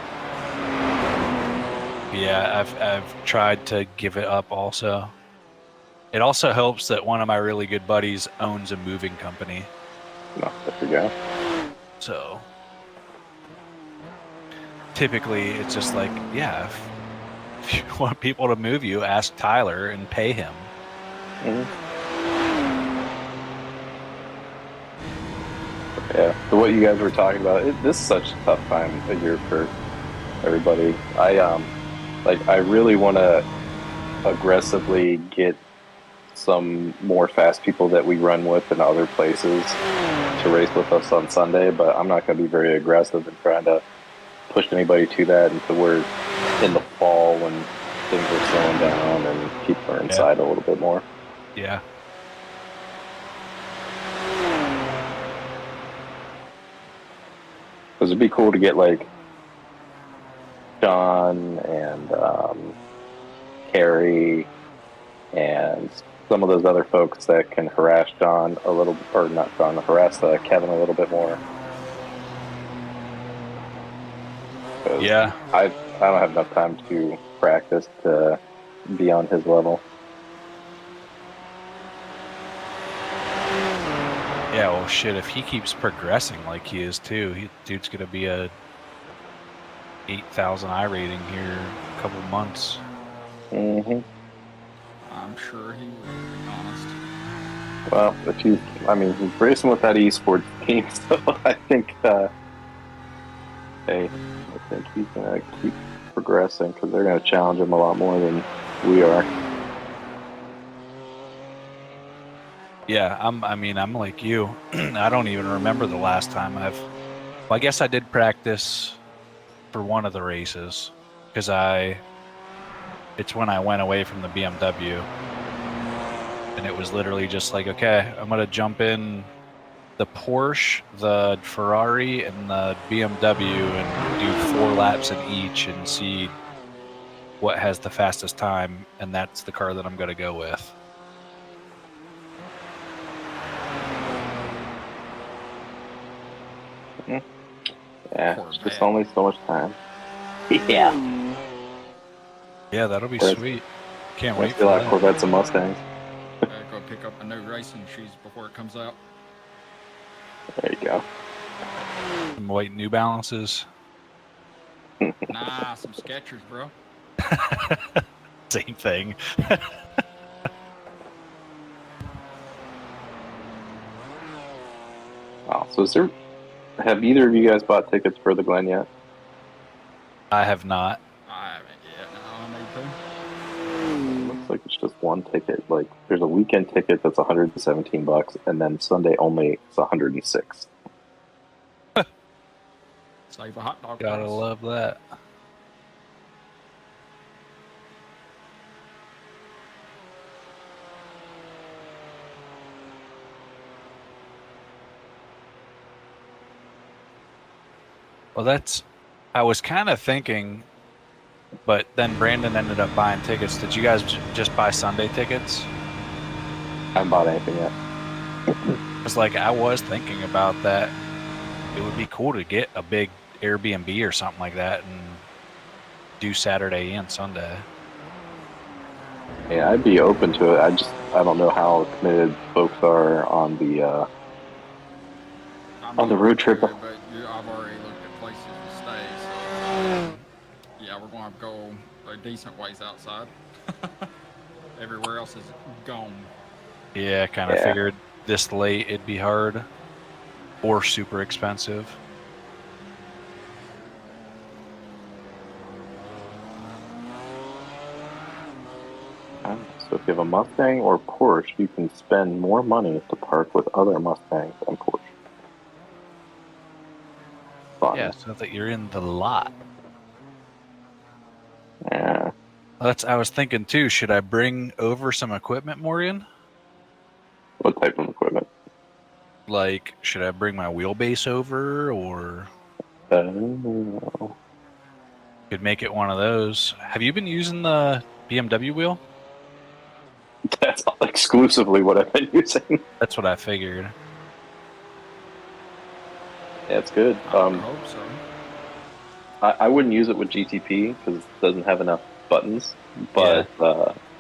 Speaker 11: Yeah, I've tried to give it up also. It also helps that one of my really good buddies owns a moving company.
Speaker 5: No, there you go.
Speaker 11: So typically it's just like, yeah, if you want people to move you, ask Tyler and pay him.
Speaker 5: Mm-hmm. Yeah, so what you guys were talking about, this is such a tough time of year for everybody. I really want to aggressively get some more fast people that we run with in other places to race with us on Sunday, but I'm not going to be very aggressive in trying to push anybody to that until we're in the fall when things are slowing down and people are inside a little bit more.
Speaker 11: Yeah.
Speaker 5: Because it'd be cool to get like John and Carrie and some of those other folks that can harass John a little, or not John, harass Kevin a little bit more.
Speaker 11: Yeah.
Speaker 5: I don't have enough time to practice to be on his level.
Speaker 11: Yeah, well, shit, if he keeps progressing like he is too, dude's going to be a 8,000 iRating here in a couple months.
Speaker 5: Mm-hmm.
Speaker 4: I'm sure he will, to be honest.
Speaker 5: Well, he's racing with that esports team, so I think he's going to keep progressing because they're going to challenge him a lot more than we are.
Speaker 11: Yeah, I'm like you. I don't even remember the last time I guess I did practice for one of the races because it's when I went away from the BMW and it was literally just like, okay, I'm going to jump in the Porsche, the Ferrari, and the BMW and do 4 laps in each and see what has the fastest time, and that's the car that I'm going to go with.
Speaker 5: Yeah, it's just only so much time. Yeah.
Speaker 11: Yeah, that'll be sweet. Can't wait for
Speaker 5: that.
Speaker 11: that.
Speaker 5: Corvettes and Mustangs.
Speaker 4: Go pick up a new racing shoes before it comes out.
Speaker 5: There you go.
Speaker 11: Some white New Balances.
Speaker 4: Nah, some Skechers, bro.
Speaker 11: Same thing.
Speaker 5: Wow. So have either of you guys bought tickets for the Glen yet?
Speaker 11: I have not.
Speaker 4: I haven't yet. No, I need to.
Speaker 5: Looks like it's just one ticket. Like there's a weekend ticket that's $117, and then Sunday only it's $106.
Speaker 4: Save a hot dog.
Speaker 11: Gotta love that. Well, I was kind of thinking, but then Brandon ended up buying tickets. Did you guys just buy Sunday tickets?
Speaker 5: I haven't bought anything yet.
Speaker 11: It's like, I was thinking about that. It would be cool to get a big Airbnb or something like that and do Saturday and Sunday.
Speaker 5: Yeah, I'd be open to it. I don't know how committed folks are on the road trip.
Speaker 4: But I've already looked at Yeah, we're going to go a decent ways outside. Everywhere else is gone.
Speaker 11: Yeah, I kind of figured this late it'd be hard or super expensive.
Speaker 5: So if you have a Mustang or Porsche, you can spend more money to park with other Mustangs and Porsche. Fun.
Speaker 11: Yeah, so that you're in the lot.
Speaker 5: Yeah.
Speaker 11: I was thinking too, should I bring over some equipment, Morgan?
Speaker 5: What type of equipment?
Speaker 11: Like, should I bring my wheelbase over, or could make it one of those? Have you been using the BMW wheel?
Speaker 5: That's exclusively what I've been using.
Speaker 11: That's what I figured.
Speaker 5: Yeah, it's good.
Speaker 4: I hope so.
Speaker 5: I wouldn't use it with GTP because it doesn't have enough buttons, but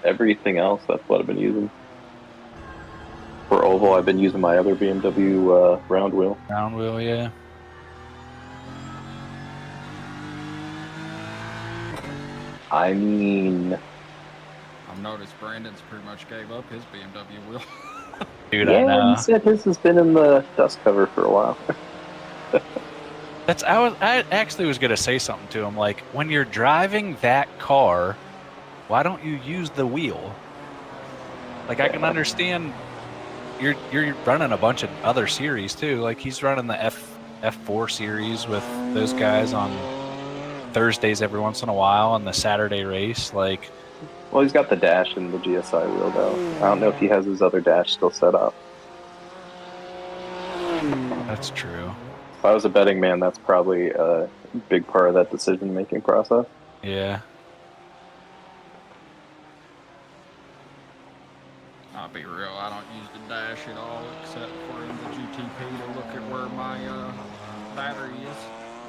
Speaker 5: everything else, that's what I've been using. For oval, I've been using my other BMW round wheel.
Speaker 11: Round wheel, yeah.
Speaker 5: I mean,
Speaker 4: I've noticed Brandon's pretty much gave up his BMW wheel.
Speaker 11: Dude,
Speaker 5: yeah,
Speaker 11: I know.
Speaker 5: he said his has been in the dust cover for a while.
Speaker 11: I actually was gonna say something to him, like, when you're driving that car, why don't you use the wheel? Like, I can understand you're running a bunch of other series too. Like, he's running the F4 series with those guys on Thursdays every once in a while on the Saturday race. Like,
Speaker 5: Well, he's got the dash and the GSI wheel, though. I don't know if he has his other dash still set up.
Speaker 11: that's true.
Speaker 5: If I was a betting man, that's probably a big part of that decision-making process.
Speaker 11: Yeah.
Speaker 4: I'll be real, I don't use the dash at all except for in the GTP to look at where my battery is,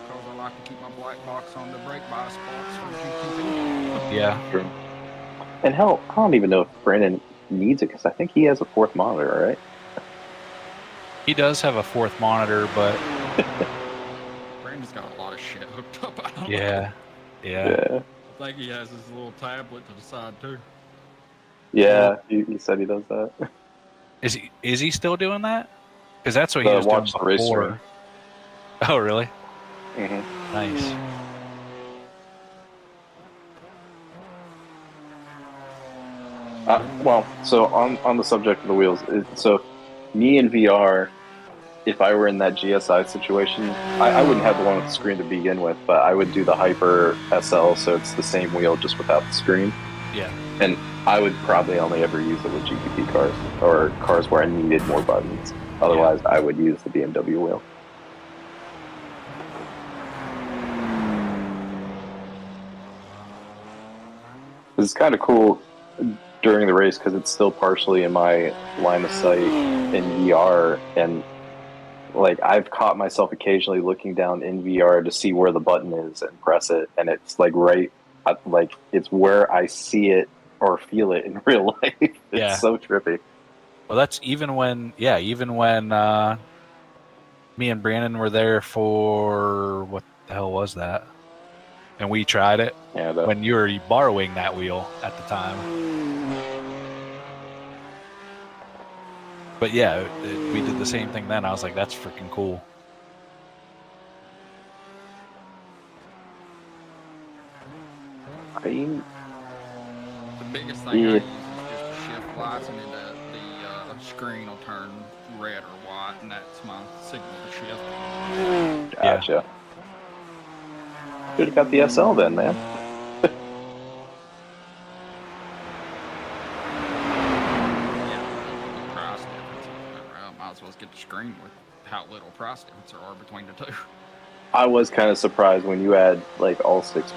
Speaker 4: because I like to keep my black box on the brake bias spots for GTP.
Speaker 11: Yeah.
Speaker 5: True. And hell, I don't even know if Brandon needs it, because I think he has a fourth monitor, right?
Speaker 11: He does have a fourth monitor, but
Speaker 4: Brandon's got a lot of shit hooked up. I don't know.
Speaker 11: yeah.
Speaker 5: Yeah.
Speaker 4: I think he has his little tablet to the side too.
Speaker 5: Yeah, he said he does that.
Speaker 11: Is he still doing that? Because that's what he
Speaker 5: The
Speaker 11: was doing
Speaker 5: watch the race
Speaker 11: before.
Speaker 5: stream.
Speaker 11: Oh, really?
Speaker 5: Mm-hmm.
Speaker 11: Nice.
Speaker 5: Well, so on the subject of the wheels, so me in VR, if I were in that GSI situation, I wouldn't have the one with the screen to begin with, but I would do the Hyper SL, so it's the same wheel just without the screen.
Speaker 11: Yeah.
Speaker 5: And I would probably only ever use it with GTP cars, or cars where I needed more buttons. Otherwise, I would use the BMW wheel. It's kind of cool during the race because it's still partially in my line of sight in VR, and like I've caught myself occasionally looking down in VR to see where the button is and press it, and it's like like it's where I see it or feel it in real life. It's so trippy.
Speaker 11: Well, that's even when me and Brandon were there for, what the hell was that? And we tried it.
Speaker 5: Yeah,
Speaker 11: when you were borrowing that wheel at the time. But yeah, we did the same thing then. I was like, that's freaking cool.
Speaker 4: The biggest thing I use is just the shift lights, and then the screen will turn red or white, and that's my signal to shift.
Speaker 5: Gotcha. Should have got the SL then, man.
Speaker 4: The price difference. I might as well get the screen with how little price difference there are between the two.
Speaker 5: I was kind of surprised when you add like all six,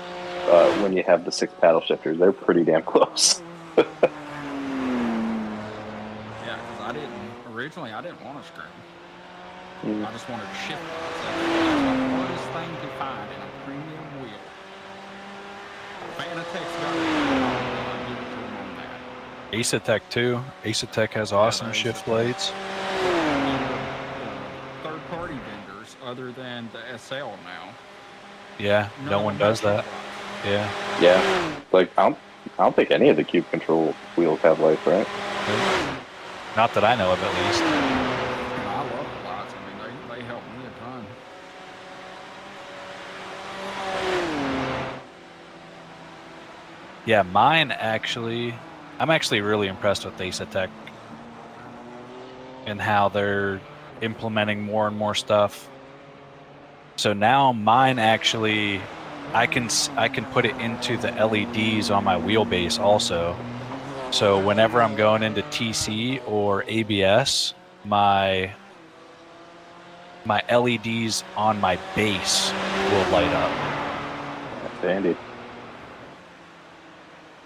Speaker 5: when you have the 6 paddle shifters. They're pretty damn close.
Speaker 4: Yeah, because originally I didn't want a screen. I just wanted a shift. That's the hardest thing to find in a premium wheel. Fanatec's got it. I'll give it to them on that.
Speaker 11: Ace-Tech too. Ace-Tech has awesome shift blades.
Speaker 4: Third-party vendors other than the SL now.
Speaker 11: Yeah, no one does that. Yeah.
Speaker 5: Yeah. Like I don't think any of the cube control wheels have lights, right?
Speaker 11: Not that I know of, at least.
Speaker 4: And I love the lights. I mean, they help me a ton.
Speaker 11: Yeah, mine actually. I'm actually really impressed with Ace-Tech and how they're implementing more and more stuff. So now mine actually, I can put it into the LEDs on my wheelbase also. So whenever I'm going into TC or ABS, my LEDs on my base will light up.
Speaker 5: That's handy.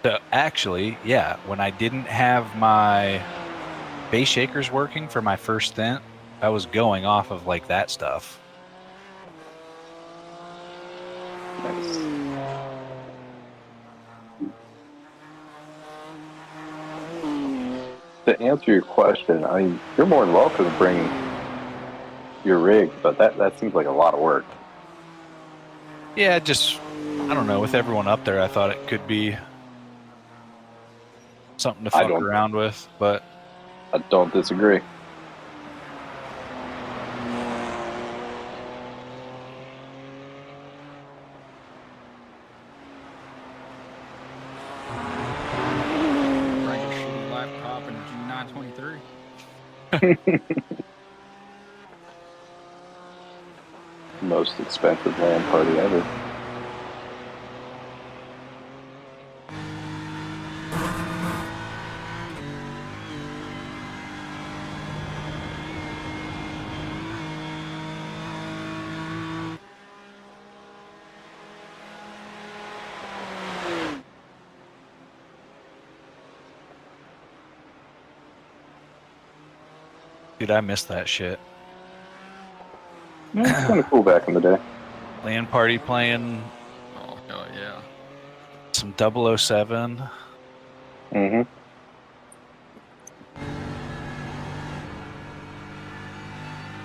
Speaker 11: So actually, yeah, when I didn't have my base shakers working for my first stint, I was going off of like that stuff.
Speaker 5: Nice. To answer your question, I mean, you're more than welcome to bring your rig, but that seems like a lot of work.
Speaker 11: Yeah, just, I don't know, with everyone up there, I thought it could be something to fuck around with, but
Speaker 5: I don't disagree.
Speaker 4: Bring a shitty laptop and a G923.
Speaker 5: Most expensive LAN party ever.
Speaker 11: dude, I miss that shit.
Speaker 5: Yeah, it's kind of cool back in the day.
Speaker 11: LAN party playing
Speaker 4: Oh, hell yeah.
Speaker 11: some 007.
Speaker 5: Mm-hmm.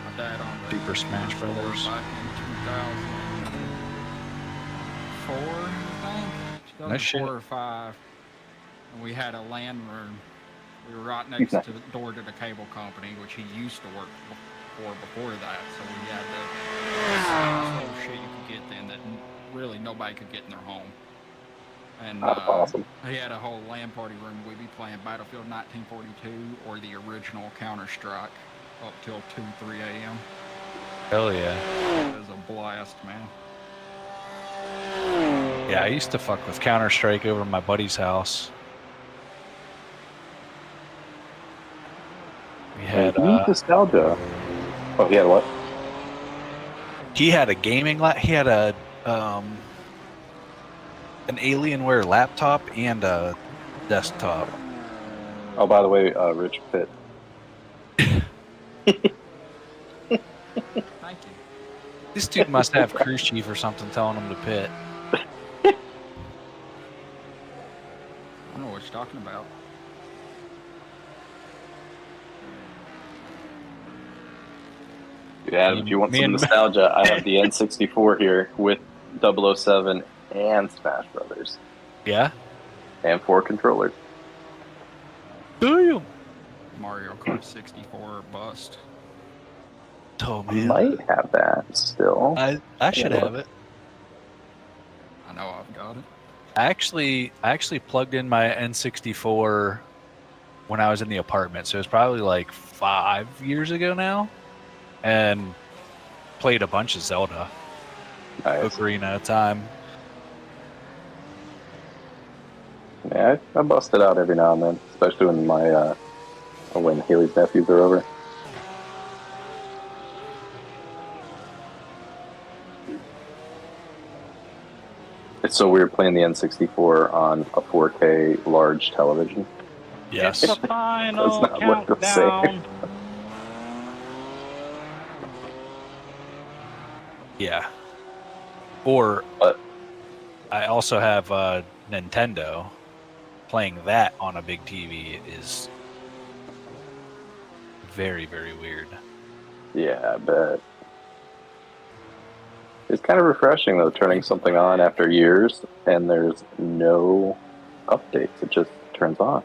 Speaker 4: My dad on the
Speaker 11: Super Smash Brothers.
Speaker 4: back in 2004, I think. 2004
Speaker 11: shit.
Speaker 4: or 5. And we had a LAN room. We were right next to the door to the cable company, which he used to work for before that. So we had the whole shit you could get then that really nobody could get in their home. And
Speaker 5: That's awesome.
Speaker 4: he had a whole LAN party room. We'd be playing Battlefield 1942 or the original Counter-Strike up till 2, 3 a.m.
Speaker 11: Hell yeah.
Speaker 4: It was a blast, man.
Speaker 11: Yeah, I used to fuck with Counter-Strike over at my buddy's house. We had
Speaker 5: nostalgia. Oh, he had what?
Speaker 11: He had a gaming he had a an Alienware laptop and a desktop.
Speaker 5: Oh, by the way, Rich Pitt.
Speaker 4: Thank you.
Speaker 11: This dude must have crew chief or something telling him to pit.
Speaker 4: I don't know what you're talking about.
Speaker 5: Yeah, if you want some nostalgia, I have the N64 here with 007 and Smash Brothers.
Speaker 11: Yeah?
Speaker 5: And 4 controllers.
Speaker 11: Do you?
Speaker 4: Mario Kart 64 or bust.
Speaker 11: Oh,
Speaker 5: I
Speaker 11: man.
Speaker 5: might have that still.
Speaker 11: I should have it.
Speaker 4: I know I've got it.
Speaker 11: I actually plugged in my N64 when I was in the apartment, so it was probably like 5 years ago now, and played a bunch of Zelda.
Speaker 5: Nice.
Speaker 11: Ocarina of Time.
Speaker 5: Yeah, I bust it out every now and then, especially when when Haley's nephews are over. It's so weird playing the N64 on a 4K large television.
Speaker 11: Yes.
Speaker 6: It's the final
Speaker 5: Does not look the
Speaker 6: countdown.
Speaker 11: Yeah. Or
Speaker 5: But
Speaker 11: I also have Nintendo. Playing that on a big TV is very, very weird.
Speaker 5: yeah, I bet. It's kind of refreshing though, turning something on after years and there's no updates. It just turns on.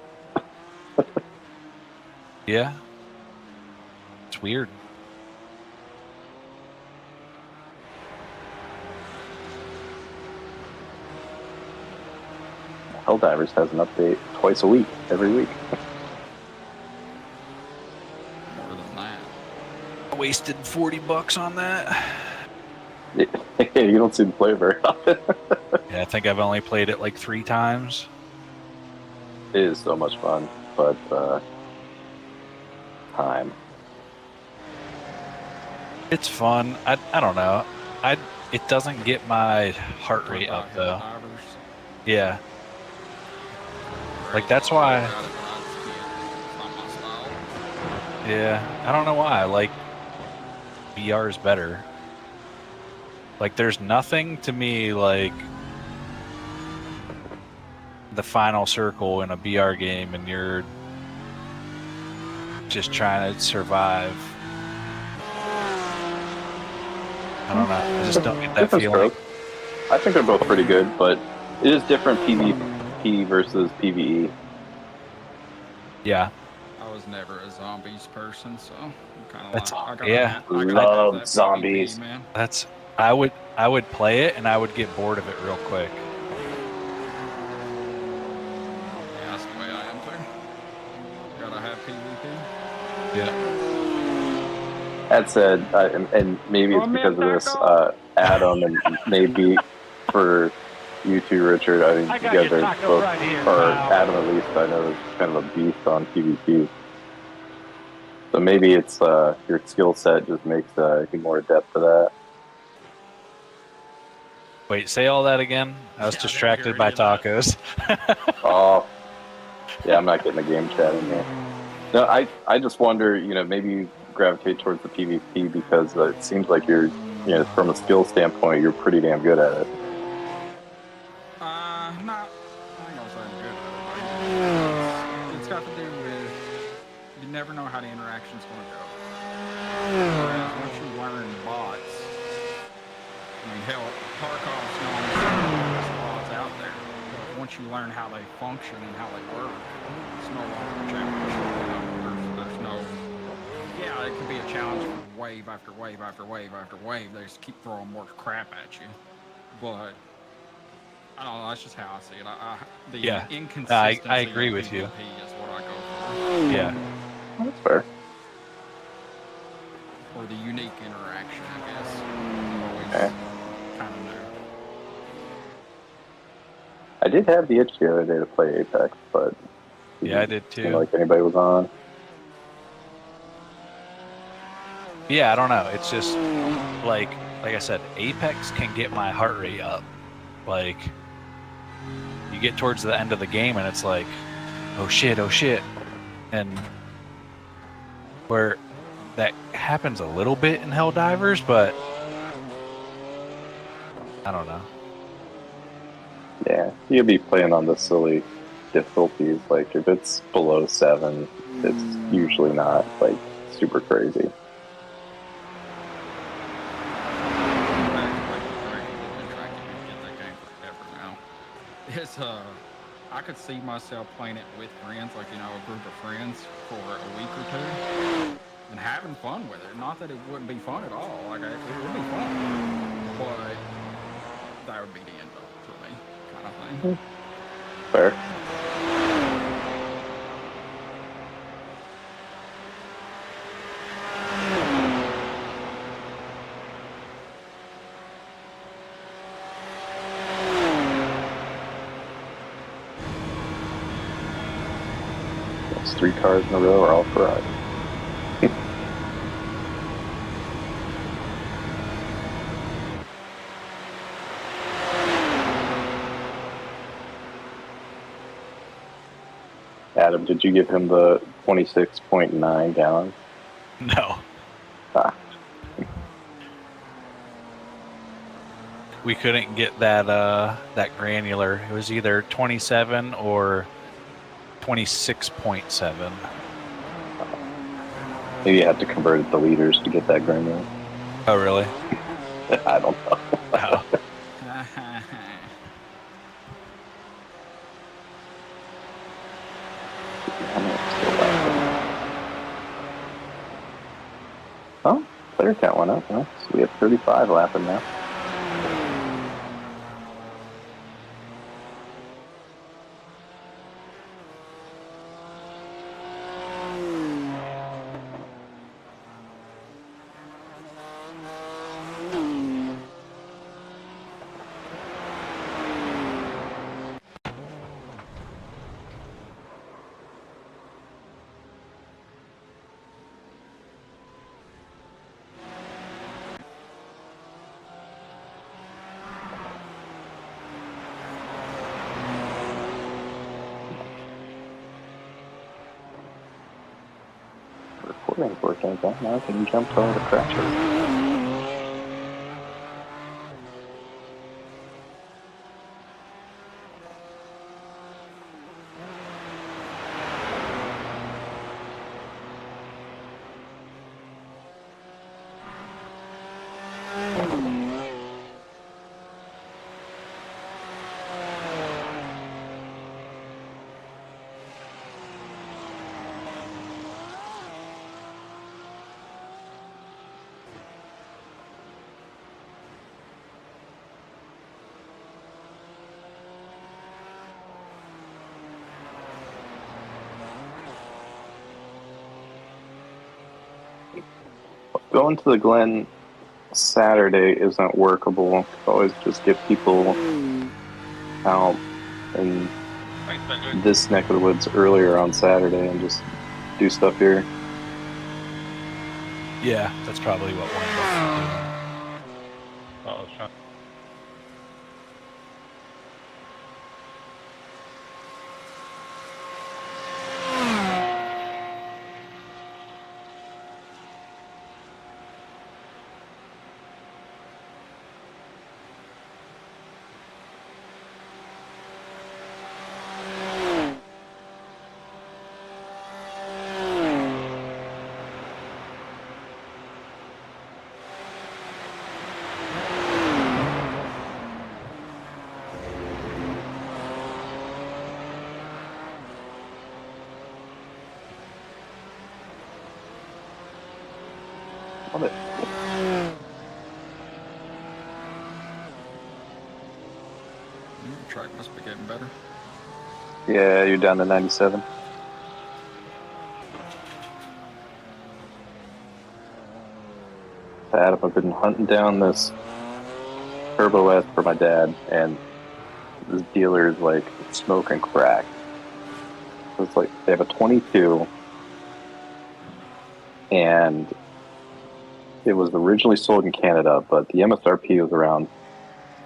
Speaker 11: Yeah. It's weird.
Speaker 5: Helldivers has an update twice a week, every week.
Speaker 4: More than that.
Speaker 11: I wasted $40 on that.
Speaker 5: You don't seem to play very often.
Speaker 11: Yeah, I think I've only played it like 3 times.
Speaker 5: It is so much fun, but time.
Speaker 11: It's fun. I don't know. It doesn't get my heart rate up though. Yeah. Like that's why. Yeah, I don't know why. Like VR is better. Like there's nothing to me like the final circle in a BR game and you're just trying to survive. I don't know. I just don't get that
Speaker 5: Different
Speaker 11: feeling.
Speaker 5: stroke. I think they're both pretty good, but it is different PvP versus PvE.
Speaker 11: Yeah.
Speaker 4: I was never a zombies person, so I'm kind of
Speaker 11: That's
Speaker 4: like,
Speaker 11: yeah.
Speaker 5: Love zombies.
Speaker 4: PvP, man.
Speaker 11: That's I would play it and I would get bored of it real quick.
Speaker 4: Yeah, that's the way I am too. Gotta have PvP.
Speaker 11: Yeah.
Speaker 5: That said, and maybe it's because of this, Adam, and maybe for you two, Richard. I mean,
Speaker 6: I
Speaker 5: you
Speaker 6: got
Speaker 5: guys
Speaker 6: your
Speaker 5: are
Speaker 6: taco
Speaker 5: both,
Speaker 6: right here,
Speaker 5: or
Speaker 6: pal.
Speaker 5: Adam at least. I know is kind of a beast on PvP. So maybe it's your skill set just makes you more adept to that.
Speaker 11: Wait, say all that again? I was distracted by tacos.
Speaker 5: Oh, yeah, I'm not getting the game chat in here. No, I just wonder, maybe you gravitate towards the PvP because it seems like you're, from a skill standpoint, you're pretty damn good at it.
Speaker 4: I ain't gonna say I'm good at it. It's got to do with you never know how the interaction's gonna go. Whereas once you learn bots, I mean, hell, Tarkov's known as bots out there. But once you learn how they function and how they work, it's no longer a challenge. There's no. Yeah, it could be a challenge for wave after wave after wave after wave. They just keep throwing more crap at you. But I don't know. That's just how I see it. The inconsistency.
Speaker 11: I agree with you.
Speaker 4: Is what I go for.
Speaker 11: Yeah.
Speaker 5: That's fair.
Speaker 4: Or the unique interaction, I guess. Always
Speaker 5: Okay.
Speaker 4: kind of new.
Speaker 5: I did have the itch the other day to play Apex, but
Speaker 11: Yeah, I did
Speaker 5: it
Speaker 11: too.
Speaker 5: seemed like anybody was on.
Speaker 11: Yeah, I don't know. It's just like I said, Apex can get my heart rate up. Like you get towards the end of the game and it's like, oh shit, and where that happens a little bit in Helldivers, but I don't know.
Speaker 5: Yeah, you'll be playing on the silly difficulties. Like if it's below 7, it's usually not like super crazy.
Speaker 4: It's I could see myself playing it with friends, like a group of friends for a week or two, and having fun with it. Not that it wouldn't be fun at all. Like it would be fun, but that would be the end of it for me, kind of thing.
Speaker 5: Fair. Those 3 cars in a row are all Ferrari. Adam, did you give him the 26.9 gallons?
Speaker 11: No.
Speaker 5: Ah.
Speaker 11: We couldn't get that that granular. It was either 27 or 26.7.
Speaker 5: Maybe you have to convert it to liters to get that granular.
Speaker 11: Oh, really?
Speaker 5: I don't know.
Speaker 11: Oh.
Speaker 5: Oh, player count went up, huh? So we have 35 lapping now. Recording's working again. Now can you jump over the crasher? Going to the Glen Saturday isn't workable. Always just get people out in this neck of the woods earlier on Saturday and just do stuff here.
Speaker 11: Yeah, that's probably what we'll end up doing.
Speaker 6: Oh, sure.
Speaker 5: Love it.
Speaker 4: The track must be getting better.
Speaker 5: Yeah, you're down to 97. Adam, I've been hunting down this Turbo S for my dad, and this dealer is like smoking crack. So it's like they have a 22, and it was originally sold in Canada, but the MSRP was around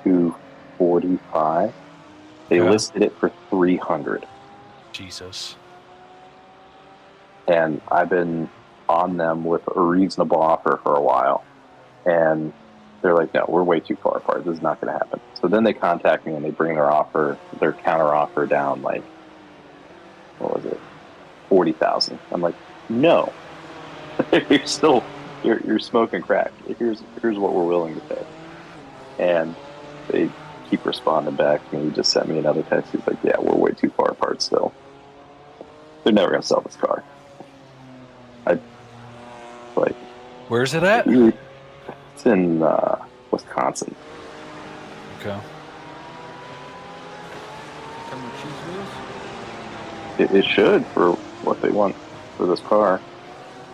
Speaker 5: $245. They listed it for $300.
Speaker 11: Jesus.
Speaker 5: And I've been on them with a reasonable offer for a while. And they're like, no, we're way too far apart. This is not going to happen. So then they contact me and they bring their counter offer down, like, what was it? 40,000. I'm like, no. You're smoking crack. Here's what we're willing to pay. And they keep responding back to me. He just sent me another text. He's like, yeah, we're way too far apart still. They're never going to sell this car.
Speaker 11: Where's it at?
Speaker 5: It's in Wisconsin.
Speaker 11: Okay.
Speaker 4: Come with cheese wheels?
Speaker 5: It should for what they want for this car.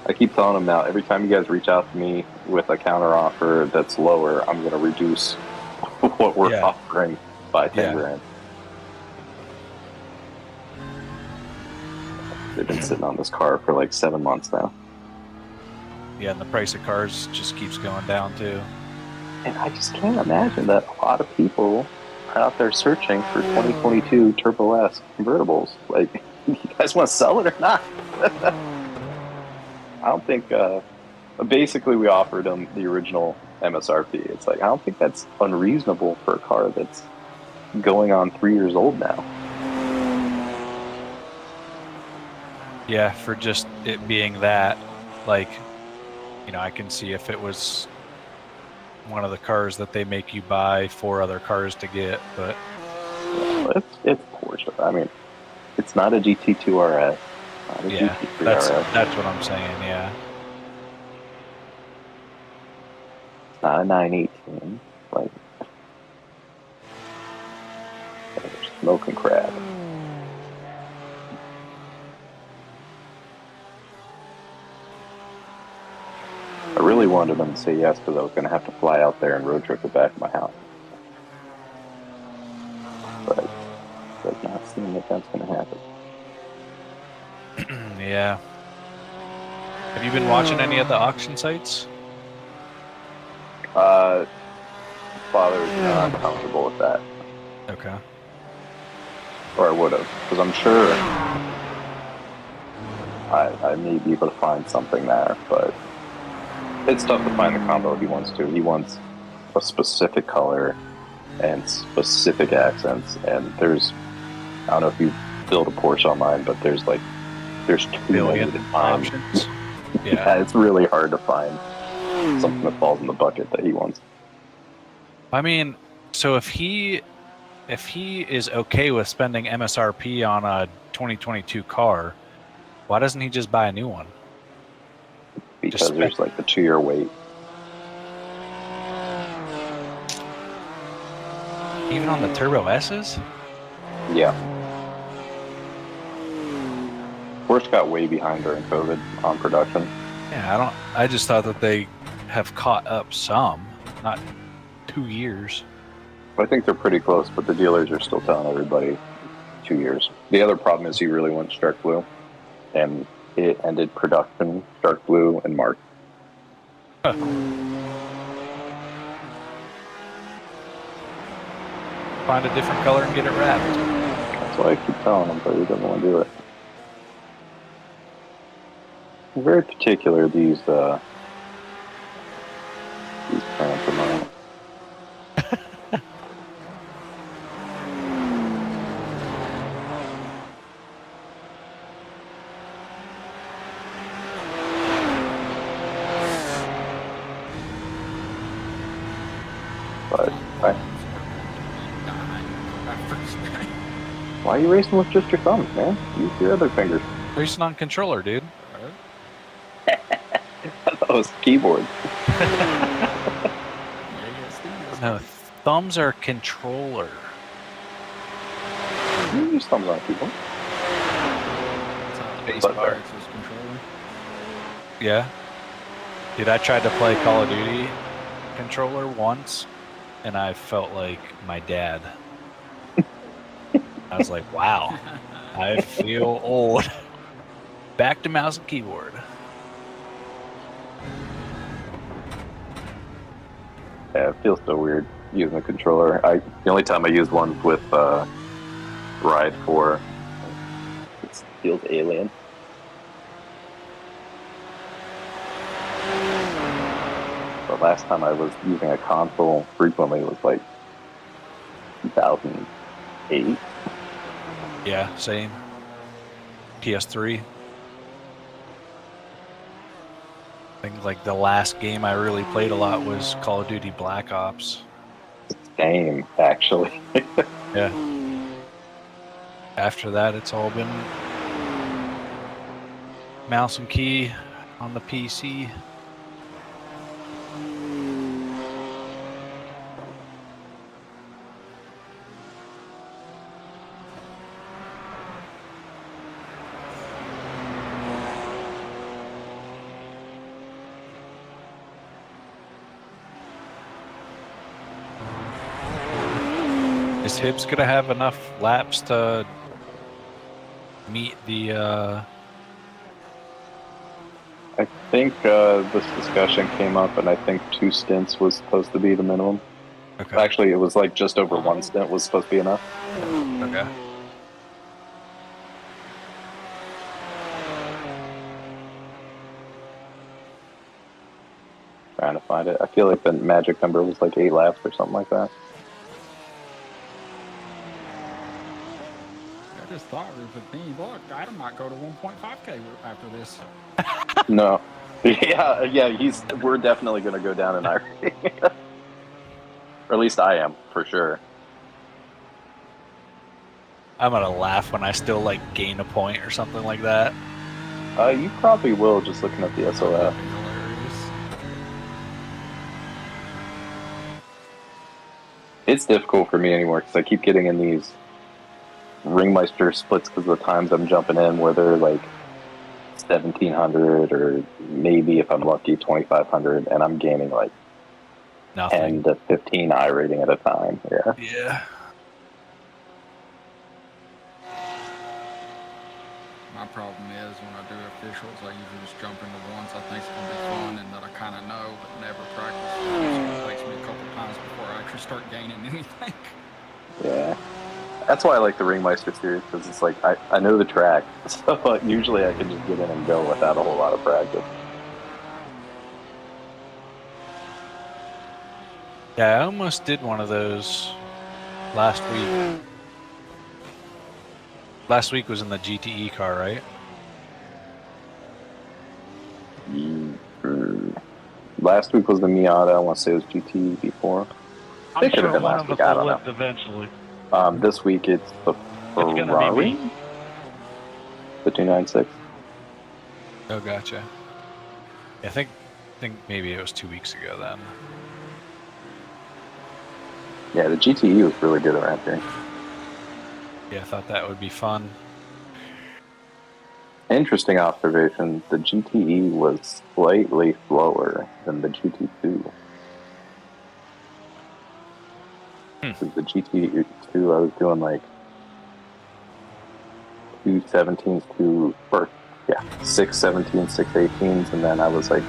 Speaker 5: I keep telling them now, every time you guys reach out to me with a counter offer that's lower, I'm going to reduce what we're offering by 10 grand. They've been sitting on this car for like 7 months now.
Speaker 11: Yeah, and the price of cars just keeps going down too.
Speaker 5: And I just can't imagine that a lot of people are out there searching for 2022 Turbo S convertibles. Like, you guys want to sell it or not? I don't think, basically we offered them the original MSRP. It's like, I don't think that's unreasonable for a car that's going on 3 years old now.
Speaker 11: Yeah, for just it being that, like, you know, I can see if it was one of the cars that they make you buy 4 other cars to get, but
Speaker 5: Yeah, it's Porsche. I mean, it's not a GT2 RS. Not a
Speaker 11: yeah,
Speaker 5: GT3
Speaker 11: that's
Speaker 5: RS.
Speaker 11: what I'm saying. Yeah,
Speaker 5: It's not a 918. Like, they're smoking crap. I really wanted them to say yes because I was going to have to fly out there and road trip it back to my house. But it does not seem that that's going to happen.
Speaker 11: yeah. Have you been watching any of the auction sites?
Speaker 5: Father's not comfortable with that.
Speaker 11: Okay.
Speaker 5: Or I would have, because I'm sure I may be able to find something there, but it's tough to find the combo he wants to. He wants a specific color and specific accents, and there's, I don't know if you build a Porsche online, but there's too many to find.
Speaker 11: Options.
Speaker 5: Yeah, it's really hard to find something that falls in the bucket that he wants.
Speaker 11: I mean, so if he is okay with spending MSRP on a 2022 car, why doesn't he just buy a new one?
Speaker 5: Because there's like the 2-year wait.
Speaker 11: Even on the Turbo S's?
Speaker 5: Yeah. Porsche got way behind during COVID on production.
Speaker 11: Yeah, I just thought that they have caught up some, not 2 years.
Speaker 5: I think they're pretty close, but the dealers are still telling everybody 2 years. The other problem is he really wants Dark Blue, and it ended production Dark Blue in March.
Speaker 11: Huh. Find a different color and get it wrapped.
Speaker 5: That's why I keep telling him, but he doesn't want to do it. Very particular, these plants of mine. But why are you racing with just your thumbs, man? Use your other fingers.
Speaker 11: Racing on controller, dude.
Speaker 5: I thought it was keyboard.
Speaker 11: No, thumbs are controller.
Speaker 5: You use thumbs on keyboard.
Speaker 4: Spacebar is controller.
Speaker 11: Yeah. Dude, I tried to play Call of Duty controller once, and I felt like my dad. I was like, wow, I feel old. Back to mouse and keyboard.
Speaker 5: Yeah, it feels so weird using a controller. The only time I used one with Ride 4, it feels alien. The last time I was using a console frequently was like 2008.
Speaker 11: Yeah, same. PS3. I think like the last game I really played a lot was Call of Duty Black Ops.
Speaker 5: Same, actually.
Speaker 11: Yeah. After that, it's all been mouse and key on the PC. Is Hibbs gonna have enough laps to meet the
Speaker 5: I think this discussion came up, and I think 2 stints was supposed to be the minimum.
Speaker 11: Okay.
Speaker 5: Actually, it was like just over 1 stint was supposed to be enough.
Speaker 11: Okay.
Speaker 5: Trying to find it. I feel like the magic number was like 8 laps or something like that.
Speaker 4: I just thought it was a thing. Look, I might go to 1.5K after this.
Speaker 5: No. Yeah, we're definitely going to go down in iRacing. Or at least I am, for sure.
Speaker 11: I'm gonna laugh when I still like gain a point or something like that.
Speaker 5: You probably will, just looking at the
Speaker 4: That'd
Speaker 5: SOF.
Speaker 4: be hilarious.
Speaker 5: It's difficult for me anymore because I keep getting in these Ringmeister splits because of the times I'm jumping in where they're like 1,700 or maybe if I'm lucky 2,500, and I'm gaining like
Speaker 11: Nothing.
Speaker 5: 10 to 15 I rating at a time. Yeah.
Speaker 11: Yeah.
Speaker 4: My problem is when I do officials, I usually just jump into ones I think it's going to be fun and that I kind of know but never practice. So it takes me a couple times before I actually start gaining anything.
Speaker 5: Yeah. That's why I like the Ringmeister series, because it's like I know the track, so usually I can just get in and go without a whole lot of practice.
Speaker 11: Yeah, I almost did one of those last week. Last week was in the GTE car, right?
Speaker 5: Last week was the Miata. I want to say it was GT before.
Speaker 6: I'm
Speaker 5: They could have
Speaker 6: sure
Speaker 5: been
Speaker 6: one
Speaker 5: last
Speaker 6: of
Speaker 5: week.
Speaker 6: us
Speaker 5: I
Speaker 6: will
Speaker 5: don't know.
Speaker 6: lift eventually.
Speaker 5: This week it's the
Speaker 6: gonna be
Speaker 5: Ferrari,
Speaker 6: me.
Speaker 5: the 296.
Speaker 11: Oh, gotcha. Yeah, I think maybe it was 2 weeks ago then.
Speaker 5: Yeah, the GTE was really good around here.
Speaker 11: Yeah, I thought that would be fun.
Speaker 5: Interesting observation. The GTE was slightly slower than the GT2. Because the GT2, I was doing like 217s, 617s, 618s, and then I was like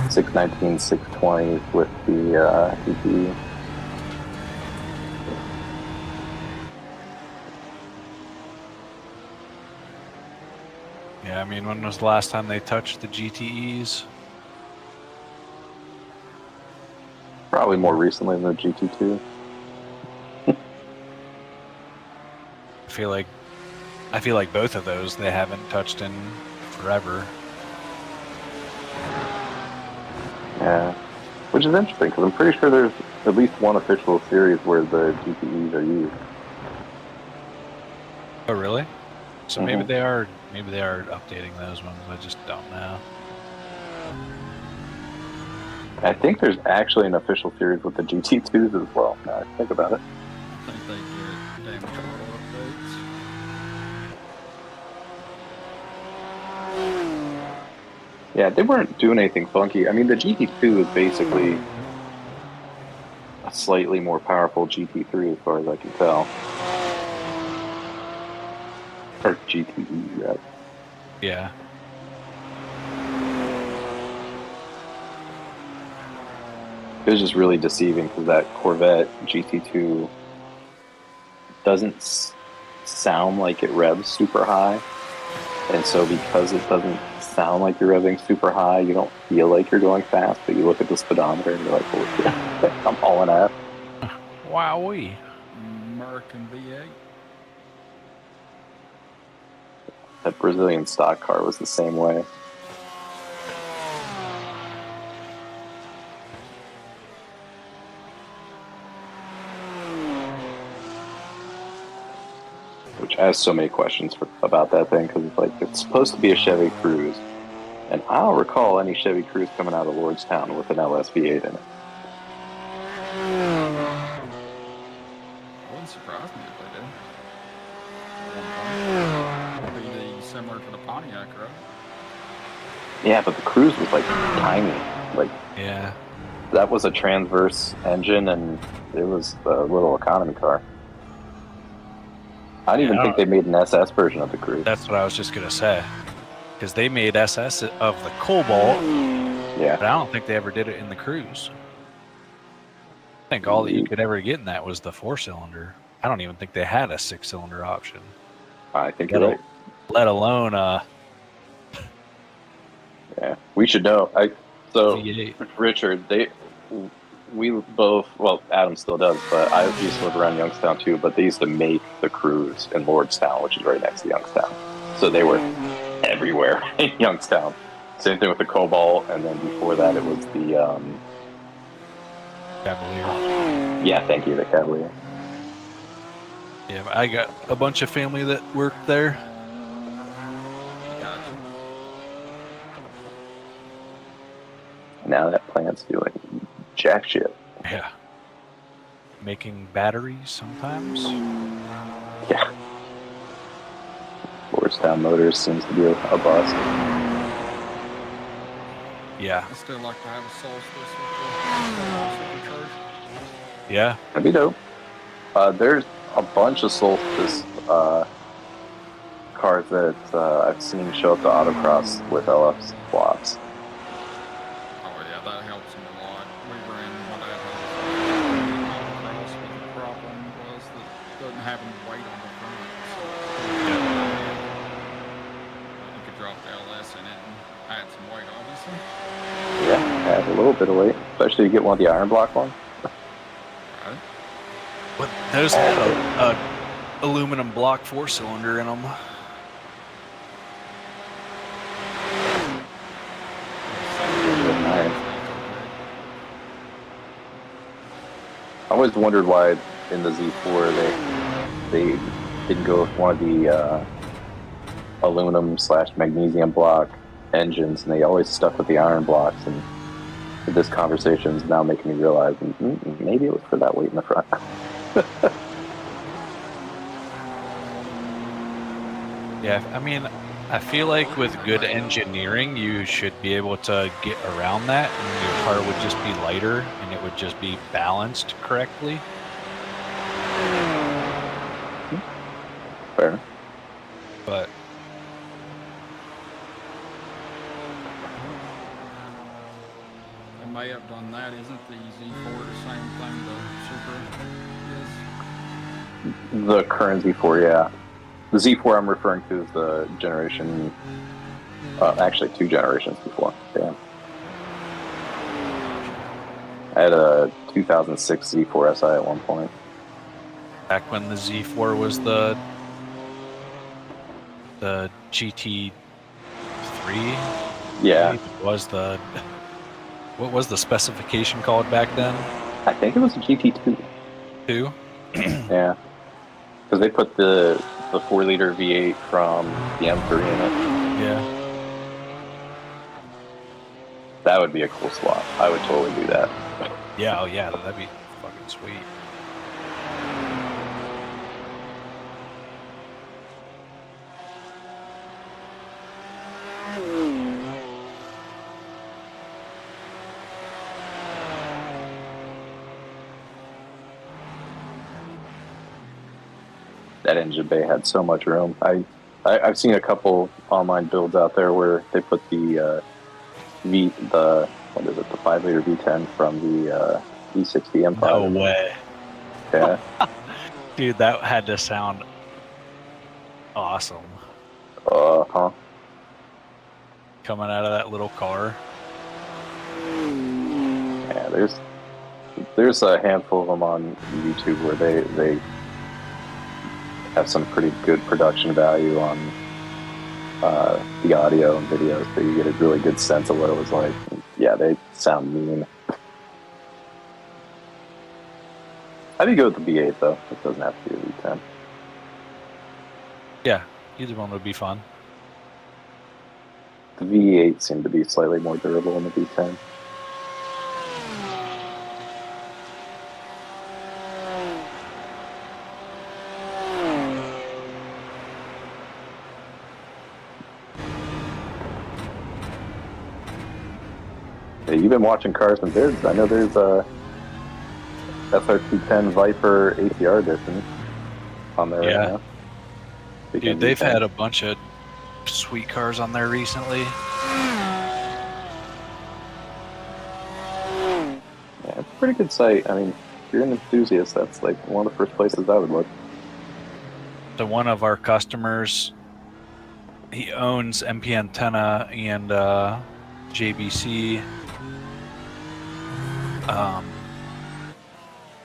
Speaker 5: 619s, 620s with the GTE.
Speaker 11: Yeah, I mean, when was the last time they touched the GTEs?
Speaker 5: Probably more recently than the GT2.
Speaker 11: I feel like both of those they haven't touched in forever.
Speaker 5: Yeah, which is interesting because I'm pretty sure there's at least one official series where the GTEs are used.
Speaker 11: Oh, really? So
Speaker 5: Mhm.
Speaker 11: maybe they are updating those ones. I just don't know.
Speaker 5: I think there's actually an official series with the GT2s as well. Now I think about it.
Speaker 4: I think they get damage control updates.
Speaker 5: Yeah, they weren't doing anything funky. I mean, the GT2 is basically a slightly more powerful GT3 as far as I can tell. Or GTE, right?
Speaker 11: Yeah.
Speaker 5: It was just really deceiving because that Corvette GT2 doesn't sound like it revs super high. And so because it doesn't sound like you're revving super high, you don't feel like you're going fast, but you look at the speedometer and you're like, holy shit, I'm hauling ass.
Speaker 11: Wowee.
Speaker 4: American V8.
Speaker 5: That Brazilian stock car was the same way. Which I have so many questions about that thing because it's supposed to be a Chevy Cruze, and I don't recall any Chevy Cruze coming out of Lordstown with an LSV8 in it.
Speaker 4: Wouldn't surprise me if they did. It'd be similar to the Pontiac, right?
Speaker 5: Yeah, but the Cruze was like tiny. Like
Speaker 11: Yeah.
Speaker 5: that was a transverse engine, and it was a little economy car. I don't even think they made an SS version of the Cruze.
Speaker 11: That's what I was just gonna say. Because they made SS of the Cobalt,
Speaker 5: Yeah.
Speaker 11: but I don't think they ever did it in the Cruze. I think all that you could ever get in that was the 4-cylinder. I don't even think they had a 6-cylinder option.
Speaker 5: I think you're right.
Speaker 11: Let alone
Speaker 5: Yeah, we should know. So
Speaker 11: V8.
Speaker 5: Richard, we both, well, Adam still does, but I used to live around Youngstown too, but they used to make the Cruze in Lordstown, which is right next to Youngstown. So they were everywhere in Youngstown. Same thing with the Cobalt, and then before that it was the
Speaker 11: Cavalier.
Speaker 5: Yeah, thank you, the Cavalier.
Speaker 11: Yeah, I got a bunch of family that work there.
Speaker 4: Gotcha.
Speaker 5: Now that plant's doing jack shit.
Speaker 11: Yeah. Making batteries sometimes.
Speaker 5: Yeah. Lordstown Motors seems to be a bust.
Speaker 11: Yeah.
Speaker 4: I still like to have a Solstice with the supercharged.
Speaker 11: Yeah.
Speaker 5: That'd be dope. There's a bunch of Solstice cars that I've seen show up to autocross with LF swaps.
Speaker 4: Oh yeah, that helps me a lot. We ran one at autocross, but the problem was that it doesn't have any weight on the front. So you could drop the LS in it and add some weight, obviously.
Speaker 5: Yeah, add a little bit of weight, especially if you get one of the iron block ones.
Speaker 4: Right?
Speaker 11: But those had a aluminum block 4-cylinder in them.
Speaker 5: I always wondered why in the Z4 they didn't go with one of the aluminum/magnesium block engines, and they always stuck with the iron blocks. And this conversation is now making me realize maybe it was for that weight in the front.
Speaker 11: Yeah, I mean, I feel like with good engineering, you should be able to get around that, and your car would just be lighter, and it would just be balanced correctly.
Speaker 5: Fair.
Speaker 11: But
Speaker 4: They may have done that. Isn't the Z4 the same thing the Supra is?
Speaker 5: The current Z4, yeah. The Z4 I'm referring to is the generation, actually 2 generations before. Damn. I had a 2006 Z4 SI at one point.
Speaker 11: back when the Z4 was the GT3.
Speaker 5: Yeah.
Speaker 11: Was the what was the specification called back then?
Speaker 5: I think it was a GT2.
Speaker 11: 2?
Speaker 5: Yeah. Because they put the 4-liter V8 from the M3 in it.
Speaker 11: Yeah.
Speaker 5: That would be a cool swap. I would totally do that.
Speaker 11: Yeah, oh yeah, that'd be fucking sweet.
Speaker 5: That engine bay had so much room. I've seen a couple online builds out there where they put the the 5-liter V10 from the V60 M5.
Speaker 11: No way.
Speaker 5: Yeah.
Speaker 11: Dude, that had to sound awesome.
Speaker 5: Huh.
Speaker 11: Coming out of that little car.
Speaker 5: Yeah, there's a handful of them on YouTube where they have some pretty good production value on the audio and video, so you get a really good sense of what it was like. Yeah, they sound mean. How do you go with the V8 though? It doesn't have to be a V10.
Speaker 11: Yeah, either one would be fun.
Speaker 5: The V8 seemed to be slightly more durable than the V10. Yeah, you've been watching Cars and Vids. I know there's a SR210 Viper ATR edition on there right now.
Speaker 11: Dude, they've had a bunch of sweet cars on there recently.
Speaker 5: Yeah, it's a pretty good site. I mean, if you're an enthusiast, that's like one of the first places I would look.
Speaker 11: So one of our customers, he owns MP Antenna and JBC.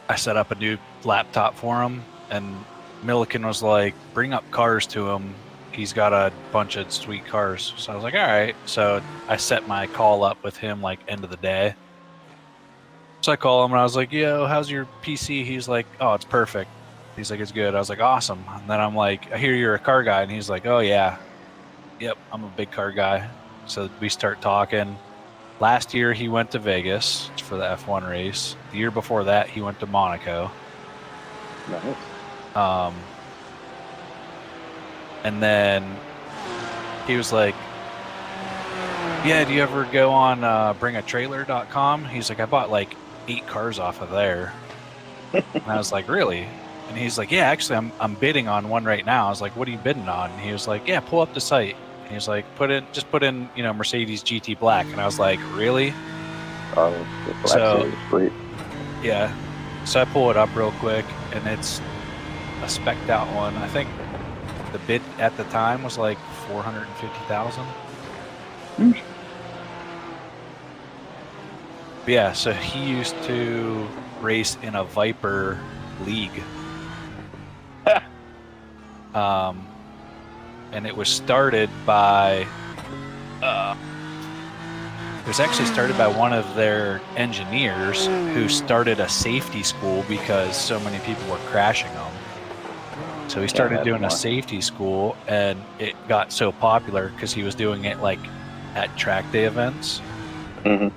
Speaker 11: I set up a new laptop for him, and Milliken was like, bring up cars to him. He's got a bunch of sweet cars. So I was like, all right. So I set my call up with him like end of the day. So I call him and I was like, yo, how's your PC? He's like, oh, it's perfect. He's like, it's good. I was like, awesome. And then I'm like, I hear you're a car guy. And he's like, oh, yeah. Yep, I'm a big car guy. So we start talking. Last year, he went to Vegas for the F1 race. The year before that, he went to Monaco.
Speaker 5: Nice.
Speaker 11: And then he was like, yeah, do you ever go on bringatrailer.com? He's like, I bought like 8 cars off of there. And I was like, really? And he's like, yeah, actually, I'm bidding on one right now. I was like, what are you bidding on? And he was like, yeah, pull up the site. And he was like, just put in, you know, Mercedes GT Black. And I was like, really?
Speaker 5: Oh, the Black Series is great.
Speaker 11: Yeah. So I pull it up real quick, and it's a spec'd out one. I think the bid at the time was like $450,000. Yeah, so he used to race in a Viper league. And it was started by it was actually started by one of their engineers who started a safety school because so many people were crashing them. So he started doing a safety school, and it got so popular because he was doing it like at track day events.
Speaker 5: Mm-hmm.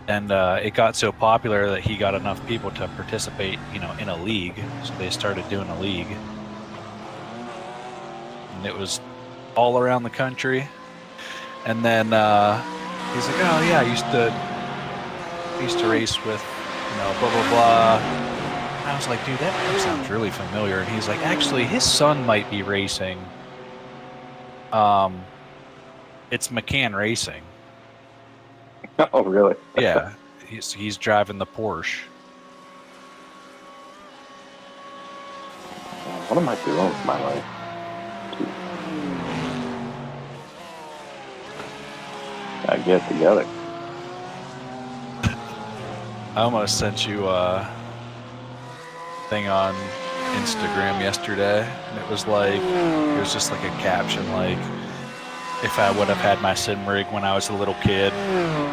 Speaker 11: And it got so popular that he got enough people to participate, you know, in a league. So they started doing a league. And it was all around the country. And then he's like, oh yeah, I used to race with, you know, blah, blah, blah. And I was like, dude, that name sounds really familiar. And he's like, actually, his son might be racing. It's McCann Racing.
Speaker 5: Oh, really?
Speaker 11: Yeah, he's driving the Porsche.
Speaker 5: What am I doing with my life? Gotta get it together.
Speaker 11: I almost sent you a thing on Instagram yesterday, and it was just like a caption like, if I would have had my sim rig when I was a little kid,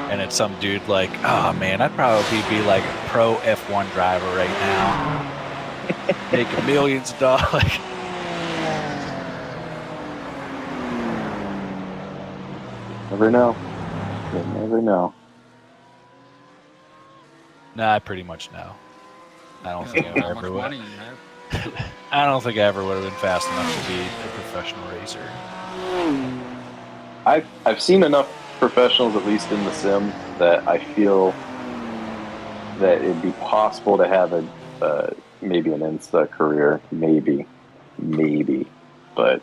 Speaker 11: and it's some dude like, oh man, I'd probably be like a pro F1 driver right now, making millions of dollars.
Speaker 5: Never know. You never know.
Speaker 11: Nah, I pretty much know. I don't think I
Speaker 4: How
Speaker 11: ever
Speaker 4: much
Speaker 11: would.
Speaker 4: money you have?
Speaker 11: I don't think I ever would have been fast enough to be a professional racer.
Speaker 5: I've seen enough professionals, at least in the sim, that I feel that it'd be possible to have a maybe an Insta career, maybe, but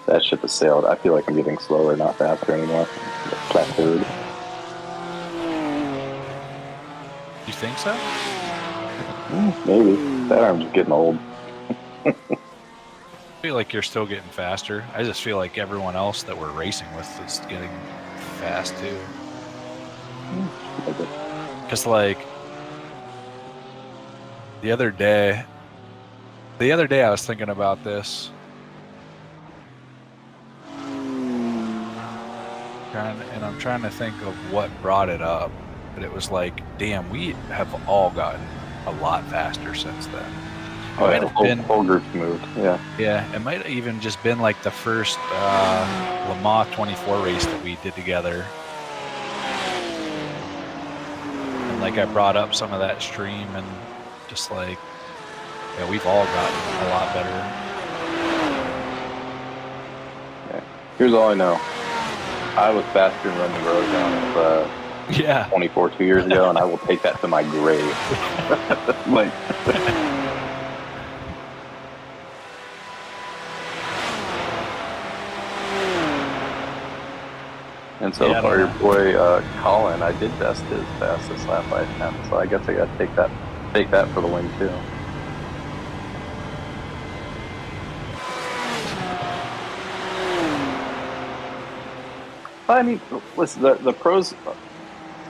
Speaker 5: that ship has sailed. I feel like I'm getting slower, not faster anymore. Plateaued.
Speaker 11: You think so?
Speaker 5: Maybe. That I'm just getting old.
Speaker 11: I feel like you're still getting faster. I just feel like everyone else that we're racing with is getting fast too. Because like the other day I was thinking about this. And I'm trying to think of what brought it up. But it was like, damn, we have all gotten a lot faster since then.
Speaker 5: Oh, yeah, the whole group's moved, yeah.
Speaker 11: Yeah, it might have even just been like the first Le Mans 24 race that we did together. And like I brought up some of that stream and just like, yeah, we've all gotten a lot better.
Speaker 5: Yeah. Here's all I know. I was faster in running road down
Speaker 11: yeah.
Speaker 5: 24 2 years ago, and I will take that to my grave. Like... And so far, your boy Colin, I did best his fastest lap by 10, so I guess I got to take that for the win too. I mean, listen, the pros,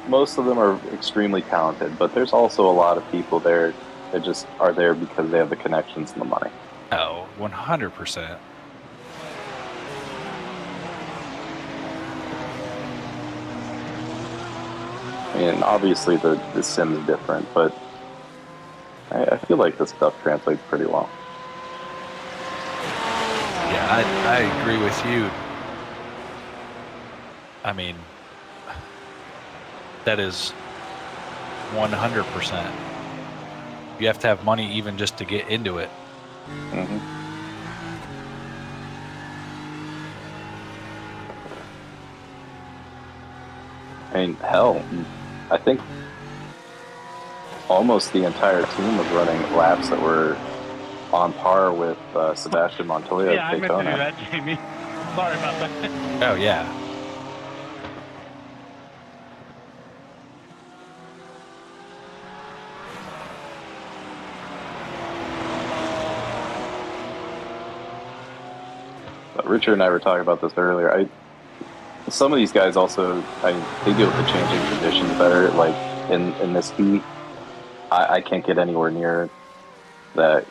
Speaker 5: most of them are extremely talented, but there's also a lot of people there that just are there because they have the connections and the money.
Speaker 11: Oh, 100%.
Speaker 5: I mean, obviously the sim's different, but I feel like this stuff translates pretty well.
Speaker 11: Yeah, I agree with you. I mean, that is 100%. You have to have money even just to get into it.
Speaker 5: Mm-hmm. I mean, hell, I think almost the entire team was running laps that were on par with Sebastian Montoya
Speaker 6: Yeah,
Speaker 5: at
Speaker 6: I meant to do
Speaker 5: Daytona.
Speaker 6: that, Jamie. Sorry about that.
Speaker 11: Oh, yeah.
Speaker 5: But Richard and I were talking about this earlier. Some of these guys also, they deal with the changing conditions better. Like in this heat, I can't get anywhere near that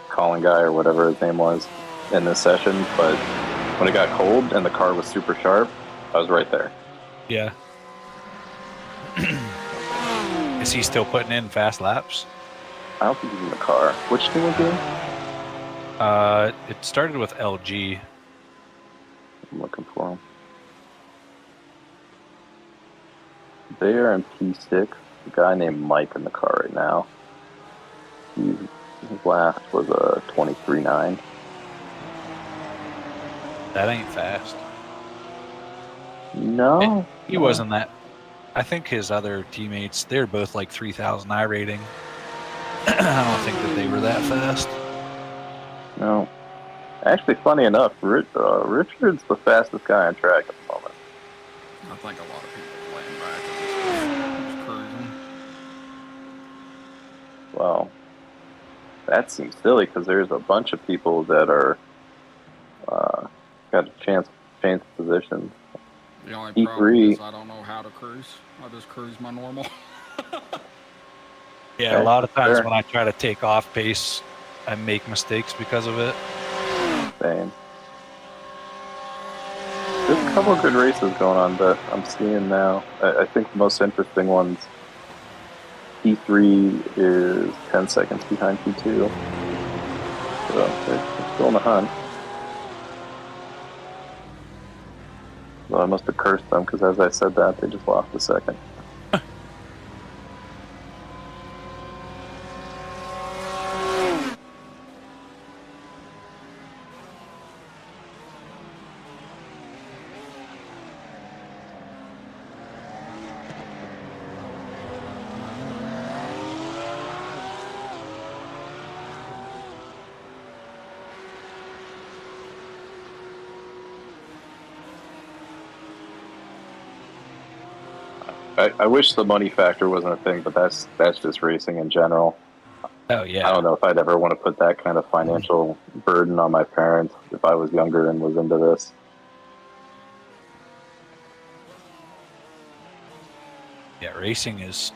Speaker 5: Colin guy or whatever his name was in this session. But when it got cold and the car was super sharp, I was right there.
Speaker 11: Yeah. Is he still putting in fast laps?
Speaker 5: I don't think he's in the car. Which team was he in?
Speaker 11: It started with LG.
Speaker 5: I'm looking for him. They are in P6. A guy named Mike in the car right now. His last was a 23.9.
Speaker 11: That ain't fast.
Speaker 5: No.
Speaker 11: He wasn't that. I think his other teammates, they're both like 3,000 I rating. I don't think that they were that fast.
Speaker 5: No. Actually, funny enough, Richard's the fastest guy on track at the moment.
Speaker 4: I think a lot of people playing back at this cruising.
Speaker 5: Well, that seems silly because there's a bunch of people that are got a chance to change positions.
Speaker 4: The only
Speaker 5: E3.
Speaker 4: problem is I don't know how to cruise. I just cruise my normal.
Speaker 11: Yeah,
Speaker 5: Okay,
Speaker 11: a lot of times
Speaker 5: fair.
Speaker 11: when I try to take off pace, I make mistakes because of it.
Speaker 5: Same. There's a couple of good races going on that I'm seeing now. I think the most interesting ones, P3 is 10 seconds behind P2. So they're still in the hunt. Well, I must have cursed them because as I said that, they just lost a second. I wish the money factor wasn't a thing, but that's just racing in general.
Speaker 11: Oh, yeah.
Speaker 5: I don't know if I'd ever want to put that kind of financial burden on my parents if I was younger and was into this.
Speaker 11: Yeah, racing is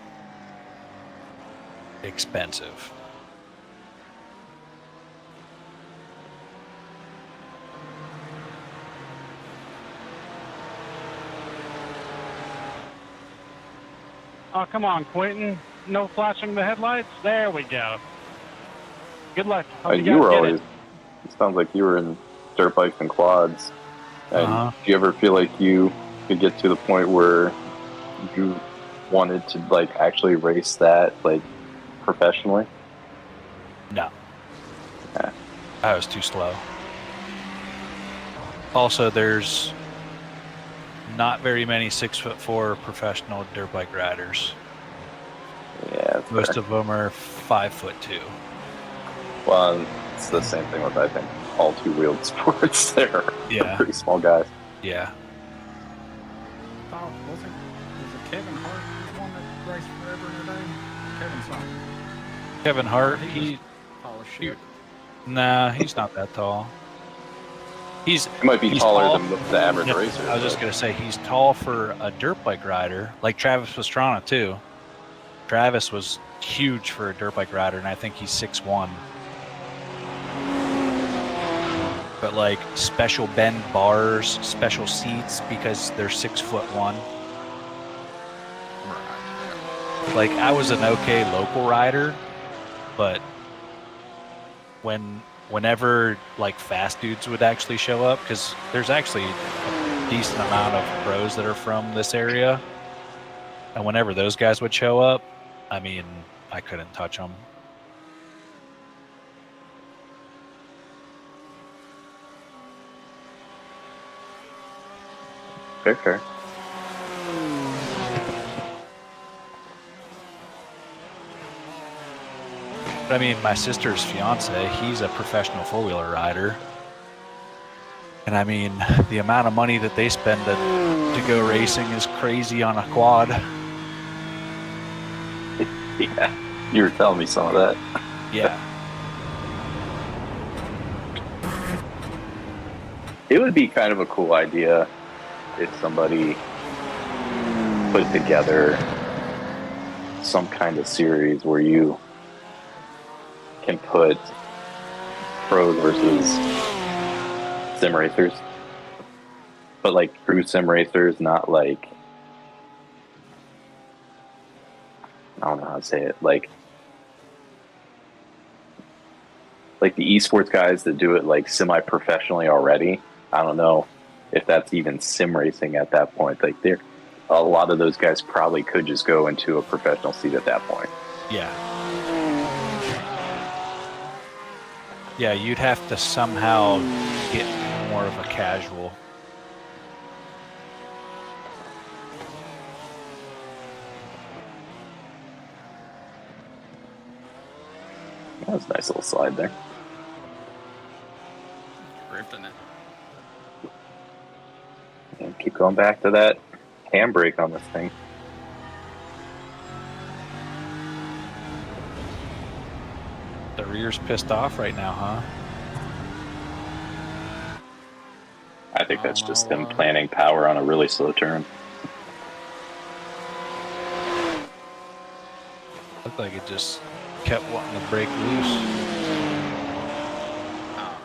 Speaker 11: expensive.
Speaker 6: Oh, come on, Quentin. No flashing the headlights? There we go. Good luck. Hope
Speaker 5: You
Speaker 6: guys
Speaker 5: were
Speaker 6: get
Speaker 5: always,
Speaker 6: it.
Speaker 5: it sounds like you were in dirt bikes and quads. And
Speaker 11: Uh-huh.
Speaker 5: do you ever feel like you could get to the point where you wanted to like actually race that like professionally?
Speaker 11: No.
Speaker 5: Yeah.
Speaker 11: I was too slow. Also, there's not very many 6'4" professional dirt bike riders.
Speaker 5: Yeah, that's
Speaker 11: Most
Speaker 5: fair.
Speaker 11: of them are 5'2".
Speaker 5: Well, it's the same thing with I think all two-wheeled sports. They're
Speaker 11: Yeah.
Speaker 5: pretty small guys.
Speaker 11: Yeah.
Speaker 4: Oh, was it Kevin Hart the one that raced forever and a day? Kevin something.
Speaker 11: Kevin Hart,
Speaker 4: He tall as shit.
Speaker 11: nah, he's not that tall. He's
Speaker 5: He might be
Speaker 11: he's
Speaker 5: taller
Speaker 11: tall.
Speaker 5: than the average
Speaker 11: Yeah,
Speaker 5: racer.
Speaker 11: I was just
Speaker 5: but-
Speaker 11: gonna say he's tall for a dirt bike rider, like Travis Pastrana too. Travis was huge for a dirt bike rider, and I think he's 6'1". But like special bend bars, special seats because they're 6'1".
Speaker 4: Right.
Speaker 11: like I was an okay local rider, but whenever like fast dudes would actually show up, because there's actually a decent amount of pros that are from this area, and whenever those guys would show up, I mean, I couldn't touch them.
Speaker 5: Fair.
Speaker 11: But I mean, my sister's fiance, he's a professional four-wheeler rider. And I mean, the amount of money that they spend to go racing is crazy on a quad.
Speaker 5: Yeah, you were telling me some of that.
Speaker 11: Yeah.
Speaker 5: It would be kind of a cool idea if somebody put together some kind of series where you can put pros versus sim racers, but like true sim racers, not like, I don't know how to say it, like the esports guys that do it like semi-professionally already. I don't know if that's even sim racing at that point. Like, a lot of those guys probably could just go into a professional seat at that point.
Speaker 11: Yeah. Yeah, you'd have to somehow get more of a casual.
Speaker 5: That was a nice little slide there.
Speaker 4: Ripping it.
Speaker 5: And keep going back to that handbrake on this thing.
Speaker 11: The rear's pissed off right now, huh?
Speaker 5: I think that's just them planning power on a really slow turn.
Speaker 11: Looked like it just kept wanting to break loose.
Speaker 4: Oh,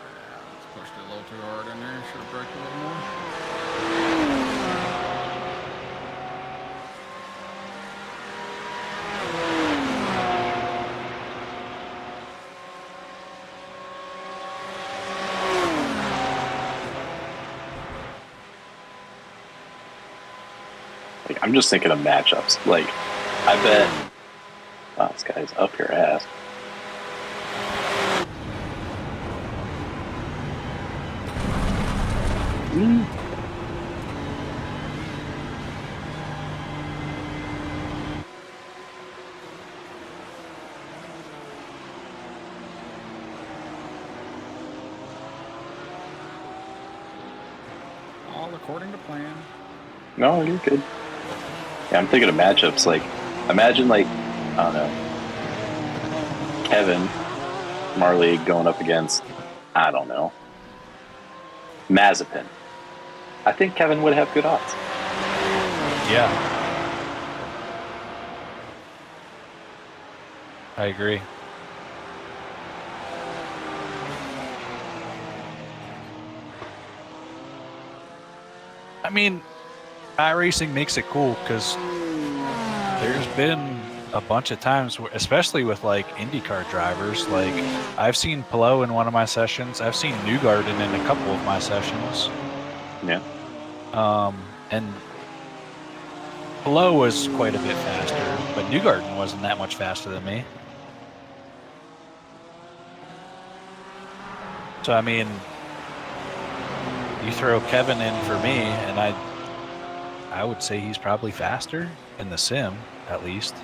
Speaker 4: it's pushed it a little too hard in there. Should have braked a little more.
Speaker 5: Like, I'm just thinking of matchups. Like, I bet, wow, this guy's up your ass.
Speaker 4: All according to plan.
Speaker 5: No, you're good. Yeah, I'm thinking of matchups. Like, imagine, like, I don't know, Kevin Marley going up against, I don't know, Mazepin. I think Kevin would have good odds.
Speaker 11: Yeah. I agree. I mean, iRacing makes it cool because there's been a bunch of times, where, especially with like IndyCar drivers, like I've seen Pelot in one of my sessions. I've seen Newgarden in a couple of my sessions.
Speaker 5: Yeah.
Speaker 11: And Pelot was quite a bit faster, but Newgarden wasn't that much faster than me. So, I mean, you throw Kevin in for me, and I would say he's probably faster in the sim, at least.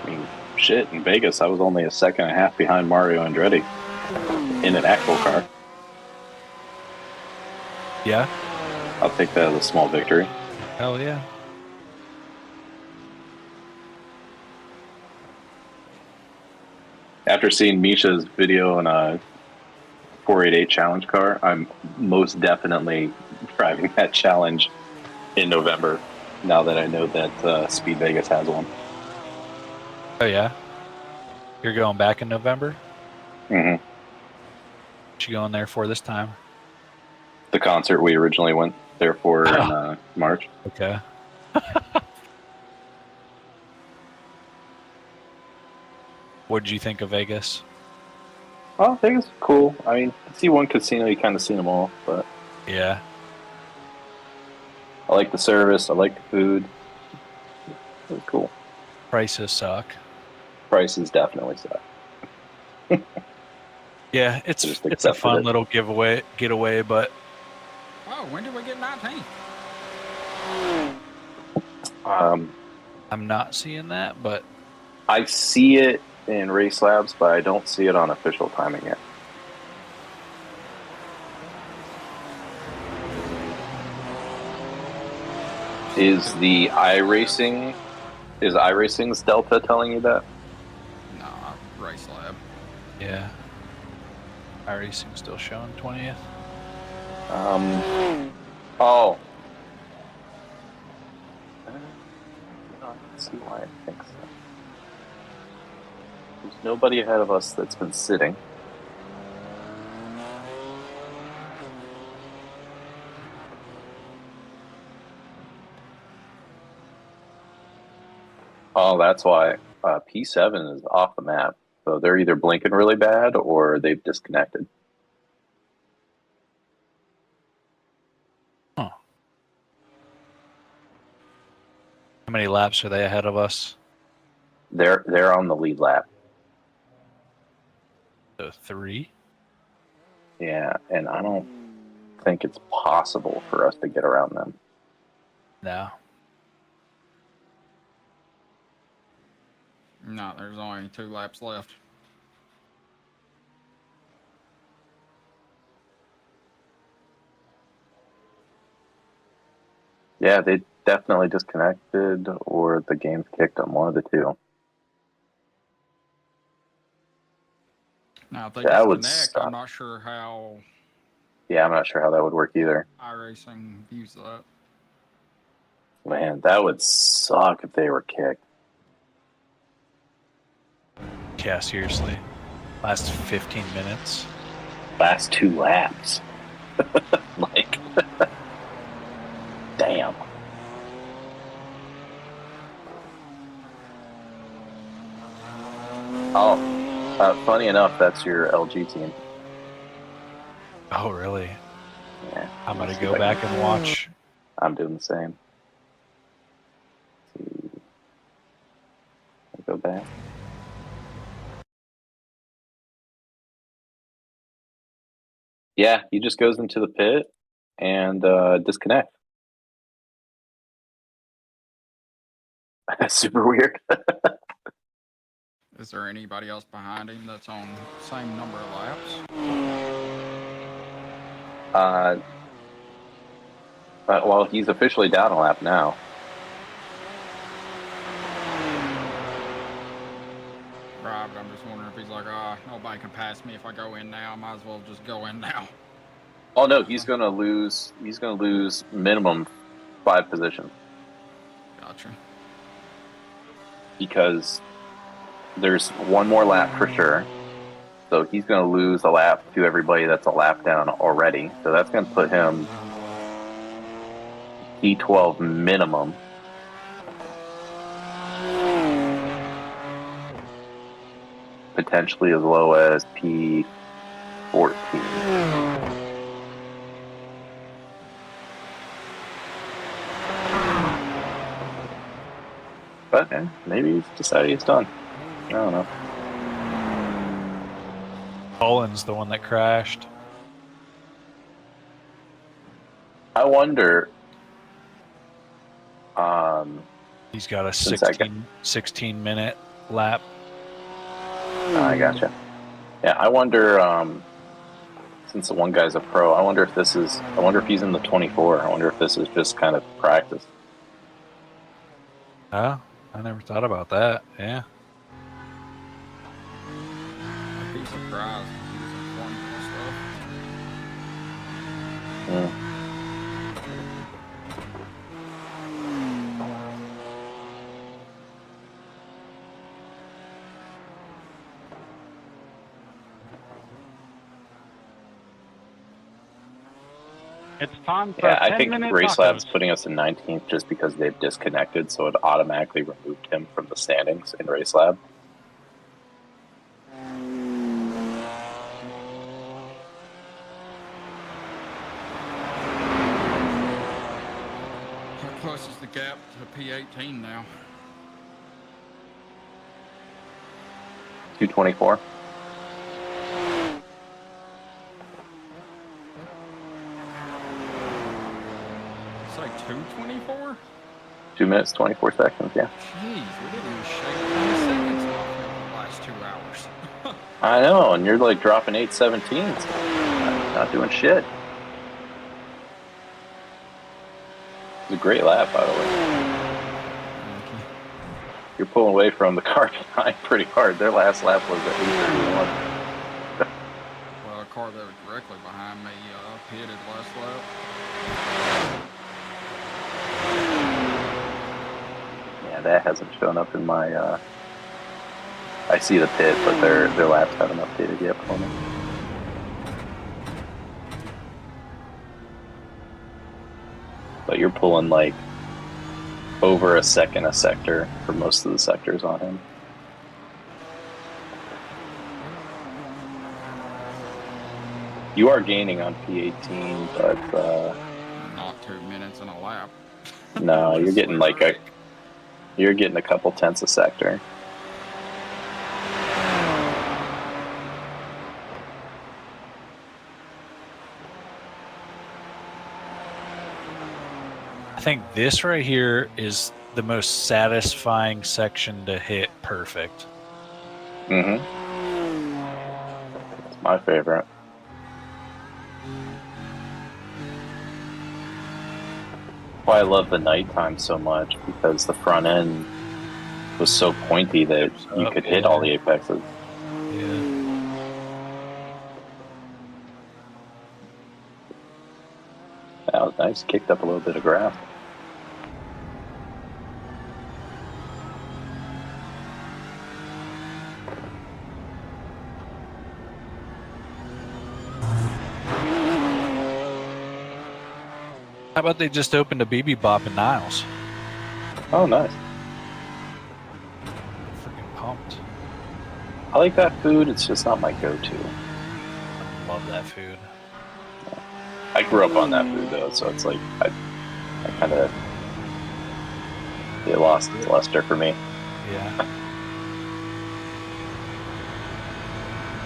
Speaker 5: I mean, shit, in Vegas, I was only a second and a half behind Mario Andretti in an actual car.
Speaker 11: Yeah?
Speaker 5: I'll take that as a small victory.
Speaker 11: Hell yeah.
Speaker 5: After seeing Misha's video in a 488 challenge car, I'm most definitely driving that challenge in November, now that I know that Speed Vegas has one.
Speaker 11: Oh, yeah? You're going back in November?
Speaker 5: Hmm.
Speaker 11: What you going there for this time?
Speaker 5: The concert we originally went there for in March.
Speaker 11: Okay. What did you think of Vegas?
Speaker 5: Oh, I think it's cool. I mean, you see one casino, you kind of seen them all, but
Speaker 11: Yeah.
Speaker 5: I like the service. I like the food. It was cool.
Speaker 11: Prices suck.
Speaker 5: Prices definitely suck.
Speaker 11: Yeah, it's
Speaker 5: Just
Speaker 11: a
Speaker 5: accepted
Speaker 11: fun
Speaker 5: it.
Speaker 11: little getaway, but
Speaker 4: Oh, when did we get 19?
Speaker 11: I'm not seeing that. But
Speaker 5: I see it in race labs, but I don't see it on official timing yet. Is the iRacing's Delta telling you that?
Speaker 4: Nah, Race Lab.
Speaker 11: yeah, iRacing still showing 20th.
Speaker 5: Oh. I can see why I think so. There's nobody ahead of us that's been sitting. Oh, that's why P7 is off the map. So they're either blinking really bad or they've disconnected.
Speaker 11: Huh. How many laps are they ahead of us?
Speaker 5: They're on the lead lap.
Speaker 11: So 3.
Speaker 5: Yeah, and I don't think it's possible for us to get around them.
Speaker 11: No.
Speaker 4: No, there's only 2 laps left.
Speaker 5: Yeah, they definitely disconnected or the game's kicked them, one of the two.
Speaker 4: Now, if they
Speaker 5: That would
Speaker 4: disconnect,
Speaker 5: suck.
Speaker 4: I'm not sure how
Speaker 5: Yeah, I'm not sure how that would work either.
Speaker 4: iRacing views that.
Speaker 5: Man, that would suck if they were kicked.
Speaker 11: Yeah, seriously. Last 15 minutes.
Speaker 5: Last 2 laps. Like, damn. Oh, funny enough, that's your LG team.
Speaker 11: Oh, really?
Speaker 5: Yeah.
Speaker 11: I'm going to
Speaker 5: Let's see
Speaker 11: go
Speaker 5: if I
Speaker 11: back and watch.
Speaker 5: I'm doing the same. Let's see. Go back. Yeah, he just goes into the pit and disconnect. Super weird.
Speaker 4: Is there anybody else behind him that's on the same number of laps?
Speaker 5: Well, he's officially down a lap now.
Speaker 4: Right, but I'm just wondering if he's like, nobody can pass me if I go in now. I might as well just go in now.
Speaker 5: Oh no, he's gonna lose. He's gonna lose minimum 5 positions
Speaker 4: Gotcha.
Speaker 5: because there's one more lap for sure. So he's gonna lose a lap to everybody that's a lap down already. So that's gonna put him P12 minimum. Potentially as low as P14. But maybe he's decided he's done. I don't know.
Speaker 11: Cullen's the one that crashed.
Speaker 5: I wonder.
Speaker 11: He's got a
Speaker 5: Since I
Speaker 11: 16 minute lap.
Speaker 5: I gotcha. Yeah, I wonder. Since the one guy's a pro, I wonder if this is. I wonder if he's in the 24. I wonder if this is just kind of practice.
Speaker 11: Oh, I never thought about that. Yeah.
Speaker 4: I'd be surprised if he was in 20 and stuff.
Speaker 5: Mm.
Speaker 6: It's time for
Speaker 5: Yeah,
Speaker 6: a
Speaker 5: I think
Speaker 6: 10-minute
Speaker 5: Race
Speaker 6: tacos.
Speaker 5: Lab's putting us in 19th just because they've disconnected, so it automatically removed him from the standings in Race Lab.
Speaker 4: How close is the gap to P18 now?
Speaker 5: 224.
Speaker 4: Say 224?
Speaker 5: 2 minutes, 24 seconds, yeah.
Speaker 4: Jeez, we didn't even shake 20 seconds off in the last 2 hours.
Speaker 5: I know, and you're like dropping 8:17s. Not doing shit. It was a great lap, by the way. You're pulling away from the car behind pretty hard. Their last lap was at 8:31.
Speaker 4: Well, a car that was directly behind me pitted last lap.
Speaker 5: Yeah, that hasn't shown up in my. I see the pit, but their laps haven't updated yet for me. But you're pulling like over a second a sector for most of the sectors on him. You are gaining on P18, but
Speaker 4: Not 2 minutes in a lap.
Speaker 5: no, you're getting you're getting a couple tenths a sector.
Speaker 11: I think this right here is the most satisfying section to hit perfect.
Speaker 5: Mm-hmm. It's my favorite. Why I love the nighttime so much, because the front end was so pointy that you could hit all the apexes.
Speaker 11: Yeah.
Speaker 5: That was nice. Kicked up a little bit of grass.
Speaker 11: How about they just opened a BB Bop in Niles?
Speaker 5: Oh, nice.
Speaker 11: Freaking pumped.
Speaker 5: I like that food. It's just not my go-to.
Speaker 11: I love that food.
Speaker 5: I grew up on that food though, so it's like I kind of it lost its luster for me.
Speaker 11: Yeah.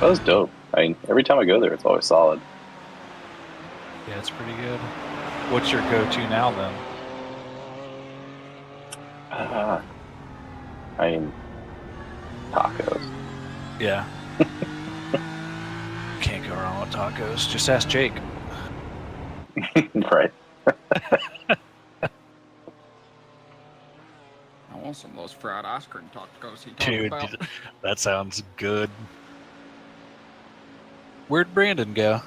Speaker 5: That was dope. I mean, every time I go there, it's always solid.
Speaker 11: Yeah, it's pretty good. What's your go-to now, then?
Speaker 5: I mean, tacos.
Speaker 11: Yeah. Can't go wrong with tacos. Just ask Jake.
Speaker 5: Right.
Speaker 4: I want some of those fried ice cream tacos he talked
Speaker 11: Dude,
Speaker 4: about.
Speaker 11: that sounds good. Where'd Brandon go?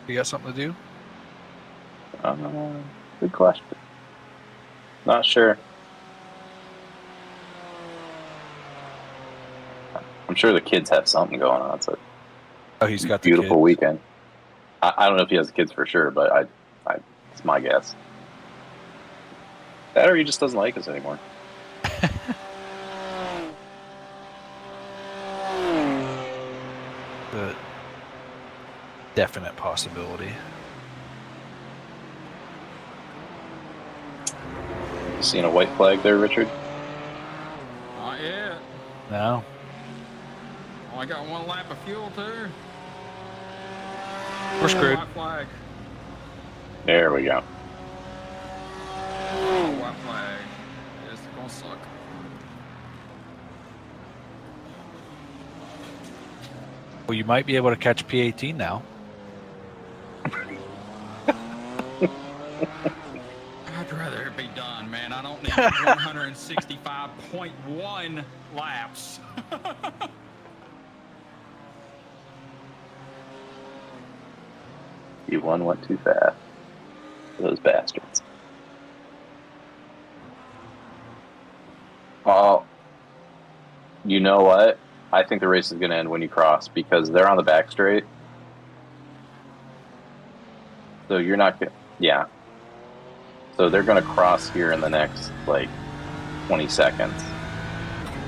Speaker 11: You got something to do?
Speaker 5: Good question. Not sure. I'm sure the kids have something going on. It's a
Speaker 11: He's got
Speaker 5: beautiful
Speaker 11: the kids.
Speaker 5: weekend. I don't know if he has kids for sure, but it's my guess. That or he just doesn't like us anymore.
Speaker 11: The definite possibility.
Speaker 5: You seeing a white flag there, Richard?
Speaker 4: Not yet.
Speaker 11: No.
Speaker 4: Only got 1 lap of fuel too.
Speaker 11: We're screwed.
Speaker 4: White flag.
Speaker 5: There we go.
Speaker 4: Oh, white flag. It's gonna suck.
Speaker 11: Well, you might be able to catch P18 now.
Speaker 4: I'd rather it be done, man. I don't need 165.1 laps.
Speaker 5: P1 went too fast. Those bastards. Oh, you know what? I think the race is going to end when you cross because they're on the back straight. So you're not gonna, yeah. So they're gonna cross here in the next like 20 seconds,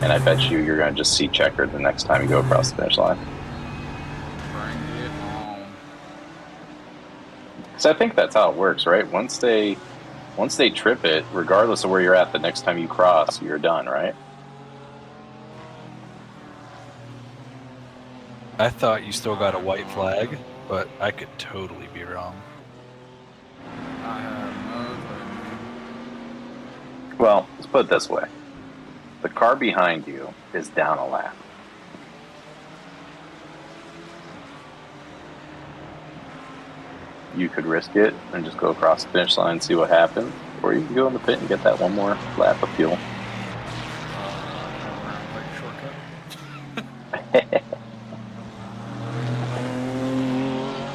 Speaker 5: and I bet you're gonna just see checkered the next time you go across the finish line.
Speaker 4: Bring it on.
Speaker 5: So I think that's how it works, right? Once they trip it, regardless of where you're at, the next time you cross, you're done, right?
Speaker 11: I thought you still got a white flag, but I could totally be wrong.
Speaker 4: I have no clue.
Speaker 5: Well, let's put it this way. The car behind you is down a lap. You could risk it and just go across the finish line and see what happens, or you can go in the pit and get that one more lap of fuel.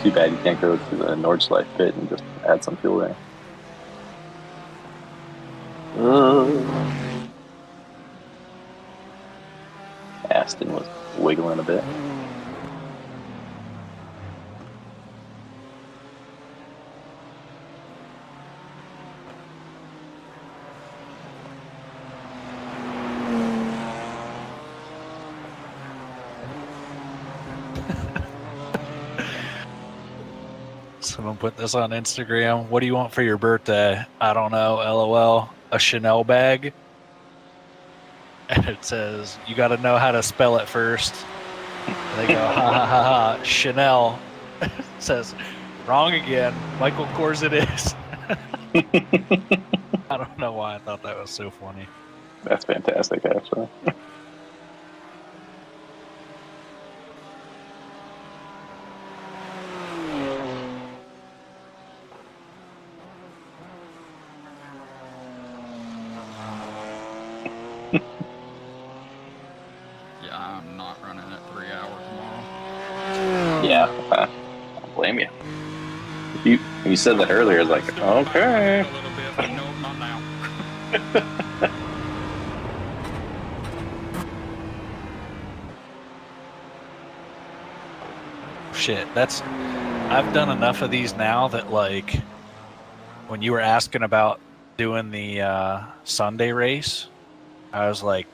Speaker 5: Too bad you can't go to the Nordschleife pit and just add some fuel there. Aston was wiggling a bit.
Speaker 11: Someone put this on Instagram. What do you want for your birthday? I don't know. LOL. A Chanel bag. And it says, you got to know how to spell it first. And they go, ha ha ha ha. Chanel. It says, wrong again. Michael Kors it is. I don't know why I thought that was so funny.
Speaker 5: That's fantastic, actually.
Speaker 4: Yeah, I'm not running at 3 hours tomorrow.
Speaker 5: Yeah, I don't blame you. You said that earlier, I was like, okay.
Speaker 4: A little bit, but no, not now.
Speaker 11: Shit, I've done enough of these now that, like, when you were asking about doing the Sunday race, I was like,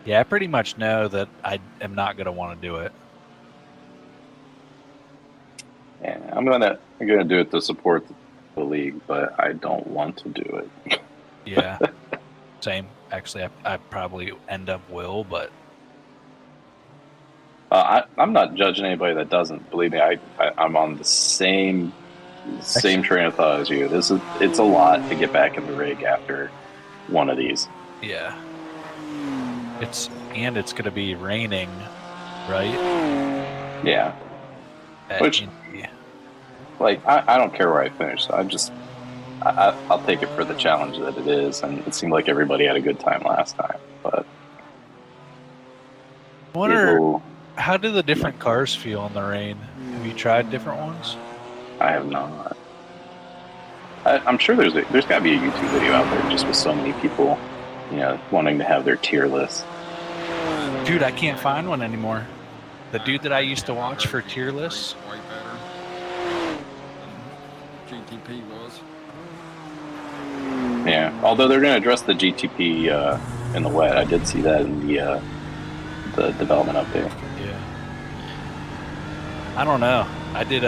Speaker 11: yeah, I pretty much know that I am not going to want to do it.
Speaker 5: Yeah, I'm gonna do it to support the league, but I don't want to do it.
Speaker 11: Yeah, same. Actually, I probably end up will, but
Speaker 5: I'm not judging anybody that doesn't. Believe me, I'm on the same train of thought as you. It's a lot to get back in the rig after one of these.
Speaker 11: yeah, it's going to be raining, right?
Speaker 5: Yeah.
Speaker 11: At
Speaker 5: Which,
Speaker 11: Indy.
Speaker 5: like, I don't care where I finish. I'll take it for the challenge that it is, and it seemed like everybody had a good time last time. But
Speaker 11: I wonder, how do the different cars feel in the rain? Have you tried different ones?
Speaker 5: I have not. I'm sure there's got to be a YouTube video out there just with so many people, wanting to have their tier list.
Speaker 11: Dude, I can't find one anymore. The dude that I used to watch for tier lists.
Speaker 4: Way better than GTP was.
Speaker 5: Yeah, although they're going to address the GTP in the wet. I did see that in the development update.
Speaker 11: Yeah. I don't know. I did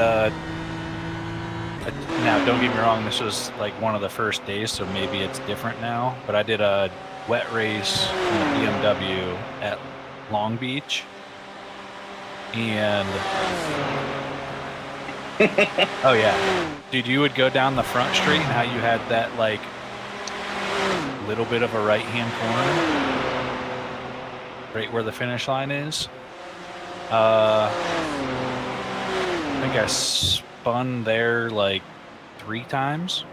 Speaker 11: now, don't get me wrong, this was like one of the first days, so maybe it's different now, but I did a wet race in the BMW at Long Beach, and oh yeah, dude, you would go down the front street and how you had that like little bit of a right-hand corner right where the finish line is. I think I spun there like 3 times,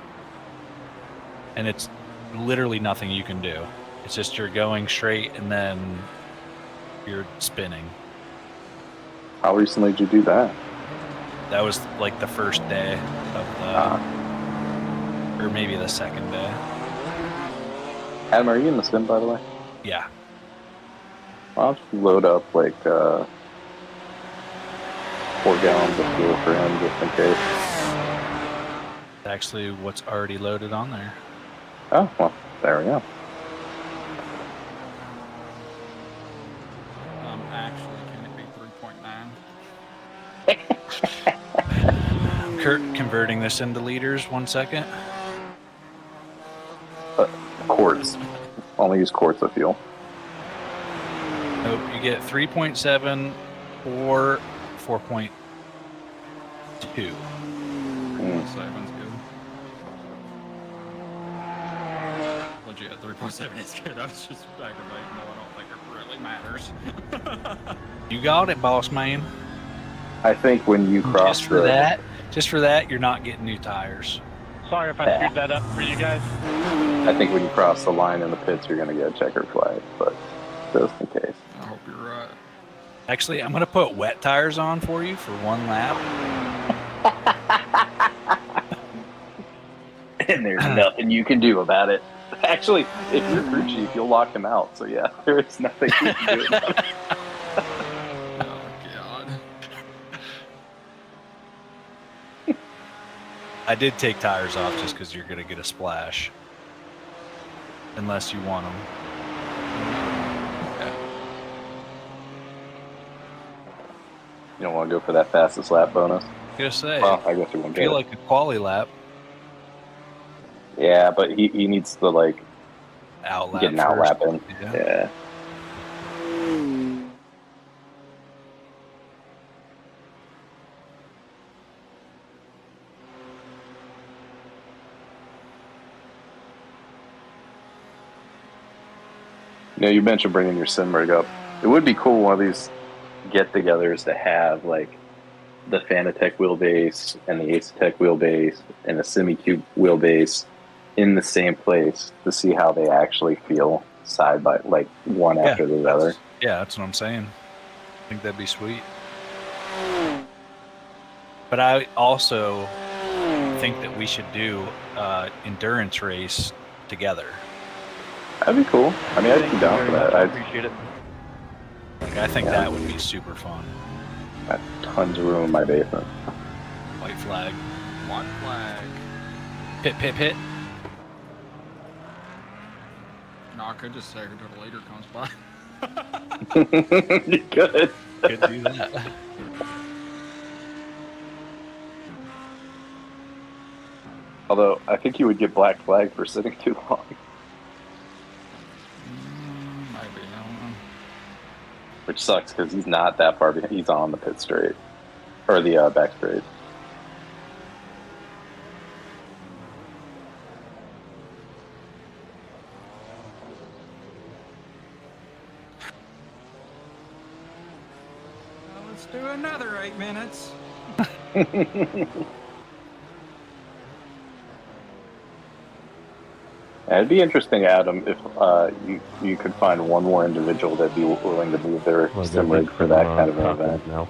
Speaker 11: and it's literally nothing you can do. It's just you're going straight and then you're spinning.
Speaker 5: How recently did you do that?
Speaker 11: That was like the first day of the, or maybe the second day.
Speaker 5: Adam, are you in the sim, by the way?
Speaker 11: Yeah.
Speaker 5: I'll just load up like 4 gallons of fuel for him just in case.
Speaker 11: actually what's already loaded on there.
Speaker 5: Oh, well, there we go.
Speaker 4: Actually, can it be 3.9?
Speaker 11: I'm converting this into liters. 1 second.
Speaker 5: Quarts. Only use quarts of fuel.
Speaker 11: Nope, you get 3.7 or 4.2.
Speaker 4: 7's good. Legit, 3.7 is good. I was just aggravating. No, I don't think it really matters.
Speaker 11: You got it, boss man.
Speaker 5: I think when you cross
Speaker 11: Just for that, you're not getting new tires.
Speaker 6: Sorry if I screwed that up for you guys.
Speaker 5: I think when you cross the line in the pits, you're going to get a checkered flag, but just in case.
Speaker 4: I hope you're right.
Speaker 11: Actually, I'm going to put wet tires on for you for 1 lap.
Speaker 5: And there's nothing you can do about it. Actually, if you're crew chief, you'll lock him out. So yeah, there is nothing you can do about it.
Speaker 4: Oh, God.
Speaker 11: I did take tires off just because you're going to get a splash. Unless you want them.
Speaker 5: You don't want to go for that fastest lap bonus?
Speaker 11: I'm going to say,
Speaker 5: Well, I guess you won't
Speaker 11: I
Speaker 5: get
Speaker 11: feel
Speaker 5: it.
Speaker 11: like a quali lap.
Speaker 5: Yeah, but he needs to, like,
Speaker 11: Outlap
Speaker 5: get an outlap in.
Speaker 11: Yeah.
Speaker 5: Yeah. You know, you mentioned bringing your sim rig up. It would be cool one of these get-togethers to have, like, the Fanatec wheelbase and the Acetec wheelbase and the SemiCube wheelbase in the same place to see how they actually feel side by, like, one after the other.
Speaker 11: Yeah, that's what I'm saying. I think that'd be sweet. But I also think that we should do endurance race together.
Speaker 5: That'd be cool. I mean, I'd be down for that.
Speaker 9: I
Speaker 5: I'd
Speaker 9: appreciate it.
Speaker 11: Like, I think that would be super fun.
Speaker 5: have tons of room in my basement.
Speaker 11: White flag.
Speaker 4: White flag.
Speaker 11: Pit, pit, pit.
Speaker 4: No, I could just say until the leader comes by.
Speaker 5: You could.
Speaker 11: Could do that.
Speaker 5: Although, I think you would get black flag for sitting too long.
Speaker 4: Maybe, I don't know.
Speaker 5: Which sucks because he's not that far behind. He's on the pit straight. Or the back straight.
Speaker 4: Well, let's do another 8 minutes.
Speaker 5: It'd be interesting, Adam, if you could find one more individual that'd be willing to move their sim rig for that kind of an event.
Speaker 9: Now.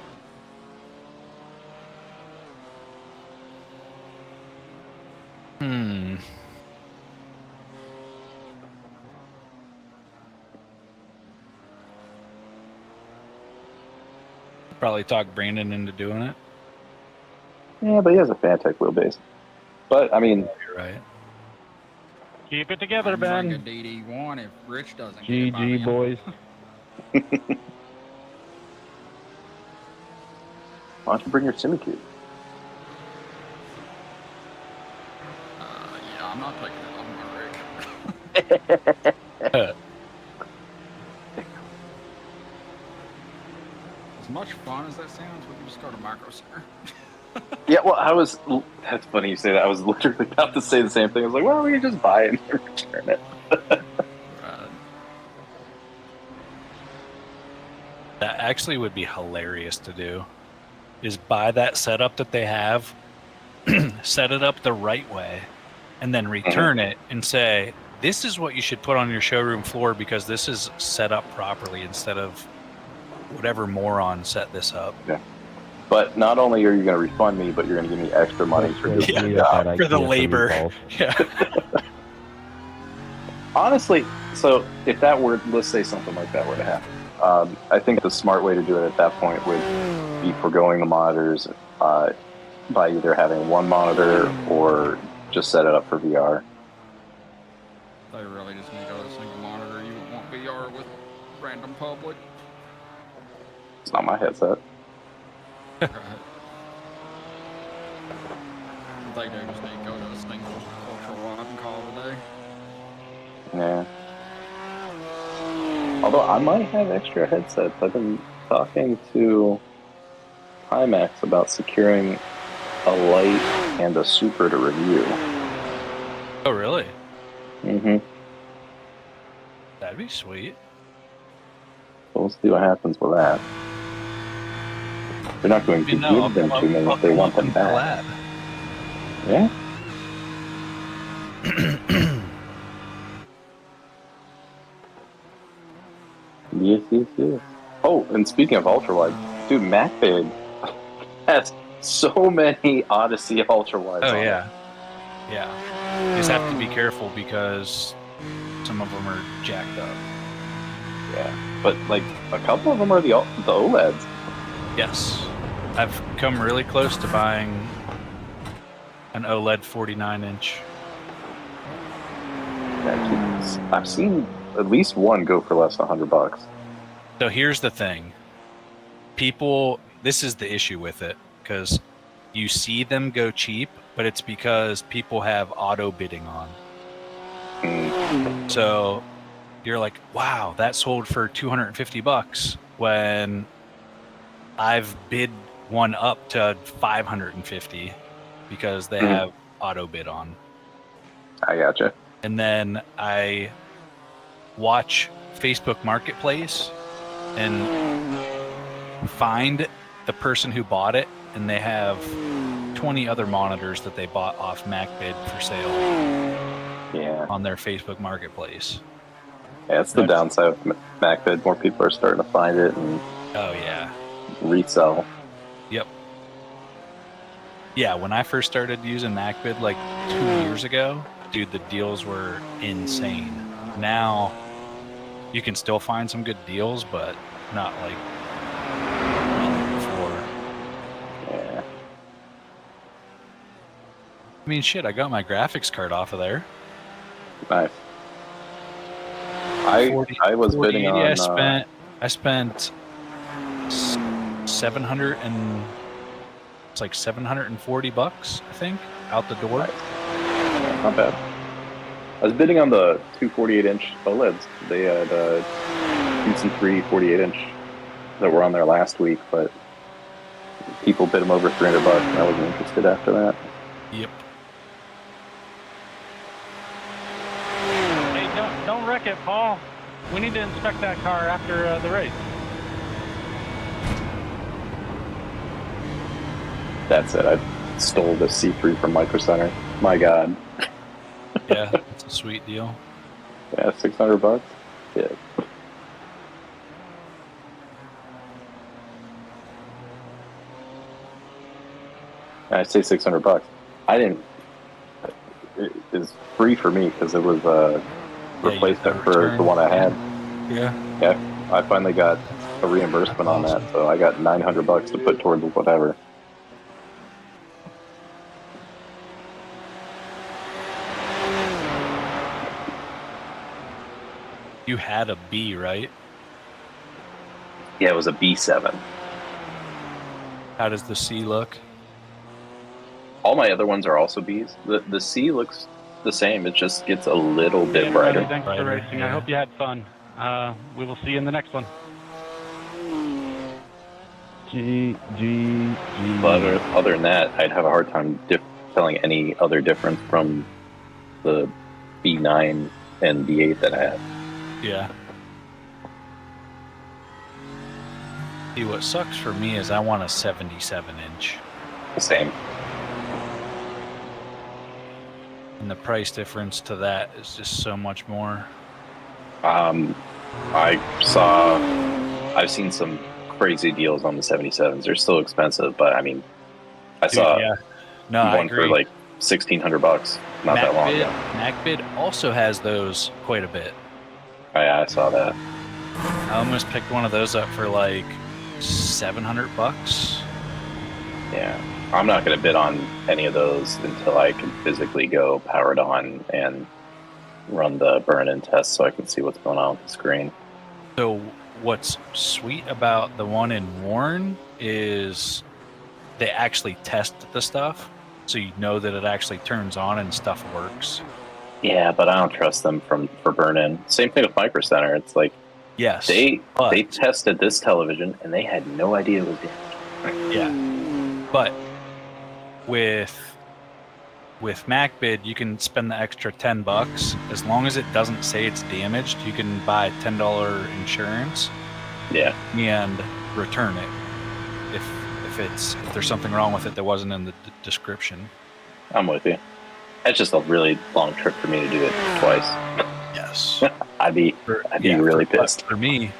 Speaker 11: Probably talk Brandon into doing it.
Speaker 5: Yeah, but he has a Fanatec wheelbase. But, I mean...
Speaker 11: You're right.
Speaker 6: Keep it together,
Speaker 4: Bring a
Speaker 6: Ben.
Speaker 4: DD1 if Rich doesn't get it by
Speaker 9: GG,
Speaker 4: then.
Speaker 9: boys.
Speaker 5: Why don't you bring your SemiCube?
Speaker 4: Yeah, I'm not taking it off my rig. As much fun as that sounds, we can just go to Micro Center.
Speaker 5: Yeah, well, that's funny you say that. I was literally about to say the same thing. I was like, well, we can just buy it and return it.
Speaker 11: That actually would be hilarious to do. Is buy that setup that they have, set it up the right way, and then return it and say, this is what you should put on your showroom floor because this is set up properly instead of whatever moron set this up.
Speaker 5: Yeah. But not only are you going to refund me, but you're going to give me extra money for doing the job.
Speaker 11: For the labor. Yeah.
Speaker 5: Honestly, so if that were, let's say something like that were to happen, I think the smart way to do it at that point would be foregoing the monitors by either having one monitor or just set it up for VR.
Speaker 4: They really just need to go to a single monitor. You wouldn't want VR with random public.
Speaker 5: It's not my headset.
Speaker 4: Right. They do just need to go to a single ultra wide and call it a day.
Speaker 5: Yeah. Although I might have extra headsets. I've been talking to IMAX about securing a light and a super to review.
Speaker 11: Oh, really?
Speaker 5: Mm-hmm.
Speaker 11: That'd be sweet.
Speaker 5: So we'll see what happens with that. They're not going to give them to me if they want them back. Yeah? Yes. Oh, and speaking of ultrawide, dude, MacBig has so many Odyssey ultrawides.
Speaker 11: Oh,
Speaker 5: on
Speaker 11: yeah.
Speaker 5: it.
Speaker 11: Yeah. You just have to be careful because some of them are jacked up.
Speaker 5: Yeah, but like a couple of them are the OLEDs.
Speaker 11: Yes. I've come really close to buying an OLED 49-inch.
Speaker 5: Yeah, I've seen at least one go for less than $100.
Speaker 11: So here's the thing. People, this is the issue with it, because you see them go cheap, but it's because people have auto bidding on. So you're like, wow, that sold for $250 when I've bid one up to $550 because they have auto bid on.
Speaker 5: I gotcha.
Speaker 11: And then I watch Facebook Marketplace and find the person who bought it, and they have 20 other monitors that they bought off MacBid for sale.
Speaker 5: Yeah.
Speaker 11: On their Facebook Marketplace.
Speaker 5: Yeah, it's the downside of MacBid. More people are starting to find it and resell.
Speaker 11: Yep. Yeah, when I first started using MacBid like 2 years ago, dude, the deals were insane. Now, you can still find some good deals, but not like before.
Speaker 5: Yeah.
Speaker 11: I mean, shit, I got my graphics card off of there.
Speaker 5: Nice. I was bidding on.
Speaker 11: I spent 700 and it's like $740, I think, out the door.
Speaker 5: Nice. Yeah, not bad. I was bidding on the 248-inch OLEDs. They had decent 3 48-inch that were on there last week, but people bid them over $300, and I wasn't interested after that.
Speaker 11: Yep.
Speaker 6: Hey, don't wreck it, Paul. We need to inspect that car after the race.
Speaker 5: That's it. I stole the C3 from Micro Center. My God.
Speaker 11: Yeah, it's a sweet deal.
Speaker 5: Yeah, $600. Yeah. I say $600. I didn't. It is free for me because it was a replacement for the one I had.
Speaker 11: Yeah.
Speaker 5: Yeah. I finally got a reimbursement on that, so I got $900 to put towards whatever.
Speaker 11: You had a B, right?
Speaker 5: Yeah, it was a B7.
Speaker 11: How does the C look?
Speaker 5: All my other ones are also Bs. The C looks the same. It just gets a little bit brighter.
Speaker 6: Thanks for racing. I hope you had fun. We will see you in the next one.
Speaker 5: But other than that, I'd have a hard time telling any other difference from the B9 and B8 that I had.
Speaker 11: Yeah. See, what sucks for me is I want a 77-inch.
Speaker 5: Same.
Speaker 11: And the price difference to that is just so much more.
Speaker 5: I've seen some crazy deals on the 77s. They're still expensive, but I mean, I saw one for like $1,600 not that long ago.
Speaker 11: MacBid also has those quite a bit.
Speaker 5: Oh, yeah, I saw that.
Speaker 11: I almost picked one of those up for like $700.
Speaker 5: Yeah. I'm not going to bid on any of those until I can physically go powered on and run the burn-in test so I can see what's going on with the screen.
Speaker 11: So what's sweet about the one in Warren is they actually test the stuff, so you know that it actually turns on and stuff works.
Speaker 5: Yeah, but I don't trust them for burn-in. Same thing with Micro Center. It's like
Speaker 11: Yes,
Speaker 5: they
Speaker 11: but
Speaker 5: tested this television and they had no idea it was damaged.
Speaker 11: yeah, but with MacBid, you can spend the extra $10 as long as it doesn't say it's damaged. You can buy $10 insurance,
Speaker 5: Yeah,
Speaker 11: and return it if there's something wrong with it that wasn't in the description.
Speaker 5: I'm with you. That's just a really long trip for me to do it twice.
Speaker 11: Yes,
Speaker 5: I'd be really pissed.
Speaker 11: For me,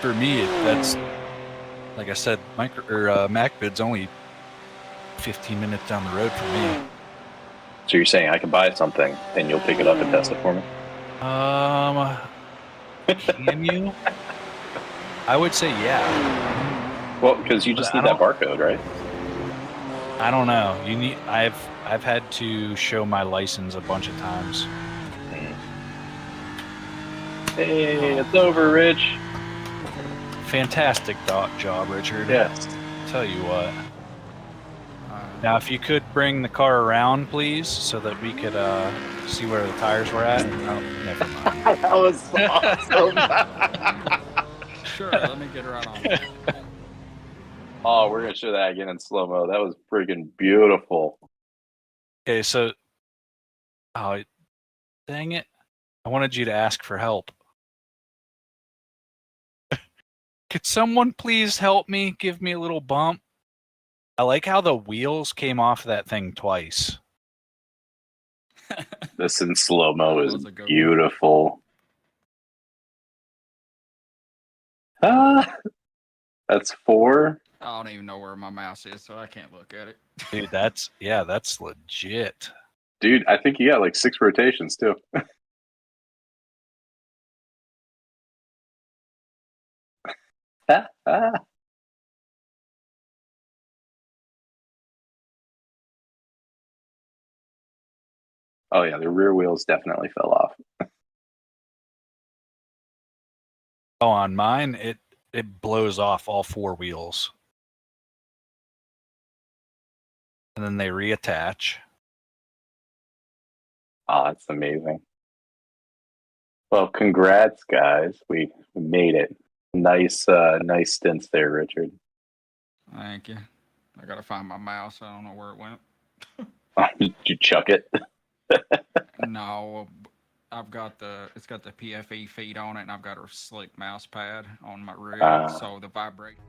Speaker 11: that's like I said, MacBid's only 15 minutes down the road from me.
Speaker 5: So you're saying I can buy something and you'll pick it up and test it for me?
Speaker 11: Can you? I would say yeah.
Speaker 5: Well, because you just need that barcode, right?
Speaker 11: I don't know. I've had to show my license a bunch of times.
Speaker 5: Hey, it's over, Rich.
Speaker 11: Fantastic job, Richard.
Speaker 5: Yes.
Speaker 11: Tell you what. Now, if you could bring the car around, please, so that we could see where the tires were at. Oh, never mind.
Speaker 5: That was awesome.
Speaker 4: Sure, let me get right on that.
Speaker 5: Oh, we're going to show that again in slow-mo. That was freaking beautiful.
Speaker 11: Okay, so... Oh, dang it. I wanted you to ask for help. Could someone please help me? Give me a little bump? I like how the wheels came off that thing twice.
Speaker 5: This in slow-mo
Speaker 4: That
Speaker 5: is
Speaker 4: was a good
Speaker 5: beautiful. That's 4.
Speaker 4: I don't even know where my mouse is, so I can't look at it.
Speaker 11: Dude, that's legit.
Speaker 5: Dude, I think you got like 6 rotations too. Oh yeah, the rear wheels definitely fell off.
Speaker 11: Oh, on mine, it blows off all 4 wheels. And then they reattach.
Speaker 5: Oh, that's amazing. Well, congrats, guys. We made it. Nice stints there, Richard.
Speaker 4: Thank you. I gotta find my mouse. I don't know where it went.
Speaker 5: Did you chuck it?
Speaker 4: No, I've got it's got the PFE feed on it, and I've got a slick mouse pad on my rig, so the vibration.